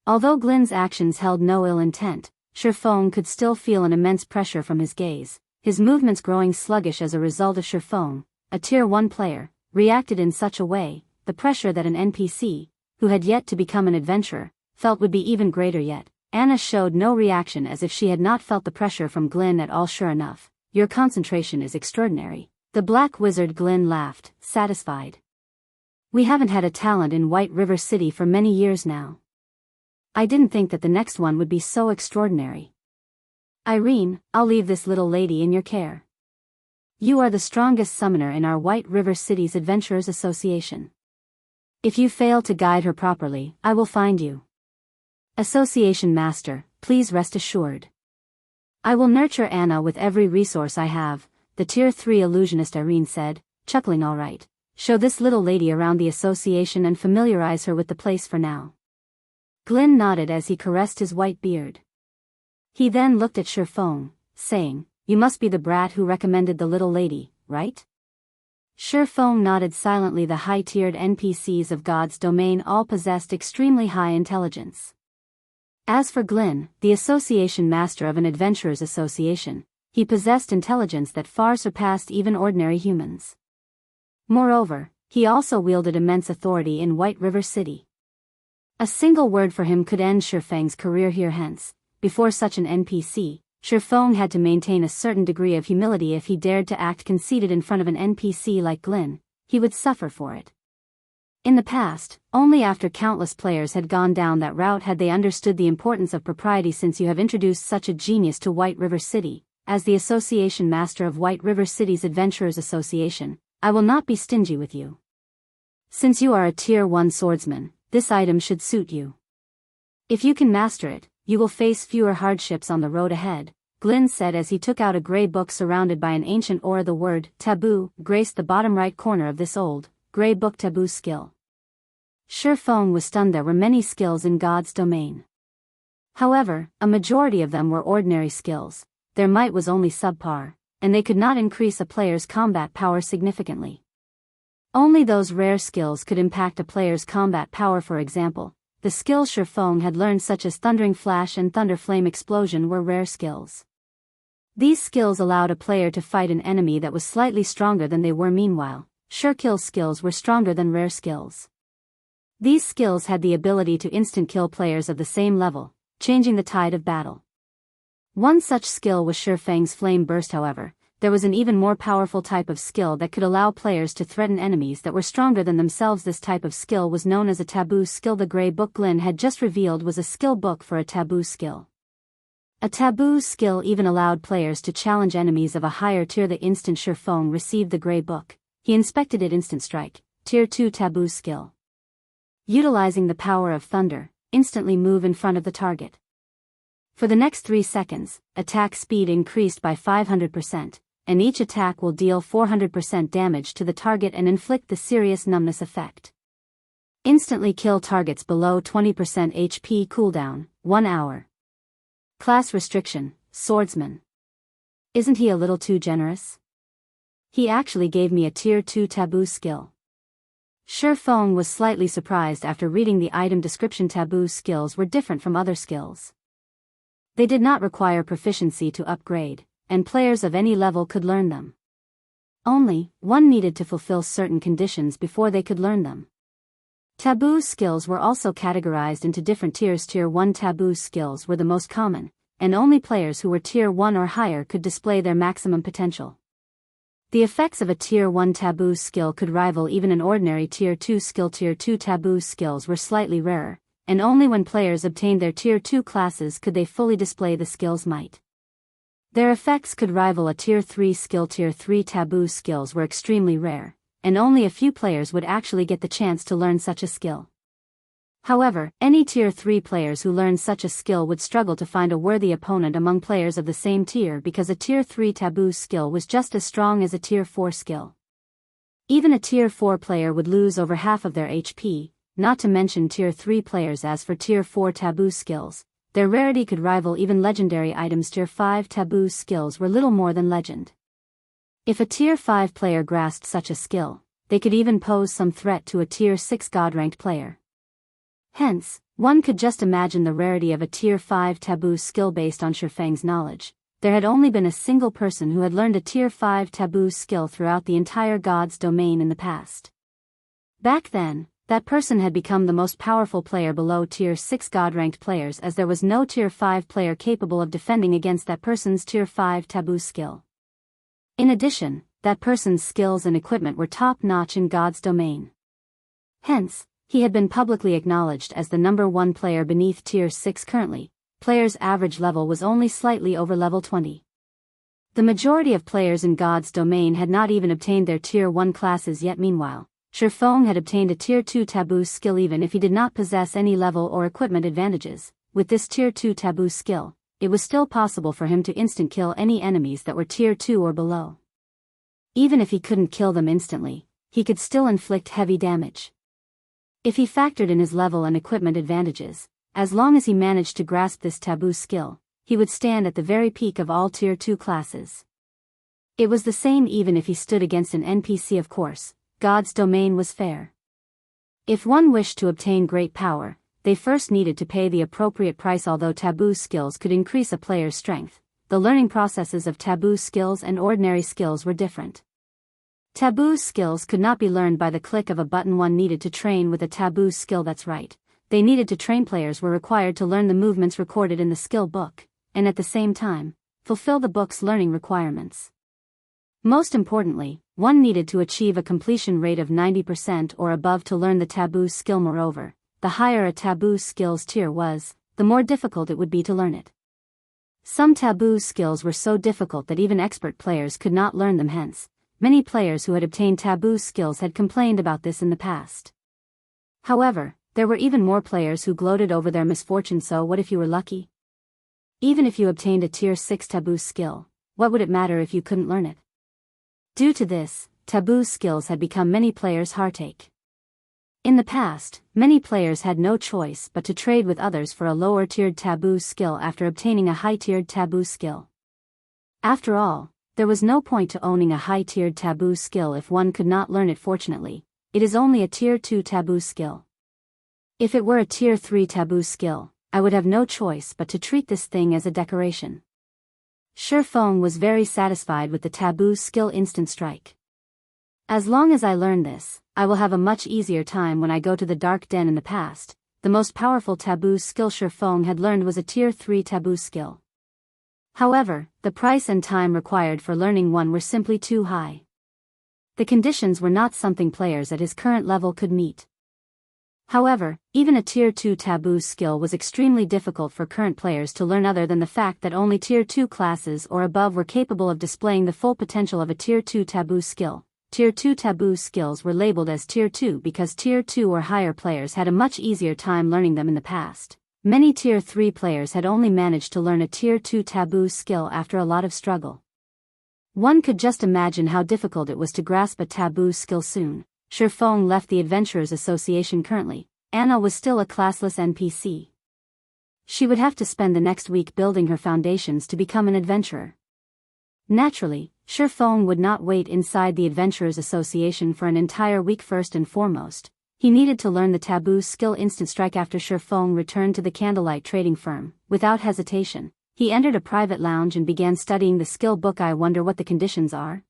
Although Glyn's actions held no ill intent, Sherfone could still feel an immense pressure from his gaze, his movements growing sluggish as a result of Sherfone, a tier 1 player, reacted in such a way. The pressure that an NPC, who had yet to become an adventurer, felt would be even greater yet. Anna showed no reaction, as if she had not felt the pressure from Glyn at all. Sure enough, your concentration is extraordinary. The black wizard Glyn laughed, satisfied. We haven't had a talent in White River City for many years now. I didn't think that the next one would be so extraordinary. Irene, I'll leave this little lady in your care. You are the strongest summoner in our White River City's Adventurers Association. If you fail to guide her properly, I will find you. Association Master, please rest assured. I will nurture Anna with every resource I have, the tier 3 illusionist Irene said, chuckling. All right, show this little lady around the association and familiarize her with the place for now. Glyn nodded as he caressed his white beard. He then looked at Sherfone, saying, You must be the brat who recommended the little lady, right? Sherfone nodded silently. The high-tiered NPCs of God's domain all possessed extremely high intelligence. As for Glyn, the association master of an adventurers association, he possessed intelligence that far surpassed even ordinary humans. Moreover, he also wielded immense authority in White River City. A single word for him could end Sherfang's career here. Hence, before such an NPC, Sherfang had to maintain a certain degree of humility. If he dared to act conceited in front of an NPC like Glyn, he would suffer for it. In the past, only after countless players had gone down that route had they understood the importance of propriety. Since you have introduced such a genius to White River City, as the association master of White River City's Adventurers Association, I will not be stingy with you. Since you are a Tier 1 swordsman, this item should suit you. If you can master it, you will face fewer hardships on the road ahead, Glynn said as he took out a grey book surrounded by an ancient aura. The word Taboo graced the bottom right corner of this old, grey book. Taboo skill. Shi Feng was stunned. There were many skills in God's domain. However, a majority of them were ordinary skills. Their might was only subpar, and they could not increase a player's combat power significantly. Only those rare skills could impact a player's combat power. For example, the skills Shi Feng had learned, such as Thundering Flash and Thunder Flame Explosion, were rare skills. These skills allowed a player to fight an enemy that was slightly stronger than they were. Meanwhile, Shi Kill skills were stronger than rare skills. These skills had the ability to instant kill players of the same level, changing the tide of battle. One such skill was Shi Feng's Flame Burst. However, there was an even more powerful type of skill that could allow players to threaten enemies that were stronger than themselves. This type of skill was known as a Taboo skill. The grey book Glynn had just revealed was a skill book for a Taboo skill. A Taboo skill even allowed players to challenge enemies of a higher tier. The instant Shi Feng received the grey book, he inspected it. Instant Strike, Tier 2 Taboo skill. Utilizing the power of thunder, instantly move in front of the target. For the next 3 seconds, attack speed increased by 500%, and each attack will deal 400% damage to the target and inflict the serious numbness effect. Instantly kill targets below 20% HP. Cooldown, 1 hour. Class restriction, Swordsman. Isn't he a little too generous? He actually gave me a Tier 2 Taboo skill. Shi Feng was slightly surprised after reading the item description. Taboo skills were different from other skills. They did not require proficiency to upgrade, and players of any level could learn them. Only, one needed to fulfill certain conditions before they could learn them. Taboo skills were also categorized into different tiers. Tier 1 Taboo skills were the most common, and only players who were Tier 1 or higher could display their maximum potential. The effects of a Tier 1 Taboo skill could rival even an ordinary Tier 2 skill. Tier 2 Taboo skills were slightly rarer, and only when players obtained their Tier 2 classes could they fully display the skill's might. Their effects could rival a Tier 3 skill. Tier 3 Taboo skills were extremely rare, and only a few players would actually get the chance to learn such a skill. However, any Tier 3 players who learned such a skill would struggle to find a worthy opponent among players of the same tier, because a Tier 3 Taboo skill was just as strong as a Tier 4 skill. Even a Tier 4 player would lose over half of their HP, not to mention Tier 3 players. As for Tier 4 Taboo skills, their rarity could rival even legendary items. Tier 5 Taboo skills were little more than legend. If a Tier 5 player grasped such a skill, they could even pose some threat to a Tier 6 God-ranked player. Hence, one could just imagine the rarity of a Tier 5 Taboo skill. Based on Shi Feng's knowledge, there had only been a single person who had learned a Tier 5 Taboo skill throughout the entire God's domain in the past. Back then, that person had become the most powerful player below Tier 6 God-ranked players, as there was no Tier 5 player capable of defending against that person's Tier 5 Taboo skill. In addition, that person's skills and equipment were top-notch in God's domain. Hence, he had been publicly acknowledged as the #1 player beneath Tier 6. Currently, players' average level was only slightly over level 20. The majority of players in God's domain had not even obtained their Tier 1 classes yet. Meanwhile, Shi Feng had obtained a Tier 2 Taboo skill even if he did not possess any level or equipment advantages. With this Tier 2 Taboo skill, it was still possible for him to instant kill any enemies that were Tier 2 or below. Even if he couldn't kill them instantly, he could still inflict heavy damage. If he factored in his level and equipment advantages, as long as he managed to grasp this Taboo skill, he would stand at the very peak of all Tier 2 classes. It was the same even if he stood against an NPC. Of course, God's domain was fair. If one wished to obtain great power, they first needed to pay the appropriate price. Although Taboo skills could increase a player's strength, the learning processes of Taboo skills and ordinary skills were different. Taboo skills could not be learned by the click of a button. One needed to train with a Taboo skill. That's right, they needed to train. Players were required to learn the movements recorded in the skill book, and at the same time, fulfill the book's learning requirements. Most importantly, one needed to achieve a completion rate of 90% or above to learn the Taboo skill. Moreover, the higher a Taboo skill's tier was, the more difficult it would be to learn it. Some Taboo skills were so difficult that even expert players could not learn them. Hence, many players who had obtained taboo skills had complained about this in the past. However, there were even more players who gloated over their misfortune. So what if you were lucky? Even if you obtained a tier 6 taboo skill, what would it matter if you couldn't learn it? Due to this, taboo skills had become many players' heartache. In the past, many players had no choice but to trade with others for a lower-tiered taboo skill after obtaining a high-tiered taboo skill. After all, there was no point to owning a high-tiered taboo skill if one could not learn it. Fortunately, it is only a tier 2 taboo skill. If it were a tier 3 taboo skill, I would have no choice but to treat this thing as a decoration. Shifeng was very satisfied with the taboo skill Instant Strike. As long as I learn this, I will have a much easier time when I go to the Dark Den. In the past, the most powerful taboo skill Shifeng had learned was a tier 3 taboo skill. However, the price and time required for learning one were simply too high. The conditions were not something players at his current level could meet. However, even a tier 2 taboo skill was extremely difficult for current players to learn, other than the fact that only tier 2 classes or above were capable of displaying the full potential of a tier 2 taboo skill. Tier 2 taboo skills were labeled as tier 2 because tier 2 or higher players had a much easier time learning them in the past. Many tier 3 players had only managed to learn a tier 2 taboo skill after a lot of struggle. One could just imagine how difficult it was to grasp a taboo skill soon. Shifeng left the Adventurers Association. Currently, Anna was still a classless NPC. She would have to spend the next week building her foundations to become an adventurer. Naturally, Shifeng would not wait inside the Adventurers Association for an entire week. First and foremost, he needed to learn the taboo skill Instant Strike. After Shifeng returned to the Candlelight trading firm, without hesitation, he entered a private lounge and began studying the skill book. I wonder what the conditions are.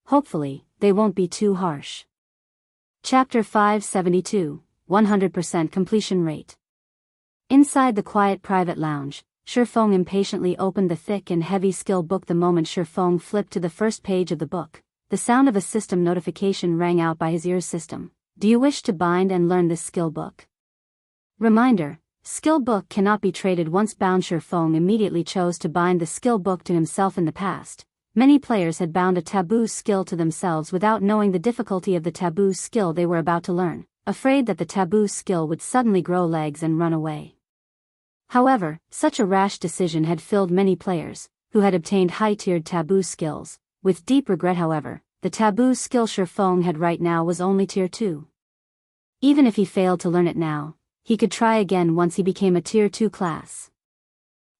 Hopefully, they won't be too harsh. Chapter 572, 100% completion rate. Inside the quiet private lounge, Shifeng impatiently opened the thick and heavy skill book. The moment Shifeng flipped to the first page of the book, the sound of a system notification rang out by his ears. System, do you wish to bind and learn this skill book? Reminder, skill book cannot be traded once bound. Shifeng immediately chose to bind the skill book to himself. In the past, many players had bound a taboo skill to themselves without knowing the difficulty of the taboo skill they were about to learn, afraid that the taboo skill would suddenly grow legs and run away. However, such a rash decision had filled many players, who had obtained high-tiered taboo skills, with deep regret. However, the taboo skill Shifeng had right now was only tier 2. Even if he failed to learn it now, he could try again once he became a tier 2 class.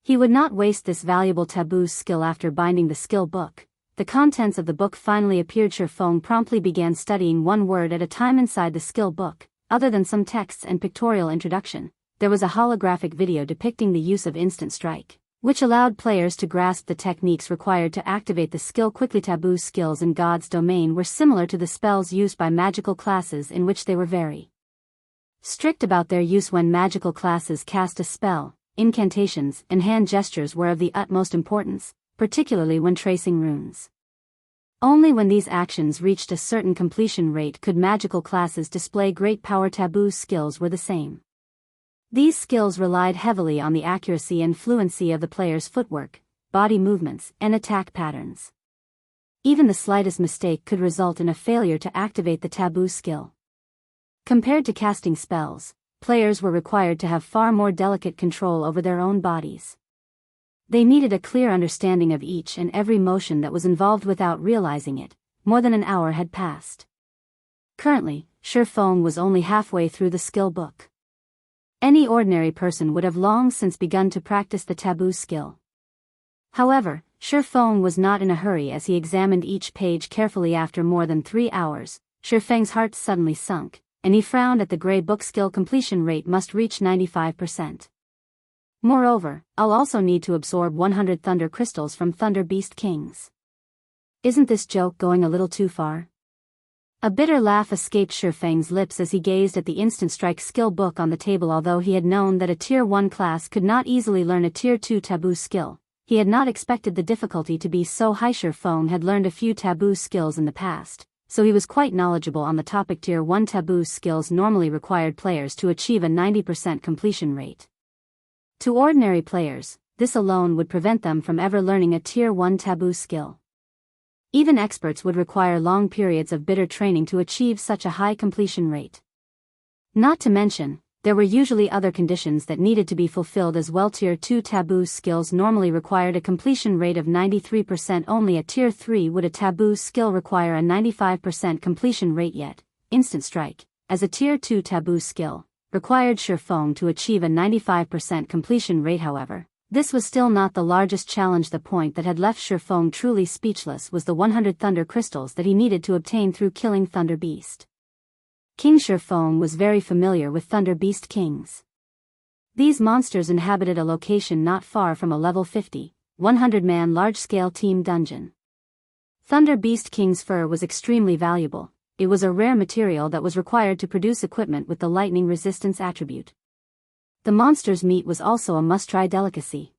He would not waste this valuable taboo skill. After binding the skill book, the contents of the book finally appeared. Shifeng promptly began studying one word at a time inside the skill book. Other than some texts and pictorial introduction, there was a holographic video depicting the use of Instant Strike, which allowed players to grasp the techniques required to activate the skill quickly. Taboo skills in God's domain were similar to the spells used by magical classes, in which they were very strict about their use. When magical classes cast a spell, incantations and hand gestures were of the utmost importance, particularly when tracing runes. Only when these actions reached a certain completion rate could magical classes display great power. Taboo skills were the same. These skills relied heavily on the accuracy and fluency of the player's footwork, body movements, and attack patterns. Even the slightest mistake could result in a failure to activate the taboo skill. Compared to casting spells, players were required to have far more delicate control over their own bodies. They needed a clear understanding of each and every motion that was involved. Without realizing it, more than an hour had passed. Currently, Shifeng was only halfway through the skill book. Any ordinary person would have long since begun to practice the taboo skill. However, Shifeng was not in a hurry as he examined each page carefully. After more than 3 hours, Shifeng's heart suddenly sunk, and he frowned at the gray book. Skill completion rate must reach 95%. Moreover, I'll also need to absorb 100 thunder crystals from Thunder Beast Kings. Isn't this joke going a little too far? A bitter laugh escaped Shifeng's lips as he gazed at the Instant Strike skill book on the table. Although he had known that a tier 1 class could not easily learn a tier 2 taboo skill, he had not expected the difficulty to be so high. Shifeng had learned a few taboo skills in the past, so he was quite knowledgeable on the topic. Tier 1 taboo skills normally required players to achieve a 90% completion rate. To ordinary players, this alone would prevent them from ever learning a tier 1 taboo skill. Even experts would require long periods of bitter training to achieve such a high completion rate. Not to mention, there were usually other conditions that needed to be fulfilled as well. Tier 2 Taboo skills normally required a completion rate of 93%. Only at Tier 3 would a Taboo skill require a 95% completion rate. Yet, Instant Strike, as a Tier 2 Taboo skill, required Shifeng to achieve a 95% completion rate. However, this was still not the largest challenge. The point that had left Shifeng truly speechless was the 100 Thunder Crystals that he needed to obtain through killing Thunder Beast. King Shifeng was very familiar with Thunder Beast Kings. These monsters inhabited a location not far from a level 50, 100-man large-scale team dungeon. Thunder Beast King's fur was extremely valuable. It was a rare material that was required to produce equipment with the lightning resistance attribute. The monster's meat was also a must-try delicacy.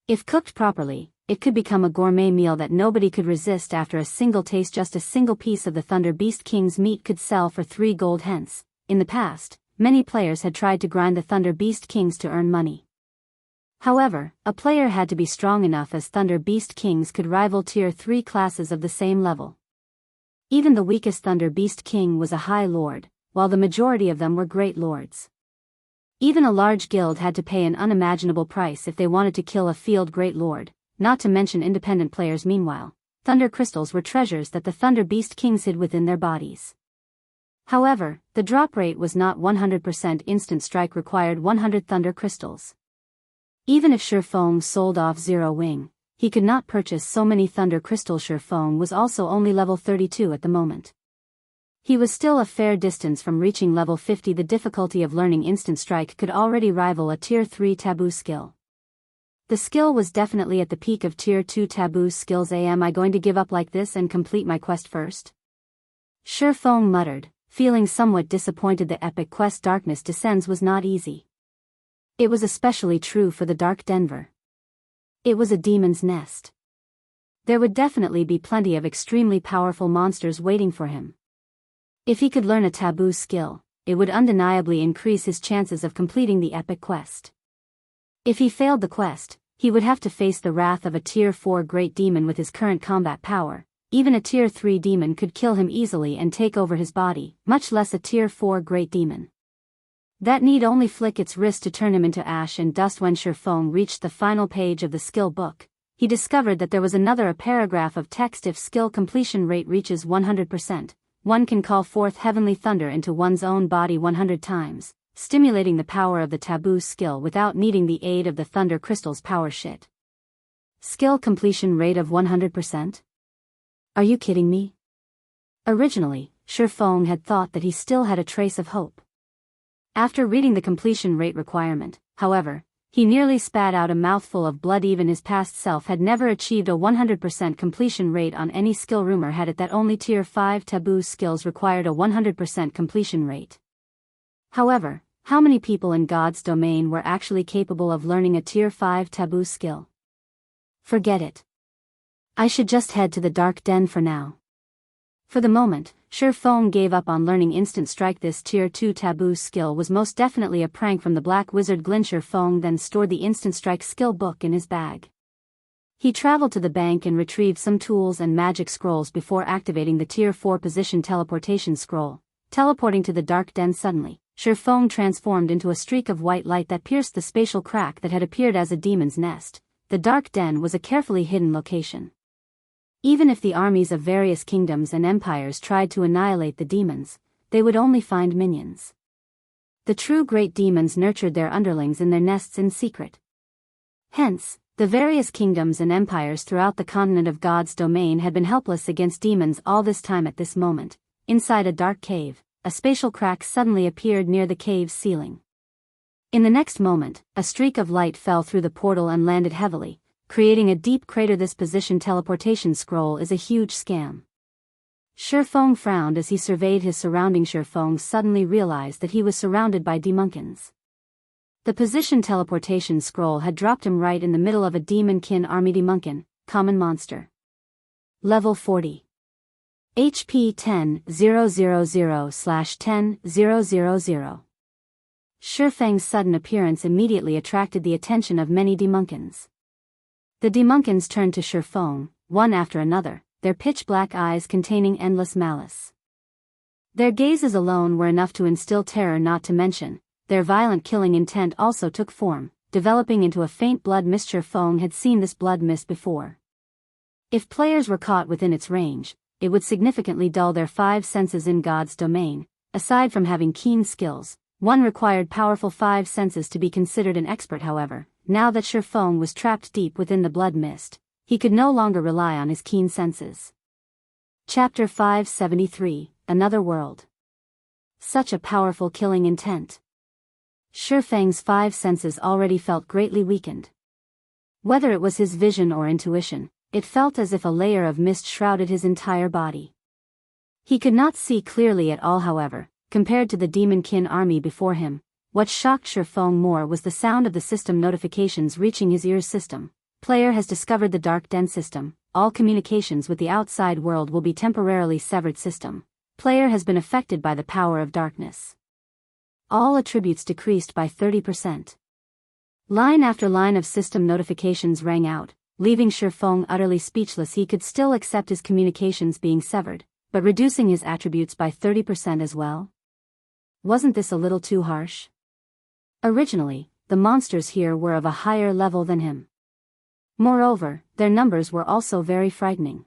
If cooked properly, it could become a gourmet meal that nobody could resist after a single taste. Just a single piece of the Thunder Beast King's meat could sell for 3 gold. Hence, in the past, many players had tried to grind the Thunder Beast Kings to earn money. However, a player had to be strong enough, as Thunder Beast Kings could rival Tier 3 classes of the same level. Even the weakest Thunder Beast King was a High Lord, while the majority of them were Great Lords. Even a large guild had to pay an unimaginable price if they wanted to kill a field Great Lord, not to mention independent players. Meanwhile, Thunder Crystals were treasures that the Thunder Beast Kings hid within their bodies. However, the drop rate was not 100%. Instant Strike required 100 Thunder Crystals. Even if Shifeng sold off Zero Wing, he could not purchase so many Thunder Crystals. Shifeng was also only level 32 at the moment. He was still a fair distance from reaching level 50. The difficulty of learning Instant Strike could already rival a Tier 3 Taboo skill. The skill was definitely at the peak of Tier 2 Taboo skills. Am I going to give up like this and complete my quest first? Shifeng muttered, feeling somewhat disappointed. The epic quest Darkness Descends was not easy. It was especially true for the Dark Denver. It was a demon's nest. There would definitely be plenty of extremely powerful monsters waiting for him. If he could learn a Taboo skill, it would undeniably increase his chances of completing the epic quest. If he failed the quest, he would have to face the wrath of a Tier 4 Great Demon. With his current combat power, even a Tier 3 demon could kill him easily and take over his body, much less a Tier 4 Great Demon. That need only flick its wrist to turn him into ash and dust. When Shifeng reached the final page of the skill book, he discovered that there was a paragraph of text. If skill completion rate reaches 100%, one can call forth heavenly thunder into one's own body 100 times, stimulating the power of the Taboo skill without needing the aid of the Thunder Crystal's power. Shit. Skill completion rate of 100%? Are you kidding me? Originally, Shifeng had thought that he still had a trace of hope. After reading the completion rate requirement, however, he nearly spat out a mouthful of blood. Even his past self had never achieved a 100% completion rate on any skill. Rumor had it that only Tier 5 Taboo skills required a 100% completion rate. However, how many people in God's domain were actually capable of learning a Tier 5 Taboo skill? Forget it. I should just head to the Dark Den for now. For the moment, Shifeng gave up on learning Instant Strike. This Tier 2 Taboo skill was most definitely a prank from the Black Wizard Glyn. Shifeng then stored the Instant Strike skill book in his bag. He traveled to the bank and retrieved some tools and magic scrolls before activating the Tier 4 position teleportation scroll. Teleporting to the Dark Den suddenly, Shifeng transformed into a streak of white light that pierced the spatial crack that had appeared as a demon's nest. The Dark Den was a carefully hidden location. Even if the armies of various kingdoms and empires tried to annihilate the demons, they would only find minions. The true great demons nurtured their underlings in their nests in secret. Hence, the various kingdoms and empires throughout the continent of God's domain had been helpless against demons all this time. At this moment, inside a dark cave, a spatial crack suddenly appeared near the cave's ceiling. In the next moment, a streak of light fell through the portal and landed heavily, creating a deep crater. This position teleportation scroll is a huge scam. Shifeng frowned as he surveyed his surroundings. Shifeng suddenly realized that he was surrounded by demonkins. The position teleportation scroll had dropped him right in the middle of a demonkin army. Demonkin, common monster. Level 40. HP 10,000/10,000. Shifeng's sudden appearance immediately attracted the attention of many demonkins. The demonkins turned to Shifeng, one after another, their pitch-black eyes containing endless malice. Their gazes alone were enough to instill terror, not to mention, their violent killing intent also took form, developing into a faint blood mist. Feng had seen this blood mist before. If players were caught within its range, it would significantly dull their 5 senses in God's domain. Aside from having keen skills, one required powerful 5 senses to be considered an expert. However, now that Feng was trapped deep within the blood mist, he could no longer rely on his keen senses. Chapter 573, Another World. Such a powerful killing intent. Feng's 5 senses already felt greatly weakened. Whether it was his vision or intuition, it felt as if a layer of mist shrouded his entire body. He could not see clearly at all. However, compared to the demonkin army before him, what shocked Feng more was the sound of the system notifications reaching his ears. System: player has discovered the Dark Den system. All communications with the outside world will be temporarily severed. System: player has been affected by the power of darkness. All attributes decreased by 30%. Line after line of system notifications rang out, leaving Feng utterly speechless. He could still accept his communications being severed, but reducing his attributes by 30% as well? Wasn't this a little too harsh? Originally, the monsters here were of a higher level than him. Moreover, their numbers were also very frightening.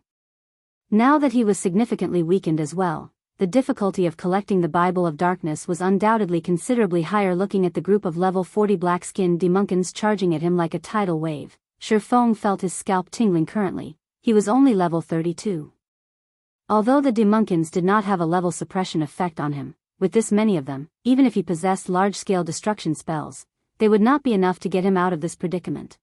Now that he was significantly weakened as well, the difficulty of collecting the Bible of Darkness was undoubtedly considerably higher. Looking at the group of level 40 black-skinned demonkins charging at him like a tidal wave, Feng felt his scalp tingling. Currently, he was only level 32. Although the demonkins did not have a level suppression effect on him, with this many of them, even if he possessed large-scale destruction spells, they would not be enough to get him out of this predicament.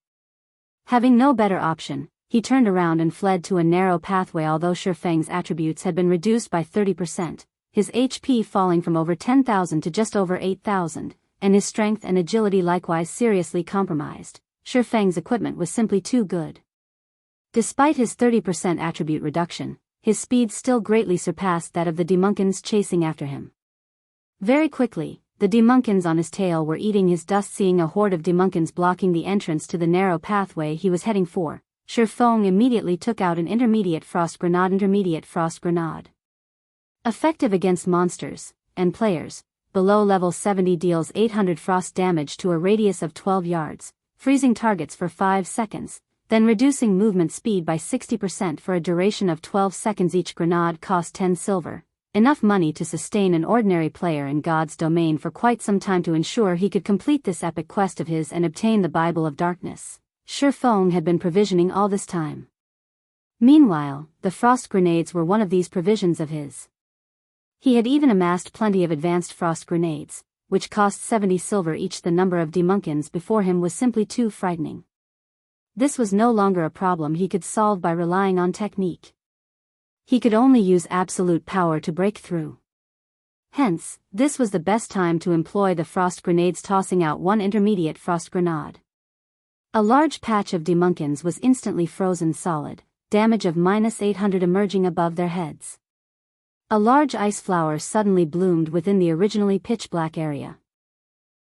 Having no better option, he turned around and fled to a narrow pathway. Although Feng's attributes had been reduced by 30%, his HP falling from over 10,000 to just over 8,000, and his strength and agility likewise seriously compromised, Feng's equipment was simply too good. Despite his 30% attribute reduction, his speed still greatly surpassed that of the demonkins chasing after him. Very quickly, the demonkins on his tail were eating his dust. Seeing a horde of demonkins blocking the entrance to the narrow pathway he was heading for, Feng immediately took out an intermediate frost grenade. Effective against monsters and players below level 70, deals 800 frost damage to a radius of 12 yards, freezing targets for 5 seconds, then reducing movement speed by 60% for a duration of 12 seconds. Each grenade cost 10 silver, enough money to sustain an ordinary player in God's domain for quite some time. To ensure he could complete this epic quest of his and obtain the Bible of Darkness, Feng had been provisioning all this time. Meanwhile, the frost grenades were one of these provisions of his. He had even amassed plenty of advanced frost grenades, which cost 70 silver each. The number of demonkins before him was simply too frightening. This was no longer a problem he could solve by relying on technique. He could only use absolute power to break through. Hence, this was the best time to employ the frost grenades, tossing out one intermediate frost grenade. A large patch of demonkins was instantly frozen solid, damage of -800 emerging above their heads. A large ice flower suddenly bloomed within the originally pitch-black area.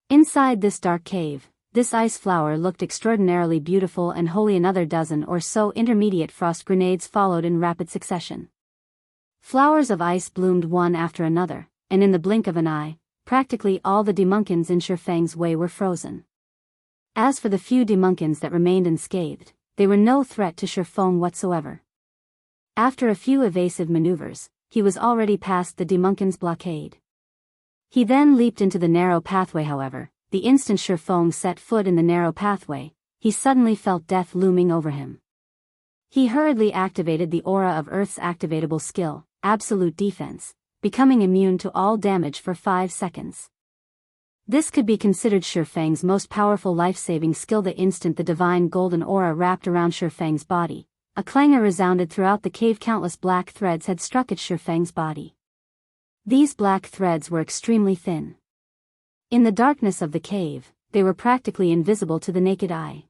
Inside this dark cave, this ice flower looked extraordinarily beautiful and holy. Another dozen or so intermediate frost grenades followed in rapid succession. Flowers of ice bloomed one after another, and in the blink of an eye, practically all the demonkins in Feng's way were frozen. As for the few demonkins that remained unscathed, they were no threat to Feng whatsoever. After a few evasive maneuvers, he was already past the demonkins' blockade. He then leaped into the narrow pathway. However, the instant Feng set foot in the narrow pathway, he suddenly felt death looming over him. He hurriedly activated the aura of Earth's activatable skill, Absolute Defense, becoming immune to all damage for 5 seconds. This could be considered Feng's most powerful life-saving skill. The instant the divine golden aura wrapped around Feng's body, a clangor resounded throughout the cave. Countless black threads had struck at Feng's body. These black threads were extremely thin. In the darkness of the cave, they were practically invisible to the naked eye.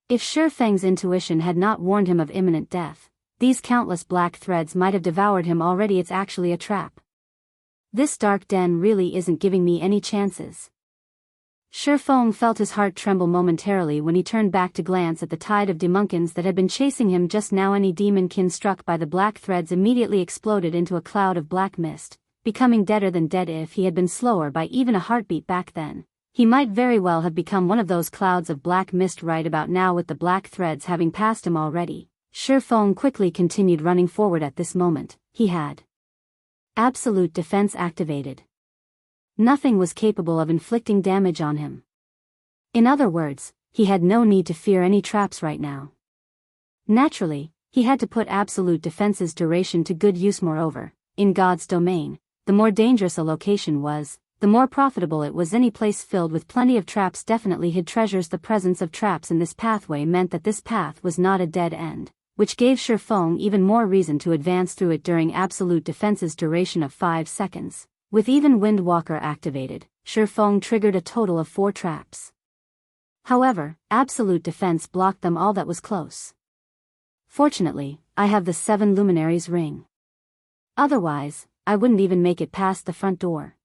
If Feng's intuition had not warned him of imminent death, these countless black threads might have devoured him already. It's actually a trap. This dark den really isn't giving me any chances. Shifeng felt his heart tremble momentarily when he turned back to glance at the tide of demonkins that had been chasing him just now. Any demonkin struck by the black threads immediately exploded into a cloud of black mist, becoming deader than dead. If he had been slower by even a heartbeat back then, he might very well have become one of those clouds of black mist right about now. With the black threads having passed him already, Shifeng quickly continued running forward. At this moment, he had absolute defense activated. Nothing was capable of inflicting damage on him. In other words, he had no need to fear any traps right now. Naturally, he had to put absolute defense's duration to good use. Moreover, in God's domain, the more dangerous a location was, the more profitable it was. Any place filled with plenty of traps definitely hid treasures. The presence of traps in this pathway meant that this path was not a dead end, which gave Shifeng even more reason to advance through it during absolute defense's duration of 5 seconds. With even Windwalker activated, Shifeng triggered a total of 4 traps. However, absolute defense blocked them all that was close. Fortunately, I have the 7 Luminaries ring. Otherwise, I wouldn't even make it past the front door.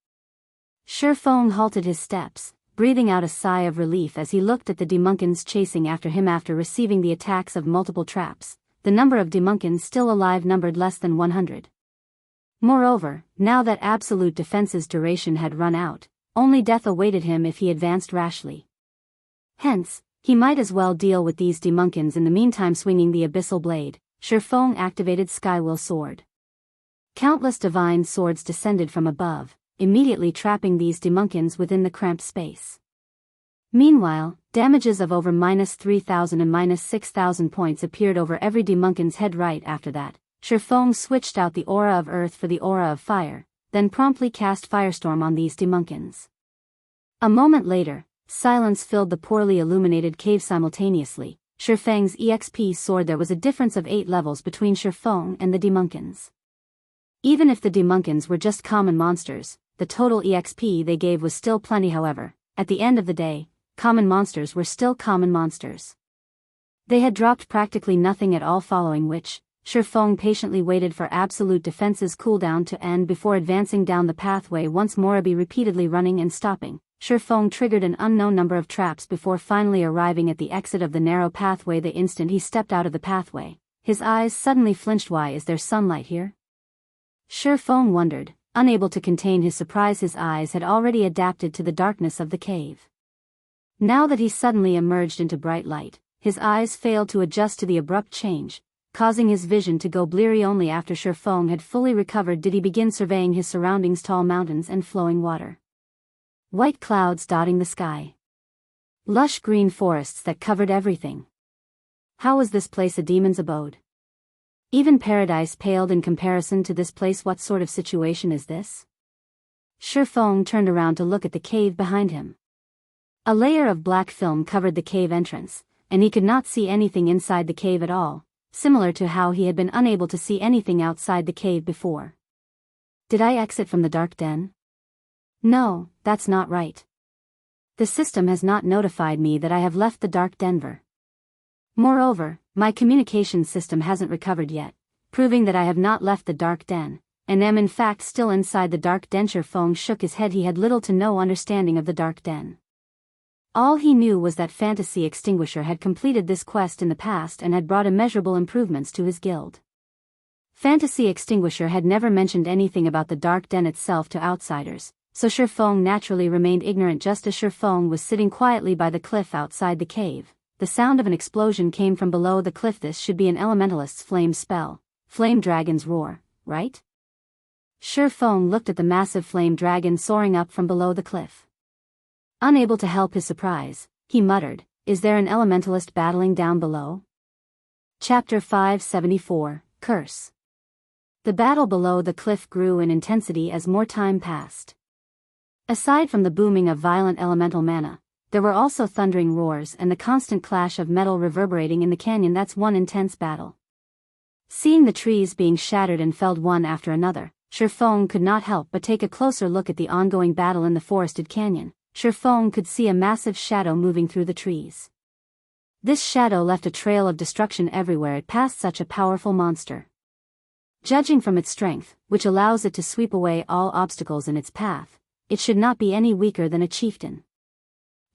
Shifeng halted his steps, breathing out a sigh of relief as he looked at the demonkins chasing after him. After receiving the attacks of multiple traps, the number of demonkins still alive numbered less than 100. Moreover, now that absolute defense's duration had run out, only death awaited him if he advanced rashly. Hence, he might as well deal with these demonkins in the meantime. Swinging the Abyssal blade, Shifeng activated Skywill Sword. Countless divine swords descended from above, immediately trapping these demonkins within the cramped space. Meanwhile, damages of over -3,000 and -6,000 points appeared over every demonkin's head. Right after that, Shifeng switched out the aura of earth for the aura of fire, then promptly cast Firestorm on these demonkins. A moment later, silence filled the poorly illuminated cave. Simultaneously, Shifeng's EXP soared. There was a difference of 8 levels between Shifeng and the demonkins. Even if the demonkins were just common monsters, the total EXP they gave was still plenty. However, at the end of the day, common monsters were still common monsters. They had dropped practically nothing at all, following which, Shifeng patiently waited for absolute defense's cooldown to end before advancing down the pathway once more. Be repeatedly running and stopping, Shifeng triggered an unknown number of traps before finally arriving at the exit of the narrow pathway. The instant he stepped out of the pathway, his eyes suddenly flinched. Why is there sunlight here? Shifeng wondered, unable to contain his surprise. His eyes had already adapted to the darkness of the cave. Now that he suddenly emerged into bright light, his eyes failed to adjust to the abrupt change, causing his vision to go bleary. Only after Shifeng had fully recovered did he begin surveying his surroundings: tall mountains and flowing water, white clouds dotting the sky, lush green forests that covered everything. How was this place a demon's abode? Even paradise paled in comparison to this place. What sort of situation is this? Shifeng turned around to look at the cave behind him. A layer of black film covered the cave entrance, and he could not see anything inside the cave at all, similar to how he had been unable to see anything outside the cave before. Did I exit from the dark den? No, that's not right. The system has not notified me that I have left the dark den. Moreover, my communication system hasn't recovered yet, proving that I have not left the dark den, and am in fact still inside the dark den. Shifeng shook his head. He had little to no understanding of the dark den. All he knew was that Fantasy Extinguisher had completed this quest in the past and had brought immeasurable improvements to his guild. Fantasy Extinguisher had never mentioned anything about the dark den itself to outsiders, so Shifeng naturally remained ignorant. Just as Shifeng was sitting quietly by the cliff outside the cave, the sound of an explosion came from below the cliff. This should be an elementalist's flame spell, Flame Dragon's Roar, right? Shifeng looked at the massive flame dragon soaring up from below the cliff. Unable to help his surprise, he muttered, "Is there an elementalist battling down below?" Chapter 574, Curse. The battle below the cliff grew in intensity as more time passed. Aside from the booming of violent elemental mana, there were also thundering roars and the constant clash of metal reverberating in the canyon. That's one intense battle. Seeing the trees being shattered and felled one after another, Shifeng could not help but take a closer look at the ongoing battle in the forested canyon. Shifeng could see a massive shadow moving through the trees. This shadow left a trail of destruction everywhere it passed. Such a powerful monster. Judging from its strength, which allows it to sweep away all obstacles in its path, it should not be any weaker than a chieftain.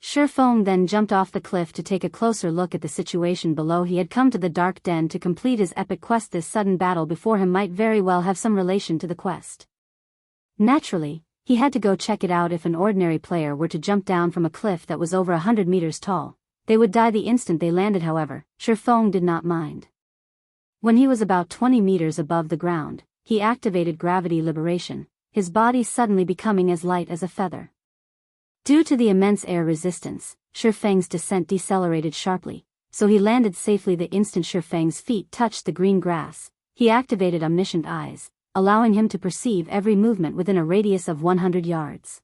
Shifeng then jumped off the cliff to take a closer look at the situation below. He had come to the dark den to complete his epic quest. This sudden battle before him might very well have some relation to the quest. Naturally, he had to go check it out. If an ordinary player were to jump down from a cliff that was over 100 meters tall, they would die the instant they landed. However, Shifeng did not mind. When he was about 20 meters above the ground, he activated gravity liberation, his body suddenly becoming as light as a feather. Due to the immense air resistance, Shifeng's descent decelerated sharply, so he landed safely the instant Shifeng's feet touched the green grass. He activated omniscient eyes, allowing him to perceive every movement within a radius of 100 yards.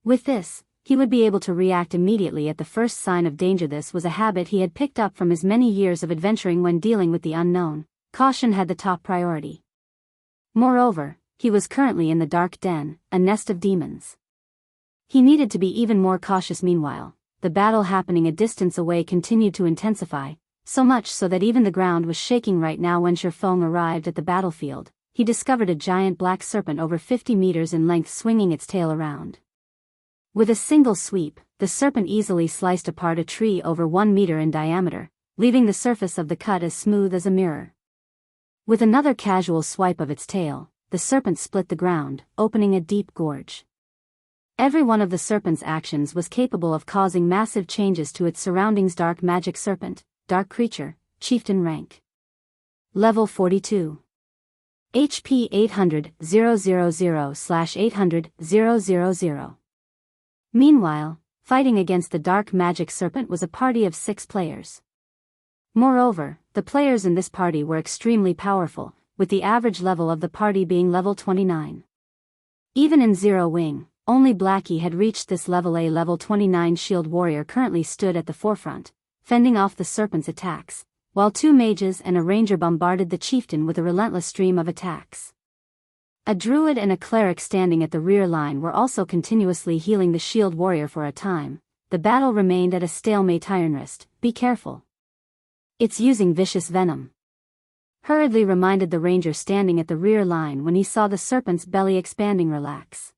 With this, he would be able to react immediately at the first sign of danger. This was a habit he had picked up from his many years of adventuring when dealing with the unknown. Caution had the top priority. Moreover, he was currently in the dark den, a nest of demons. He needed to be even more cautious. Meanwhile, the battle happening a distance away continued to intensify, so much so that even the ground was shaking right now. When Shifeng arrived at the battlefield, he discovered a giant black serpent over 50 meters in length swinging its tail around. With a single sweep, the serpent easily sliced apart a tree over 1 meter in diameter, leaving the surface of the cut as smooth as a mirror. With another casual swipe of its tail, the serpent split the ground, opening a deep gorge. Every one of the serpent's actions was capable of causing massive changes to its surroundings. Dark magic serpent, dark creature, chieftain rank. Level 42. HP 800,000/800,000. Meanwhile, fighting against the dark magic serpent was a party of 6 players. Moreover, the players in this party were extremely powerful, with the average level of the party being level 29. Even in Zero Wing, only Blackie had reached this level. A level 29 shield warrior currently stood at the forefront, fending off the serpent's attacks, while 2 mages and a ranger bombarded the chieftain with a relentless stream of attacks. A druid and a cleric standing at the rear line were also continuously healing the shield warrior. For a time, the battle remained at a stalemate. Iron Wrist, be careful. It's using vicious venom. Hurriedly reminded the ranger standing at the rear line when he saw the serpent's belly expanding. Relax.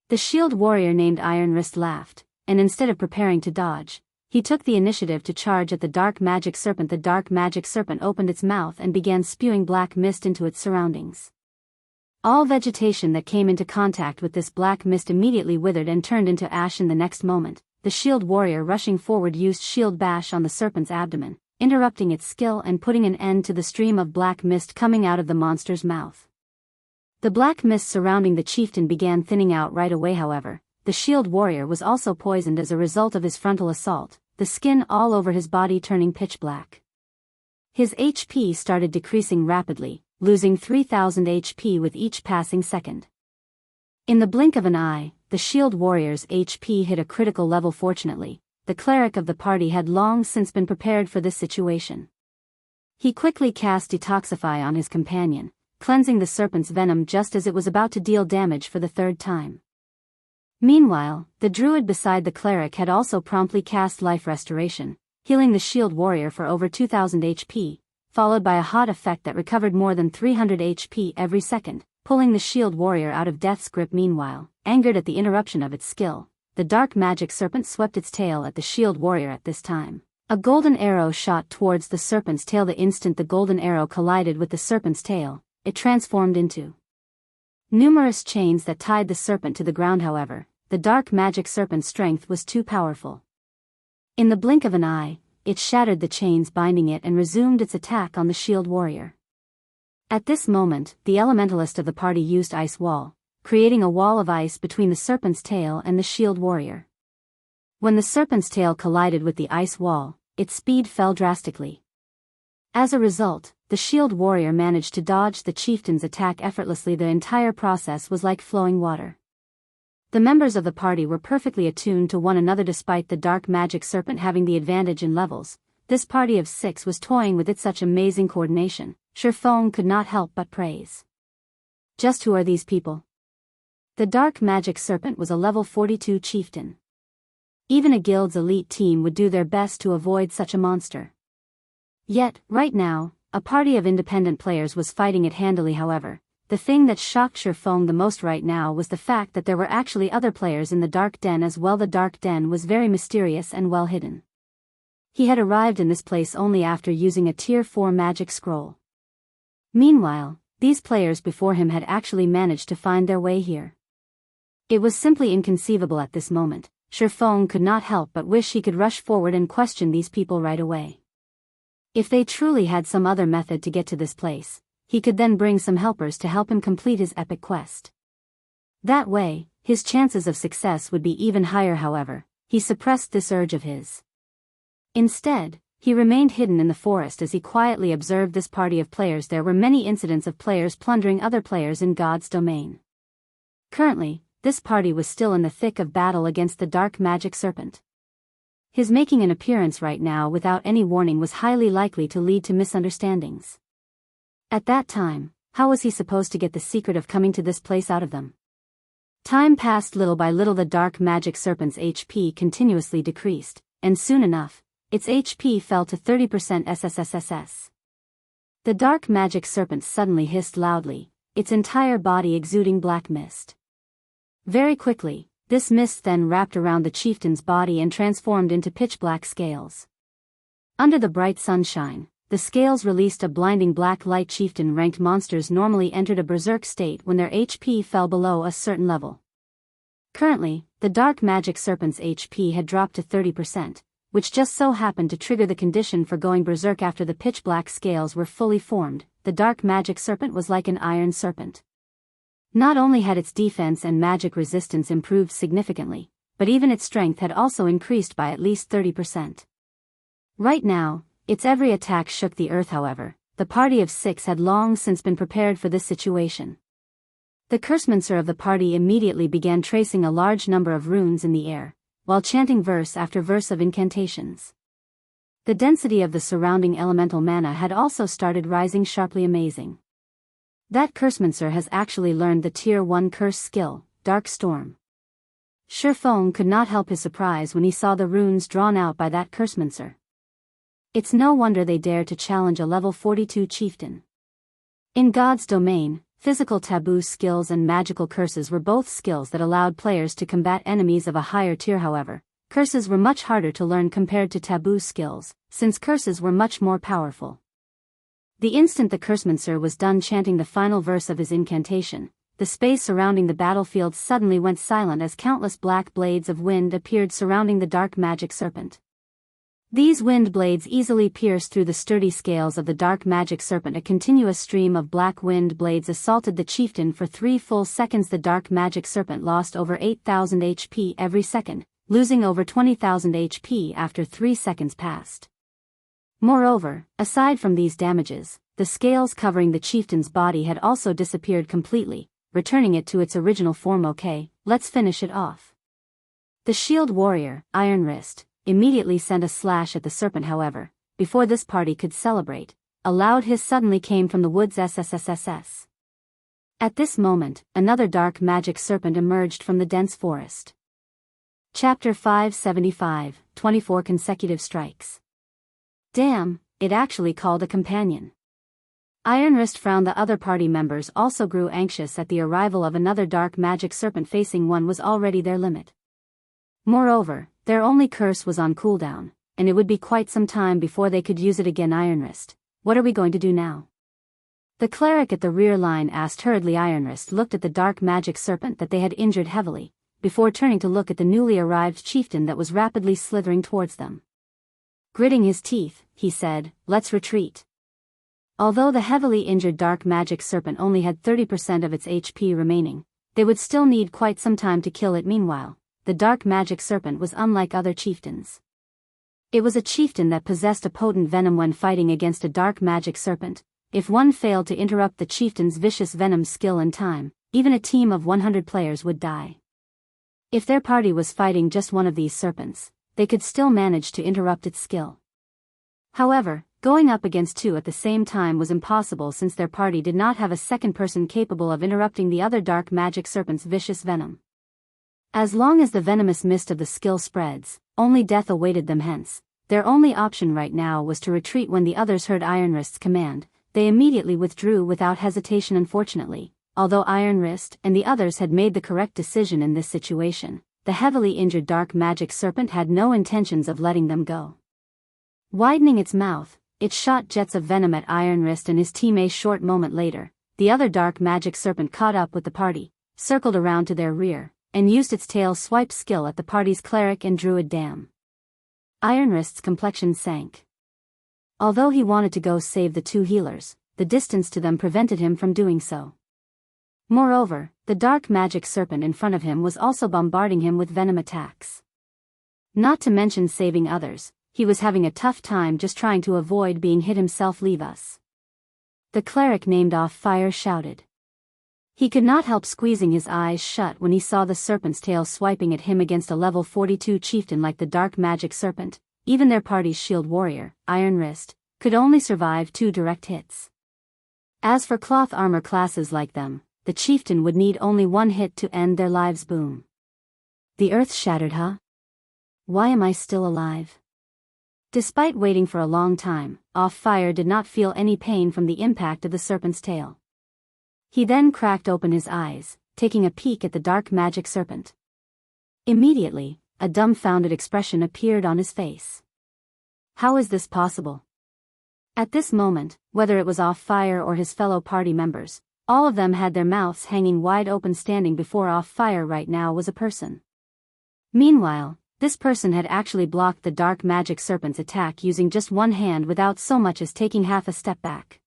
The shield warrior named Iron Wrist laughed, and instead of preparing to dodge, he took the initiative to charge at the dark magic serpent. The dark magic serpent opened its mouth and began spewing black mist into its surroundings. All vegetation that came into contact with this black mist immediately withered and turned into ash. In the next moment, the shield warrior rushing forward used shield bash on the serpent's abdomen, interrupting its skill and putting an end to the stream of black mist coming out of the monster's mouth. The black mist surrounding the chieftain began thinning out right away. However, the shield warrior was also poisoned as a result of his frontal assault, the skin all over his body turning pitch black. His HP started decreasing rapidly, losing 3,000 HP with each passing second. In the blink of an eye, the shield warrior's HP hit a critical level. Fortunately, the cleric of the party had long since been prepared for this situation. He quickly cast Detoxify on his companion, cleansing the serpent's venom just as it was about to deal damage for the 3rd time. Meanwhile, the druid beside the cleric had also promptly cast Life Restoration, healing the shield warrior for over 2,000 HP, followed by a hot effect that recovered more than 300 HP every second, pulling the shield warrior out of death's grip. Meanwhile, angered at the interruption of its skill, the dark magic serpent swept its tail at the shield warrior. At this time, a golden arrow shot towards the serpent's tail. The instant the golden arrow collided with the serpent's tail, it transformed into numerous chains that tied the serpent to the ground. However, the dark magic serpent's strength was too powerful. In the blink of an eye, it shattered the chains binding it and resumed its attack on the shield warrior. At this moment, the elementalist of the party used Ice Wall, creating a wall of ice between the serpent's tail and the shield warrior. When the serpent's tail collided with the ice wall, its speed fell drastically. As a result, the shield warrior managed to dodge the chieftain's attack effortlessly. The entire process was like flowing water. The members of the party were perfectly attuned to one another. Despite the dark magic serpent having the advantage in levels, this party of 6 was toying with its such amazing coordination. Shifeng could not help but praise. Just who are these people? The dark magic serpent was a level 42 chieftain. Even a guild's elite team would do their best to avoid such a monster. Yet, right now, a party of independent players was fighting it handily. However, the thing that shocked Shifeng the most right now was the fact that there were actually other players in the dark den as well. The dark den was very mysterious and well hidden. He had arrived in this place only after using a tier 4 magic scroll. Meanwhile, these players before him had actually managed to find their way here. It was simply inconceivable at this moment. Shifeng could not help but wish he could rush forward and question these people right away. If they truly had some other method to get to this place, he could then bring some helpers to help him complete his epic quest. That way, his chances of success would be even higher. However, he suppressed this urge of his. Instead, he remained hidden in the forest as he quietly observed this party of players. There were many incidents of players plundering other players in God's domain. Currently, this party was still in the thick of battle against the dark magic serpent. His making an appearance right now without any warning was highly likely to lead to misunderstandings. At that time, how was he supposed to get the secret of coming to this place out of them? Time passed. Little by little the dark magic serpent's HP continuously decreased, and soon enough, its HP fell to 30%. SSS. The dark magic serpent suddenly hissed loudly, its entire body exuding black mist. Very quickly, this mist then wrapped around the chieftain's body and transformed into pitch-black scales. Under the bright sunshine, the scales released a blinding black light. Chieftain-ranked monsters normally entered a berserk state when their HP fell below a certain level. Currently, the dark magic serpent's HP had dropped to 30%, which just so happened to trigger the condition for going berserk. After the pitch-black scales were fully formed, the dark magic serpent was like an iron serpent. Not only had its defense and magic resistance improved significantly, but even its strength had also increased by at least 30%. Right now, its every attack shook the earth. However, the party of 6 had long since been prepared for this situation. The cursemancer of the party immediately began tracing a large number of runes in the air, while chanting verse after verse of incantations. The density of the surrounding elemental mana had also started rising sharply. Amazing. That cursemancer has actually learned the tier 1 curse skill, Dark Storm. Shifeng could not help his surprise when he saw the runes drawn out by that cursemancer. It's no wonder they dared to challenge a level 42 chieftain. In God's domain, physical taboo skills and magical curses were both skills that allowed players to combat enemies of a higher tier. However, curses were much harder to learn compared to taboo skills, since curses were much more powerful. The instant the cursemancer was done chanting the final verse of his incantation, the space surrounding the battlefield suddenly went silent as countless black blades of wind appeared surrounding the dark magic serpent. These wind blades easily pierced through the sturdy scales of the dark magic serpent. A continuous stream of black wind blades assaulted the chieftain for 3 full seconds. The dark magic serpent lost over 8,000 HP every second, losing over 20,000 HP after 3 seconds passed. Moreover, aside from these damages, the scales covering the chieftain's body had also disappeared completely, returning it to its original form. Okay, let's finish it off. The shield warrior, Iron Wrist, immediately sent a slash at the serpent. However, before this party could celebrate, a loud hiss suddenly came from the woods. SSS. At this moment, another dark magic serpent emerged from the dense forest. Chapter 575, 24 consecutive strikes. Damn, it actually called a companion. Iron Wrist frowned. The other party members also grew anxious at the arrival of another dark magic serpent. Facing one was already their limit. Moreover, their only curse was on cooldown, and it would be quite some time before they could use it again. Iron Wrist, what are we going to do now? The cleric at the rear line asked hurriedly. Iron Wrist looked at the dark magic serpent that they had injured heavily, before turning to look at the newly arrived chieftain that was rapidly slithering towards them. Gritting his teeth, he said, "Let's retreat." Although the heavily injured dark magic serpent only had 30% of its HP remaining, they would still need quite some time to kill it. Meanwhile, the dark magic serpent was unlike other chieftains. It was a chieftain that possessed a potent venom. When fighting against a dark magic serpent, if one failed to interrupt the chieftain's vicious venom skill in time, even a team of 100 players would die. If their party was fighting just one of these serpents, they could still manage to interrupt its skill. However, going up against 2 at the same time was impossible since their party did not have a second person capable of interrupting the other dark magic serpent's vicious venom. As long as the venomous mist of the skill spreads, only death awaited them. Hence, their only option right now was to retreat. When the others heard Iron Wrist's command, they immediately withdrew without hesitation. Unfortunately, although Iron Wrist and the others had made the correct decision in this situation, the heavily injured dark magic serpent had no intentions of letting them go. Widening its mouth, it shot jets of venom at Iron Wrist and his team. A short moment later, the other dark magic serpent caught up with the party, circled around to their rear, and used its tail swipe skill at the party's cleric and druid. Damn. Iron Wrist's complexion sank. Although he wanted to go save the two healers, the distance to them prevented him from doing so. Moreover, the dark magic serpent in front of him was also bombarding him with venom attacks. Not to mention saving others, he was having a tough time just trying to avoid being hit himself. Leave us. The cleric named Off Fire shouted. He could not help squeezing his eyes shut when he saw the serpent's tail swiping at him against a level 42 chieftain like the dark magic serpent. Even their party's shield warrior, Iron Wrist, could only survive 2 direct hits. As for cloth armor classes like them, the chieftain would need only 1 hit to end their lives. Boom. The earth shattered. Huh? Why am I still alive? Despite waiting for a long time, Off Fire did not feel any pain from the impact of the serpent's tail. He then cracked open his eyes, taking a peek at the dark magic serpent. Immediately, a dumbfounded expression appeared on his face. How is this possible? At this moment, whether it was Off Fire or his fellow party members, all of them had their mouths hanging wide open. Standing before Off Fire right now was a person. Meanwhile, this person had actually blocked the dark magic serpent's attack using just 1 hand without so much as taking half a step back.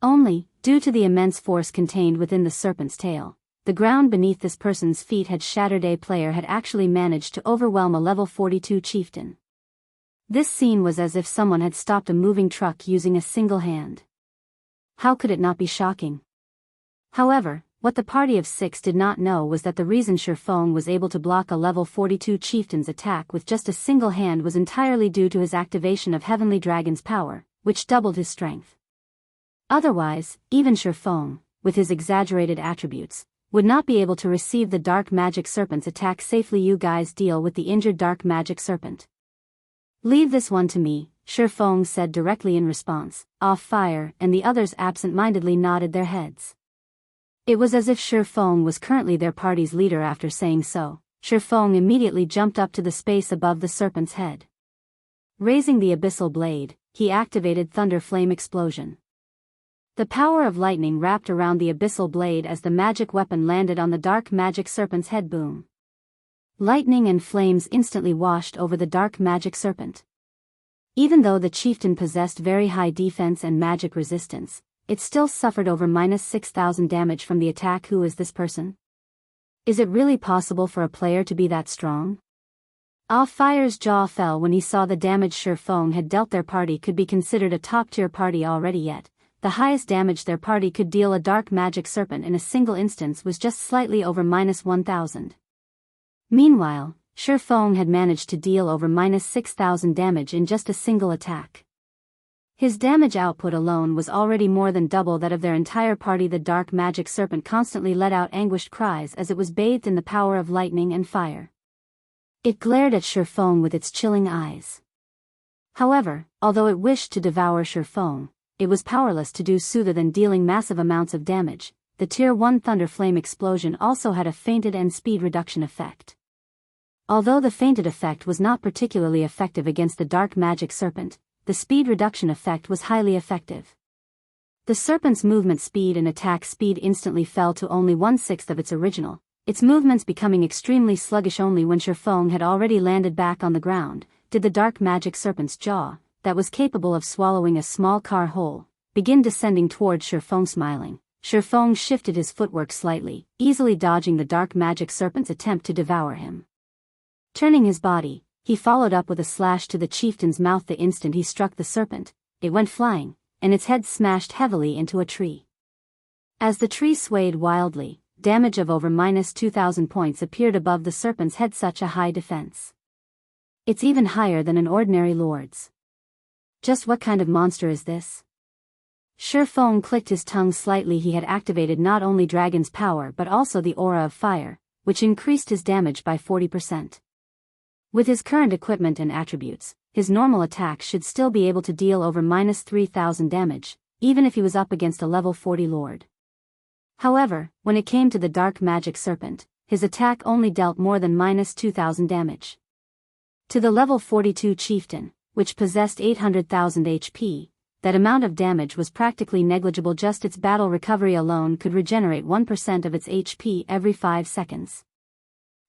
Only, due to the immense force contained within the serpent's tail, the ground beneath this person's feet had shattered. A player had actually managed to overwhelm a level 42 chieftain. This scene was as if someone had stopped a moving truck using a single hand. How could it not be shocking? However, what the party of 6 did not know was that the reason Shurfong was able to block a level 42 chieftain's attack with just a single hand was entirely due to his activation of Heavenly Dragon's power, which doubled his strength. Otherwise, even Shurfong, with his exaggerated attributes, would not be able to receive the dark magic serpent's attack safely. You guys deal with the injured dark magic serpent. Leave this one to me, Shurfong said directly in response. Off Fire and the others absent-mindedly nodded their heads. It was as if Shurfong was currently their party's leader. After saying so, Shurfong immediately jumped up to the space above the serpent's head. Raising the abyssal blade, he activated Thunder Flame Explosion. The power of lightning wrapped around the abyssal blade as the magic weapon landed on the dark magic serpent's head. Boom. Lightning and flames instantly washed over the dark magic serpent. Even though the chieftain possessed very high defense and magic resistance, it still suffered over -6,000 damage from the attack. Who is this person? Is it really possible for a player to be that strong? Off Fire's jaw fell when he saw the damage Shurfong had dealt their party could be considered a top-tier party already. Yet, the highest damage their party could deal a dark magic serpent in a single instance was just slightly over -1,000. Meanwhile, Shurfong had managed to deal over -6,000 damage in just a single attack. His damage output alone was already more than double that of their entire party. The dark magic serpent constantly let out anguished cries as it was bathed in the power of lightning and fire. It glared at Shurfong with its chilling eyes. However, although it wished to devour Shurfong, it was powerless to do so other than dealing massive amounts of damage. The Tier 1 Thunder Flame Explosion also had a fainted and speed reduction effect. Although the fainted effect was not particularly effective against the dark magic serpent, the speed reduction effect was highly effective. The serpent's movement speed and attack speed instantly fell to only 1/6 of its original, its movements becoming extremely sluggish. Only when Shurfong had already landed back on the ground, did the dark magic serpent's jaw, that was capable of swallowing a small car whole, begin descending towards Shurfong. Smiling, Shurfong shifted his footwork slightly, easily dodging the dark magic serpent's attempt to devour him. Turning his body, he followed up with a slash to the chieftain's mouth. The instant he struck the serpent, it went flying, and its head smashed heavily into a tree. As the tree swayed wildly, damage of over -2,000 points appeared above the serpent's head. Such a high defense. It's even higher than an ordinary lord's. Just what kind of monster is this? Shurfong clicked his tongue slightly. He had activated not only Dragon's power but also the aura of fire, which increased his damage by 40%. With his current equipment and attributes, his normal attack should still be able to deal over -3,000 damage, even if he was up against a level 40 lord. However, when it came to the dark magic serpent, his attack only dealt more than -2,000 damage. To the level 42 chieftain, which possessed 800,000 HP, that amount of damage was practically negligible. Just its battle recovery alone could regenerate 1% of its HP every 5 seconds.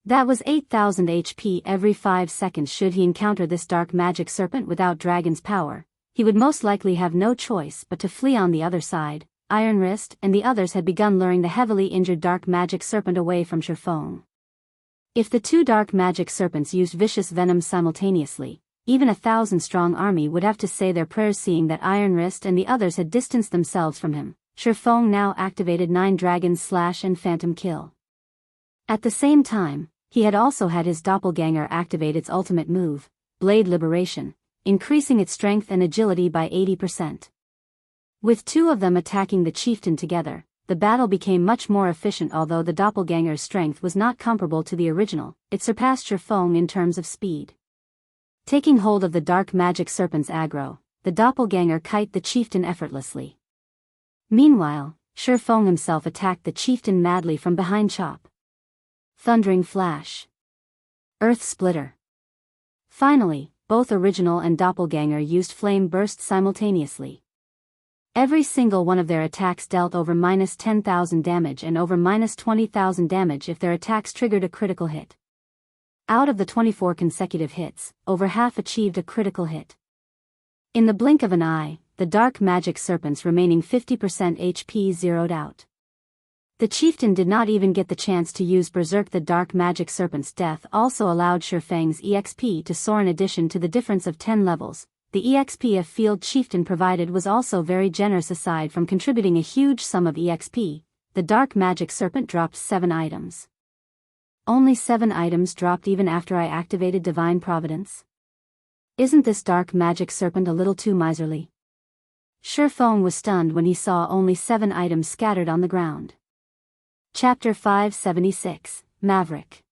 That was 8,000 HP every 5 seconds. Should he encounter this dark magic serpent without dragon's power, he would most likely have no choice but to flee. On the other side, Iron Wrist and the others had begun luring the heavily injured dark magic serpent away from Shifeng. If the two dark magic serpents used vicious venom simultaneously, even a 1,000-strong army would have to say their prayers. Seeing that Iron Wrist and the others had distanced themselves from him, Shifeng now activated 9 Dragon's Slash and Phantom Kill. At the same time, he had also had his doppelganger activate its ultimate move, Blade Liberation, increasing its strength and agility by 80%. With two of them attacking the chieftain together, the battle became much more efficient. Although the doppelganger's strength was not comparable to the original, it surpassed Shifeng in terms of speed. Taking hold of the dark magic serpent's aggro, the doppelganger kited the chieftain effortlessly. Meanwhile, Shifeng himself attacked the chieftain madly from behind. Chop. Thundering Flash. Earth Splitter. Finally, both original and doppelganger used Flame Burst simultaneously. Every single one of their attacks dealt over -10,000 damage and over -20,000 damage if their attacks triggered a critical hit. Out of the 24 consecutive hits, over half achieved a critical hit. In the blink of an eye, the dark magic serpent's remaining 50% HP zeroed out. The chieftain did not even get the chance to use Berserk. The dark magic serpent's death also allowed Shifeng's EXP to soar. In addition to the difference of 10 levels, the EXP a field chieftain provided was also very generous. Aside from contributing a huge sum of EXP, the dark magic serpent dropped 7 items. Only 7 items dropped even after I activated Divine Providence? Isn't this dark magic serpent a little too miserly? Shifeng was stunned when he saw only 7 items scattered on the ground. Chapter 576, Maverick.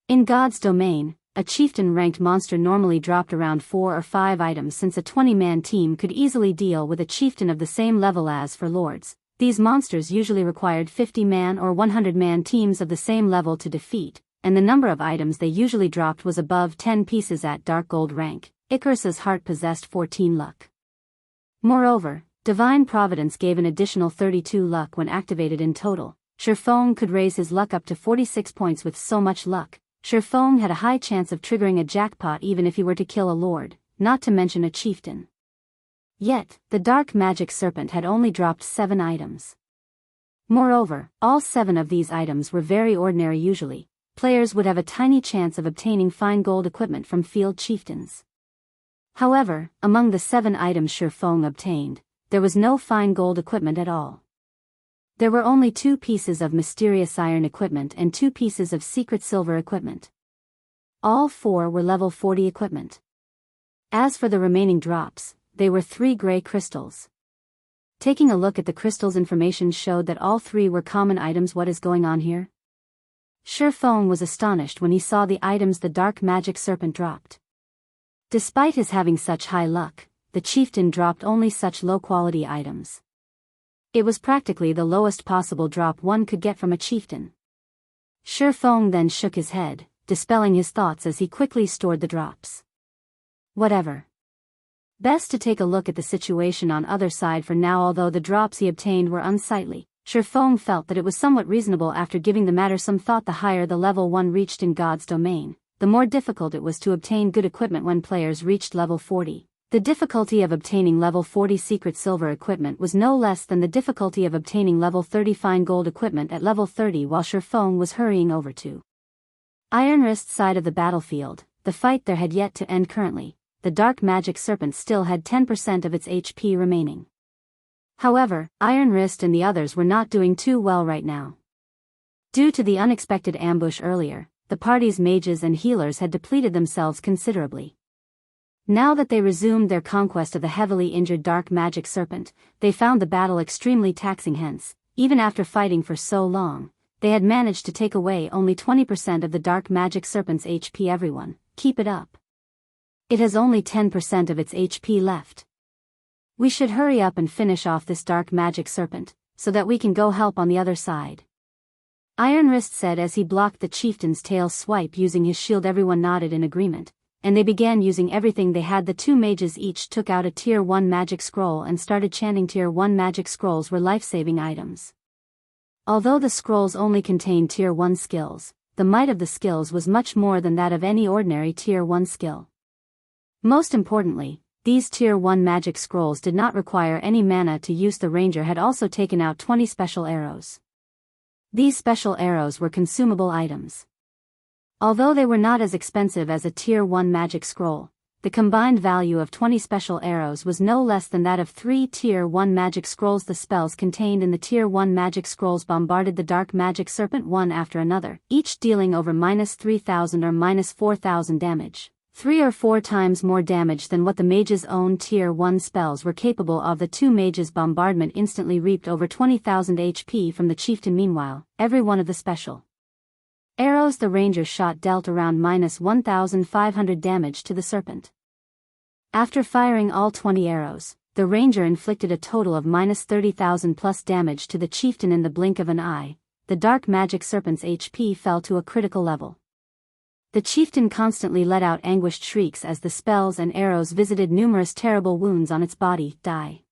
In God's domain, a chieftain-ranked monster normally dropped around 4 or 5 items. Since a 20-man team could easily deal with a chieftain of the same level as for lords, these monsters usually required 50-man or 100-man teams of the same level to defeat, and the number of items they usually dropped was above 10 pieces. At Dark Gold rank, Icarus's heart possessed 14 luck. Moreover, Divine Providence gave an additional 32 luck when activated. In total, Shifeng could raise his luck up to 46 points. With so much luck, Shifeng had a high chance of triggering a jackpot even if he were to kill a lord, not to mention a chieftain. Yet, the dark magic serpent had only dropped 7 items. Moreover, all 7 of these items were very ordinary. Usually, players would have a tiny chance of obtaining fine gold equipment from field chieftains. However, among the 7 items Shifeng obtained, there was no fine gold equipment at all. There were only 2 pieces of mysterious iron equipment and 2 pieces of secret silver equipment. All 4 were level 40 equipment. As for the remaining drops, they were 3 gray crystals. Taking a look at the crystals, information showed that all 3 were common items. What is going on here? Shifeng was astonished when he saw the items the dark magic serpent dropped. Despite his having such high luck, the chieftain dropped only such low-quality items. It was practically the lowest possible drop one could get from a chieftain. Shifeng then shook his head, dispelling his thoughts as he quickly stored the drops. Whatever. Best to take a look at the situation on other side for now. Although the drops he obtained were unsightly, Shifeng felt that it was somewhat reasonable. After giving the matter some thought, the higher the level one reached in God's domain, the more difficult it was to obtain good equipment. When players reached level 40, the difficulty of obtaining level 40 secret silver equipment was no less than the difficulty of obtaining level 30 fine gold equipment at level 30. While Shifeng was hurrying over to Iron Wrist's side of the battlefield, the fight there had yet to end. Currently, the dark magic serpent still had 10% of its HP remaining. However, Iron Wrist and the others were not doing too well right now. Due to the unexpected ambush earlier, the party's mages and healers had depleted themselves considerably. Now that they resumed their conquest of the heavily injured dark magic serpent, they found the battle extremely taxing. Hence, even after fighting for so long, they had managed to take away only 20% of the dark magic serpent's HP. Everyone, keep it up. It has only 10% of its HP left. We should hurry up and finish off this dark magic serpent, so that we can go help on the other side. Iron Wrist said as he blocked the chieftain's tail swipe using his shield. Everyone nodded in agreement, and they began using everything they had. The two mages each took out a Tier 1 magic scroll and started chanting. Tier 1 magic scrolls were life-saving items. Although the scrolls only contained Tier 1 skills, the might of the skills was much more than that of any ordinary Tier 1 skill. Most importantly, these Tier 1 magic scrolls did not require any mana to use. The ranger had also taken out 20 special arrows. These special arrows were consumable items. Although they were not as expensive as a Tier 1 magic scroll, the combined value of 20 special arrows was no less than that of 3 Tier 1 magic scrolls. The spells contained in the Tier 1 magic scrolls bombarded the dark magic serpent one after another, each dealing over -3,000 or -4,000 damage, 3 or 4 times more damage than what the mage's own Tier 1 spells were capable of. The two mages' bombardment instantly reaped over 20,000 HP from the chieftain. Meanwhile, every one of the special arrows the ranger shot dealt around -1,500 damage to the serpent. After firing all 20 arrows, the ranger inflicted a total of -30,000 plus damage to the chieftain. In the blink of an eye, the dark magic serpent's HP fell to a critical level. The chieftain constantly let out anguished shrieks as the spells and arrows visited numerous terrible wounds on its body. Die.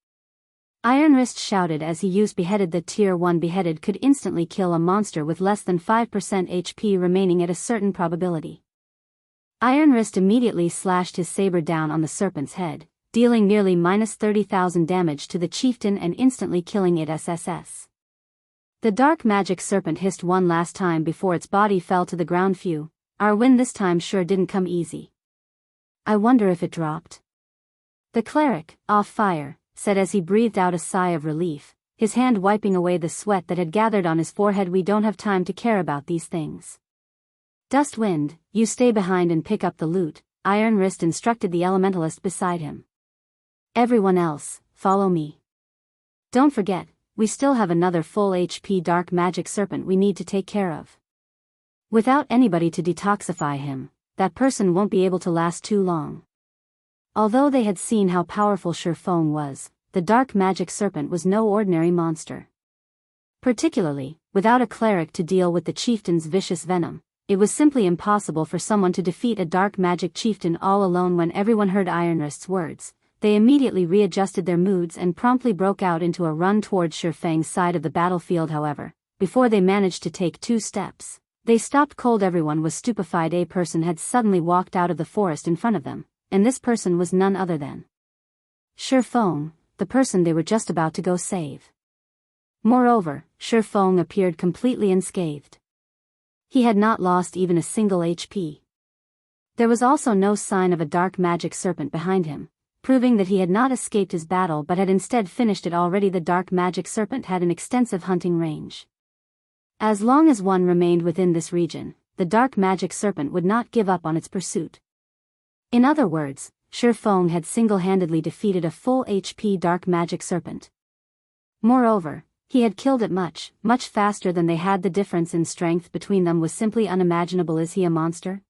Iron Wrist shouted as he used Beheaded. The Tier 1 Beheaded could instantly kill a monster with less than 5% HP remaining at a certain probability. Iron Wrist immediately slashed his saber down on the serpent's head, dealing nearly -30,000 damage to the chieftain and instantly killing it. SSS. The dark magic serpent hissed one last time before its body fell to the ground. Phew, our win this time sure didn't come easy. I wonder if it dropped. The cleric, off fire, said as he breathed out a sigh of relief, his hand wiping away the sweat that had gathered on his forehead. We don't have time to care about these things. Dustwind, you stay behind and pick up the loot, Iron Wrist instructed the elementalist beside him. Everyone else, follow me. Don't forget, we still have another full HP dark magic serpent we need to take care of. Without anybody to detoxify him, that person won't be able to last too long. Although they had seen how powerful Sherfone was, the dark magic serpent was no ordinary monster. Particularly, without a cleric to deal with the chieftain's vicious venom, it was simply impossible for someone to defeat a dark magic chieftain all alone. When everyone heard Iron Wrist's words, they immediately readjusted their moods and promptly broke out into a run towards Sherfang's side of the battlefield. However, before they managed to take 2 steps, they stopped cold. Everyone was stupefied. A person had suddenly walked out of the forest in front of them, and this person was none other than Sherfang, the person they were just about to go save. Moreover, Sherfang appeared completely unscathed. He had not lost even a single HP. There was also no sign of a dark magic serpent behind him, proving that he had not escaped his battle but had instead finished it already. The dark magic serpent had an extensive hunting range. As long as one remained within this region, the dark magic serpent would not give up on its pursuit. In other words, Sherfang had single-handedly defeated a full HP dark magic serpent. Moreover, he had killed it much, much faster than they had. The difference in strength between them was simply unimaginable. Is he a monster?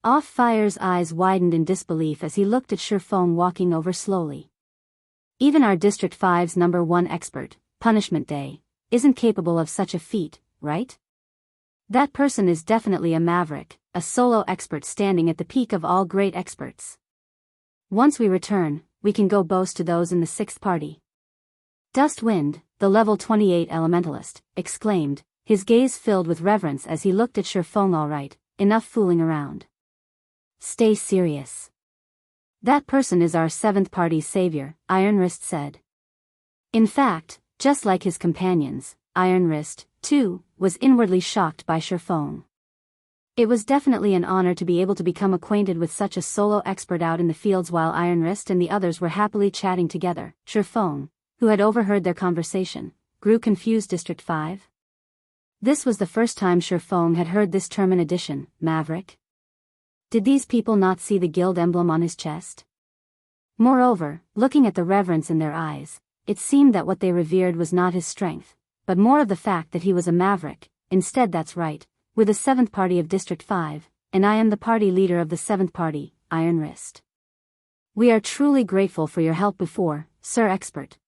Off-Fire's eyes widened in disbelief as he looked at Sherfang walking over slowly. Even our District 5's number 1 expert, Punishment Day, isn't capable of such a feat, right? That person is definitely a Maverick, a solo expert standing at the peak of all great experts. Once we return, we can go boast to those in the 6th party. Dustwind, the level 28 elementalist, exclaimed, his gaze filled with reverence as he looked at Sherfang. All right, enough fooling around. Stay serious. That person is our 7th party's savior, Iron Wrist said. In fact, just like his companions, Iron Wrist, too, was inwardly shocked by Sherfang. It was definitely an honor to be able to become acquainted with such a solo expert out in the fields. While Iron Wrist and the others were happily chatting together, Sherfang, who had overheard their conversation, grew confused. District 5? This was the first time Sherfang had heard this term. In addition, Maverick? Did these people not see the guild emblem on his chest? Moreover, looking at the reverence in their eyes, it seemed that what they revered was not his strength, but more of the fact that he was a Maverick. Instead, that's right, we're the 7th party of District 5, and I am the party leader of the 7th party, Iron Wrist. We are truly grateful for your help before, Sir Expert.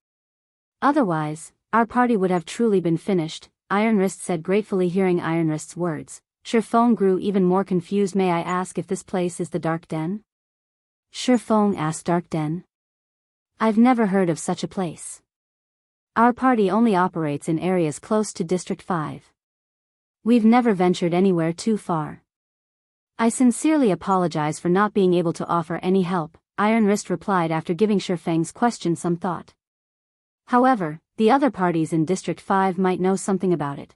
Otherwise, our party would have truly been finished, Iron Wrist said gratefully. Hearing Iron Wrist's words, Shifeng grew even more confused. May I ask if this place is the Dark Den? Shifeng asked. Dark Den? I've never heard of such a place. Our party only operates in areas close to District 5. We've never ventured anywhere too far. I sincerely apologize for not being able to offer any help, Iron Wrist replied after giving Shifeng's question some thought. However, the other parties in District 5 might know something about it.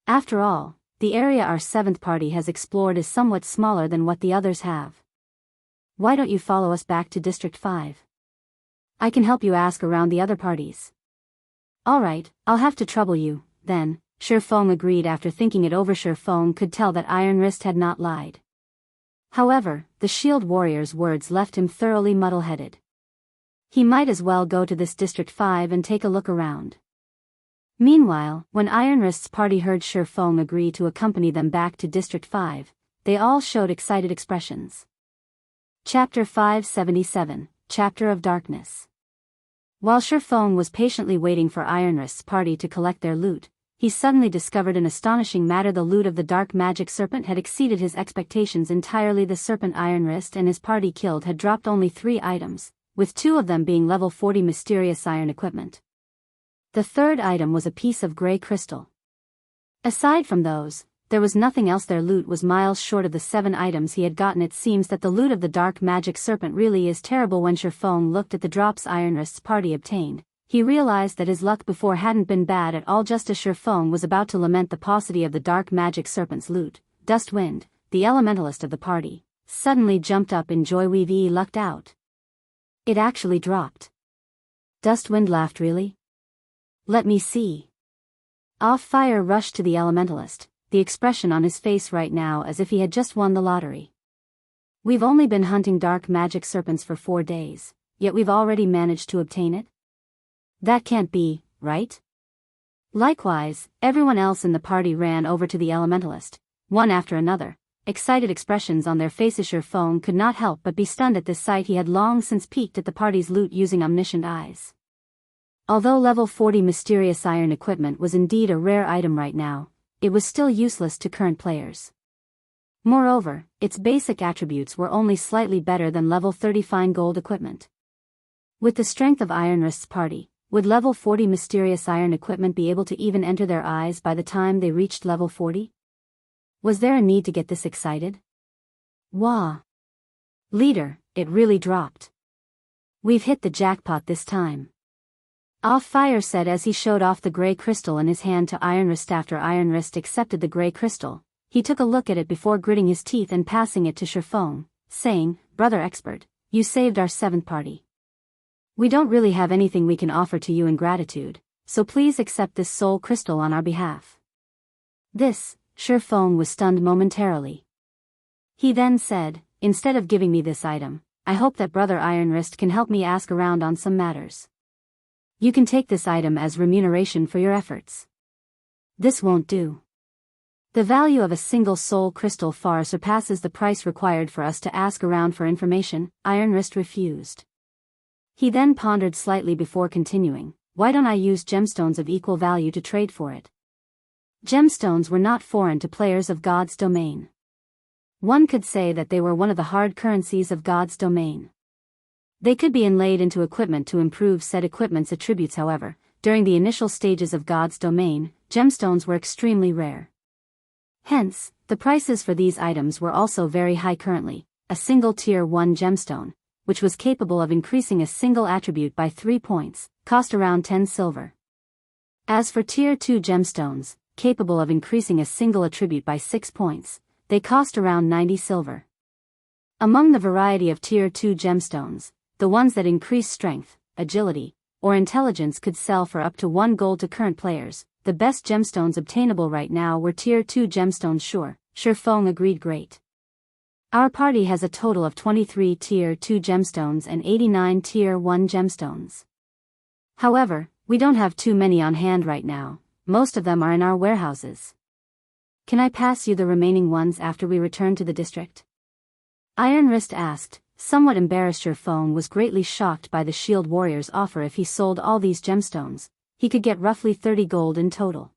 After all, the area our 7th party has explored is somewhat smaller than what the others have. Why don't you follow us back to District 5? I can help you ask around the other parties. Alright, I'll have to trouble you, then, Shifeng agreed after thinking it over. Shifeng could tell that Iron Wrist had not lied. However, the Shield Warrior's words left him thoroughly muddle-headed. He might as well go to this District 5 and take a look around. Meanwhile, when Iron Wrist's party heard Shifeng agree to accompany them back to District 5, they all showed excited expressions. Chapter 577, Chapter of Darkness. While Shifeng was patiently waiting for Iron Wrist's party to collect their loot, he suddenly discovered an astonishing matter. The loot of the dark magic serpent had exceeded his expectations entirely. The serpent Iron Wrist and his party killed had dropped only 3 items, with 2 of them being level 40 mysterious iron equipment. The 3rd item was a piece of grey crystal. Aside from those, there was nothing else. Their loot was miles short of the 7 items he had gotten. It seems that the loot of the dark magic serpent really is terrible. When Shifeng looked at the drops Iron Wrist's party obtained, he realized that his luck before hadn't been bad at all. Just as Shifeng was about to lament the paucity of the dark magic serpent's loot, Dustwind, the elementalist of the party, suddenly jumped up in joy. We've lucked out. It actually dropped. Dustwind laughed. Really? Let me see. Fire rushed to the elementalist, the expression on his face right now as if he had just won the lottery. We've only been hunting dark magic serpents for 4 days, yet we've already managed to obtain it? That can't be, right? Likewise, everyone else in the party ran over to the elementalist, one after another, excited expressions on their faces. Shifeng could not help but be stunned at this sight. He had long since peeked at the party's loot using omniscient eyes. Although level 40 mysterious iron equipment was indeed a rare item right now, it was still useless to current players. Moreover, its basic attributes were only slightly better than level 30 fine gold equipment. With the strength of Iron Wrist's party, would level 40 mysterious iron equipment be able to even enter their eyes by the time they reached level 40? Was there a need to get this excited? Wah! Leader, it really dropped. We've hit the jackpot this time. Fire said as he showed off the grey crystal in his hand to Iron Wrist. After Iron Wrist accepted the grey crystal, he took a look at it before gritting his teeth and passing it to Shifeng, saying, Brother Expert, you saved our 7th party. We don't really have anything we can offer to you in gratitude, so please accept this soul crystal on our behalf. This, Shifeng was stunned momentarily. He then said, instead of giving me this item, I hope that Brother Iron Wrist can help me ask around on some matters. You can take this item as remuneration for your efforts. This won't do. The value of a single soul crystal far surpasses the price required for us to ask around for information. Iron Wrist refused. He then pondered slightly before continuing, why don't I use gemstones of equal value to trade for it? Gemstones were not foreign to players of God's domain. One could say that they were one of the hard currencies of God's domain. They could be inlaid into equipment to improve said equipment's attributes. However, during the initial stages of God's domain, gemstones were extremely rare. Hence, the prices for these items were also very high. Currently, a single Tier 1 gemstone, which was capable of increasing a single attribute by 3 points, cost around 10 silver. As for Tier 2 gemstones, capable of increasing a single attribute by 6 points, they cost around 90 silver. Among the variety of Tier 2 gemstones, the ones that increase strength, agility, or intelligence could sell for up to 1 gold to current players. The best gemstones obtainable right now were Tier 2 gemstones. Sure, Shifeng agreed. Great. Our party has a total of 23 Tier 2 gemstones and 89 Tier 1 gemstones. However, we don't have too many on hand right now, most of them are in our warehouses. Can I pass you the remaining ones after we return to the district? Iron Wrist asked. Somewhat embarrassed. Shifeng was greatly shocked by the Shield Warrior's offer. If he sold all these gemstones, he could get roughly 30 gold in total.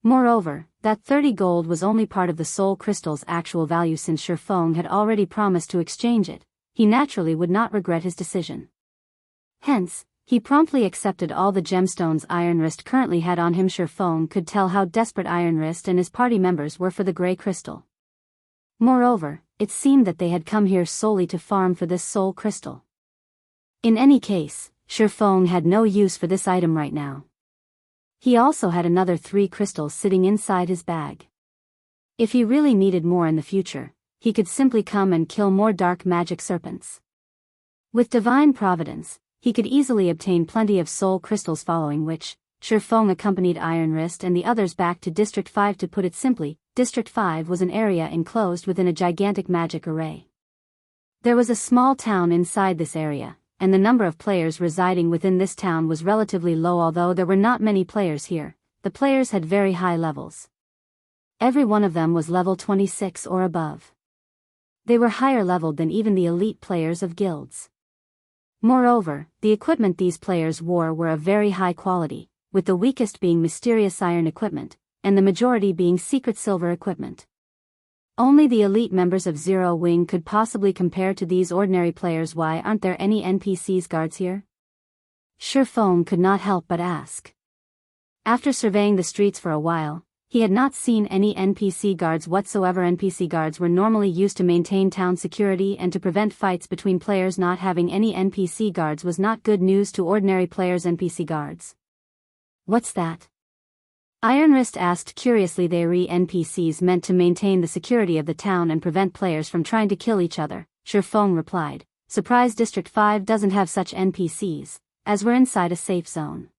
Moreover, that 30 gold was only part of the soul crystal's actual value. Since Shifeng had already promised to exchange it, he naturally would not regret his decision. Hence, he promptly accepted all the gemstones Iron Wrist currently had on him. Shifeng could tell how desperate Iron Wrist and his party members were for the grey crystal. Moreover, it seemed that they had come here solely to farm for this soul crystal. In any case, Shifeng had no use for this item right now. He also had another 3 crystals sitting inside his bag. If he really needed more in the future, he could simply come and kill more dark magic serpents. With divine providence, he could easily obtain plenty of soul crystals, following which, Shifeng accompanied Iron Wrist and the others back to District 5. To put it simply, District 5 was an area enclosed within a gigantic magic array. There was a small town inside this area, and the number of players residing within this town was relatively low. Although there were not many players here, the players had very high levels. Every one of them was level 26 or above. They were higher leveled than even the elite players of guilds. Moreover, the equipment these players wore were of very high quality, with the weakest being mysterious iron equipment, and the majority being secret silver equipment. Only the elite members of Zero Wing could possibly compare to these ordinary players. Why aren't there any NPCs guards here? Shifeng could not help but ask. After surveying the streets for a while, he had not seen any NPC guards whatsoever. NPC guards were normally used to maintain town security and to prevent fights between players. Not having any NPC guards was not good news to ordinary players. NPC guards. What's that? Iron Wrist asked curiously. They are NPCs meant to maintain the security of the town and prevent players from trying to kill each other, Shifeng replied, surprised District 5 doesn't have such NPCs, as we're inside a safe zone.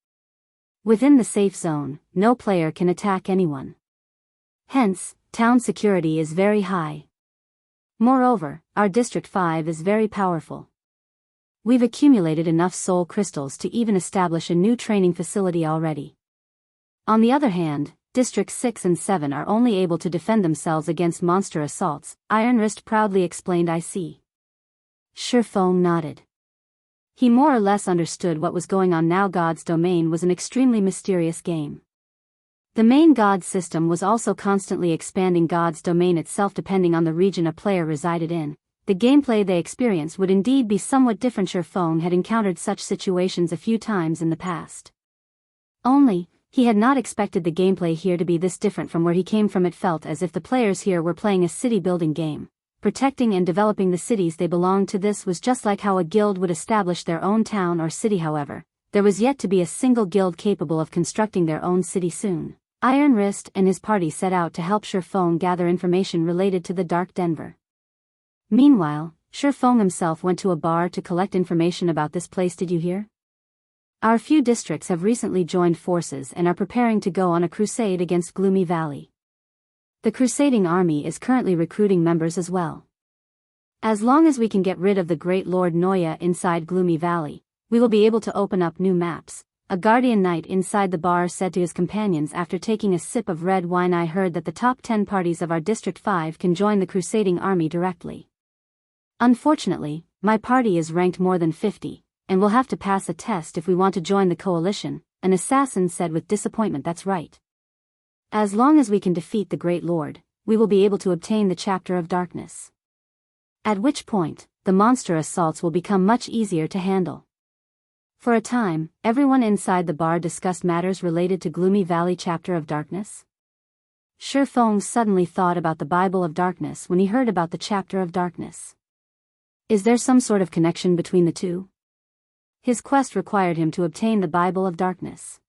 Within the safe zone, no player can attack anyone. Hence, town security is very high. Moreover, our District 5 is very powerful. We've accumulated enough soul crystals to even establish a new training facility already. On the other hand, Districts 6 and 7 are only able to defend themselves against monster assaults, Iron Wrist proudly explained. I see. Shifeng nodded. He more or less understood what was going on now. God's Domain was an extremely mysterious game. The main God system was also constantly expanding. God's Domain itself, depending on the region a player resided in, the gameplay they experienced would indeed be somewhat different. Shifeng had encountered such situations a few times in the past. Only, he had not expected the gameplay here to be this different from where he came from. It felt as if the players here were playing a city-building game, protecting and developing the cities they belonged to. This was just like how a guild would establish their own town or city. However, there was yet to be a single guild capable of constructing their own city. Soon, Iron Wrist and his party set out to help Shifeng gather information related to the Dark Denver. Meanwhile, Shifeng himself went to a bar to collect information about this place. Did you hear? Our few districts have recently joined forces and are preparing to go on a crusade against Gloomy Valley. The Crusading army is currently recruiting members as well. As long as we can get rid of the Great Lord Noya inside Gloomy Valley, we will be able to open up new maps, a guardian knight inside the bar said to his companions after taking a sip of red wine. I heard that the top 10 parties of our District 5 can join the Crusading army directly. Unfortunately, my party is ranked more than 50. And we'll have to pass a test if we want to join the coalition, an assassin said with disappointment. That's right. As long as we can defeat the Great Lord, we will be able to obtain the Chapter of Darkness. At which point, the monster assaults will become much easier to handle. For a time, everyone inside the bar discussed matters related to Gloomy Valley Chapter of Darkness. Shifeng suddenly thought about the Bible of Darkness when he heard about the Chapter of Darkness. Is there some sort of connection between the two? His quest required him to obtain the Bible of Darkness.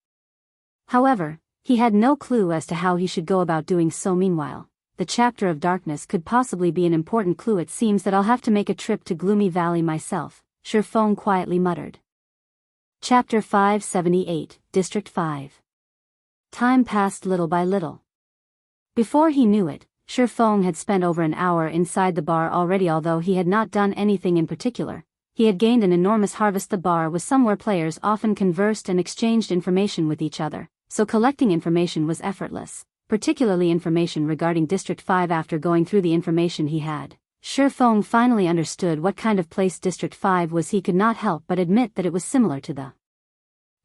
However, he had no clue as to how he should go about doing so. Meanwhile, the Chapter of Darkness could possibly be an important clue. It seems that I'll have to make a trip to Gloomy Valley myself, Shifeng quietly muttered. Chapter 578, District 5. Time passed little by little. Before he knew it, Shifeng had spent over an hour inside the bar already. Although he had not done anything in particular, he had gained an enormous harvest. The bar was somewhere players often conversed and exchanged information with each other, so collecting information was effortless, particularly information regarding District 5. After going through the information he had, Shifeng finally understood what kind of place District 5 was. He could not help but admit that it was similar to the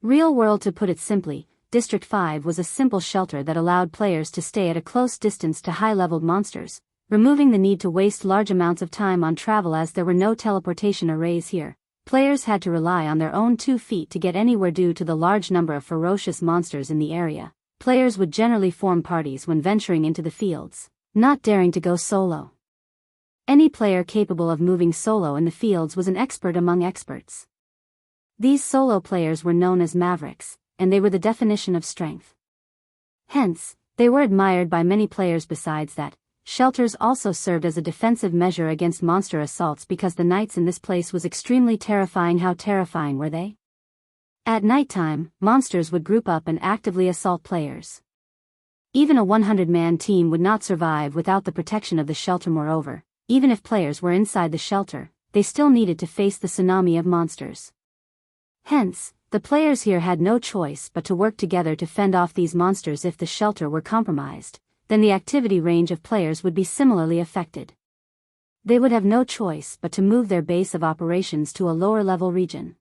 Real world. To put it simply, District 5 was a simple shelter that allowed players to stay at a close distance to high-leveled monsters, removing the need to waste large amounts of time on travel as there were no teleportation arrays here. Players had to rely on their own 2 feet to get anywhere due to the large number of ferocious monsters in the area. Players would generally form parties when venturing into the fields, not daring to go solo. Any player capable of moving solo in the fields was an expert among experts. These solo players were known as Mavericks, and they were the definition of strength. Hence, they were admired by many players. Besides that, shelters also served as a defensive measure against monster assaults because the nights in this place was extremely terrifying. How terrifying were they? At nighttime, monsters would group up and actively assault players. Even a 100-man team would not survive without the protection of the shelter. Moreover, even if players were inside the shelter, they still needed to face the tsunami of monsters. Hence, the players here had no choice but to work together to fend off these monsters. If the shelter were compromised, then the activity range of players would be similarly affected. They would have no choice but to move their base of operations to a lower-level region.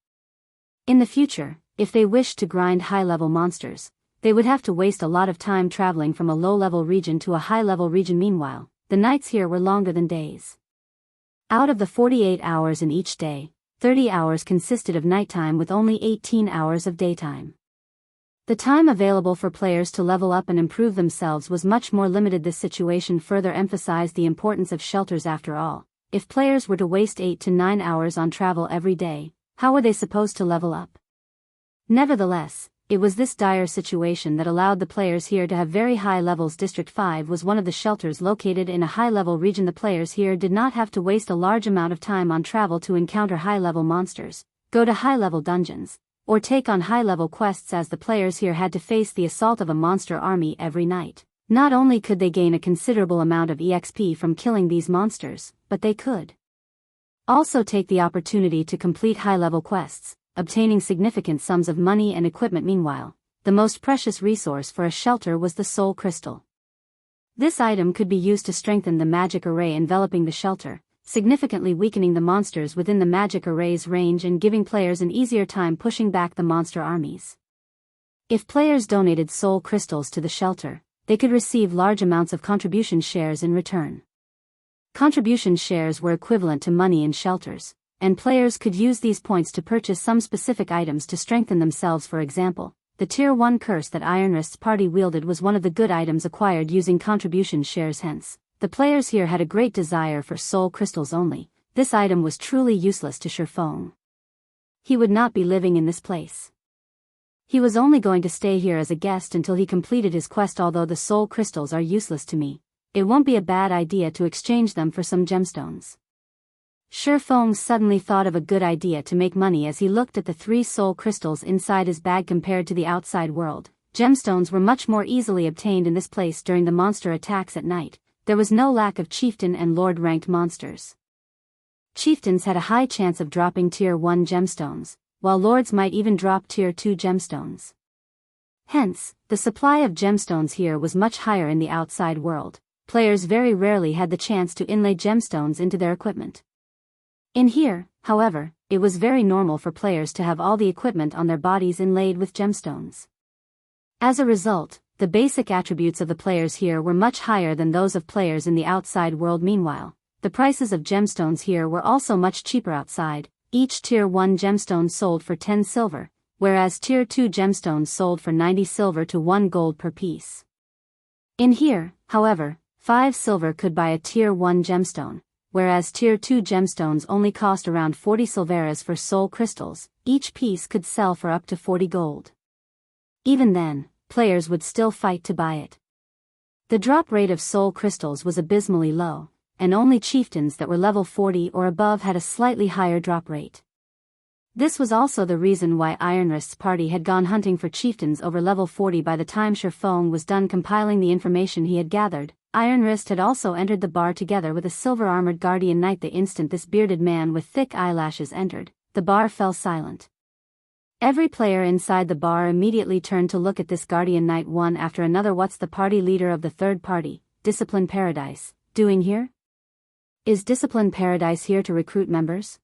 In the future, if they wished to grind high-level monsters, they would have to waste a lot of time traveling from a low-level region to a high-level region. Meanwhile, the nights here were longer than days. Out of the 48 hours in each day, 30 hours consisted of nighttime with only 18 hours of daytime. The time available for players to level up and improve themselves was much more limited. This situation further emphasized the importance of shelters. After all, if players were to waste 8 to 9 hours on travel every day, how were they supposed to level up? Nevertheless, it was this dire situation that allowed the players here to have very high levels. District 5 was one of the shelters located in a high-level region. The players here did not have to waste a large amount of time on travel to encounter high-level monsters, go to high-level dungeons, or take on high-level quests, as the players here had to face the assault of a monster army every night. Not only could they gain a considerable amount of EXP from killing these monsters, but they could also take the opportunity to complete high-level quests, obtaining significant sums of money and equipment. Meanwhile, the most precious resource for a shelter was the soul crystal. This item could be used to strengthen the magic array enveloping the shelter, significantly weakening the monsters within the magic array's range and giving players an easier time pushing back the monster armies. If players donated soul crystals to the shelter, they could receive large amounts of contribution shares in return. Contribution shares were equivalent to money in shelters, and players could use these points to purchase some specific items to strengthen themselves. For example, the Tier 1 curse that Ironwrist's party wielded was one of the good items acquired using contribution shares. Hence, the players here had a great desire for soul crystals only. This item was truly useless to Shifeng. He would not be living in this place. He was only going to stay here as a guest until he completed his quest. Although the soul crystals are useless to me, it won't be a bad idea to exchange them for some gemstones. Shifeng suddenly thought of a good idea to make money as he looked at the 3 soul crystals inside his bag. Compared to the outside world, gemstones were much more easily obtained in this place. During the monster attacks at night, there was no lack of chieftain and lord ranked monsters. Chieftains had a high chance of dropping Tier 1 gemstones, while lords might even drop Tier 2 gemstones. Hence, the supply of gemstones here was much higher. In the outside world, players very rarely had the chance to inlay gemstones into their equipment. In here, however, it was very normal for players to have all the equipment on their bodies inlaid with gemstones. As a result, the basic attributes of the players here were much higher than those of players in the outside world. Meanwhile, the prices of gemstones here were also much cheaper. Outside, each Tier 1 gemstone sold for 10 silver, whereas Tier 2 gemstones sold for 90 silver to 1 gold per piece. In here, however, 5 silver could buy a Tier 1 gemstone, whereas Tier 2 gemstones only cost around 40 silveras for soul crystals. Each piece could sell for up to 40 gold. Even then, players would still fight to buy it. The drop rate of soul crystals was abysmally low, and only chieftains that were level 40 or above had a slightly higher drop rate. This was also the reason why Ironwrist's party had gone hunting for chieftains over level 40. By the time Shifeng was done compiling the information he had gathered, Ironwrist had also entered the bar together with a silver-armored guardian knight. The instant this bearded man with thick eyelashes entered, the bar fell silent. Every player inside the bar immediately turned to look at this guardian knight one after another. What's the party leader of the third party, Discipline Paradise, doing here? Is Discipline Paradise here to recruit members?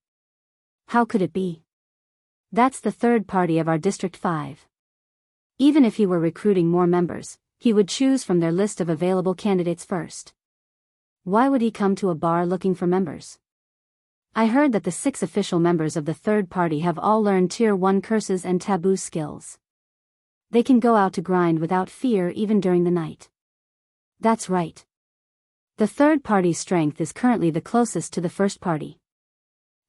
How could it be? That's the third party of our District 5. Even if he were recruiting more members, he would choose from their list of available candidates first. Why would he come to a bar looking for members? I heard that the 6 official members of the third party have all learned Tier 1 curses and taboo skills. They can go out to grind without fear even during the night. That's right. The third party's strength is currently the closest to the first party.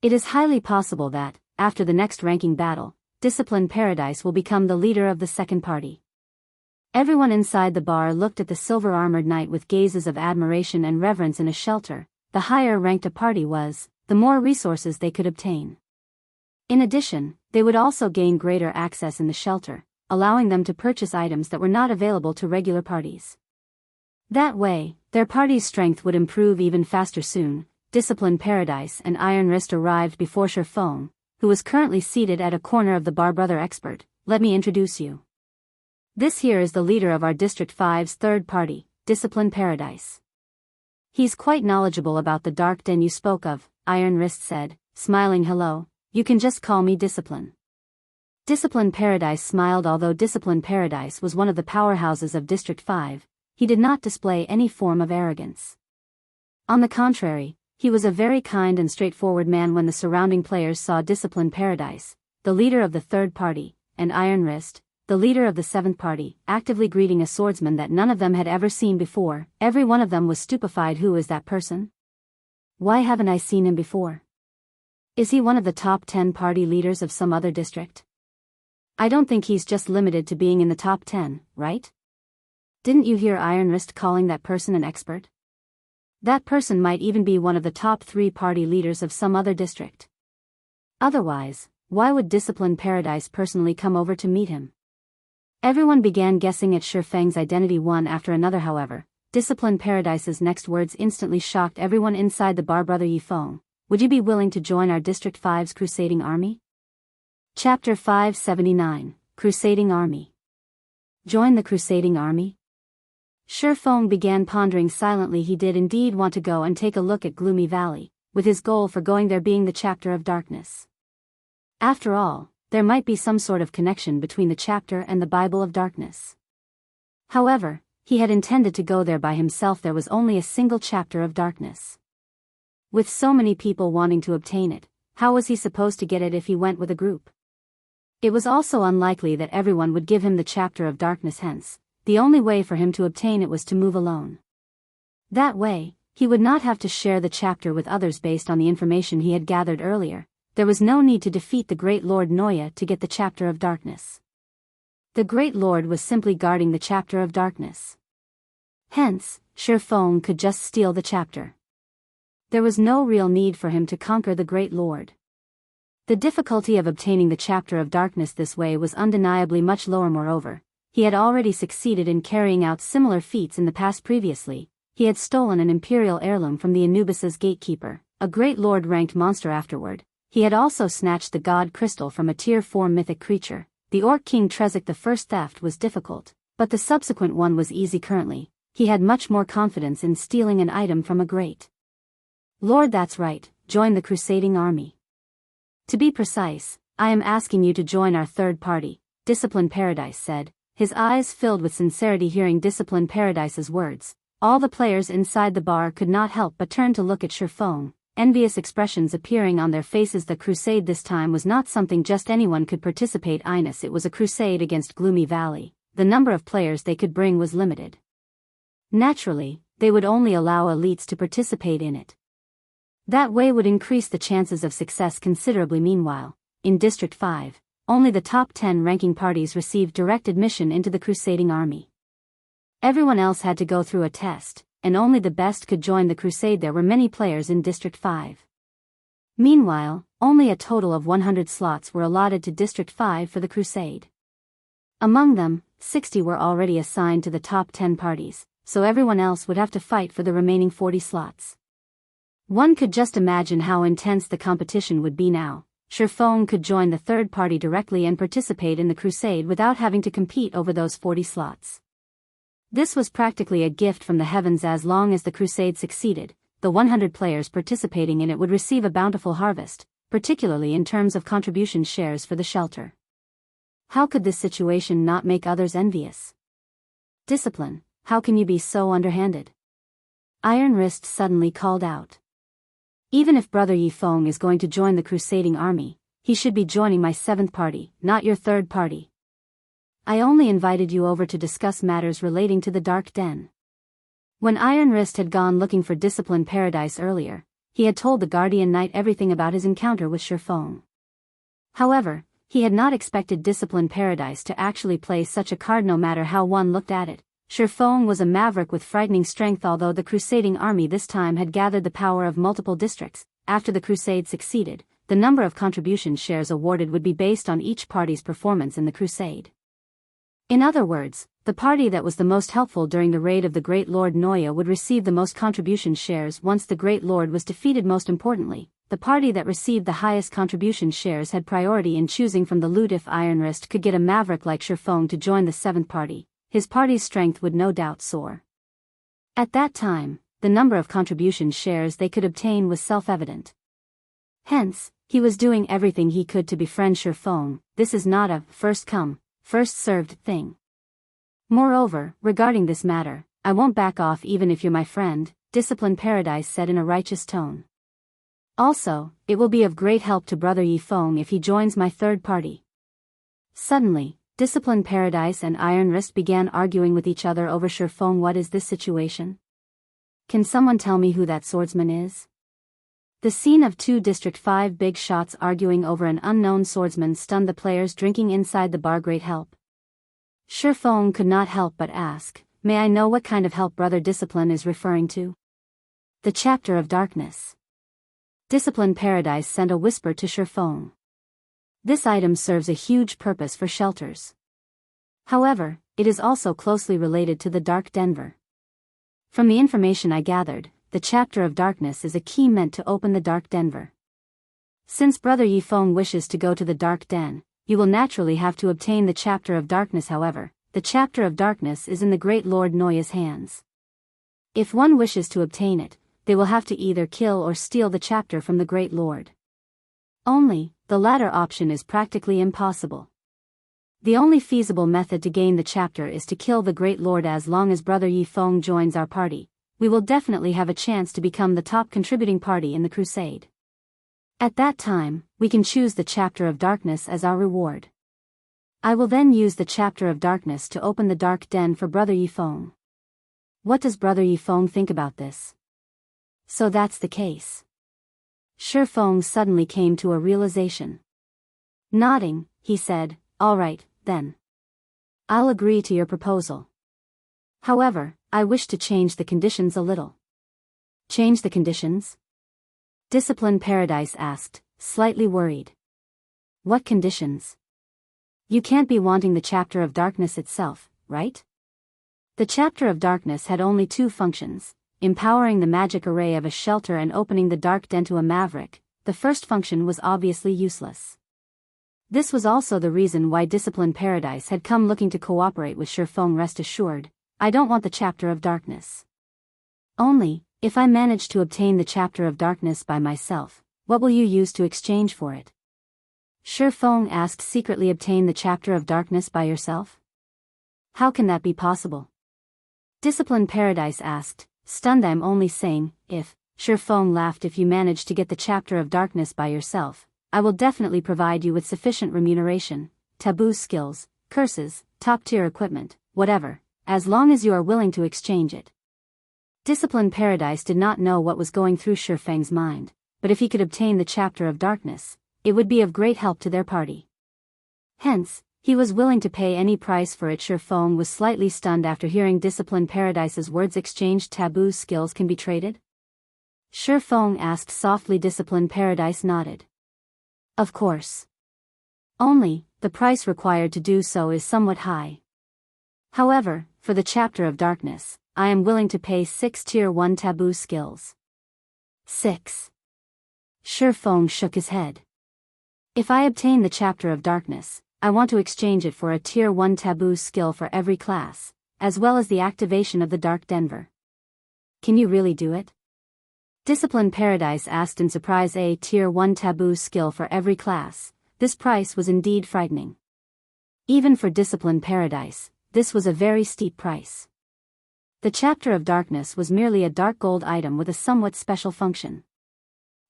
It is highly possible that, after the next ranking battle, Discipline Paradise will become the leader of the second party. Everyone inside the bar looked at the silver-armored knight with gazes of admiration and reverence. In a shelter, the higher ranked a party was, the more resources they could obtain. In addition, they would also gain greater access in the shelter, allowing them to purchase items that were not available to regular parties. That way, their party's strength would improve even faster. Soon, Discipline Paradise and Iron Wrist arrived before Sherfong, who was currently seated at a corner of the bar. Brother Expert, let me introduce you. This here is the leader of our District 5's third party, Discipline Paradise. He's quite knowledgeable about the dark den you spoke of, Iron Wrist said, smiling. Hello, you can just call me Discipline. Discipline Paradise smiled. Although Discipline Paradise was one of the powerhouses of District 5, he did not display any form of arrogance. On the contrary, he was a very kind and straightforward man. When the surrounding players saw Discipline Paradise, the leader of the third party, and Iron Wrist, the leader of the seventh party, actively greeting a swordsman that none of them had ever seen before, every one of them was stupefied. Who is that person? Why haven't I seen him before? Is he one of the top 10 party leaders of some other district? I don't think he's just limited to being in the top 10, right? Didn't you hear Iron Wrist calling that person an expert? That person might even be one of the top 3 party leaders of some other district. Otherwise, why would Discipline Paradise personally come over to meet him? Everyone began guessing at Sherfang's identity one after another. However, Discipline Paradise's next words instantly shocked everyone inside the bar. Brother Yifeng, would you be willing to join our District 5's Crusading Army? Chapter 579, Crusading Army. Join the Crusading Army? Sherfang began pondering silently. He did indeed want to go and take a look at Gloomy Valley, with his goal for going there being the Chapter of Darkness. After all, there might be some sort of connection between the chapter and the Bible of Darkness. However, he had intended to go there by himself. There was only a single Chapter of Darkness. With so many people wanting to obtain it, how was he supposed to get it if he went with a group? It was also unlikely that everyone would give him the Chapter of Darkness. Hence, the only way for him to obtain it was to move alone. That way, he would not have to share the chapter with others. Based on the information he had gathered earlier, there was no need to defeat the Great Lord Noya to get the Chapter of Darkness. The Great Lord was simply guarding the Chapter of Darkness. Hence, Sherfang could just steal the chapter. There was no real need for him to conquer the Great Lord. The difficulty of obtaining the Chapter of Darkness this way was undeniably much lower. Moreover, he had already succeeded in carrying out similar feats in the past. Previously, he had stolen an imperial heirloom from the Anubis's gatekeeper, a Great Lord-ranked monster. Afterward, he had also snatched the God Crystal from a Tier 4 mythic creature, the Orc King Trezek. The first theft was difficult, but the subsequent one was easy. Currently, he had much more confidence in stealing an item from a Great Lord. That's right, join the Crusading Army. To be precise, I am asking you to join our third party, Discipline Paradise said, his eyes filled with sincerity. Hearing Discipline Paradise's words, all the players inside the bar could not help but turn to look at Sherfang, envious expressions appearing on their faces. The crusade this time was not something just anyone could participate in. It was a crusade against Gloomy Valley. The number of players they could bring was limited. Naturally, they would only allow elites to participate in it. That way would increase the chances of success considerably. Meanwhile, in District 5, only the top 10 ranking parties received direct admission into the Crusading Army. Everyone else had to go through a test, and only the best could join the crusade. There were many players in District 5. Meanwhile, only a total of 100 slots were allotted to District 5 for the crusade. Among them, 60 were already assigned to the top 10 parties, so everyone else would have to fight for the remaining 40 slots. One could just imagine how intense the competition would be now. Sherfang could join the third party directly and participate in the crusade without having to compete over those 40 slots. This was practically a gift from the heavens. As long as the crusade succeeded, the 100 players participating in it would receive a bountiful harvest, particularly in terms of contribution shares for the shelter. How could this situation not make others envious? Discipline, how can you be so underhanded? Iron Wrist suddenly called out. Even if Brother Yifeng is going to join the Crusading army, he should be joining my 7th party, not your 3rd party. I only invited you over to discuss matters relating to the Dark Den. When Iron Wrist had gone looking for Discipline Paradise earlier, he had told the Guardian Knight everything about his encounter with Shifeng. However, he had not expected Discipline Paradise to actually play such a card no matter how one looked at it. Shifeng was a maverick with frightening strength, although the Crusading army this time had gathered the power of multiple districts. After the crusade succeeded, the number of contribution shares awarded would be based on each party's performance in the crusade. In other words, the party that was the most helpful during the raid of the Great Lord Noya would receive the most contribution shares once the Great Lord was defeated. Most importantly, the party that received the highest contribution shares had priority in choosing from the loot. If Iron Wrist could get a maverick like Shifeng to join the 7th party, his party's strength would no doubt soar. At that time, the number of contribution shares they could obtain was self-evident. Hence, he was doing everything he could to befriend Shifeng. This is not a first-come, first-served thing. Moreover, regarding this matter, I won't back off even if you're my friend, Discipline Paradise said in a righteous tone. Also, it will be of great help to Brother Yifeng if he joins my 3rd party. Suddenly, Discipline Paradise and Iron Wrist began arguing with each other over Shifeng. What is this situation? Can someone tell me who that swordsman is? The scene of 2 District 5 big shots arguing over an unknown swordsman stunned the players drinking inside the bar. Great help. Shifeng could not help but ask, may I know what kind of help Brother Discipline is referring to? The Chapter of Darkness. Discipline Paradise sent a whisper to Shifeng. This item serves a huge purpose for shelters. However, it is also closely related to the Dark Denver. From the information I gathered, the Chapter of Darkness is a key meant to open the Dark Denver. Since Brother Yifeng wishes to go to the Dark Den, you will naturally have to obtain the Chapter of Darkness. However, the Chapter of Darkness is in the Great Lord Noya's hands. If one wishes to obtain it, they will have to either kill or steal the chapter from the Great Lord. Only, the latter option is practically impossible. The only feasible method to gain the chapter is to kill the Great Lord. As long as Brother Yifeng joins our party, we will definitely have a chance to become the top contributing party in the crusade. At that time, we can choose the Chapter of Darkness as our reward. I will then use the Chapter of Darkness to open the Dark Den for Brother Yifeng. What does Brother Yifeng think about this? So that's the case. Shifeng suddenly came to a realization. Nodding, he said, all right, then. I'll agree to your proposal. However, I wish to change the conditions a little. Change the conditions? Discipline Paradise asked, slightly worried. What conditions? You can't be wanting the Chapter of Darkness itself, right? The Chapter of Darkness had only 2 functions, empowering the magic array of a shelter and opening the Dark Den to a maverick. The first function was obviously useless. This was also the reason why Discipline Paradise had come looking to cooperate with Shifeng. Rest assured, I don't want the Chapter of Darkness. Only, if I manage to obtain the Chapter of Darkness by myself, what will you use to exchange for it? Shifeng asked. Secretly obtain the Chapter of Darkness by yourself? How can that be possible? Discipline Paradise asked, stunned. I'm only saying, if. Shifeng laughed. If you manage to get the Chapter of Darkness by yourself, I will definitely provide you with sufficient remuneration, taboo skills, curses, top-tier equipment, whatever, as long as you are willing to exchange it. Discipline Paradise did not know what was going through Shifeng's mind, but if he could obtain the Chapter of Darkness, it would be of great help to their party. Hence, he was willing to pay any price for it. Shifeng was slightly stunned after hearing Discipline Paradise's words. Exchanged taboo skills can be traded? Shifeng asked softly. Discipline Paradise nodded. Of course. Only, the price required to do so is somewhat high. However, for the Chapter of Darkness, I am willing to pay 6 Tier 1 taboo skills. 6. Shifeng shook his head. If I obtain the Chapter of Darkness, I want to exchange it for a Tier 1 taboo skill for every class, as well as the activation of the Dark Denver. Can you really do it? Discipline Paradise asked in surprise. A Tier 1 Taboo skill for every class. This price was indeed frightening. Even for Discipline Paradise, this was a very steep price. The Chapter of Darkness was merely a dark gold item with a somewhat special function.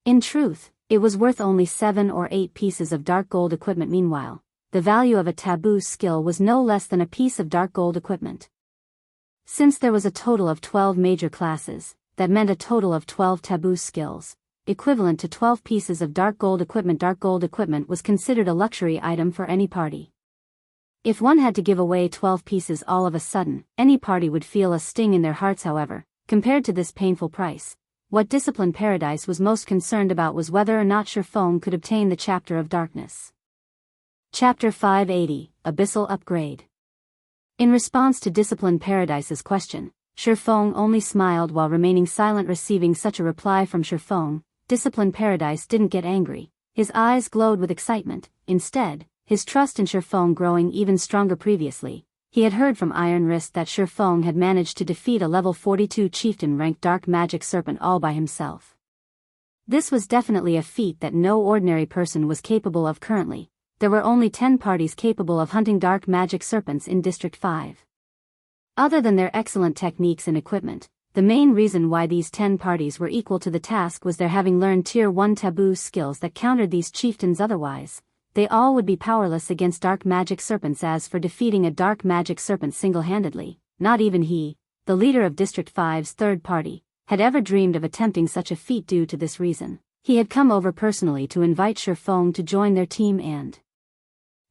In truth, it was worth only 7 or 8 pieces of dark gold equipment. Meanwhile, the value of a Taboo skill was no less than a piece of dark gold equipment. Since there was a total of 12 major classes, that meant a total of 12 Taboo skills, equivalent to 12 pieces of dark gold equipment. Dark gold equipment was considered a luxury item for any party. If one had to give away 12 pieces all of a sudden, any party would feel a sting in their hearts. However, compared to this painful price, what Discipline Paradise was most concerned about was whether or not Shurfeng could obtain the Chapter of Darkness. Chapter 580, Abyssal Upgrade. In response to Discipline Paradise's question, Shurfeng only smiled while remaining silent. Receiving such a reply from Shurfeng, Discipline Paradise didn't get angry. His eyes glowed with excitement. Instead, his trust in Shurfeng growing even stronger. Previously, he had heard from Iron Wrist that Shurfeng had managed to defeat a level 42 chieftain ranked dark magic serpent all by himself. This was definitely a feat that no ordinary person was capable of. Currently, there were only 10 parties capable of hunting dark magic serpents in District 5. Other than their excellent techniques and equipment, the main reason why these 10 parties were equal to the task was their having learned Tier 1 Taboo skills that countered these chieftains. Otherwise, they all would be powerless against dark magic serpents. As for defeating a dark magic serpent single-handedly, not even he, the leader of District 5's third party, had ever dreamed of attempting such a feat. Due to this reason, he had come over personally to invite Shurfeng to join their team and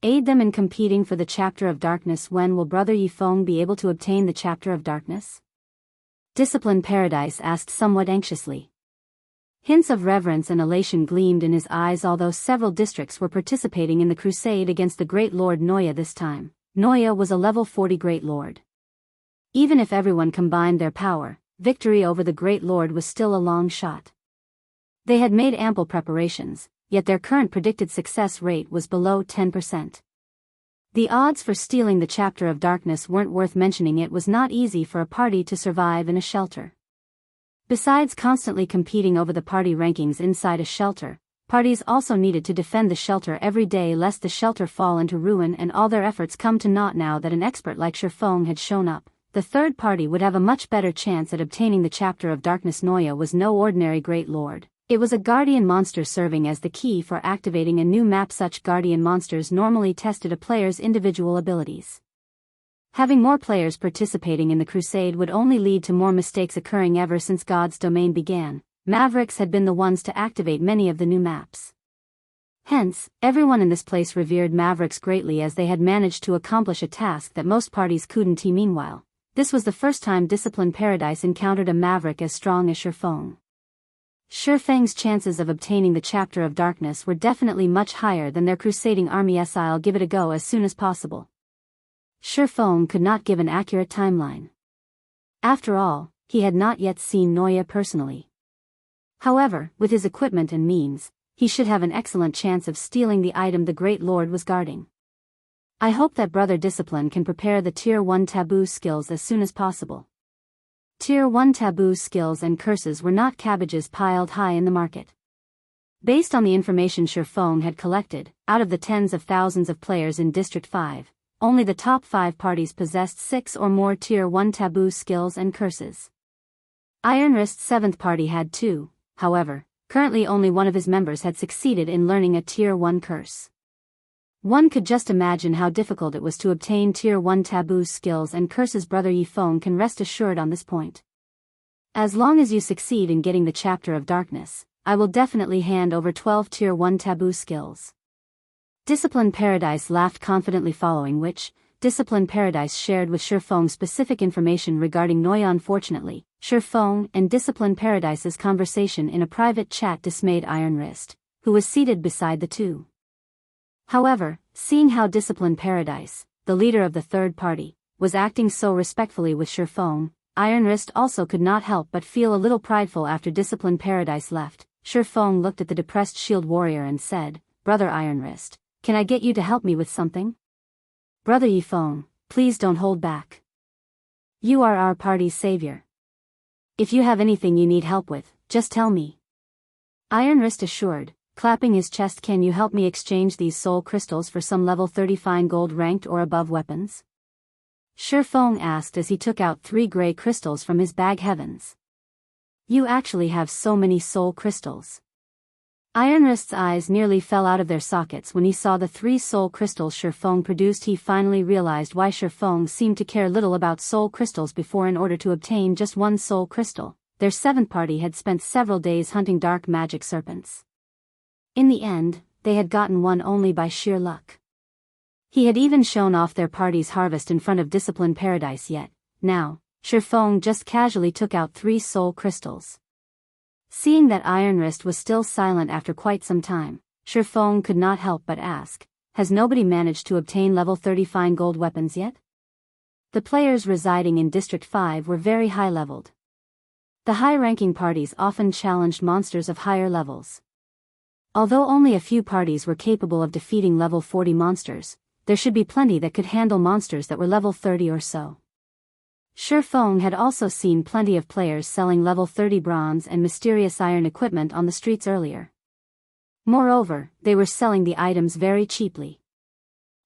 aid them in competing for the Chapter of Darkness. When will Brother Yifeng be able to obtain the Chapter of Darkness? Discipline Paradise asked somewhat anxiously. Hints of reverence and elation gleamed in his eyes. Although several districts were participating in the crusade against the Great Lord Noya this time, Noya was a level 40 Great Lord. Even if everyone combined their power, victory over the Great Lord was still a long shot. They had made ample preparations, yet their current predicted success rate was below 10%. The odds for stealing the Chapter of Darkness weren't worth mentioning. It was not easy for a party to survive in a shelter. Besides constantly competing over the party rankings inside a shelter, parties also needed to defend the shelter every day lest the shelter fall into ruin and all their efforts come to naught. Now that an expert like Shurfeng had shown up, the third party would have a much better chance at obtaining the Chapter of Darkness. Noya was no ordinary Great Lord. It was a guardian monster serving as the key for activating a new map. Such guardian monsters normally tested a player's individual abilities. Having more players participating in the crusade would only lead to more mistakes occurring. Ever since God's Domain began, Mavericks had been the ones to activate many of the new maps. Hence, everyone in this place revered Mavericks greatly as they had managed to accomplish a task that most parties couldn't. Meanwhile, this was the first time Discipline Paradise encountered a Maverick as strong as Shurfeng. Shurfeng's chances of obtaining the Chapter of Darkness were definitely much higher than their crusading army. I'll give it a go as soon as possible. Shurfeng could not give an accurate timeline. After all, he had not yet seen Noya personally. However, with his equipment and means, he should have an excellent chance of stealing the item the Great Lord was guarding. I hope that Brother Discipline can prepare the Tier 1 Taboo skills as soon as possible. Tier 1 Taboo skills and curses were not cabbages piled high in the market. Based on the information Shurfeng had collected, out of the tens of thousands of players in District 5, only the top 5 parties possessed 6 or more Tier 1 Taboo skills and curses. Iron Wrist's 7th party had 2, however, currently only one of his members had succeeded in learning a Tier 1 curse. One could just imagine how difficult it was to obtain Tier 1 Taboo skills and curses. Brother Yifeng can rest assured on this point. As long as you succeed in getting the Chapter of Darkness, I will definitely hand over 12 Tier 1 Taboo skills. Discipline Paradise laughed confidently, following which, Discipline Paradise shared with Shurfeng specific information regarding Noya. Unfortunately, Shurfeng and Discipline Paradise's conversation in a private chat dismayed Iron Wrist, who was seated beside the two. However, seeing how Discipline Paradise, the leader of the third party, was acting so respectfully with Shurfeng, Iron Wrist also could not help but feel a little prideful. After Discipline Paradise left, Shurfeng looked at the depressed shield warrior and said, "Brother Iron Wrist, can I get you to help me with something?" "Brother Yifeng, please don't hold back. You are our party's savior. If you have anything you need help with, just tell me. Iron Wrist assured, clapping his chest. Can you help me exchange these soul crystals for some level 30 fine gold ranked or above weapons? Shifeng asked as he took out 3 gray crystals from his bag. Heavens. You actually have so many soul crystals. Iron Wrist's eyes nearly fell out of their sockets when he saw the 3 soul crystals Shifeng produced. He finally realized why Shifeng seemed to care little about soul crystals before. In order to obtain just 1 soul crystal, their 7th party had spent several days hunting dark magic serpents. In the end, they had gotten 1 only by sheer luck. He had even shown off their party's harvest in front of Discipline Paradise. Yet, now, Shifeng just casually took out 3 soul crystals. Seeing that Iron Wrist was still silent after quite some time, Shifeng could not help but ask, has nobody managed to obtain level 30 fine gold weapons yet? The players residing in District 5 were very high-leveled. The high-ranking parties often challenged monsters of higher levels. Although only a few parties were capable of defeating level 40 monsters, there should be plenty that could handle monsters that were level 30 or so. Shifeng had also seen plenty of players selling level 30 bronze and mysterious iron equipment on the streets earlier. Moreover, they were selling the items very cheaply.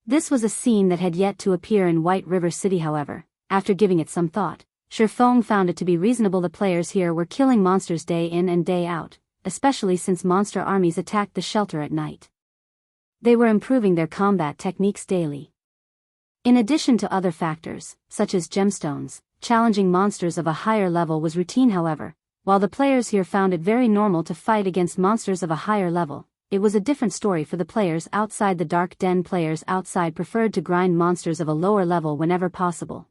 This was a scene that had yet to appear in White River City. However, after giving it some thought, Shifeng found it to be reasonable. The players here were killing monsters day in and day out, especially since monster armies attacked the shelter at night. They were improving their combat techniques daily. In addition to other factors, such as gemstones, challenging monsters of a higher level was routine. However, while the players here found it very normal to fight against monsters of a higher level, it was a different story for the players outside the Dark Den. Players outside preferred to grind monsters of a lower level whenever possible.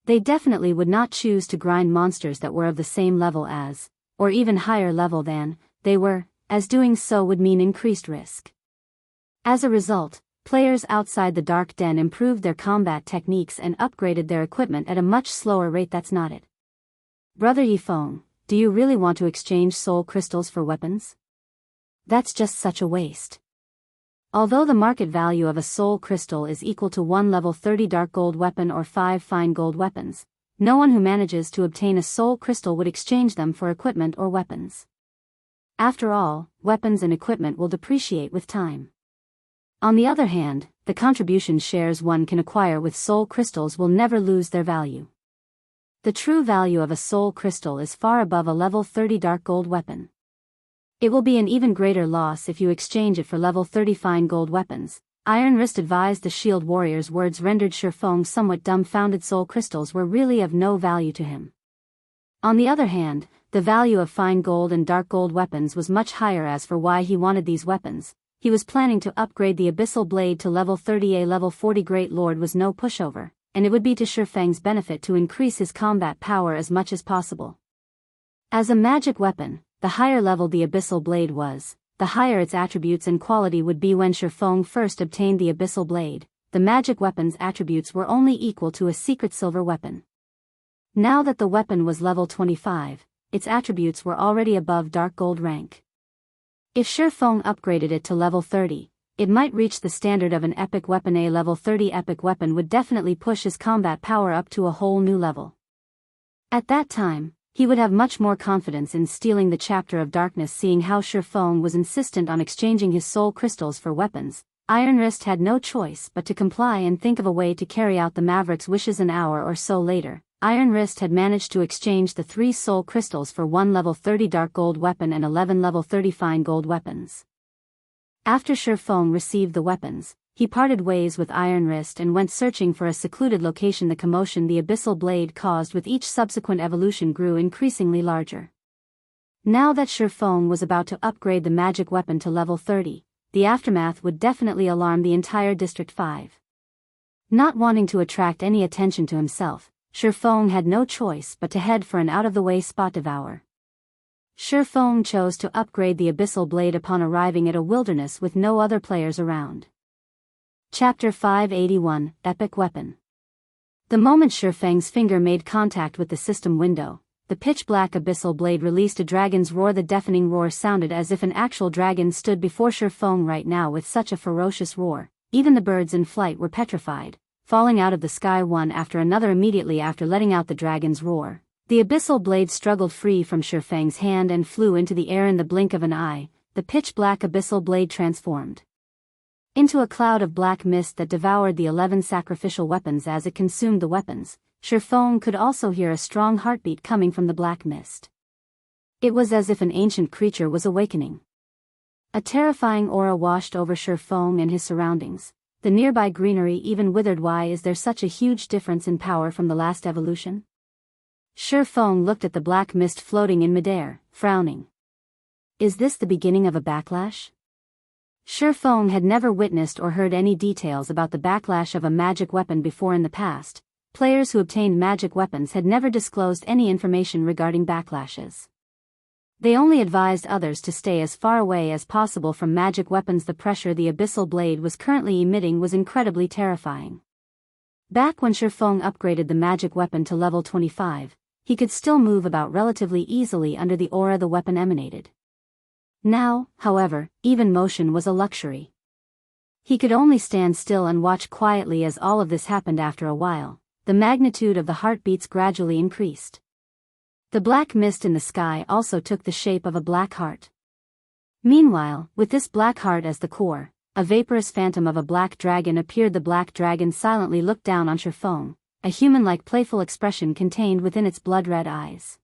They definitely would not choose to grind monsters that were of the same level as, or even higher level than, they were, as doing so would mean increased risk. As a result, players outside the Dark Den improved their combat techniques and upgraded their equipment at a much slower rate. That's not it. Brother Yifeng, do you really want to exchange soul crystals for weapons? That's just such a waste. Although the market value of a soul crystal is equal to 1 level 30 dark gold weapon or 5 fine gold weapons, no one who manages to obtain a soul crystal would exchange them for equipment or weapons. After all, weapons and equipment will depreciate with time. On the other hand, the contribution shares one can acquire with soul crystals will never lose their value. The true value of a soul crystal is far above a level 30 dark gold weapon. It will be an even greater loss if you exchange it for level 30 fine gold weapons. Iron Wrist advised the shield warrior's words rendered Shifeng somewhat dumbfounded. Soul crystals were really of no value to him. On the other hand, the value of fine gold and dark gold weapons was much higher. As for why he wanted these weapons, he was planning to upgrade the Abyssal Blade to level 30. A level 40 Great Lord was no pushover, and it would be to Shifeng's benefit to increase his combat power as much as possible. As a magic weapon, the higher level the Abyssal Blade was, the higher its attributes and quality would be. When Shifeng first obtained the Abyssal Blade, the magic weapon's attributes were only equal to a secret silver weapon. Now that the weapon was level 25, its attributes were already above dark gold rank. If Shifeng upgraded it to level 30, it might reach the standard of an epic weapon. A level 30 epic weapon would definitely push his combat power up to a whole new level. At that time, he would have much more confidence in stealing the Chapter of Darkness. Seeing how Shifeng was insistent on exchanging his soul crystals for weapons, Iron Wrist had no choice but to comply and think of a way to carry out the Maverick's wishes. An hour or so later, Iron Wrist had managed to exchange the 3 soul crystals for 1 level 30 dark gold weapon and 11 level 30 fine gold weapons. After Shifeng received the weapons, he parted ways with Iron Wrist and went searching for a secluded location. The commotion the Abyssal Blade caused with each subsequent evolution grew increasingly larger. Now that Shifeng was about to upgrade the magic weapon to level 30, the aftermath would definitely alarm the entire District 5. Not wanting to attract any attention to himself, Shifeng had no choice but to head for an out-of-the-way spot. Devour. Shifeng chose to upgrade the Abyssal Blade upon arriving at a wilderness with no other players around. Chapter 581, Epic Weapon. The moment Shifeng's finger made contact with the system window, the pitch-black Abyssal Blade released a dragon's roar. The deafening roar sounded as if an actual dragon stood before Shifeng right now. With such a ferocious roar, even the birds in flight were petrified, falling out of the sky one after another. Immediately after letting out the dragon's roar, The abyssal blade struggled free from Shifeng's hand and flew into the air in the blink of an eye. The pitch-black abyssal blade transformed into a cloud of black mist that devoured the 11 sacrificial weapons as it consumed the weapons. Shifeng could also hear a strong heartbeat coming from the black mist. It was as if an ancient creature was awakening. A terrifying aura washed over Shifeng and his surroundings. The nearby greenery even withered. Why is there such a huge difference in power from the last evolution? Shifeng looked at the black mist floating in midair, frowning. Is this the beginning of a backlash? Shifeng had never witnessed or heard any details about the backlash of a magic weapon before in the past. Players who obtained magic weapons had never disclosed any information regarding backlashes. They only advised others to stay as far away as possible from magic weapons. The pressure the abyssal blade was currently emitting was incredibly terrifying. Back when Shifeng upgraded the magic weapon to level 25, he could still move about relatively easily under the aura the weapon emanated. Now, however, even motion was a luxury. He could only stand still and watch quietly as all of this happened. After a while, the magnitude of the heartbeats gradually increased. The black mist in the sky also took the shape of a black heart. Meanwhile, with this black heart as the core, a vaporous phantom of a black dragon appeared. The black dragon silently looked down on Shifeng, a human-like playful expression contained within its blood-red eyes.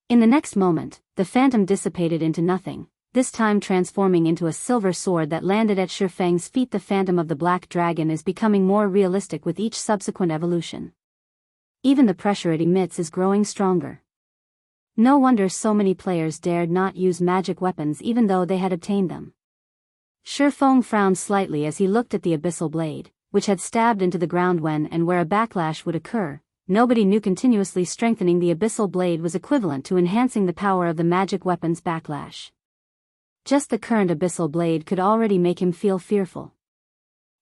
In the next moment, the phantom dissipated into nothing, this time transforming into a silver sword that landed at Shifeng's feet. The phantom of the black dragon is becoming more realistic with each subsequent evolution. Even the pressure it emits is growing stronger. No wonder so many players dared not use magic weapons even though they had obtained them. Shifeng frowned slightly as he looked at the abyssal blade, which had stabbed into the ground when and where a backlash would occur. Nobody knew continuously strengthening the abyssal blade was equivalent to enhancing the power of the magic weapon's backlash. Just the current abyssal blade could already make him feel fearful.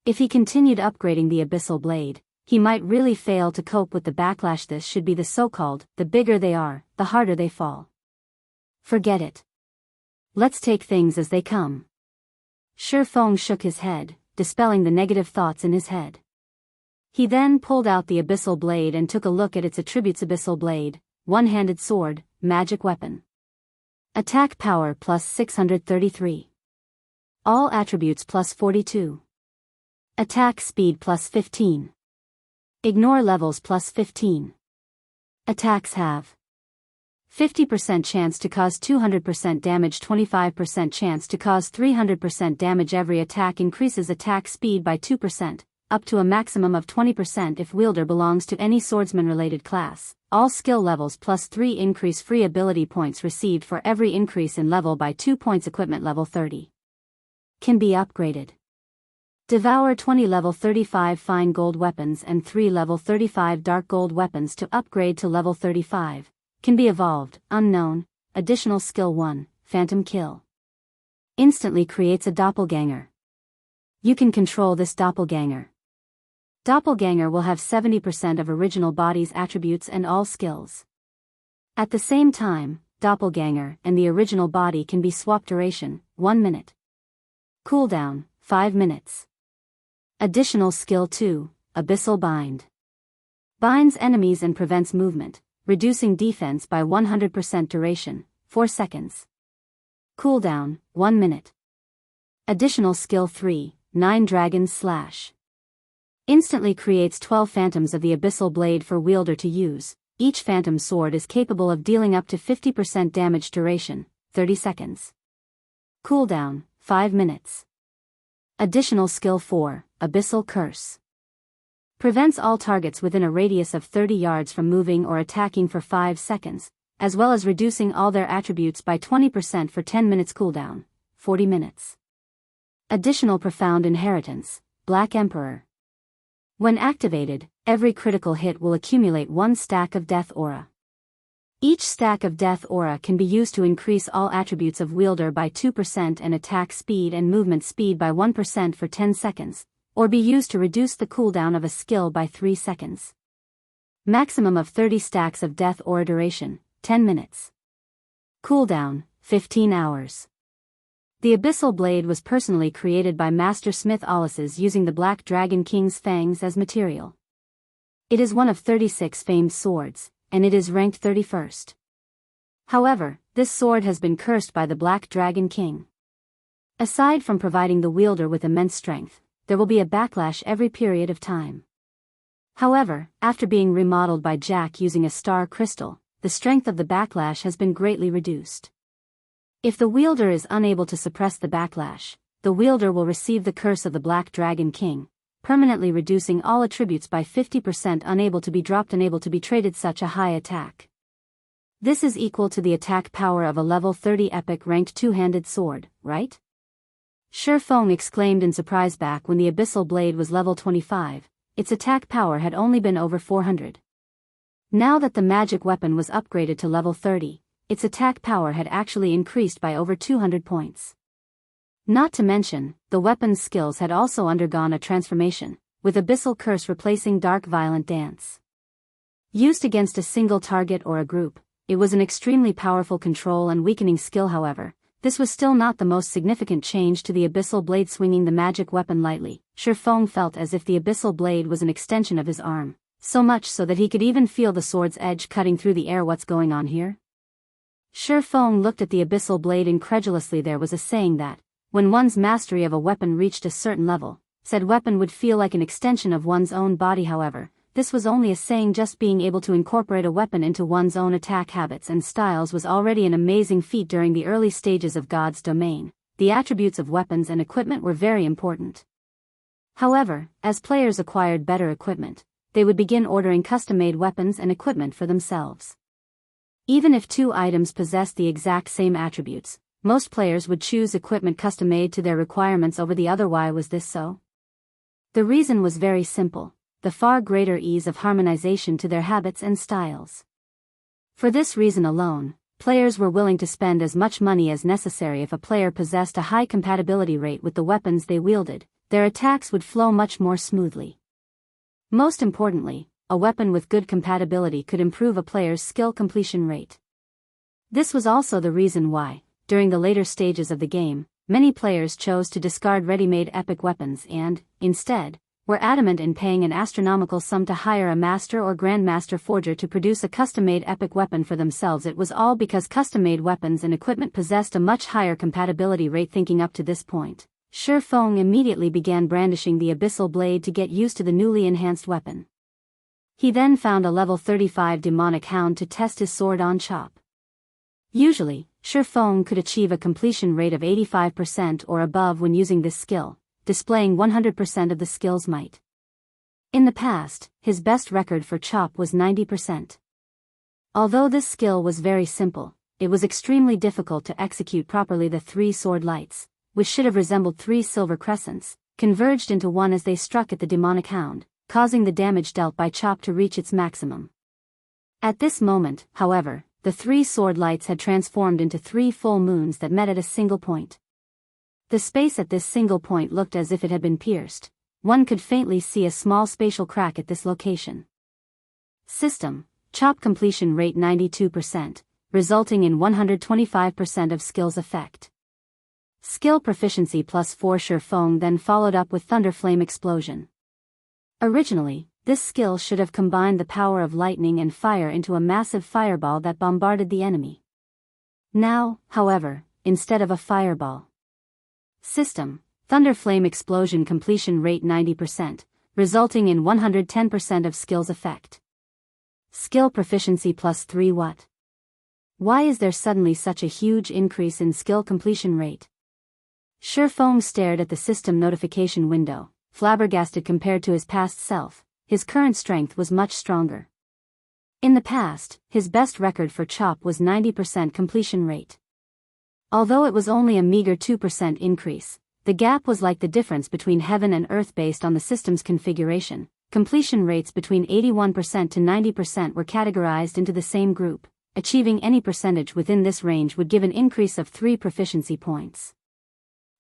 If he continued upgrading the abyssal blade, he might really fail to cope with the backlash. This should be the so-called, the bigger they are, the harder they fall. Forget it. Let's take things as they come. Shifeng shook his head, dispelling the negative thoughts in his head. He then pulled out the abyssal blade and took a look at its attributes. Abyssal blade, one-handed sword, magic weapon. Attack power plus 633. All attributes plus 42. Attack speed plus 15. Ignore levels plus 15. Attacks have 50% chance to cause 200% damage, 25% chance to cause 300% damage. Every attack increases attack speed by 2%, up to a maximum of 20% if wielder belongs to any swordsman-related class. All skill levels plus 3 increase free ability points received for every increase in level by 2 points. Equipment level 30. Can be upgraded. Devour 20 level 35 fine gold weapons and 3 level 35 dark gold weapons to upgrade to level 35. Can be evolved. Unknown. Additional skill 1, Phantom Kill. Instantly creates a doppelganger. You can control this doppelganger. Doppelganger will have 70% of original body's attributes and all skills. At the same time, doppelganger and the original body can be swapped. Duration, 1 minute. Cooldown, 5 minutes. Additional skill 2, Abyssal Bind. Binds enemies and prevents movement, reducing defense by 100%. Duration, 4 seconds. Cooldown, 1 minute. Additional skill 3, 9 Dragon's Slash. Instantly creates 12 phantoms of the abyssal blade for wielder to use. Each phantom sword is capable of dealing up to 50% damage. Duration, 30 seconds. Cooldown, 5 minutes. Additional skill 4, Abyssal Curse. Prevents all targets within a radius of 30 yards from moving or attacking for 5 seconds, as well as reducing all their attributes by 20% for 10 minutes. Cooldown, 40 minutes. Additional Profound Inheritance, Black Emperor. When activated, every critical hit will accumulate 1 stack of Death Aura. Each stack of Death Aura can be used to increase all attributes of wielder by 2% and attack speed and movement speed by 1% for 10 seconds, or be used to reduce the cooldown of a skill by 3 seconds. Maximum of 30 stacks of Death Aura. Duration, 10 minutes. Cooldown, 15 hours. The Abyssal Blade was personally created by Master Smith Ollises using the Black Dragon King's fangs as material. It is one of 36 famed swords, and it is ranked 31st. However, this sword has been cursed by the Black Dragon King. Aside from providing the wielder with immense strength, there will be a backlash every period of time. However, after being remodeled by Jack using a star crystal, the strength of the backlash has been greatly reduced. If the wielder is unable to suppress the backlash, the wielder will receive the curse of the Black Dragon King, permanently reducing all attributes by 50%, unable to be dropped, unable to be traded such a high attack. This is equal to the attack power of a level 30 epic ranked two-handed sword, right? Shi Feng exclaimed in surprise. Back when the Abyssal blade was level 25, its attack power had only been over 400. Now that the magic weapon was upgraded to level 30, its attack power had actually increased by over 200 points. Not to mention, the weapon's skills had also undergone a transformation, with Abyssal Curse replacing Dark Violent Dance. Used against a single target or a group, it was an extremely powerful control and weakening skill. However, this was still not the most significant change to the Abyssal blade. Swinging the magic weapon lightly, Shi Feng felt as if the Abyssal blade was an extension of his arm, so much so that he could even feel the sword's edge cutting through the air. What's going on here? Shi Feng looked at the Abyssal blade incredulously. There was a saying that, when one's mastery of a weapon reached a certain level, said weapon would feel like an extension of one's own body. However, this was only a saying. Just being able to incorporate a weapon into one's own attack habits and styles was already an amazing feat. During the early stages of God's domain, the attributes of weapons and equipment were very important. However, as players acquired better equipment, they would begin ordering custom-made weapons and equipment for themselves. Even if two items possessed the exact same attributes, most players would choose equipment custom-made to their requirements over the other. Why was this so? The reason was very simple: the far greater ease of harmonization to their habits and styles. For this reason alone, players were willing to spend as much money as necessary. If a player possessed a high compatibility rate with the weapons they wielded, their attacks would flow much more smoothly. Most importantly, a weapon with good compatibility could improve a player's skill completion rate. This was also the reason why, during the later stages of the game, many players chose to discard ready-made epic weapons and, instead, were adamant in paying an astronomical sum to hire a master or grandmaster forger to produce a custom-made epic weapon for themselves. It was all because custom-made weapons and equipment possessed a much higher compatibility rate. Thinking up to this point, Shi Feng immediately began brandishing the Abyssal blade to get used to the newly enhanced weapon. He then found a level 35 demonic hound to test his sword on Chop. Usually, Shi Feng could achieve a completion rate of 85% or above when using this skill, displaying 100% of the skill's might. In the past, his best record for Chop was 90%. Although this skill was very simple, it was extremely difficult to execute properly. The three sword lights, which should have resembled three silver crescents, converged into one as they struck at the demonic hound, causing the damage dealt by Chop to reach its maximum. At this moment, however, the three sword lights had transformed into three full moons that met at a single point. The space at this single point looked as if it had been pierced. One could faintly see a small spatial crack at this location. System: Chop completion rate 92%, resulting in 125% of skills effect. Skill proficiency +4. Shi Feng then followed up with Thunder Flame Explosion. Originally, this skill should have combined the power of lightning and fire into a massive fireball that bombarded the enemy. Now, however, instead of a fireball. System: Thunder Flame Explosion completion rate 90%, resulting in 110% of skills effect. Skill proficiency +3. What? Why is there suddenly such a huge increase in skill completion rate? Shi Feng stared at the system notification window, flabbergasted. Compared to his past self, his current strength was much stronger. In the past, his best record for Chop was 90% completion rate. Although it was only a meager 2% increase, the gap was like the difference between heaven and earth. Based on the system's configuration, completion rates between 81% to 90% were categorized into the same group. Achieving any percentage within this range would give an increase of 3 proficiency points.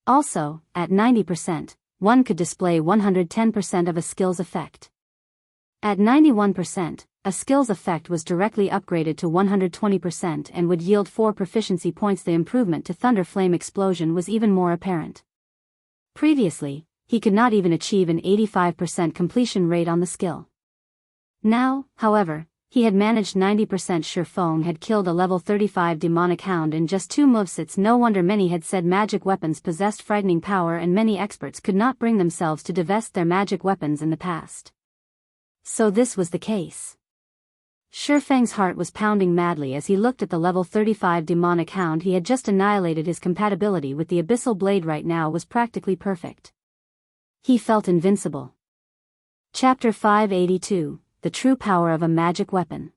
Also, at 90%, one could display 110% of a skill's effect. At 91%, a skill's effect was directly upgraded to 120% and would yield 4 proficiency points. The improvement to Thunder Flame Explosion was even more apparent. Previously, he could not even achieve an 85% completion rate on the skill. Now, however, he had managed 90%. Sure Feng had killed a level 35 demonic hound in just 2 movesets. No wonder many had said magic weapons possessed frightening power, and many experts could not bring themselves to divest their magic weapons in the past. So this was the case. Sure Feng's heart was pounding madly as he looked at the level 35 demonic hound he had just annihilated. His compatibility with the Abyssal blade right now was practically perfect. He felt invincible. Chapter 582, The True Power of a Magic Weapon.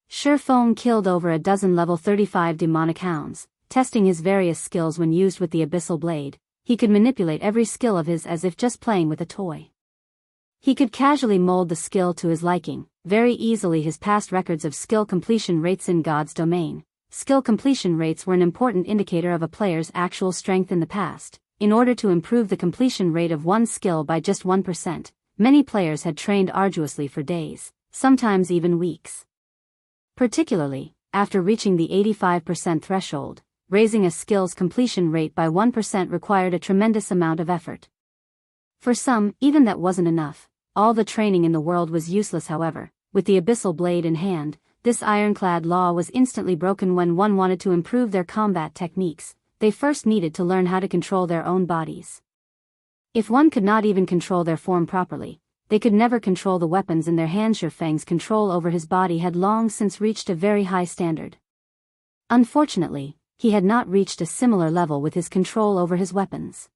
Sure Feng killed over a dozen level 35 demonic hounds, testing his various skills. When used with the Abyssal blade, he could manipulate every skill of his as if just playing with a toy. He could casually mold the skill to his liking, very easily. His past records of skill completion rates in God's domain. Skill completion rates were an important indicator of a player's actual strength in the past. In order to improve the completion rate of one skill by just 1%, many players had trained arduously for days, sometimes even weeks. Particularly, after reaching the 85% threshold, raising a skill's completion rate by 1% required a tremendous amount of effort. For some, even that wasn't enough. All the training in the world was useless. However, with the Abyssal blade in hand, this ironclad law was instantly broken. When one wanted to improve their combat techniques, they first needed to learn how to control their own bodies. If one could not even control their form properly, they could never control the weapons in their hands. Sure Feng's control over his body had long since reached a very high standard. Unfortunately, he had not reached a similar level with his control over his weapons.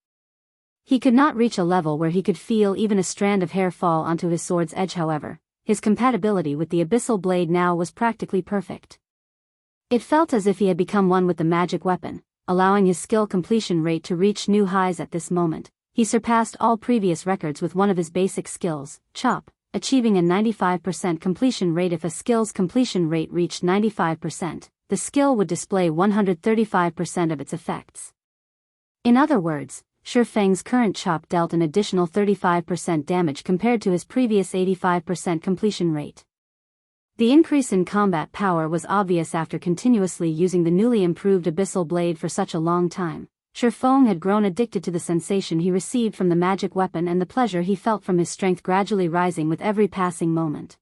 He could not reach a level where he could feel even a strand of hair fall onto his sword's edge. However, his compatibility with the Abyssal blade now was practically perfect. It felt as if he had become one with the magic weapon, allowing his skill completion rate to reach new highs. At this moment, he surpassed all previous records with one of his basic skills, Chop, achieving a 95% completion rate. If a skill's completion rate reached 95%, the skill would display 135% of its effects. In other words, Sure Feng's current Chop dealt an additional 35% damage compared to his previous 85% completion rate. The increase in combat power was obvious after continuously using the newly improved Abyssal blade for such a long time. Sure Feng had grown addicted to the sensation he received from the magic weapon and the pleasure he felt from his strength gradually rising with every passing moment.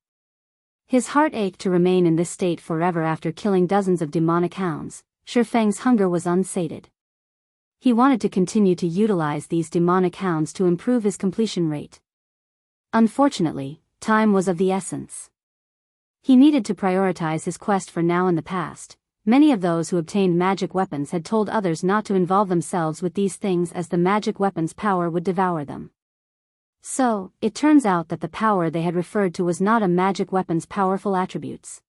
His heart ached to remain in this state forever. After killing dozens of demonic hounds, Sure Feng's hunger was unsated. He wanted to continue to utilize these demonic hounds to improve his completion rate. Unfortunately, time was of the essence. He needed to prioritize his quest for now. In the past, many of those who obtained magic weapons had told others not to involve themselves with these things as the magic weapon's power would devour them. So, it turns out that the power they had referred to was not a magic weapon's powerful attributes.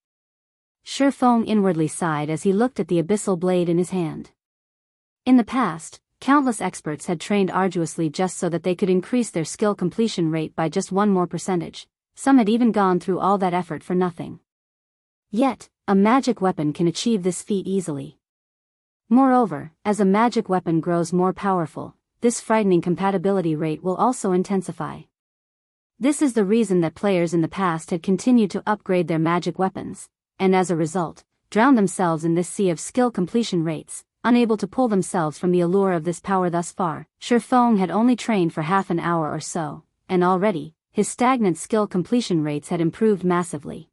Sure Feng inwardly sighed as he looked at the Abyssal blade in his hand. In the past, countless experts had trained arduously just so that they could increase their skill completion rate by just 1 more percentage. Some had even gone through all that effort for nothing. Yet, a magic weapon can achieve this feat easily. Moreover, as a magic weapon grows more powerful, this frightening compatibility rate will also intensify. This is the reason that players in the past had continued to upgrade their magic weapons, and as a result, drowned themselves in this sea of skill completion rates. Unable to pull themselves from the allure of this power thus far, Sure Feng had only trained for half an hour or so, and already, his stagnant skill completion rates had improved massively.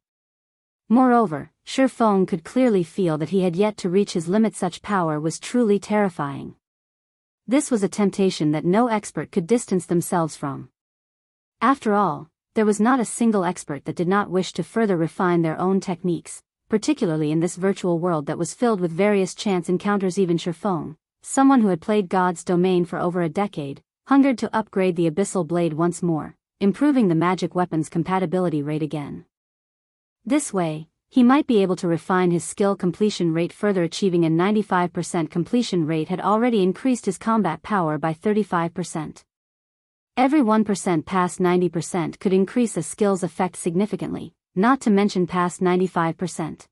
Moreover, Sure Feng could clearly feel that he had yet to reach his limit. Such power was truly terrifying. This was a temptation that no expert could distance themselves from. After all, there was not a single expert that did not wish to further refine their own techniques, particularly in this virtual world that was filled with various chance encounters. Even Sure Feng, someone who had played God's domain for over a decade, hungered to upgrade the Abyssal blade once more, improving the magic weapon's compatibility rate again. This way, he might be able to refine his skill completion rate further. Achieving a 95% completion rate had already increased his combat power by 35%. Every 1% past 90% could increase a skill's effect significantly, not to mention past 95%.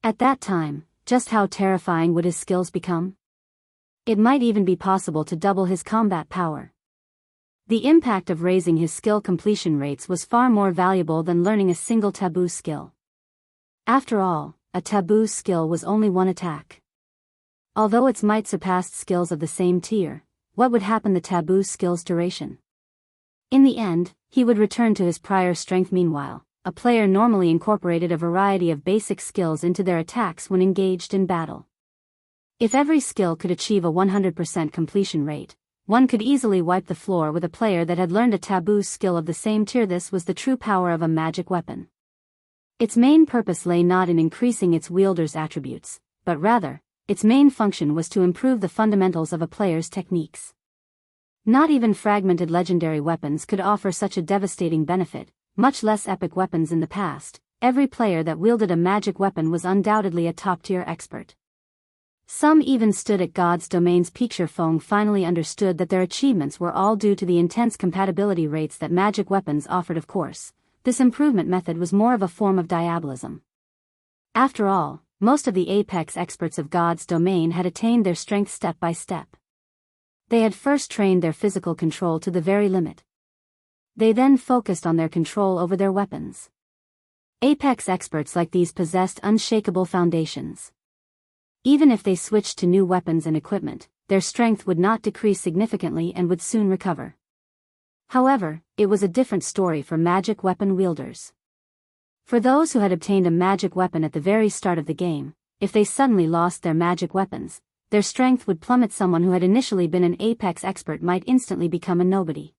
At that time, just how terrifying would his skills become? It might even be possible to double his combat power. The impact of raising his skill completion rates was far more valuable than learning a single taboo skill. After all, a taboo skill was only one attack. Although its might surpassed skills of the same tier, what would happen the taboo skill's duration? In the end, he would return to his prior strength. Meanwhile, a player normally incorporated a variety of basic skills into their attacks when engaged in battle. If every skill could achieve a 100% completion rate, one could easily wipe the floor with a player that had learned a taboo skill of the same tier. This was the true power of a magic weapon. Its main purpose lay not in increasing its wielder's attributes, but rather, its main function was to improve the fundamentals of a player's techniques. Not even fragmented legendary weapons could offer such a devastating benefit, much less epic weapons in the past. Every player that wielded a magic weapon was undoubtedly a top-tier expert. Some even stood at God's domain's peak. Feng finally understood that their achievements were all due to the intense compatibility rates that magic weapons offered. Of course, this improvement method was more of a form of diabolism. After all, most of the apex experts of God's domain had attained their strength step by step. They had first trained their physical control to the very limit. They then focused on their control over their weapons. Apex experts like these possessed unshakable foundations. Even if they switched to new weapons and equipment, their strength would not decrease significantly and would soon recover. However, it was a different story for magic weapon wielders. For those who had obtained a magic weapon at the very start of the game, if they suddenly lost their magic weapons, their strength would plummet. Someone who had initially been an apex expert might instantly become a nobody.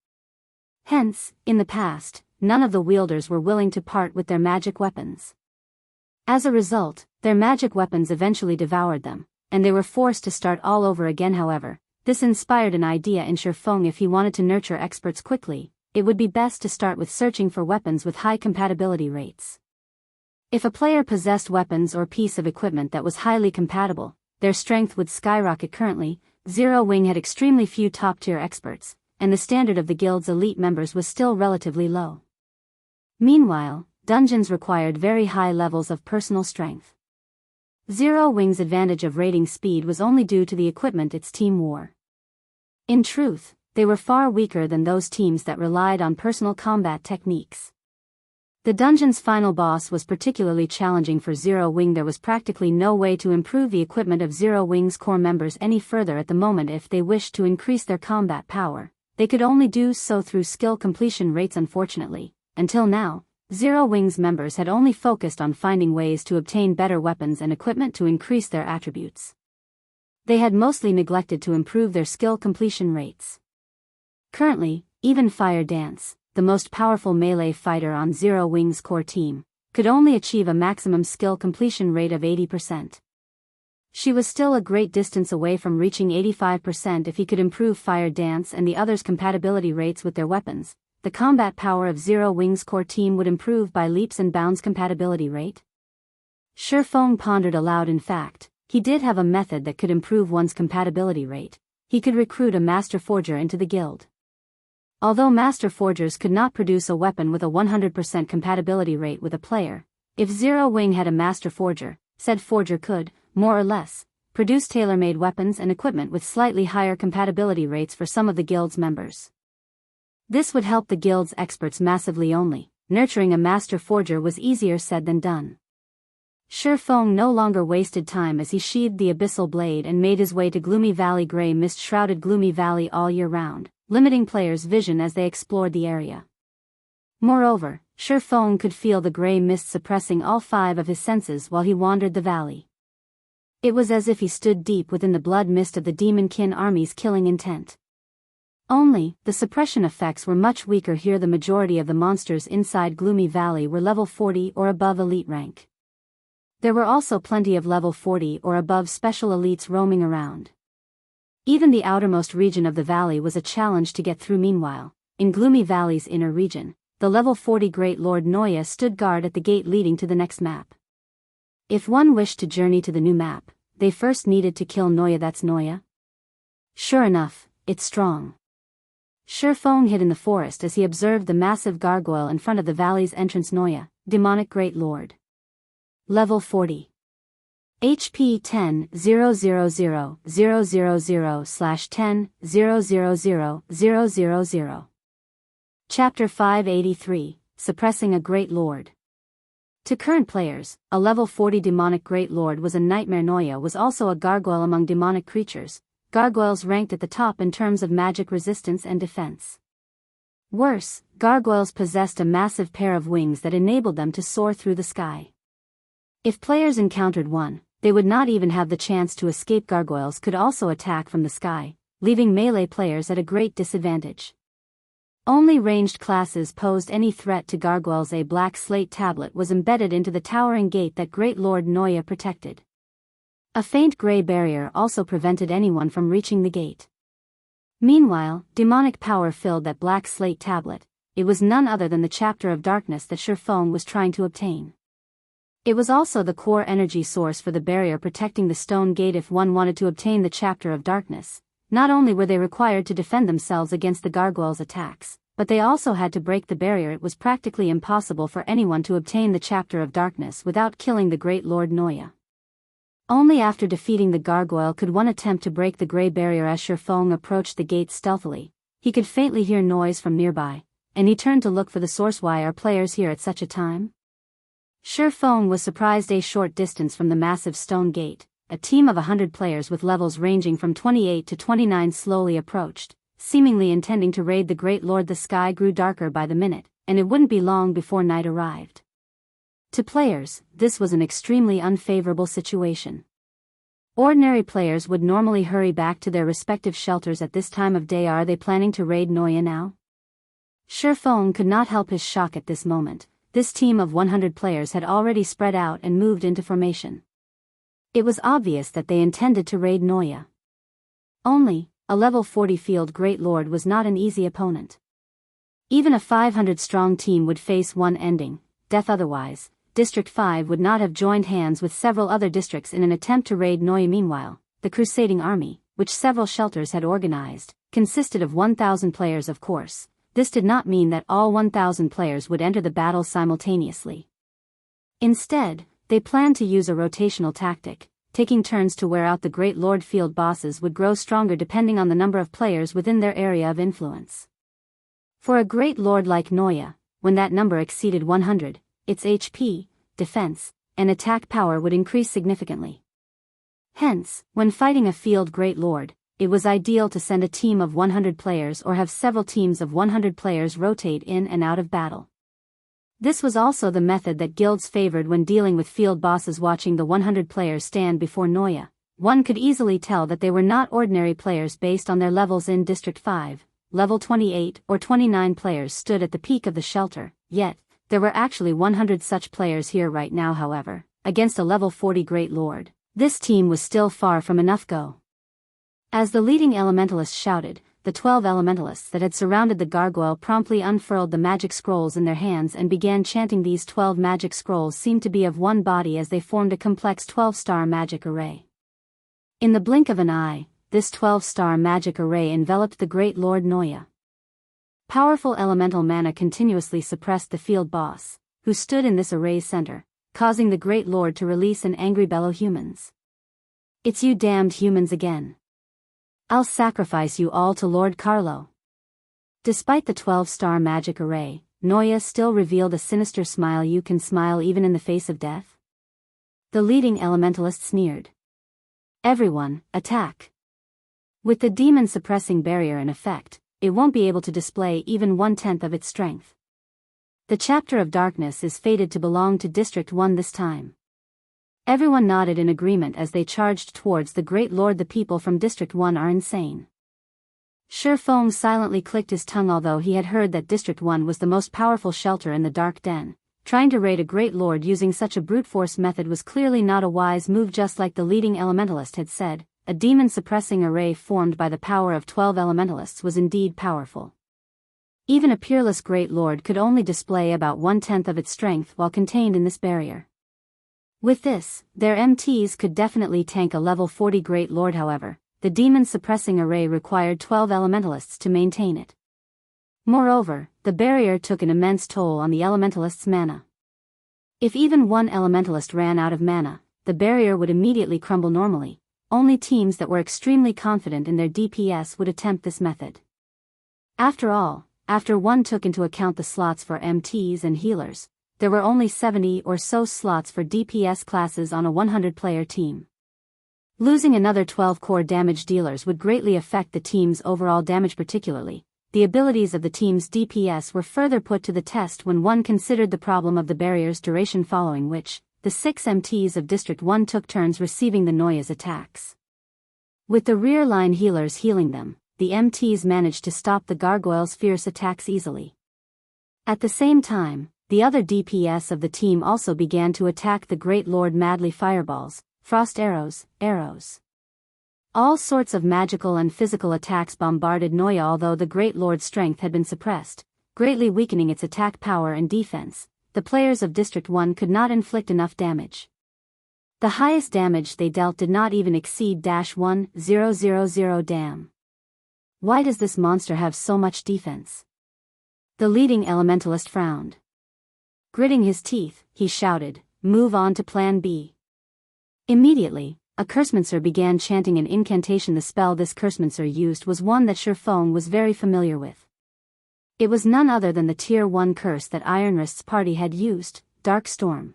Hence, in the past, none of the wielders were willing to part with their magic weapons. As a result, their magic weapons eventually devoured them, and they were forced to start all over again. However, this inspired an idea in Feng. If he wanted to nurture experts quickly, it would be best to start with searching for weapons with high compatibility rates. If a player possessed weapons or piece of equipment that was highly compatible, their strength would skyrocket. Currently, Zero Wing had extremely few top-tier experts, and the standard of the guild's elite members was still relatively low. Meanwhile, dungeons required very high levels of personal strength. Zero Wing's advantage of raiding speed was only due to the equipment its team wore. In truth, they were far weaker than those teams that relied on personal combat techniques. The dungeon's final boss was particularly challenging for Zero Wing. There was practically no way to improve the equipment of Zero Wing's core members any further at the moment. If they wished to increase their combat power, they could only do so through skill completion rates. Unfortunately, until now, Zero Wing's members had only focused on finding ways to obtain better weapons and equipment to increase their attributes. They had mostly neglected to improve their skill completion rates. Currently, even Fire Dance, the most powerful melee fighter on Zero Wing's core team, could only achieve a maximum skill completion rate of 80%. She was still a great distance away from reaching 85%. If he could improve Fire Dance and the others' compatibility rates with their weapons, the combat power of Zero Wing's core team would improve by leaps and bounds. Compatibility rate? Feng pondered aloud. In fact, he did have a method that could improve one's compatibility rate. He could recruit a master forger into the guild. Although master forgers could not produce a weapon with a 100% compatibility rate with a player, if Zero Wing had a master forger, said forger could, more or less, produce tailor-made weapons and equipment with slightly higher compatibility rates for some of the guild's members. This would help the guild's experts massively. Only nurturing a master forger was easier said than done. Feng no longer wasted time as he sheathed the Abyssal blade and made his way to Gloomy Valley. Grey mist shrouded Gloomy Valley all year round, limiting players' vision as they explored the area. Moreover, Feng could feel the grey mist suppressing all 5 of his senses while he wandered the valley. It was as if he stood deep within the blood mist of the Demonkin army's killing intent. Only, the suppression effects were much weaker here. The majority of the monsters inside Gloomy Valley were level 40 or above elite rank. There were also plenty of level 40 or above special elites roaming around. Even the outermost region of the valley was a challenge to get through. Meanwhile, in Gloomy Valley's inner region, the level 40 Great Lord Noya stood guard at the gate leading to the next map. If one wished to journey to the new map, they first needed to kill Noya. That's Noya? Sure enough, it's strong. Feng hid in the forest as he observed the massive gargoyle in front of the valley's entrance. Noya, demonic Great Lord. Level 40. HP 10.000/10.000/000. Chapter 583, Suppressing a Great Lord. To current players, a level 40 demonic Great Lord was a nightmare. Noya was also a gargoyle among demonic creatures, gargoyles ranked at the top in terms of magic resistance and defense. Worse, gargoyles possessed a massive pair of wings that enabled them to soar through the sky. If players encountered one, they would not even have the chance to escape. Gargoyles could also attack from the sky, leaving melee players at a great disadvantage. Only ranged classes posed any threat to gargoyles. A black slate tablet was embedded into the towering gate that Great Lord Noya protected. A faint gray barrier also prevented anyone from reaching the gate. Meanwhile, demonic power filled that black slate tablet. It was none other than the chapter of darkness that Shurfeng was trying to obtain. It was also the core energy source for the barrier protecting the stone gate. If one wanted to obtain the chapter of darkness, not only were they required to defend themselves against the gargoyles' attacks, but they also had to break the barrier. It was practically impossible for anyone to obtain the chapter of darkness without killing the Great Lord Noya. Only after defeating the gargoyle could one attempt to break the gray barrier. As Shurfeng approached the gate stealthily, he could faintly hear noise from nearby, and he turned to look for the source. Why are players here at such a time? Shurfeng was surprised. A short distance from the massive stone gate, a team of 100 players with levels ranging from 28 to 29 slowly approached, seemingly intending to raid the Great Lord. The sky grew darker by the minute, and it wouldn't be long before night arrived. To players, this was an extremely unfavorable situation. Ordinary players would normally hurry back to their respective shelters at this time of day. Are they planning to raid Noya now? Shurfeng could not help his shock at this moment. This team of 100 players had already spread out and moved into formation. It was obvious that they intended to raid Noya. Only, a level 40 field Great Lord was not an easy opponent. Even a 500-strong team would face one ending, death. Otherwise, District 5 would not have joined hands with several other districts in an attempt to raid Noya. Meanwhile, the Crusading army, which several shelters had organized, consisted of 1,000 players. Of course, this did not mean that all 1,000 players would enter the battle simultaneously. Instead, they planned to use a rotational tactic, taking turns to wear out the Great Lord. Field bosses would grow stronger depending on the number of players within their area of influence. For a Great Lord like Noya, when that number exceeded 100, its HP, defense, and attack power would increase significantly. Hence, when fighting a field Great Lord, it was ideal to send a team of 100 players or have several teams of 100 players rotate in and out of battle. This was also the method that guilds favored when dealing with field bosses. Watching the 100 players stand before Noya, one could easily tell that they were not ordinary players based on their levels. In District 5, level 28 or 29 players stood at the peak of the shelter, yet, there were actually 100 such players here right now. However, against a level 40 Great Lord, this team was still far from enough. Go! As the leading elementalist shouted, the 12 elementalists that had surrounded the gargoyle promptly unfurled the magic scrolls in their hands and began chanting. These 12 magic scrolls seemed to be of one body as they formed a complex 12-star magic array. In the blink of an eye, this 12-star magic array enveloped the Great Lord Noya. Powerful elemental mana continuously suppressed the field boss, who stood in this array's center, causing the Great Lord to release an angry bellow. Humans! It's you damned humans again! I'll sacrifice you all to Lord Carlo. Despite the 12-star magic array, Noya still revealed a sinister smile. You can smile even in the face of death? The leading elementalist sneered. Everyone, attack! With the demon suppressing barrier in effect, it won't be able to display even 1/10 of its strength. The chapter of darkness is fated to belong to District 1 this time. Everyone nodded in agreement as they charged towards the Great Lord. The people from District 1 are insane. Shurfeng silently clicked his tongue. Although he had heard that District 1 was the most powerful shelter in the Dark Den, trying to raid a Great Lord using such a brute force method was clearly not a wise move. Just like the leading elementalist had said, a demon-suppressing array formed by the power of 12 elementalists was indeed powerful. Even a peerless Great Lord could only display about 1/10 of its strength while contained in this barrier. With this, their MTs could definitely tank a level 40 Great Lord. However, the demon-suppressing array required 12 elementalists to maintain it. Moreover, the barrier took an immense toll on the elementalist's mana. If even one elementalist ran out of mana, the barrier would immediately crumble. Normally, only teams that were extremely confident in their DPS would attempt this method. After all, after one took into account the slots for MTs and healers, there were only 70 or so slots for DPS classes on a 100-player team. Losing another 12 core damage dealers would greatly affect the team's overall damage, particularly the abilities of the team's DPS were further put to the test when one considered the problem of the barrier's duration, following which, the 6 MTs of District 1 took turns receiving the Noya's attacks. With the rear line healers healing them, the MTs managed to stop the gargoyle's fierce attacks easily. At the same time, the other DPS of the team also began to attack the Great Lord madly. Fireballs, frost arrows, all sorts of magical and physical attacks bombarded Noya, although the Great Lord's strength had been suppressed, greatly weakening its attack power and defense. The players of District 1 could not inflict enough damage. The highest damage they dealt did not even exceed -1,000 damn. Why does this monster have so much defense? The leading elementalist frowned. Gritting his teeth, he shouted, "Move on to Plan B." Immediately, a cursemancer began chanting an incantation. The spell this cursemancer used was one that Sherfone was very familiar with. It was none other than the Tier 1 curse that Ironwrist's party had used, Dark Storm.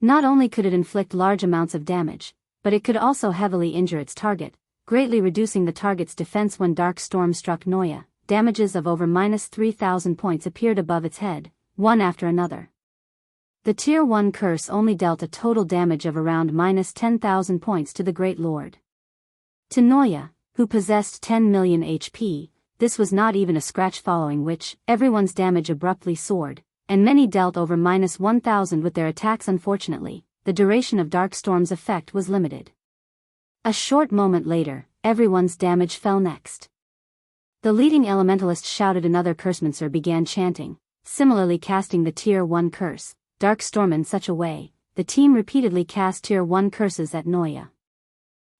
Not only could it inflict large amounts of damage, but it could also heavily injure its target, greatly reducing the target's defense. When Dark Storm struck Noya, damages of over -3,000 points appeared above its head, one after another. The Tier 1 curse only dealt a total damage of around -10,000 points to the Great Lord. To Noya, who possessed 10 million HP, this was not even a scratch, following which, everyone's damage abruptly soared, and many dealt over -1,000 with their attacks. Unfortunately, the duration of Dark Storm's effect was limited. A short moment later, everyone's damage fell next. The leading elementalist shouted. Another cursemancer began chanting, similarly casting the Tier 1 curse, Dark Storm. In such a way, the team repeatedly cast Tier 1 curses at Noya.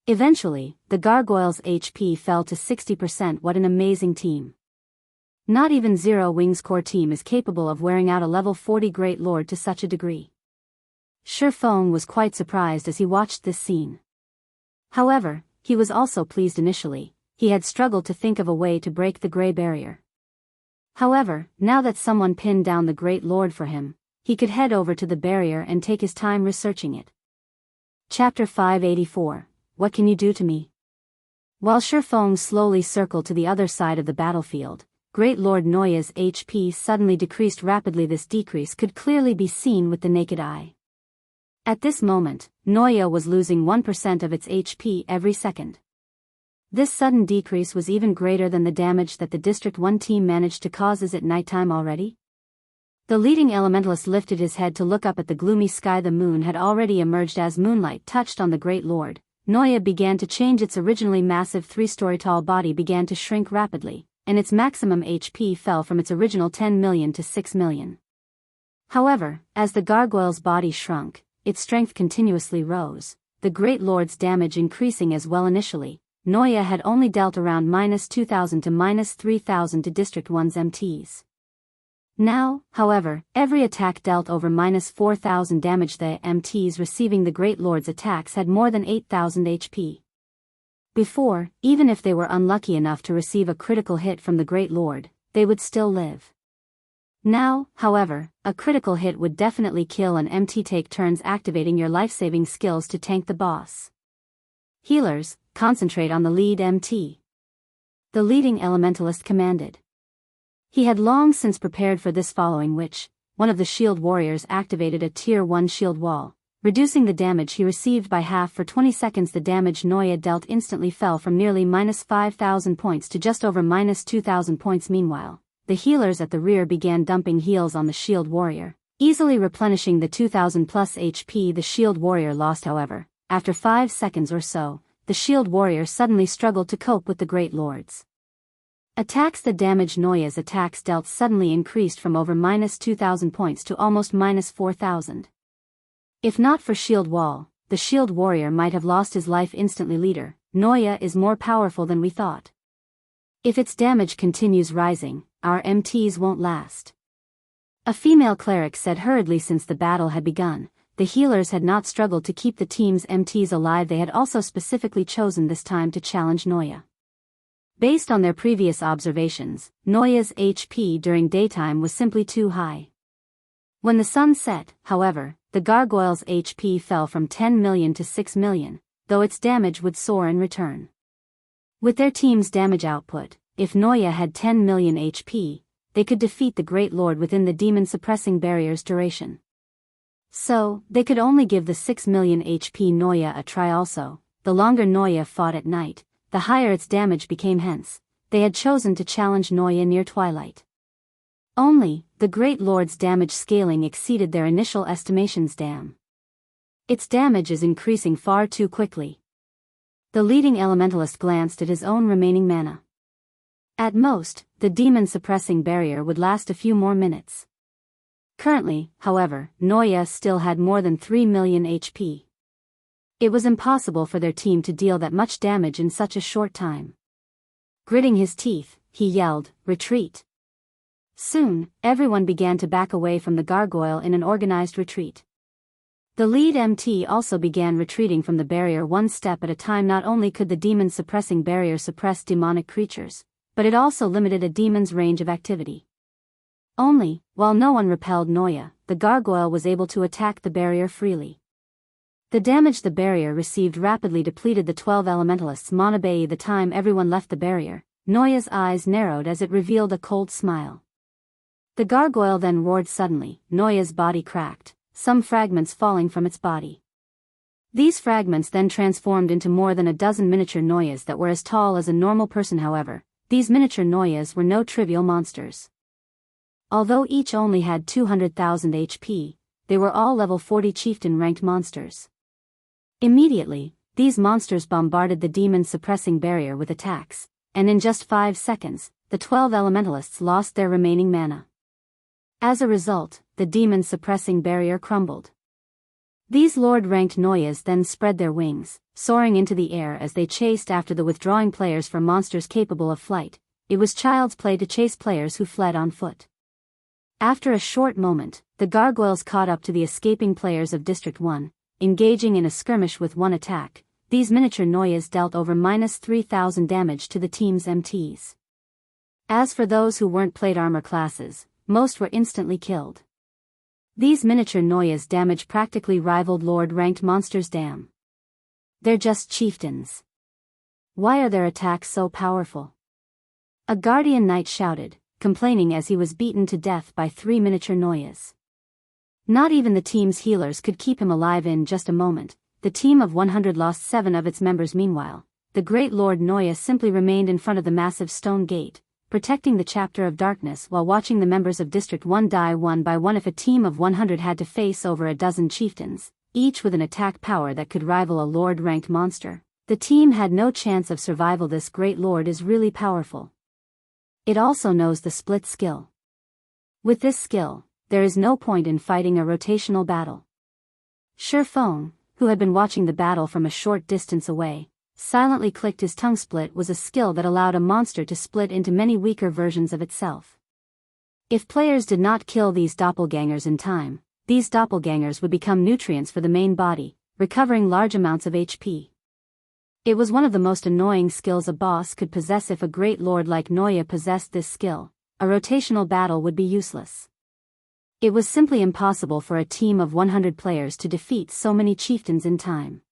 Eventually, the gargoyle's HP fell to 60%. What an amazing team. Not even Zero Wings' core team is capable of wearing out a level 40 Great Lord to such a degree. Sherfone was quite surprised as he watched this scene. However, he was also pleased. Initially, he had struggled to think of a way to break the Grey Barrier. However, now that someone pinned down the Great Lord for him, he could head over to the barrier and take his time researching it. Chapter 584, What Can You Do to Me? While Sherfone slowly circled to the other side of the battlefield, Great Lord Noya's HP suddenly decreased rapidly. This decrease could clearly be seen with the naked eye. At this moment, Noya was losing 1% of its HP every second. This sudden decrease was even greater than the damage that the District 1 team managed to cause. Is it nighttime already? The leading elementalist lifted his head to look up at the gloomy sky. The moon had already emerged. As moonlight touched on the Great Lord, Noya began to change. Its originally massive 3-story tall body began to shrink rapidly, and its maximum HP fell from its original 10 million to 6 million. However, as the gargoyle's body shrunk, its strength continuously rose, the Great Lord's damage increasing as well. Initially, Noya had only dealt around -2,000 to -3,000 to District 1's MTs. Now, however, every attack dealt over -4,000 damage. The MTs receiving the Great Lord's attacks had more than 8,000 HP. Before, even if they were unlucky enough to receive a critical hit from the Great Lord, they would still live. Now, however, a critical hit would definitely kill an MT. Take turns activating your life-saving skills to tank the boss. Healers, concentrate on the lead MT. The leading elementalist commanded. He had long since prepared for this, following which, one of the shield warriors activated a Tier 1 shield wall, reducing the damage he received by half for 20 seconds. The damage Noya dealt instantly fell from nearly -5,000 points to just over -2,000 points. Meanwhile, the healers at the rear began dumping heals on the shield warrior, easily replenishing the 2,000 plus HP the shield warrior lost. However, after 5 seconds or so, the shield warrior suddenly struggled to cope with the Great Lord's attacks. The damage Noya's attacks dealt suddenly increased from over -2,000 points to almost -4,000. If not for shield wall, the shield warrior might have lost his life instantly. Leader, Noya is more powerful than we thought. If its damage continues rising, our MTs won't last. A female cleric said hurriedly. Since the battle had begun, the healers had not struggled to keep the team's MTs alive. They had also specifically chosen this time to challenge Noya. Based on their previous observations, Noya's HP during daytime was simply too high. When the sun set, however, the gargoyle's HP fell from 10 million to 6 million, though its damage would soar in return. With their team's damage output, if Noya had 10 million HP, they could defeat the Great Lord within the demon-suppressing barrier's duration. So, they could only give the 6 million HP Noya a try also. The longer Noya fought at night, the higher its damage became, hence, they had chosen to challenge Noya near twilight. Only, the Great Lord's damage scaling exceeded their initial estimations. Damn. Its damage is increasing far too quickly. The leading elementalist glanced at his own remaining mana. At most, the demon-suppressing barrier would last a few more minutes. Currently, however, Noya still had more than 3 million HP. It was impossible for their team to deal that much damage in such a short time. Gritting his teeth, he yelled, "Retreat!" Soon, everyone began to back away from the gargoyle in an organized retreat. The lead MT also began retreating from the barrier one step at a time. Not only could the demon-suppressing barrier suppress demonic creatures, but it also limited a demon's range of activity. Only, while no one repelled Noya, the gargoyle was able to attack the barrier freely. The damage the barrier received rapidly depleted the 12 elementalists' mana. By the time everyone left the barrier, Noya's eyes narrowed as it revealed a cold smile. The gargoyle then roared suddenly. Noya's body cracked, some fragments falling from its body. These fragments then transformed into more than a dozen miniature Noyas that were as tall as a normal person. However, these miniature Noyas were no trivial monsters. Although each only had 200,000 HP, they were all level 40 chieftain-ranked monsters. Immediately, these monsters bombarded the demon-suppressing barrier with attacks, and in just 5 seconds, the 12 elementalists lost their remaining mana. As a result, the demon-suppressing barrier crumbled. These Lord-ranked Noyas then spread their wings, soaring into the air as they chased after the withdrawing players for monsters capable of flight. It was child's play to chase players who fled on foot. After a short moment, the gargoyles caught up to the escaping players of District 1, engaging in a skirmish with one attack. These miniature Noyas dealt over -3,000 damage to the team's MTs. As for those who weren't plate armor classes, most were instantly killed. These miniature Noyas' damage practically rivaled Lord-ranked monsters. Damn. They're just chieftains. Why are their attacks so powerful? A guardian knight shouted, complaining as he was beaten to death by 3 miniature Noyas. Not even the team's healers could keep him alive. In just a moment, the team of 100 lost 7 of its members. Meanwhile, the Great Lord Noya simply remained in front of the massive stone gate, protecting the Chapter of Darkness while watching the members of District 1 die one by one. If a team of 100 had to face over a dozen chieftains, each with an attack power that could rival a Lord-ranked monster, the team had no chance of survival. This Great Lord is really powerful. It also knows the split skill. With this skill, there is no point in fighting a rotational battle. Shifeng, who had been watching the battle from a short distance away, silently clicked his tongue. Split was a skill that allowed a monster to split into many weaker versions of itself. If players did not kill these doppelgangers in time, these doppelgangers would become nutrients for the main body, recovering large amounts of HP. It was one of the most annoying skills a boss could possess. If a great lord like Noya possessed this skill, a rotational battle would be useless. It was simply impossible for a team of 100 players to defeat so many chieftains in time.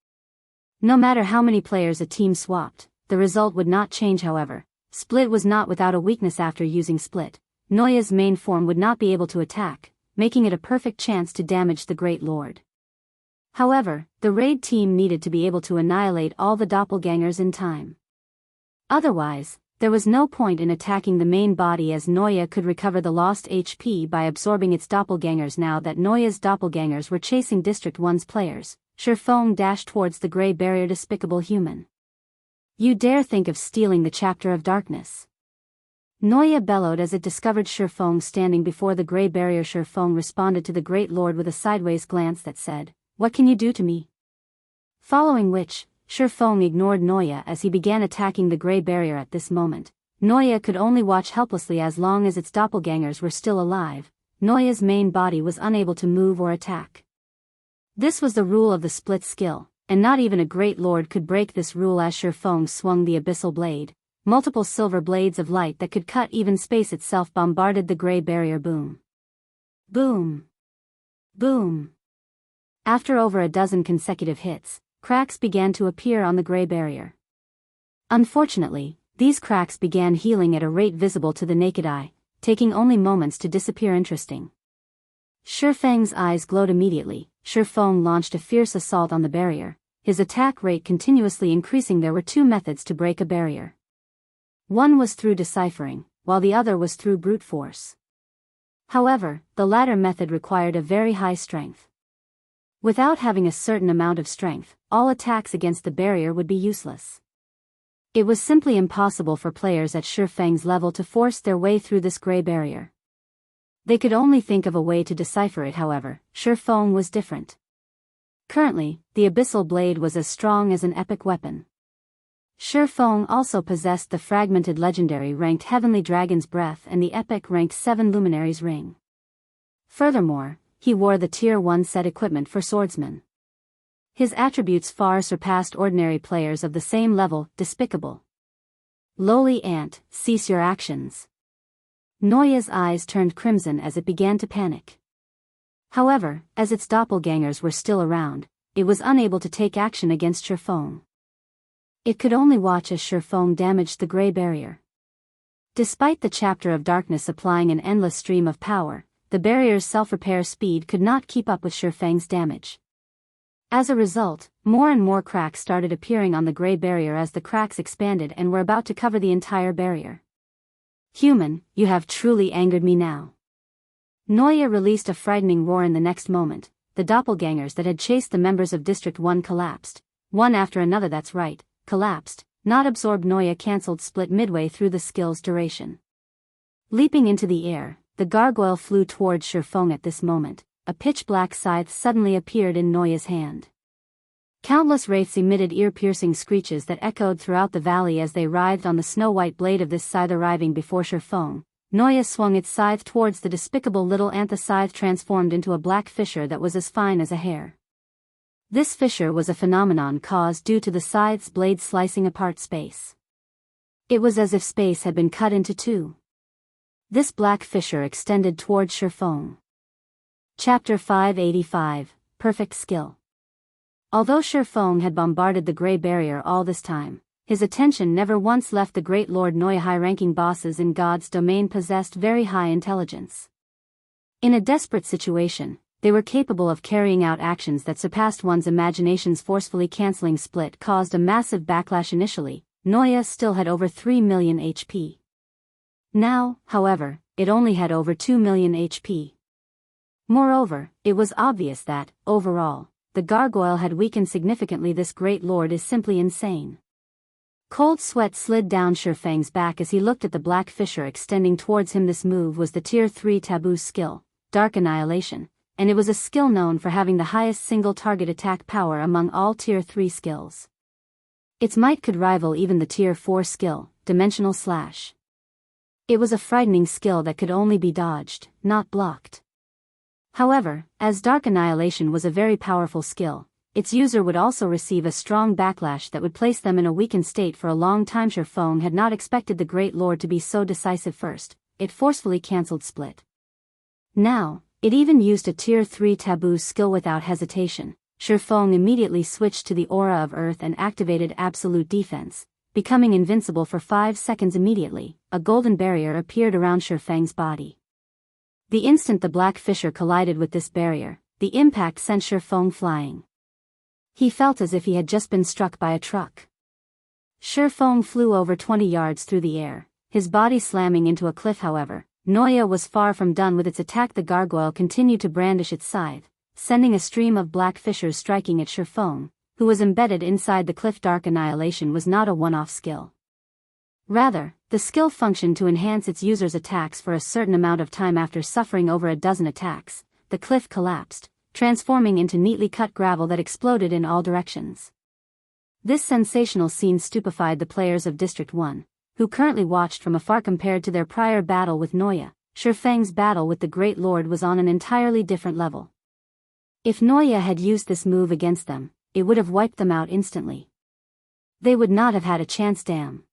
No matter how many players a team swapped, the result would not change. However, Split was not without a weakness. After using Split, Noya's main form would not be able to attack, making it a perfect chance to damage the Great Lord. However, the raid team needed to be able to annihilate all the doppelgangers in time. Otherwise, there was no point in attacking the main body, as Noya could recover the lost HP by absorbing its doppelgangers. Now that Noya's doppelgangers were chasing District 1's players, Shifeng dashed towards the gray barrier. Despicable human. You dare think of stealing the Chapter of Darkness? Noya bellowed as it discovered Shifeng standing before the gray barrier. Shifeng responded to the Great Lord with a sideways glance that said, "What can you do to me?" Following which, Shifeng ignored Noya as he began attacking the gray barrier. At this moment, Noya could only watch helplessly. As long as its doppelgangers were still alive, Noya's main body was unable to move or attack. This was the rule of the split skill, and not even a great lord could break this rule. As Shifeng swung the abyssal blade, multiple silver blades of light that could cut even space itself bombarded the gray barrier. Boom. Boom. Boom. After over a dozen consecutive hits, cracks began to appear on the gray barrier. Unfortunately, these cracks began healing at a rate visible to the naked eye, taking only moments to disappear. Interesting. Shifeng's eyes glowed immediately. Shifeng launched a fierce assault on the barrier, his attack rate continuously increasing. There were two methods to break a barrier. One was through deciphering, while the other was through brute force. However, the latter method required a very high strength. Without having a certain amount of strength, all attacks against the barrier would be useless. It was simply impossible for players at Shifeng's level to force their way through this gray barrier. They could only think of a way to decipher it. However, Shifeng was different. Currently, the Abyssal blade was as strong as an epic weapon. Shifeng also possessed the fragmented legendary ranked Heavenly Dragon's Breath and the epic ranked 7 Luminary's Ring. Furthermore, he wore the Tier 1 set equipment for swordsmen. His attributes far surpassed ordinary players of the same level. Despicable. Lowly ant, cease your actions. Noya's eyes turned crimson as it began to panic. However, as its doppelgangers were still around, it was unable to take action against Shifeng. It could only watch as Shifeng damaged the gray barrier. Despite the chapter of darkness applying an endless stream of power, the barrier's self-repair speed could not keep up with Shifeng's damage. As a result, more and more cracks started appearing on the gray barrier as the cracks expanded and were about to cover the entire barrier. Human, you have truly angered me now. Noya released a frightening roar. In the next moment, the doppelgangers that had chased the members of District 1 collapsed, one after another. That's right, collapsed, not absorbed. Noya cancelled split midway through the skill's duration. Leaping into the air, the gargoyle flew towards Shifeng. At this moment, a pitch-black scythe suddenly appeared in Noya's hand. Countless wraiths emitted ear-piercing screeches that echoed throughout the valley as they writhed on the snow-white blade of this scythe. Arriving before Shifeng, Noya swung its scythe towards the despicable little ant. The scythe transformed into a black fissure that was as fine as a hair. This fissure was a phenomenon caused due to the scythe's blade slicing apart space. It was as if space had been cut into two. This black fissure extended towards Shifeng. Chapter 585, Perfect Skill. Although Shifeng had bombarded the gray barrier all this time, his attention never once left the Great Lord Noya. High-ranking bosses in God's domain possessed very high intelligence. In a desperate situation, they were capable of carrying out actions that surpassed one's imaginations. Forcefully cancelling split caused a massive backlash. Initially, Noya still had over 3 million HP. Now, however, it only had over 2 million HP. Moreover, it was obvious that, overall, the gargoyle had weakened significantly. This Great Lord is simply insane. Cold sweat slid down Shifeng's back as he looked at the black fissure extending towards him. This move was the Tier 3 Taboo skill, Dark Annihilation, and it was a skill known for having the highest single target attack power among all Tier 3 skills. Its might could rival even the Tier 4 skill, Dimensional Slash. It was a frightening skill that could only be dodged, not blocked. However, as Dark Annihilation was a very powerful skill, its user would also receive a strong backlash that would place them in a weakened state for a long time. Shifeng had not expected the Great Lord to be so decisive. First, it forcefully cancelled split. Now, it even used a Tier 3 Taboo skill without hesitation. Shifeng immediately switched to the Aura of Earth and activated Absolute Defense, becoming invincible for 5 seconds. Immediately, a golden barrier appeared around Shifeng's body. The instant the black fissure collided with this barrier, the impact sent Shifeng flying. He felt as if he had just been struck by a truck. Shifeng flew over 20 yards through the air, his body slamming into a cliff. However, Noya was far from done with its attack. The gargoyle continued to brandish its scythe, sending a stream of black fissures striking at Shifeng, who was embedded inside the cliff. Dark Annihilation was not a one-off skill. Rather, the skill functioned to enhance its user's attacks for a certain amount of time. After suffering over a dozen attacks, the cliff collapsed, transforming into neatly cut gravel that exploded in all directions. This sensational scene stupefied the players of District 1, who currently watched from afar. Compared to their prior battle with Noya, Shifeng's battle with the Great Lord was on an entirely different level. If Noya had used this move against them, it would have wiped them out instantly. They would not have had a chance. Damn.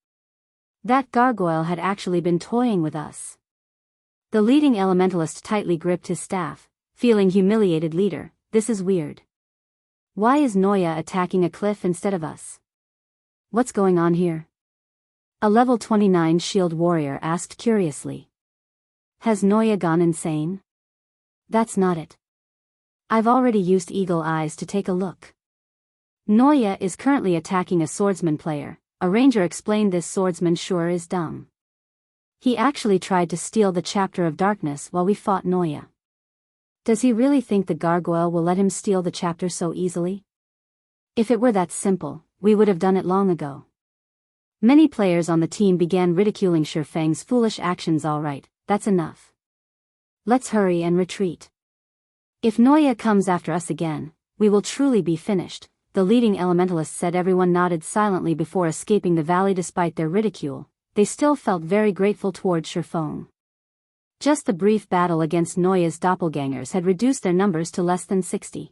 That gargoyle had actually been toying with us. The leading elementalist tightly gripped his staff, feeling humiliated. Leader, this is weird. Why is Noya attacking a cliff instead of us? What's going on here? A level 29 shield warrior asked curiously. Has Noya gone insane? That's not it. I've already used Eagle Eyes to take a look. Noya is currently attacking a swordsman player. A ranger explained. This swordsman sure is dumb. He actually tried to steal the chapter of darkness while we fought Noya. Does he really think the gargoyle will let him steal the chapter so easily? If it were that simple, we would have done it long ago. Many players on the team began ridiculing Shifeng's foolish actions. All right, that's enough. Let's hurry and retreat. If Noya comes after us again, we will truly be finished, the leading elementalist said. Everyone nodded silently before escaping the valley. Despite their ridicule, they still felt very grateful towards Shifeng. Just the brief battle against Noya's doppelgangers had reduced their numbers to less than 60.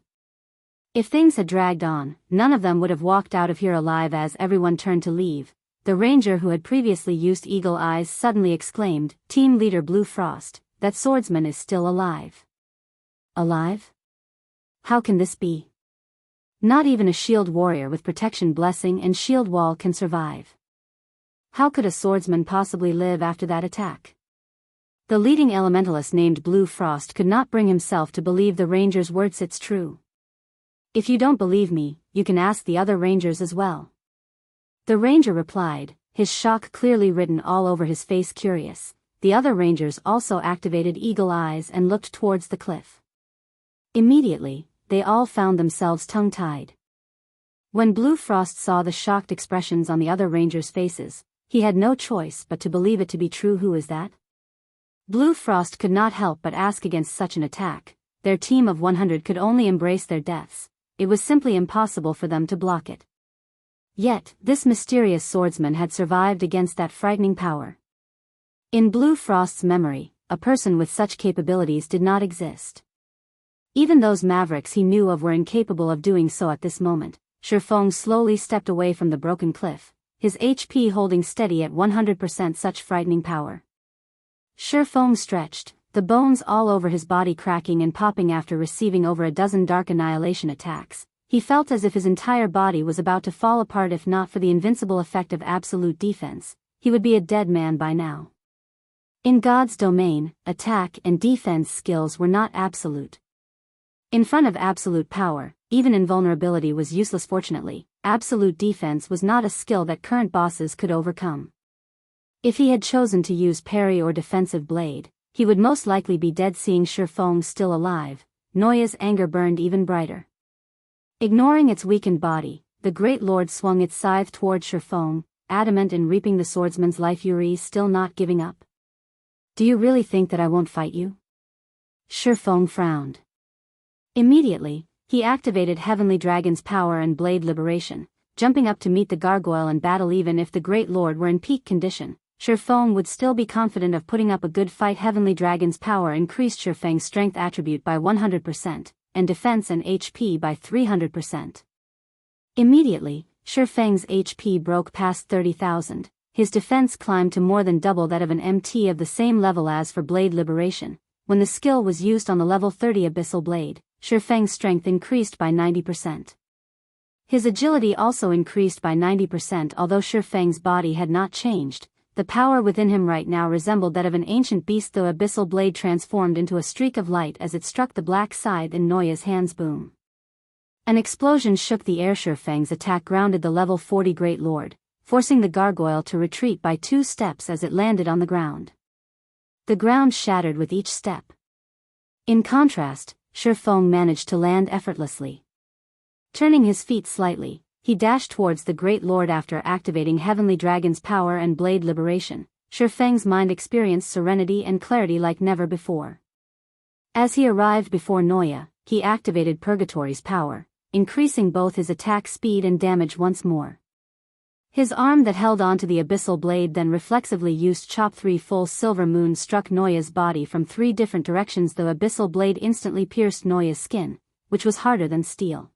If things had dragged on, none of them would have walked out of here alive. As everyone turned to leave, the ranger who had previously used Eagle Eyes suddenly exclaimed, "Team leader Blue Frost, that swordsman is still alive." Alive? How can this be? Not even a shield warrior with protection blessing and shield wall can survive. How could a swordsman possibly live after that attack? The leading elementalist named Blue Frost could not bring himself to believe the ranger's words. It's true. If you don't believe me, you can ask the other rangers as well. The ranger replied, his shock clearly written all over his face. Curious, the other rangers also activated Eagle Eyes and looked towards the cliff. Immediately, they all found themselves tongue-tied. When Blue Frost saw the shocked expressions on the other rangers' faces, he had no choice but to believe it to be true. Who is that? Blue Frost could not help but ask. Against such an attack, their team of 100 could only embrace their deaths. It was simply impossible for them to block it. Yet, this mysterious swordsman had survived against that frightening power. In Blue Frost's memory, a person with such capabilities did not exist. Even those mavericks he knew of were incapable of doing so at this moment. Shifeng slowly stepped away from the broken cliff, his HP holding steady at 100%. Such frightening power. Shifeng stretched, the bones all over his body cracking and popping. After receiving over a dozen dark annihilation attacks, he felt as if his entire body was about to fall apart. If not for the invincible effect of absolute defense, he would be a dead man by now. In God's domain, attack and defense skills were not absolute. In front of absolute power, even invulnerability was useless. Fortunately, absolute defense was not a skill that current bosses could overcome. If he had chosen to use parry or defensive blade, he would most likely be dead. Seeing Shifeng still alive, Noya's anger burned even brighter. Ignoring its weakened body, the Great Lord swung its scythe towards Shifeng, adamant in reaping the swordsman's life. Yuri still not giving up. Do you really think that I won't fight you? Shifeng frowned. Immediately, he activated Heavenly Dragon's power and Blade Liberation, jumping up to meet the gargoyle in battle. Even if the Great Lord were in peak condition, Shifeng would still be confident of putting up a good fight. Heavenly Dragon's power increased Shifeng's strength attribute by 100%, and defense and HP by 300%. Immediately, Shifeng's HP broke past 30,000, his defense climbed to more than double that of an MT of the same level. As for Blade Liberation, when the skill was used on the level 30 Abyssal Blade, Shifeng's strength increased by 90%. His agility also increased by 90%. Although Shifeng's body had not changed, the power within him right now resembled that of an ancient beast. The Abyssal Blade transformed into a streak of light as it struck the black scythe in Noya's hands. Boom! An explosion shook the air. Shifeng's attack grounded the level 40 Great Lord, forcing the gargoyle to retreat by 2 steps as it landed on the ground. The ground shattered with each step. In contrast, Shifeng managed to land effortlessly. Turning his feet slightly, he dashed towards the Great Lord. After activating Heavenly Dragon's power and Blade Liberation, Shifeng's mind experienced serenity and clarity like never before. As he arrived before Noya, he activated Purgatory's power, increasing both his attack speed and damage once more. His arm that held onto the Abyssal Blade then reflexively used Chop. 3 full silver moons struck Noya's body from 3 different directions. The Abyssal Blade instantly pierced Noya's skin, which was harder than steel.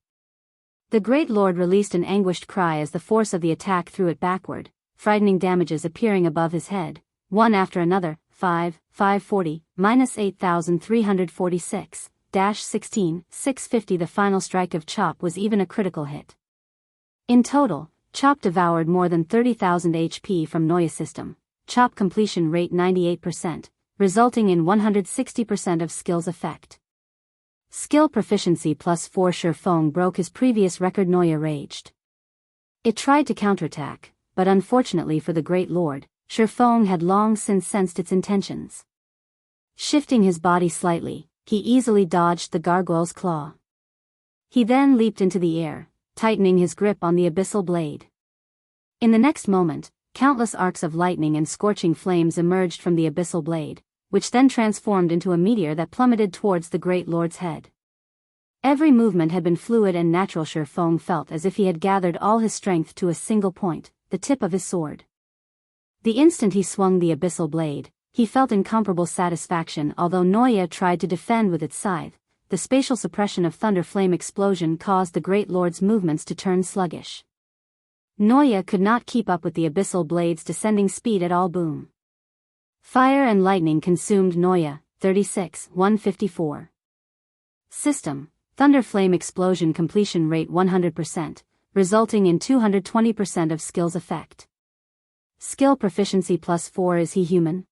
The Great Lord released an anguished cry as the force of the attack threw it backward, frightening damages appearing above his head, one after another. 540, minus 8,346, -16, 650. The final strike of Chop was even a critical hit. In total, Chop devoured more than 30,000 HP from Noya's system. Chop completion rate 98%, resulting in 160% of skill's effect. Skill proficiency +4. Shifeng broke his previous record. Noya raged. It tried to counterattack, but unfortunately for the Great Lord, Shifeng had long since sensed its intentions. Shifting his body slightly, he easily dodged the gargoyle's claw. He then leaped into the air, tightening his grip on the abyssal blade. In the next moment, countless arcs of lightning and scorching flames emerged from the abyssal blade, which then transformed into a meteor that plummeted towards the Great Lord's head. Every movement had been fluid and natural. Shifeng felt as if he had gathered all his strength to a single point, the tip of his sword. The instant he swung the abyssal blade, he felt incomparable satisfaction. Although Noya tried to defend with its scythe, the spatial suppression of thunder flame explosion caused the Great Lord's movements to turn sluggish. Noya could not keep up with the abyssal blade's descending speed at all. Boom. Fire and lightning consumed Noya. 36-154. System: Thunder flame explosion. Completion rate 100%, resulting in 220% of skill's effect. Skill proficiency +4. Is he human?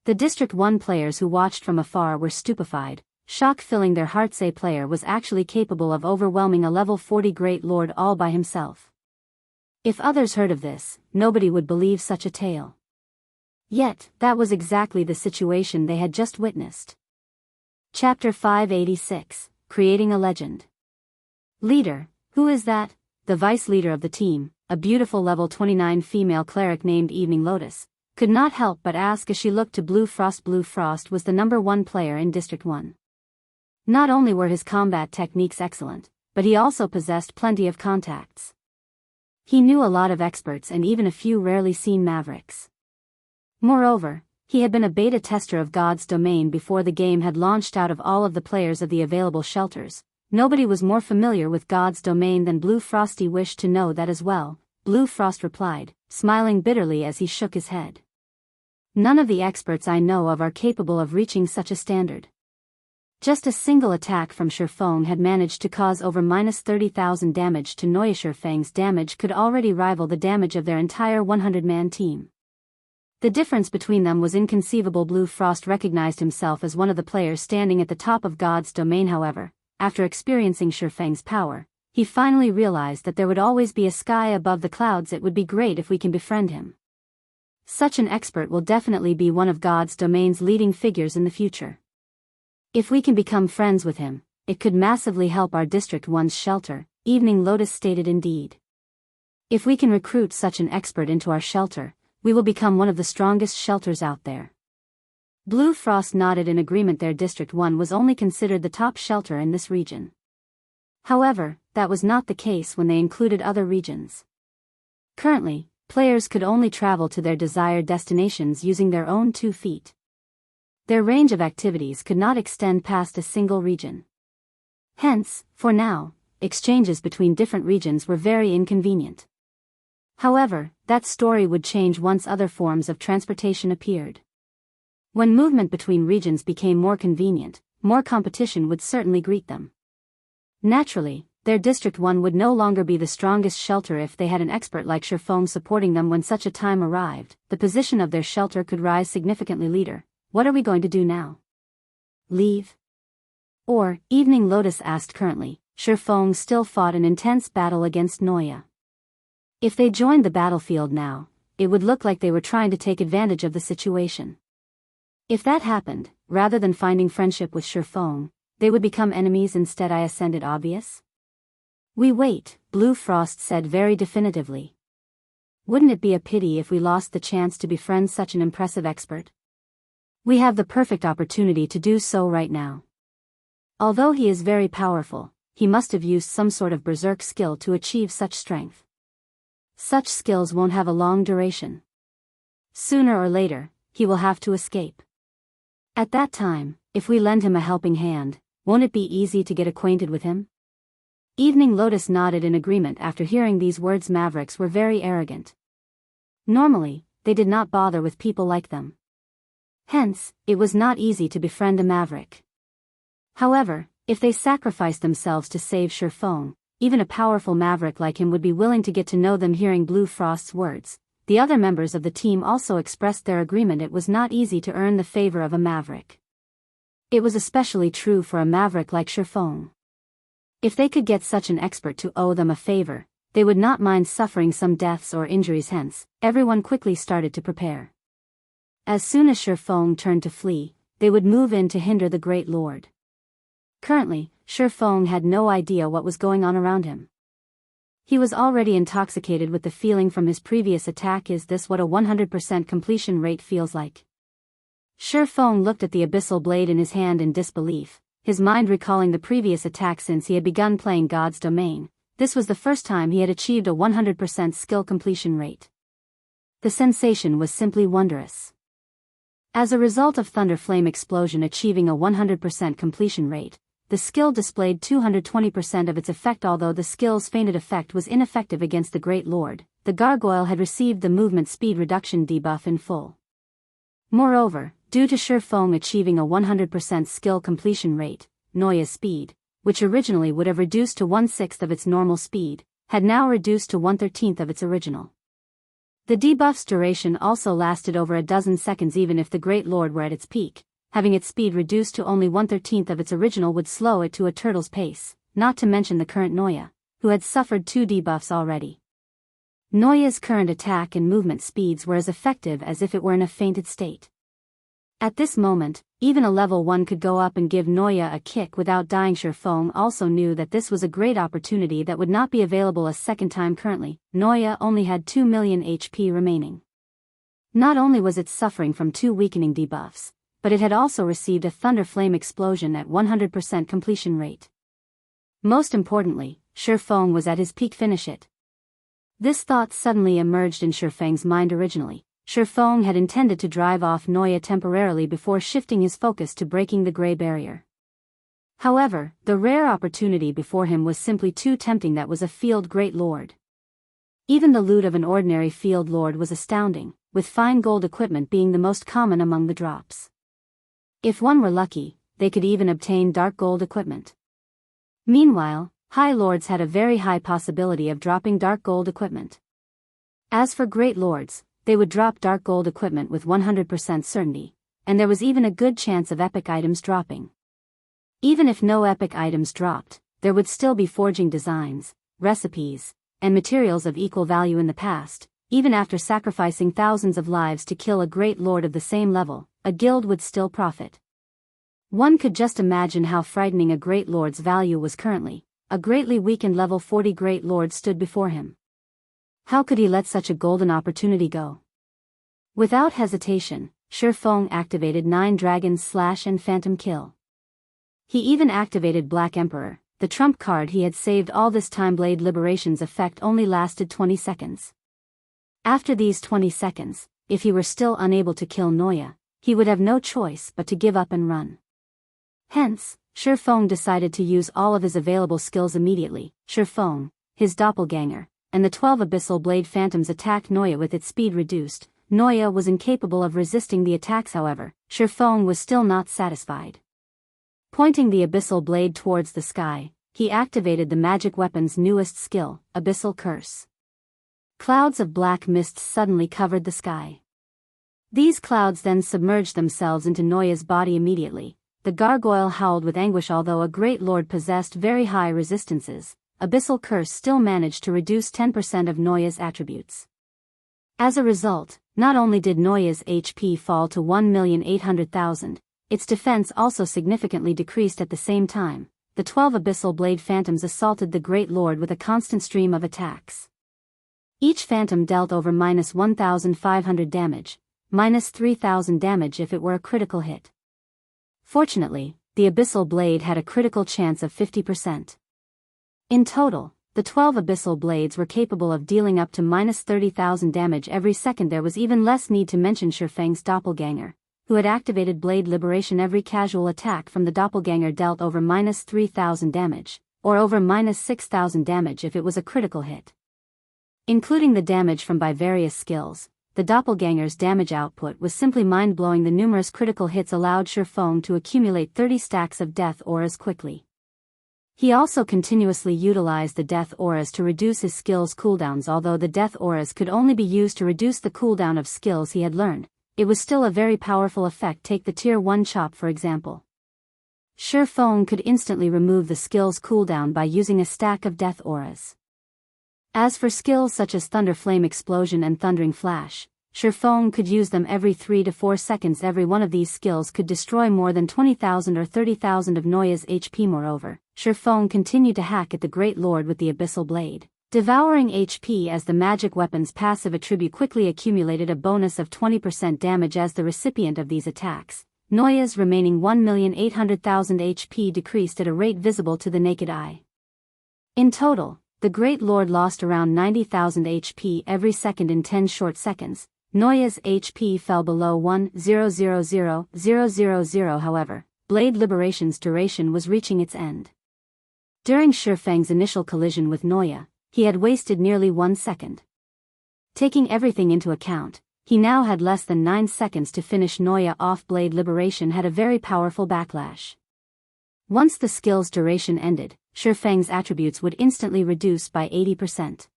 The District 1 players who watched from afar were stupefied, shock filling their hearts. A player was actually capable of overwhelming a level 40 Great Lord all by himself. If others heard of this, nobody would believe such a tale. Yet, that was exactly the situation they had just witnessed. Chapter 586, Creating a Legend. Leader: who is that? The vice leader of the team, a beautiful level 29 female cleric named Evening Lotus, could not help but ask as she looked to Blue Frost. Blue Frost was the number 1 player in District 1. Not only were his combat techniques excellent, but he also possessed plenty of contacts. He knew a lot of experts and even a few rarely seen mavericks. Moreover, he had been a beta tester of God's Domain before the game had launched. Out of all of the players of the available shelters, nobody was more familiar with God's Domain than Blue Frost. He wished to know that as well, Blue Frost replied, smiling bitterly as he shook his head. None of the experts I know of are capable of reaching such a standard. Just a single attack from Shifeng had managed to cause over -30,000 damage to Noya. Shifeng's damage could already rival the damage of their entire 100-man team. The difference between them was inconceivable. Blue Frost recognized himself as one of the players standing at the top of God's Domain. However, after experiencing Shifeng's power, he finally realized that there would always be a sky above the clouds. It would be great if we can befriend him. Such an expert will definitely be one of God's Domain's leading figures in the future. If we can become friends with him, it could massively help our District 1's shelter, Evening Lotus stated. Indeed. If we can recruit such an expert into our shelter, we will become one of the strongest shelters out there. Blue Frost nodded in agreement. Their District 1 was only considered the top shelter in this region. However, that was not the case when they included other regions. Currently, players could only travel to their desired destinations using their own 2 feet. Their range of activities could not extend past a single region. Hence, for now, exchanges between different regions were very inconvenient. However, that story would change once other forms of transportation appeared. When movement between regions became more convenient, more competition would certainly greet them. Naturally, their District 1 would no longer be the strongest shelter if they had an expert like Shifeng supporting them. When such a time arrived, the position of their shelter could rise significantly. Leader: what are we going to do now? Leave? Or, Evening Lotus asked. Currently, Shifeng still fought an intense battle against Noya. If they joined the battlefield now, it would look like they were trying to take advantage of the situation. If that happened, rather than finding friendship with Shifeng, they would become enemies instead. I ascended. Obvious? We wait, Blue Frost said very definitively. Wouldn't it be a pity if we lost the chance to befriend such an impressive expert? We have the perfect opportunity to do so right now. Although he is very powerful, he must have used some sort of berserk skill to achieve such strength. Such skills won't have a long duration. Sooner or later, he will have to escape. At that time, if we lend him a helping hand, won't it be easy to get acquainted with him? Evening Lotus nodded in agreement. After hearing these words, Mavericks were very arrogant. Normally, they did not bother with people like them. Hence, it was not easy to befriend a Maverick. However, if they sacrificed themselves to save Shifeng, even a powerful Maverick like him would be willing to get to know them. Hearing Blue Frost's words, the other members of the team also expressed their agreement. It was not easy to earn the favor of a Maverick. It was especially true for a Maverick like Shifeng. If they could get such an expert to owe them a favor, they would not mind suffering some deaths or injuries. Hence, everyone quickly started to prepare. As soon as Shifeng turned to flee, they would move in to hinder the Great Lord. Currently, Shifeng had no idea what was going on around him. He was already intoxicated with the feeling from his previous attack. Is this what a 100% completion rate feels like? Shifeng looked at the abyssal blade in his hand in disbelief, his mind recalling the previous attack since he had begun playing God's Domain. This was the first time he had achieved a 100% skill completion rate. The sensation was simply wondrous. As a result of Thunder Flame Explosion achieving a 100% completion rate, the skill displayed 220% of its effect. Although the skill's fainted effect was ineffective against the Great Lord, the gargoyle had received the movement speed reduction debuff in full. Moreover, due to Shifeng achieving a 100% skill completion rate, Noya's speed, which originally would have reduced to 1/6 of its normal speed, had now reduced to 1/13 of its original. The debuff's duration also lasted over a dozen seconds. Even if the Great Lord were at its peak, having its speed reduced to only 1/13 of its original would slow it to a turtle's pace, not to mention the current Noya, who had suffered 2 debuffs already. Noya's current attack and movement speeds were as effective as if it were in a fainted state. At this moment, even a level 1 could go up and give Noya a kick without dying. Shifeng also knew that this was a great opportunity that would not be available a second time. Currently, Noya only had 2 million HP remaining. Not only was it suffering from 2 weakening debuffs, but it had also received a Thunder Flame Explosion at 100% completion rate. Most importantly, Shifeng was at his peak. Finish it. This thought suddenly emerged in Shifeng's mind. Originally, Shifeng had intended to drive off Noya temporarily before shifting his focus to breaking the Grey Barrier. However, the rare opportunity before him was simply too tempting. That was a Field Great Lord. Even the loot of an ordinary Field Lord was astounding, with fine gold equipment being the most common among the drops. If one were lucky, they could even obtain dark gold equipment. Meanwhile, High Lords had a very high possibility of dropping dark gold equipment. As for Great Lords, they would drop dark gold equipment with 100% certainty, and there was even a good chance of epic items dropping. Even if no epic items dropped, there would still be forging designs, recipes, and materials of equal value in the past. Even after sacrificing thousands of lives to kill a Great Lord of the same level, a guild would still profit. One could just imagine how frightening a Great Lord's value was currently. A greatly weakened level 40 Great Lord stood before him. How could he let such a golden opportunity go? Without hesitation, Shifeng activated 9 Dragons Slash and Phantom Kill. He even activated Black Emperor, the trump card he had saved all this time. Blade Liberation's effect only lasted 20 seconds. After these 20 seconds, if he were still unable to kill Noya, he would have no choice but to give up and run. Hence, Shifeng decided to use all of his available skills immediately. Shifeng, his doppelganger, and the 12 Abyssal Blade Phantoms attacked Noya with its speed reduced. Noya was incapable of resisting the attacks. However, Shifeng was still not satisfied. Pointing the Abyssal Blade towards the sky, he activated the magic weapon's newest skill, Abyssal Curse. Clouds of black mist suddenly covered the sky. These clouds then submerged themselves into Noya's body immediately. The gargoyle howled with anguish. Although a Great Lord possessed very high resistances, Abyssal Curse still managed to reduce 10% of Noya's attributes. As a result, not only did Noya's HP fall to 1,800,000, its defense also significantly decreased. At the same time, the 12 Abyssal Blade Phantoms assaulted the Great Lord with a constant stream of attacks. Each phantom dealt over -1,500 damage, -3,000 damage if it were a critical hit. Fortunately, the Abyssal Blade had a critical chance of 50%. In total, the 12 Abyssal Blades were capable of dealing up to -30,000 damage every second. There was even less need to mention Shifeng's doppelganger, who had activated Blade Liberation. Every casual attack from the doppelganger dealt over -3,000 damage, or over -6,000 damage if it was a critical hit. Including the damage from by various skills, the doppelganger's damage output was simply mind-blowing. The numerous critical hits allowed Shifeng to accumulate 30 stacks of death auras quickly. He also continuously utilized the death auras to reduce his skills' cooldowns. Although the death auras could only be used to reduce the cooldown of skills he had learned, it was still a very powerful effect. Take the tier 1 chop for example. Shifeng could instantly remove the skill's cooldown by using a stack of death auras. As for skills such as Thunder Flame Explosion and Thundering Flash, Shifeng could use them every 3 to 4 seconds. Every one of these skills could destroy more than 20,000 or 30,000 of Noya's HP. Moreover, Shifeng continued to hack at the Great Lord with the Abyssal Blade, devouring HP as the magic weapon's passive attribute quickly accumulated a bonus of 20% damage as the recipient of these attacks. Noya's remaining 1,800,000 HP decreased at a rate visible to the naked eye. In total, the Great Lord lost around 90,000 HP every second. In 10 short seconds, Noya's HP fell below 1,000,000. However, Blade Liberation's duration was reaching its end. During Shifeng's initial collision with Noya, he had wasted nearly 1 second. Taking everything into account, he now had less than 9 seconds to finish Noya off. Blade Liberation had a very powerful backlash. Once the skill's duration ended, Shifeng's attributes would instantly reduce by 80%.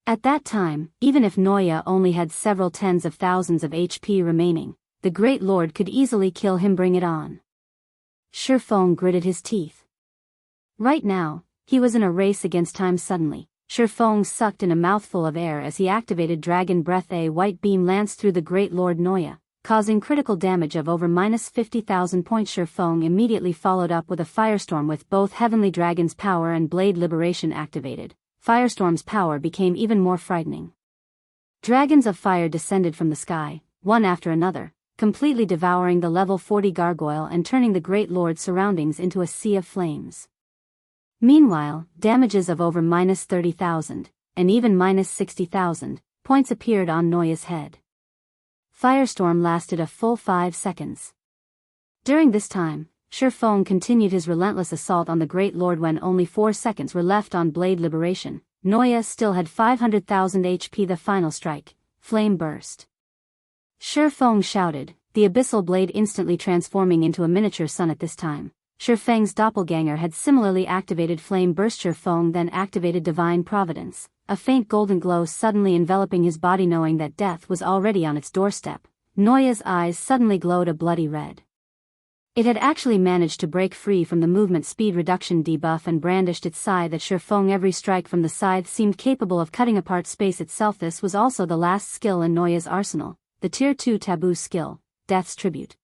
At that time, even if Noya only had several tens of thousands of HP remaining, the Great Lord could easily kill him. Bring it on. Shifeng gritted his teeth. Right now, he was in a race against time. Suddenly, Shifeng sucked in a mouthful of air as he activated Dragon Breath. A white beam lanced through the Great Lord Noya, causing critical damage of over -50,000 points. Shifeng immediately followed up with a firestorm with both Heavenly Dragon's power and Blade Liberation activated. Firestorm's power became even more frightening. Dragons of fire descended from the sky, one after another, completely devouring the level 40 gargoyle and turning the Great Lord's surroundings into a sea of flames. Meanwhile, damages of over -30,000, and even -60,000, points appeared on Noya's head. Firestorm lasted a full 5 seconds. During this time, Shifeng continued his relentless assault on the Great Lord. When only 4 seconds were left on Blade Liberation, Noya still had 500,000 HP. The final strike, Flame Burst. Shifeng shouted, the Abyssal Blade instantly transforming into a miniature sun. At this time, Shifeng's doppelganger had similarly activated Flame Burst. Shifeng then activated Divine Providence, a faint golden glow suddenly enveloping his body. Knowing that death was already on its doorstep, Noya's eyes suddenly glowed a bloody red. It had actually managed to break free from the movement speed reduction debuff and brandished its scythe at Shifeng. Every strike from the scythe seemed capable of cutting apart space itself. This was also the last skill in Noya's arsenal, the Tier 2 Taboo skill, Death's Tribute.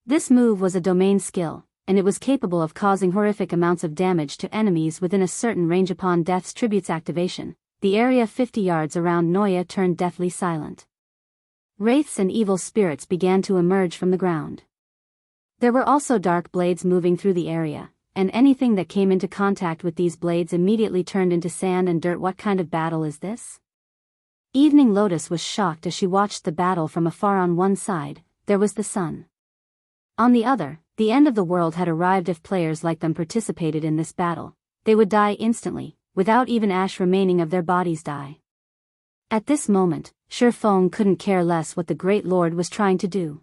This move was a domain skill, and it was capable of causing horrific amounts of damage to enemies within a certain range. Upon Death's Tribute's activation, the area 50 yards around Noya turned deathly silent. Wraiths and evil spirits began to emerge from the ground. There were also dark blades moving through the area, and anything that came into contact with these blades immediately turned into sand and dirt. What kind of battle is this? Evening Lotus was shocked as she watched the battle from afar. On one side, there was the sun. On the other, the end of the world had arrived. If players like them participated in this battle, they would die instantly, without even ash remaining of their bodies die. At this moment, Shifeng couldn't care less what the Great Lord was trying to do.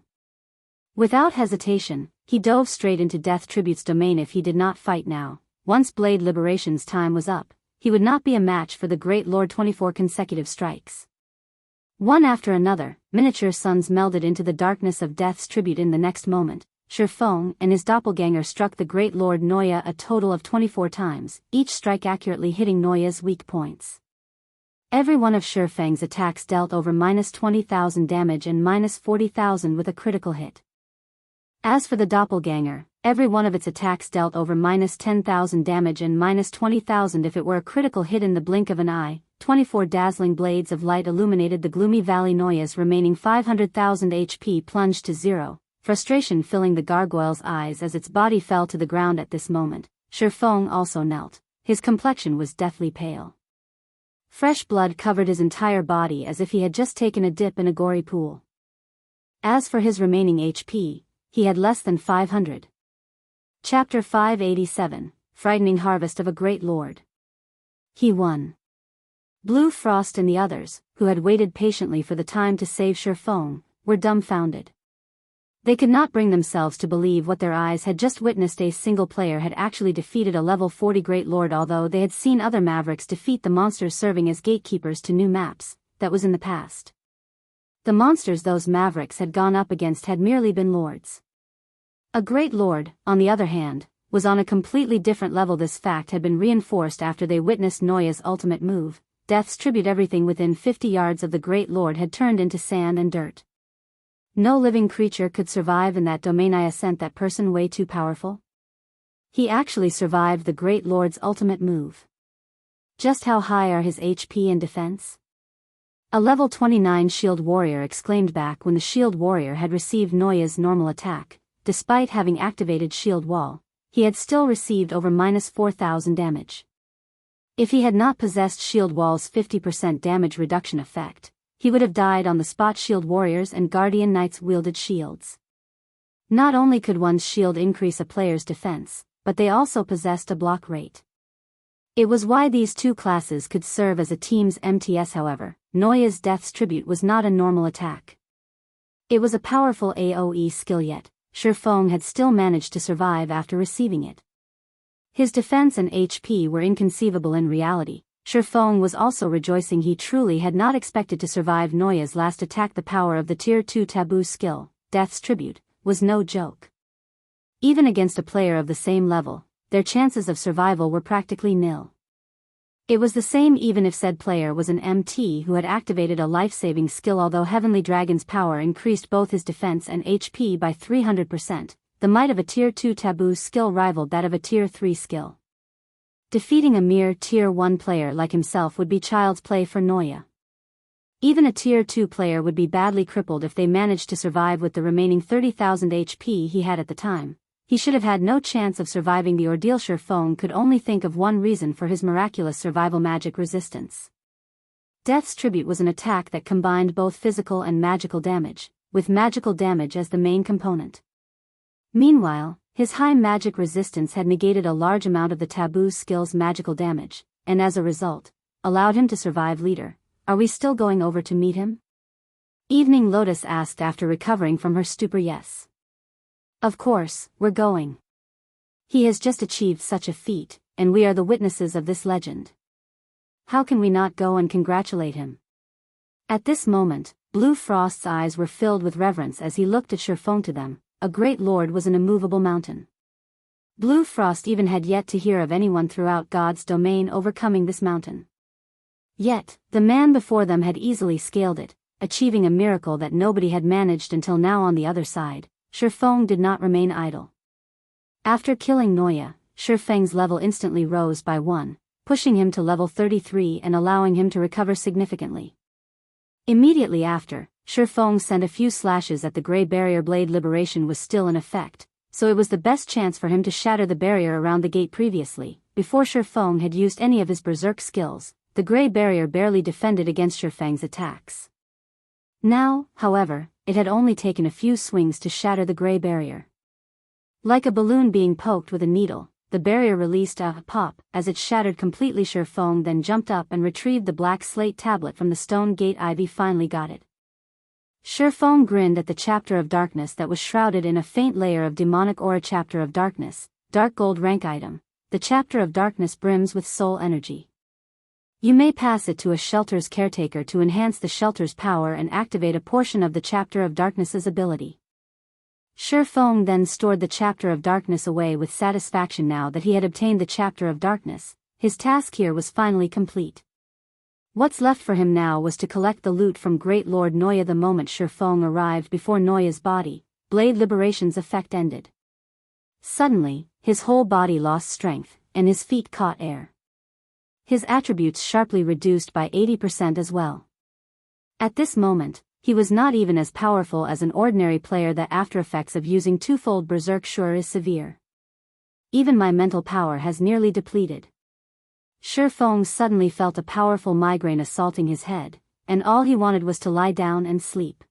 Without hesitation, he dove straight into Death Tribute's domain. If he did not fight now, once Blade Liberation's time was up, he would not be a match for the Great Lord. 24 consecutive strikes. One after another, miniature suns melded into the darkness of Death's Tribute. In the next moment, Shifeng and his doppelganger struck the Great Lord Noya a total of 24 times, each strike accurately hitting Noya's weak points. Every one of Shifeng's attacks dealt over -20,000 damage and -40,000 with a critical hit. As for the doppelganger, every one of its attacks dealt over -10,000 damage and -20,000 if it were a critical hit. In the blink of an eye, 24 dazzling blades of light illuminated the gloomy valley. Noya's remaining 500,000 HP plunged to zero, frustration filling the gargoyle's eyes as its body fell to the ground. At this moment, Shifeng also knelt. His complexion was deathly pale. Fresh blood covered his entire body as if he had just taken a dip in a gory pool. As for his remaining HP, he had less than 500. Chapter 587, Frightening Harvest of a Great Lord. He won. Blue Frost and the others, who had waited patiently for the time to save Shifeng, were dumbfounded. They could not bring themselves to believe what their eyes had just witnessed. A single player had actually defeated a level 40 Great Lord. Although they had seen other Mavericks defeat the monsters serving as gatekeepers to new maps, that was in the past. The monsters those Mavericks had gone up against had merely been lords. A Great Lord, on the other hand, was on a completely different level. This fact had been reinforced after they witnessed Noya's ultimate move, Death's Tribute. Everything within 50 yards of the Great Lord had turned into sand and dirt. No living creature could survive in that domain. I sent that person way too powerful. He actually survived the Great Lord's ultimate move. Just how high are his HP and defense? A level 29 shield warrior exclaimed back when the shield warrior had received Noya's normal attack. Despite having activated shield wall, he had still received over -4,000 damage. If he had not possessed shield wall's 50% damage reduction effect, he would have died on the spot. Shield warriors and guardian knights wielded shields. Not only could one's shield increase a player's defense, but they also possessed a block rate. It was why these two classes could serve as a team's MTS. However, Noya's Death's Tribute was not a normal attack. It was a powerful AoE skill, yet Shifeng had still managed to survive after receiving it. His defense and HP were inconceivable in reality. Shifeng was also rejoicing. He truly had not expected to survive Noya's last attack. The power of the Tier 2 Taboo skill, Death's Tribute, was no joke. Even against a player of the same level, their chances of survival were practically nil. It was the same even if said player was an MT who had activated a life-saving skill. Although Heavenly Dragon's power increased both his defense and HP by 300%, the might of a Tier 2 Taboo skill rivaled that of a Tier 3 skill. Defeating a mere Tier 1 player like himself would be child's play for Noya. Even a Tier 2 player would be badly crippled if they managed to survive with the remaining 30,000 HP he had at the time. He should have had no chance of surviving the ordeal. Shifeng could only think of one reason for his miraculous survival: magic resistance. Death's Tribute was an attack that combined both physical and magical damage, with magical damage as the main component. Meanwhile, his high magic resistance had negated a large amount of the Taboo skill's magical damage, and as a result, allowed him to survive. Leader, are we still going over to meet him? Evening Lotus asked after recovering from her stupor. Yes. Of course, we're going. He has just achieved such a feat, and we are the witnesses of this legend. How can we not go and congratulate him? At this moment, Blue Frost's eyes were filled with reverence as he looked at Shifeng. To them, a Great Lord was an immovable mountain. Blue Frost even had yet to hear of anyone throughout God's domain overcoming this mountain. Yet, the man before them had easily scaled it, achieving a miracle that nobody had managed until now. On the other side, Shifeng did not remain idle. After killing Noya, Shifeng's level instantly rose by 1, pushing him to level 33 and allowing him to recover significantly. Immediately after, Shifeng sent a few slashes at the Grey Barrier. Blade Liberation was still in effect, so it was the best chance for him to shatter the barrier around the gate. Previously, before Shifeng had used any of his berserk skills, the Grey Barrier barely defended against Shifeng's attacks. Now, however, it had only taken a few swings to shatter the Grey Barrier. Like a balloon being poked with a needle, the barrier released a pop as it shattered completely. Shifeng then jumped up and retrieved the black slate tablet from the stone gate. Ivy finally got it. Shifeng grinned at the chapter of darkness that was shrouded in a faint layer of demonic aura. Chapter of darkness, dark gold rank item. The chapter of darkness brims with soul energy. You may pass it to a shelter's caretaker to enhance the shelter's power and activate a portion of the chapter of darkness's ability. Shifeng then stored the chapter of darkness away with satisfaction. Now that he had obtained the chapter of darkness, his task here was finally complete. What's left for him now was to collect the loot from Great Lord Noya. The moment Shifeng arrived before Noya's body, Blade Liberation's effect ended. Suddenly, his whole body lost strength, and his feet caught air. His attributes sharply reduced by 80% as well. At this moment, he was not even as powerful as an ordinary player. The after effects of using twofold berserk sure is severe. Even my mental power has nearly depleted. Shifeng suddenly felt a powerful migraine assaulting his head, and all he wanted was to lie down and sleep.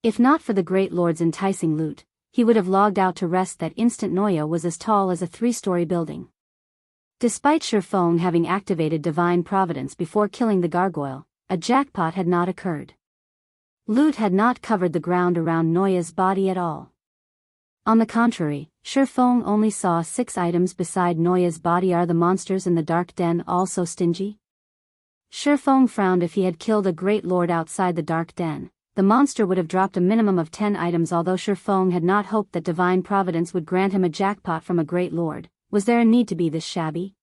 If not for the Great Lord's enticing loot, he would have logged out to rest that instant. Noya was as tall as a 3-story building. Despite Shifeng having activated Divine Providence before killing the gargoyle, a jackpot had not occurred. Loot had not covered the ground around Noya's body at all. On the contrary, Shifeng only saw 6 items beside Noya's body. Are the monsters in the dark den all so stingy? Shifeng frowned. If he had killed a great lord outside the dark den, the monster would have dropped a minimum of 10 items. Although Shifeng had not hoped that divine providence would grant him a jackpot from a great lord, was there a need to be this shabby?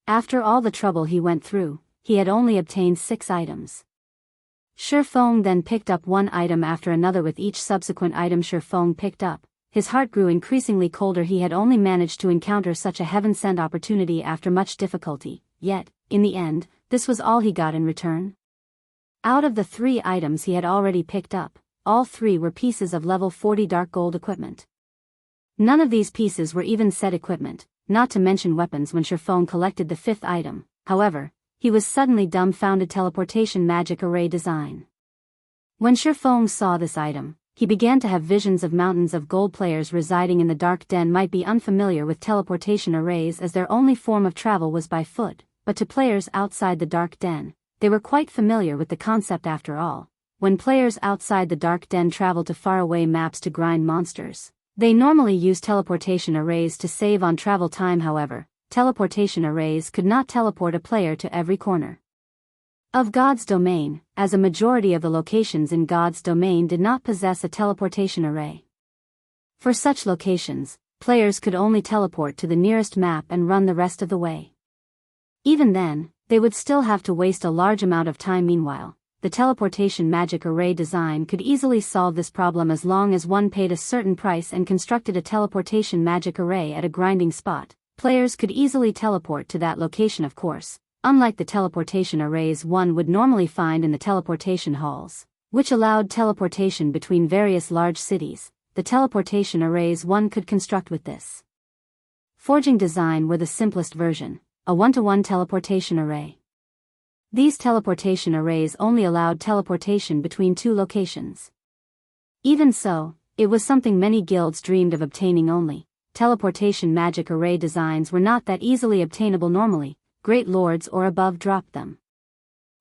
After all the trouble he went through, he had only obtained 6 items. Shifeng then picked up one item after another. With each subsequent item Shifeng picked up, his heart grew increasingly colder. He had only managed to encounter such a heaven-sent opportunity after much difficulty, yet, in the end, this was all he got in return. Out of the 3 items he had already picked up, all 3 were pieces of level 40 dark gold equipment. None of these pieces were even set equipment, not to mention weapons. When Shifeng collected the 5th item, however, he was suddenly dumbfounded. Teleportation magic array design. When Shifeng saw this item, he began to have visions of mountains of gold. Players residing in the dark den might be unfamiliar with teleportation arrays as their only form of travel was by foot, but to players outside the dark den, they were quite familiar with the concept. After all, when players outside the dark den travel to faraway maps to grind monsters, they normally use teleportation arrays to save on travel time. However, teleportation arrays could not teleport a player to every corner of God's domain, as a majority of the locations in God's domain did not possess a teleportation array. For such locations, players could only teleport to the nearest map and run the rest of the way. Even then, they would still have to waste a large amount of time. Meanwhile, the teleportation magic array design could easily solve this problem as long as one paid a certain price and constructed a teleportation magic array at a grinding spot. Players could easily teleport to that location. Of course, unlike the teleportation arrays one would normally find in the teleportation halls, which allowed teleportation between various large cities, the teleportation arrays one could construct with this forging design were the simplest version, a 1-to-1 teleportation array. These teleportation arrays only allowed teleportation between 2 locations. Even so, it was something many guilds dreamed of obtaining. Only teleportation magic array designs were not that easily obtainable. Normally, great lords or above dropped them.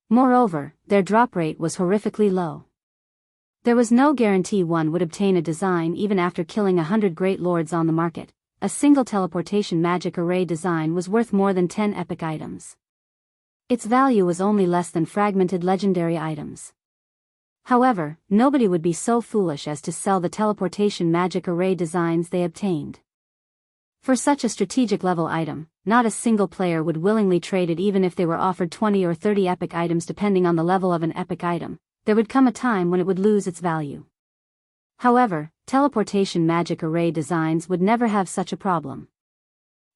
Moreover, their drop rate was horrifically low. There was no guarantee one would obtain a design even after killing 100 great lords on the market. A single teleportation magic array design was worth more than 10 epic items. Its value was only less than fragmented legendary items. However, nobody would be so foolish as to sell the teleportation magic array designs they obtained. For such a strategic level item, not a single player would willingly trade it even if they were offered 20 or 30 epic items. Depending on the level of an epic item, there would come a time when it would lose its value. However, teleportation magic array designs would never have such a problem.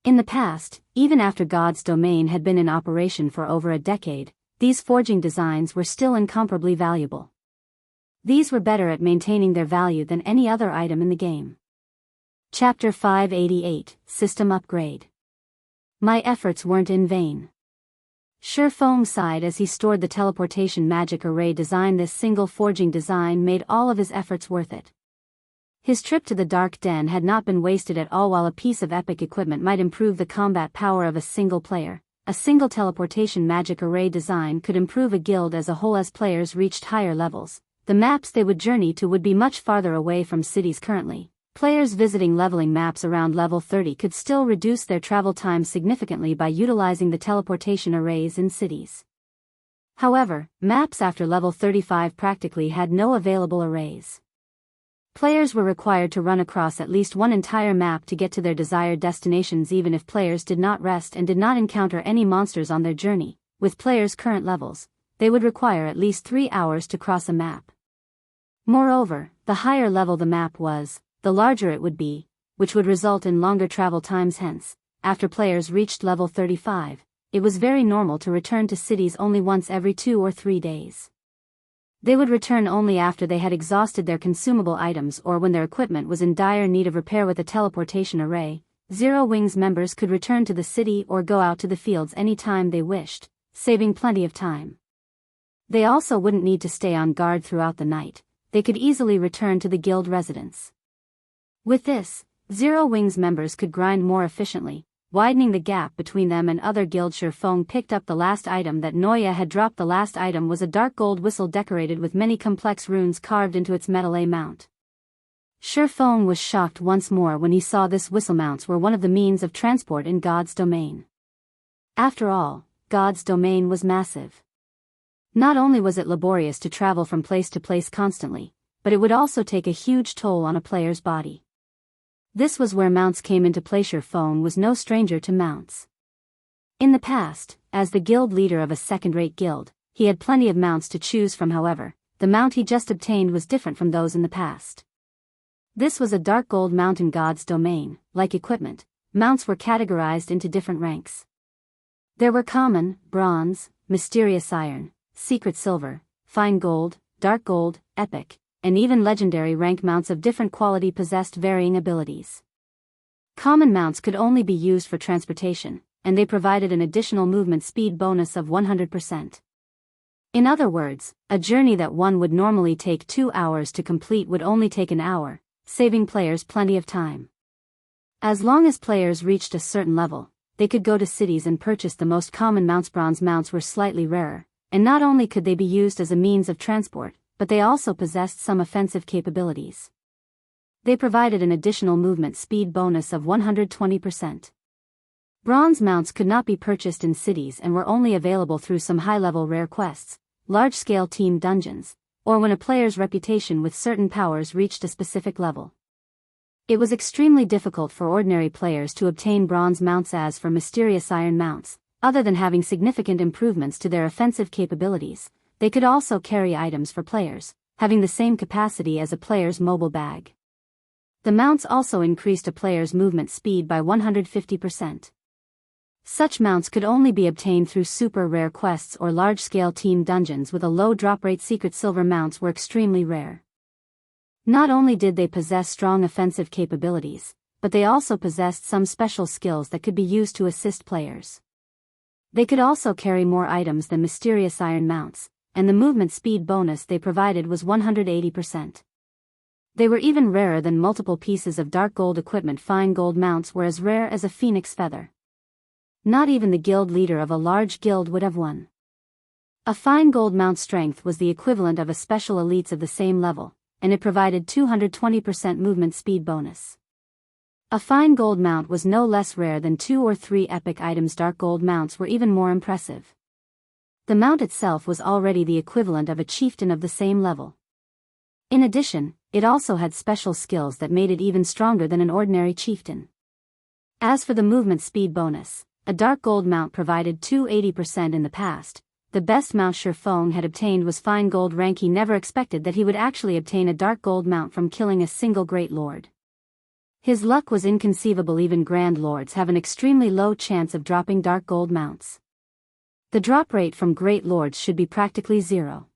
In the past, even after God's domain had been in operation for over a decade, these forging designs were still incomparably valuable. These were better at maintaining their value than any other item in the game. Chapter 588, System Upgrade. My efforts weren't in vain. Shifeng sighed as he stored the teleportation magic array design. This single forging design made all of his efforts worth it. His trip to the dark den had not been wasted at all. While a piece of epic equipment might improve the combat power of a single player, a single teleportation magic array design could improve a guild as a whole. As players reached higher levels, the maps they would journey to would be much farther away from cities. Currently, players visiting leveling maps around level 30 could still reduce their travel time significantly by utilizing the teleportation arrays in cities. However, maps after level 35 practically had no available arrays. Players were required to run across at least one entire map to get to their desired destinations. Even if players did not rest and did not encounter any monsters on their journey, with players' current levels, they would require at least 3 hours to cross a map. Moreover, the higher level the map was, the larger it would be, which would result in longer travel times. Hence, after players reached level 35, it was very normal to return to cities only once every 2 or 3 days. They would return only after they had exhausted their consumable items or when their equipment was in dire need of repair. With a teleportation array, Zero Wings members could return to the city or go out to the fields any time they wished, saving plenty of time. They also wouldn't need to stay on guard throughout the night. They could easily return to the guild residence. With this, Zero Wings members could grind more efficiently, widening the gap between them and other guilds. Feng picked up the last item that Noya had dropped. The last item was a dark gold whistle decorated with many complex runes carved into its metal mount. Feng was shocked once more when he saw this whistle. Mounts were one of the means of transport in God's domain. After all, God's domain was massive. Not only was it laborious to travel from place to place constantly, but it would also take a huge toll on a player's body. This was where mounts came into play. Feng was no stranger to mounts. In the past, as the guild leader of a second-rate guild, he had plenty of mounts to choose from. However, the mount he just obtained was different from those in the past. This was a dark gold mount in God's domain. Like equipment, mounts were categorized into different ranks. There were common, bronze, mysterious iron, secret silver, fine gold, dark gold, epic, and even legendary rank. Mounts of different quality possessed varying abilities. Common mounts could only be used for transportation, and they provided an additional movement speed bonus of 100%. In other words, a journey that one would normally take 2 hours to complete would only take an hour, saving players plenty of time. As long as players reached a certain level, they could go to cities and purchase the most common mounts. Bronze mounts were slightly rarer, and not only could they be used as a means of transport, but they also possessed some offensive capabilities. They provided an additional movement speed bonus of 120%. Bronze mounts could not be purchased in cities and were only available through some high-level rare quests, large-scale team dungeons, or when a player's reputation with certain powers reached a specific level. It was extremely difficult for ordinary players to obtain bronze mounts. As for mysterious iron mounts, other than having significant improvements to their offensive capabilities, they could also carry items for players, having the same capacity as a player's mobile bag. The mounts also increased a player's movement speed by 150%. Such mounts could only be obtained through super rare quests or large-scale team dungeons with a low drop rate. Secret silver mounts were extremely rare. Not only did they possess strong offensive capabilities, but they also possessed some special skills that could be used to assist players. They could also carry more items than mysterious iron mounts, and the movement speed bonus they provided was 180%. They were even rarer than multiple pieces of dark gold equipment. Fine gold mounts were as rare as a phoenix feather. Not even the guild leader of a large guild would have one. A fine gold mount strength was the equivalent of a special elites of the same level, and it provided 220% movement speed bonus. A fine gold mount was no less rare than 2 or 3 epic items. Dark gold mounts were even more impressive. The mount itself was already the equivalent of a chieftain of the same level. In addition, it also had special skills that made it even stronger than an ordinary chieftain. As for the movement speed bonus, a dark gold mount provided 280% in the past. The best mount Feng had obtained was fine gold rank. He never expected that he would actually obtain a dark gold mount from killing a single great lord. His luck was inconceivable. Even grand lords have an extremely low chance of dropping dark gold mounts. The drop rate from great lords should be practically zero.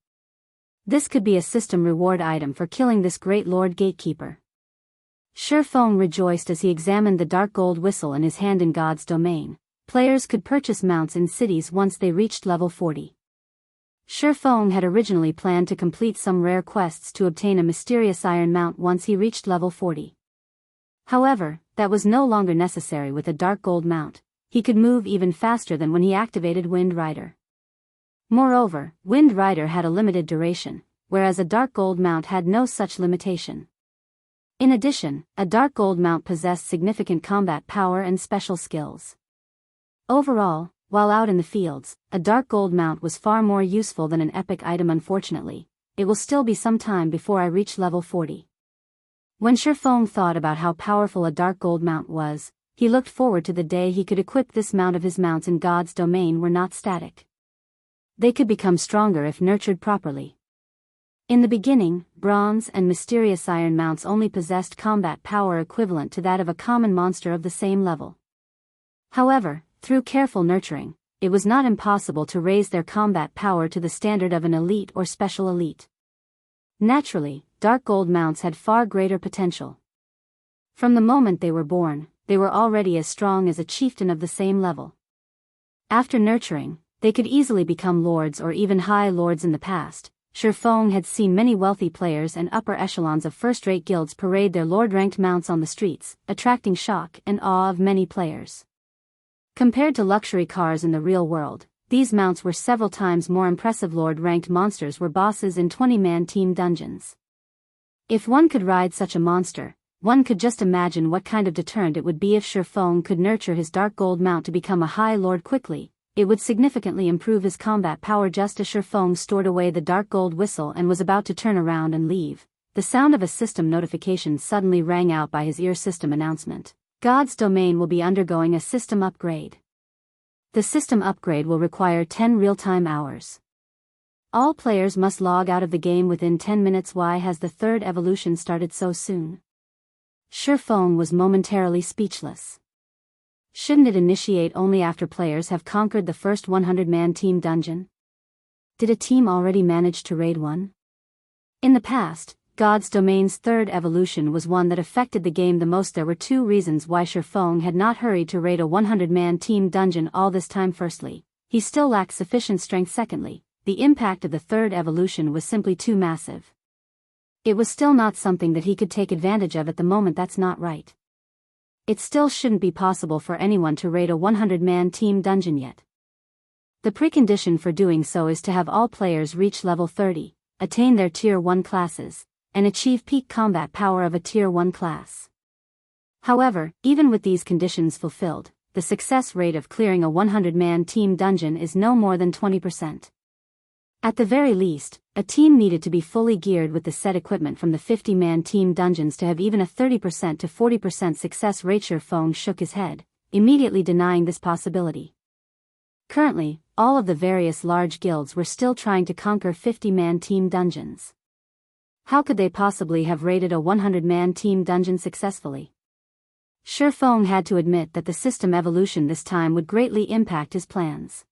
This could be a system reward item for killing this great lord gatekeeper. Feng rejoiced as he examined the dark gold whistle in his hand. In God's domain, players could purchase mounts in cities once they reached level 40. Feng had originally planned to complete some rare quests to obtain a mysterious iron mount once he reached level 40. However, that was no longer necessary with a dark gold mount. He could move even faster than when he activated Wind Rider. Moreover, Wind Rider had a limited duration, whereas a dark gold mount had no such limitation. In addition, a dark gold mount possessed significant combat power and special skills. Overall, while out in the fields, a dark gold mount was far more useful than an epic item. Unfortunately, it will still be some time before I reach level 40. When Feng thought about how powerful a dark gold mount was, he looked forward to the day he could equip this mount. Of his mounts in God's domain were not static. They could become stronger if nurtured properly. In the beginning, bronze and mysterious iron mounts only possessed combat power equivalent to that of a common monster of the same level. However, through careful nurturing, it was not impossible to raise their combat power to the standard of an elite or special elite. Naturally, dark gold mounts had far greater potential. From the moment they were born, they were already as strong as a chieftain of the same level. After nurturing, they could easily become lords or even high lords. In the past, Feng had seen many wealthy players and upper echelons of first-rate guilds parade their lord-ranked mounts on the streets, attracting shock and awe of many players. Compared to luxury cars in the real world, these mounts were several times more impressive. Lord-ranked monsters were bosses in 20-man team dungeons. If one could ride such a monster, one could just imagine what kind of deterrent it would be if Shifeng could nurture his dark gold mount to become a high lord quickly. It would significantly improve his combat power. Just as Shifeng stored away the dark gold whistle and was about to turn around and leave, the sound of a system notification suddenly rang out by his ear. System announcement. God's domain will be undergoing a system upgrade. The system upgrade will require 10 real-time hours. All players must log out of the game within 10 minutes. Why has the third evolution started so soon? Shifeng was momentarily speechless. Shouldn't it initiate only after players have conquered the first 100-man team dungeon? Did a team already manage to raid one? In the past, God's Domain's third evolution was one that affected the game the most. There were two reasons why Shifeng had not hurried to raid a 100-man team dungeon all this time. Firstly, he still lacked sufficient strength. Secondly, the impact of the third evolution was simply too massive. It was still not something that he could take advantage of at the moment. That's not right. It still shouldn't be possible for anyone to raid a 100-man team dungeon yet. The precondition for doing so is to have all players reach level 30, attain their Tier 1 classes, and achieve peak combat power of a Tier 1 class. However, even with these conditions fulfilled, the success rate of clearing a 100-man team dungeon is no more than 20%. At the very least, a team needed to be fully geared with the set equipment from the 50-man team dungeons to have even a 30% to 40% success rate. Shifeng shook his head, immediately denying this possibility. Currently, all of the various large guilds were still trying to conquer 50-man team dungeons. How could they possibly have raided a 100-man team dungeon successfully? Shifeng had to admit that the system evolution this time would greatly impact his plans.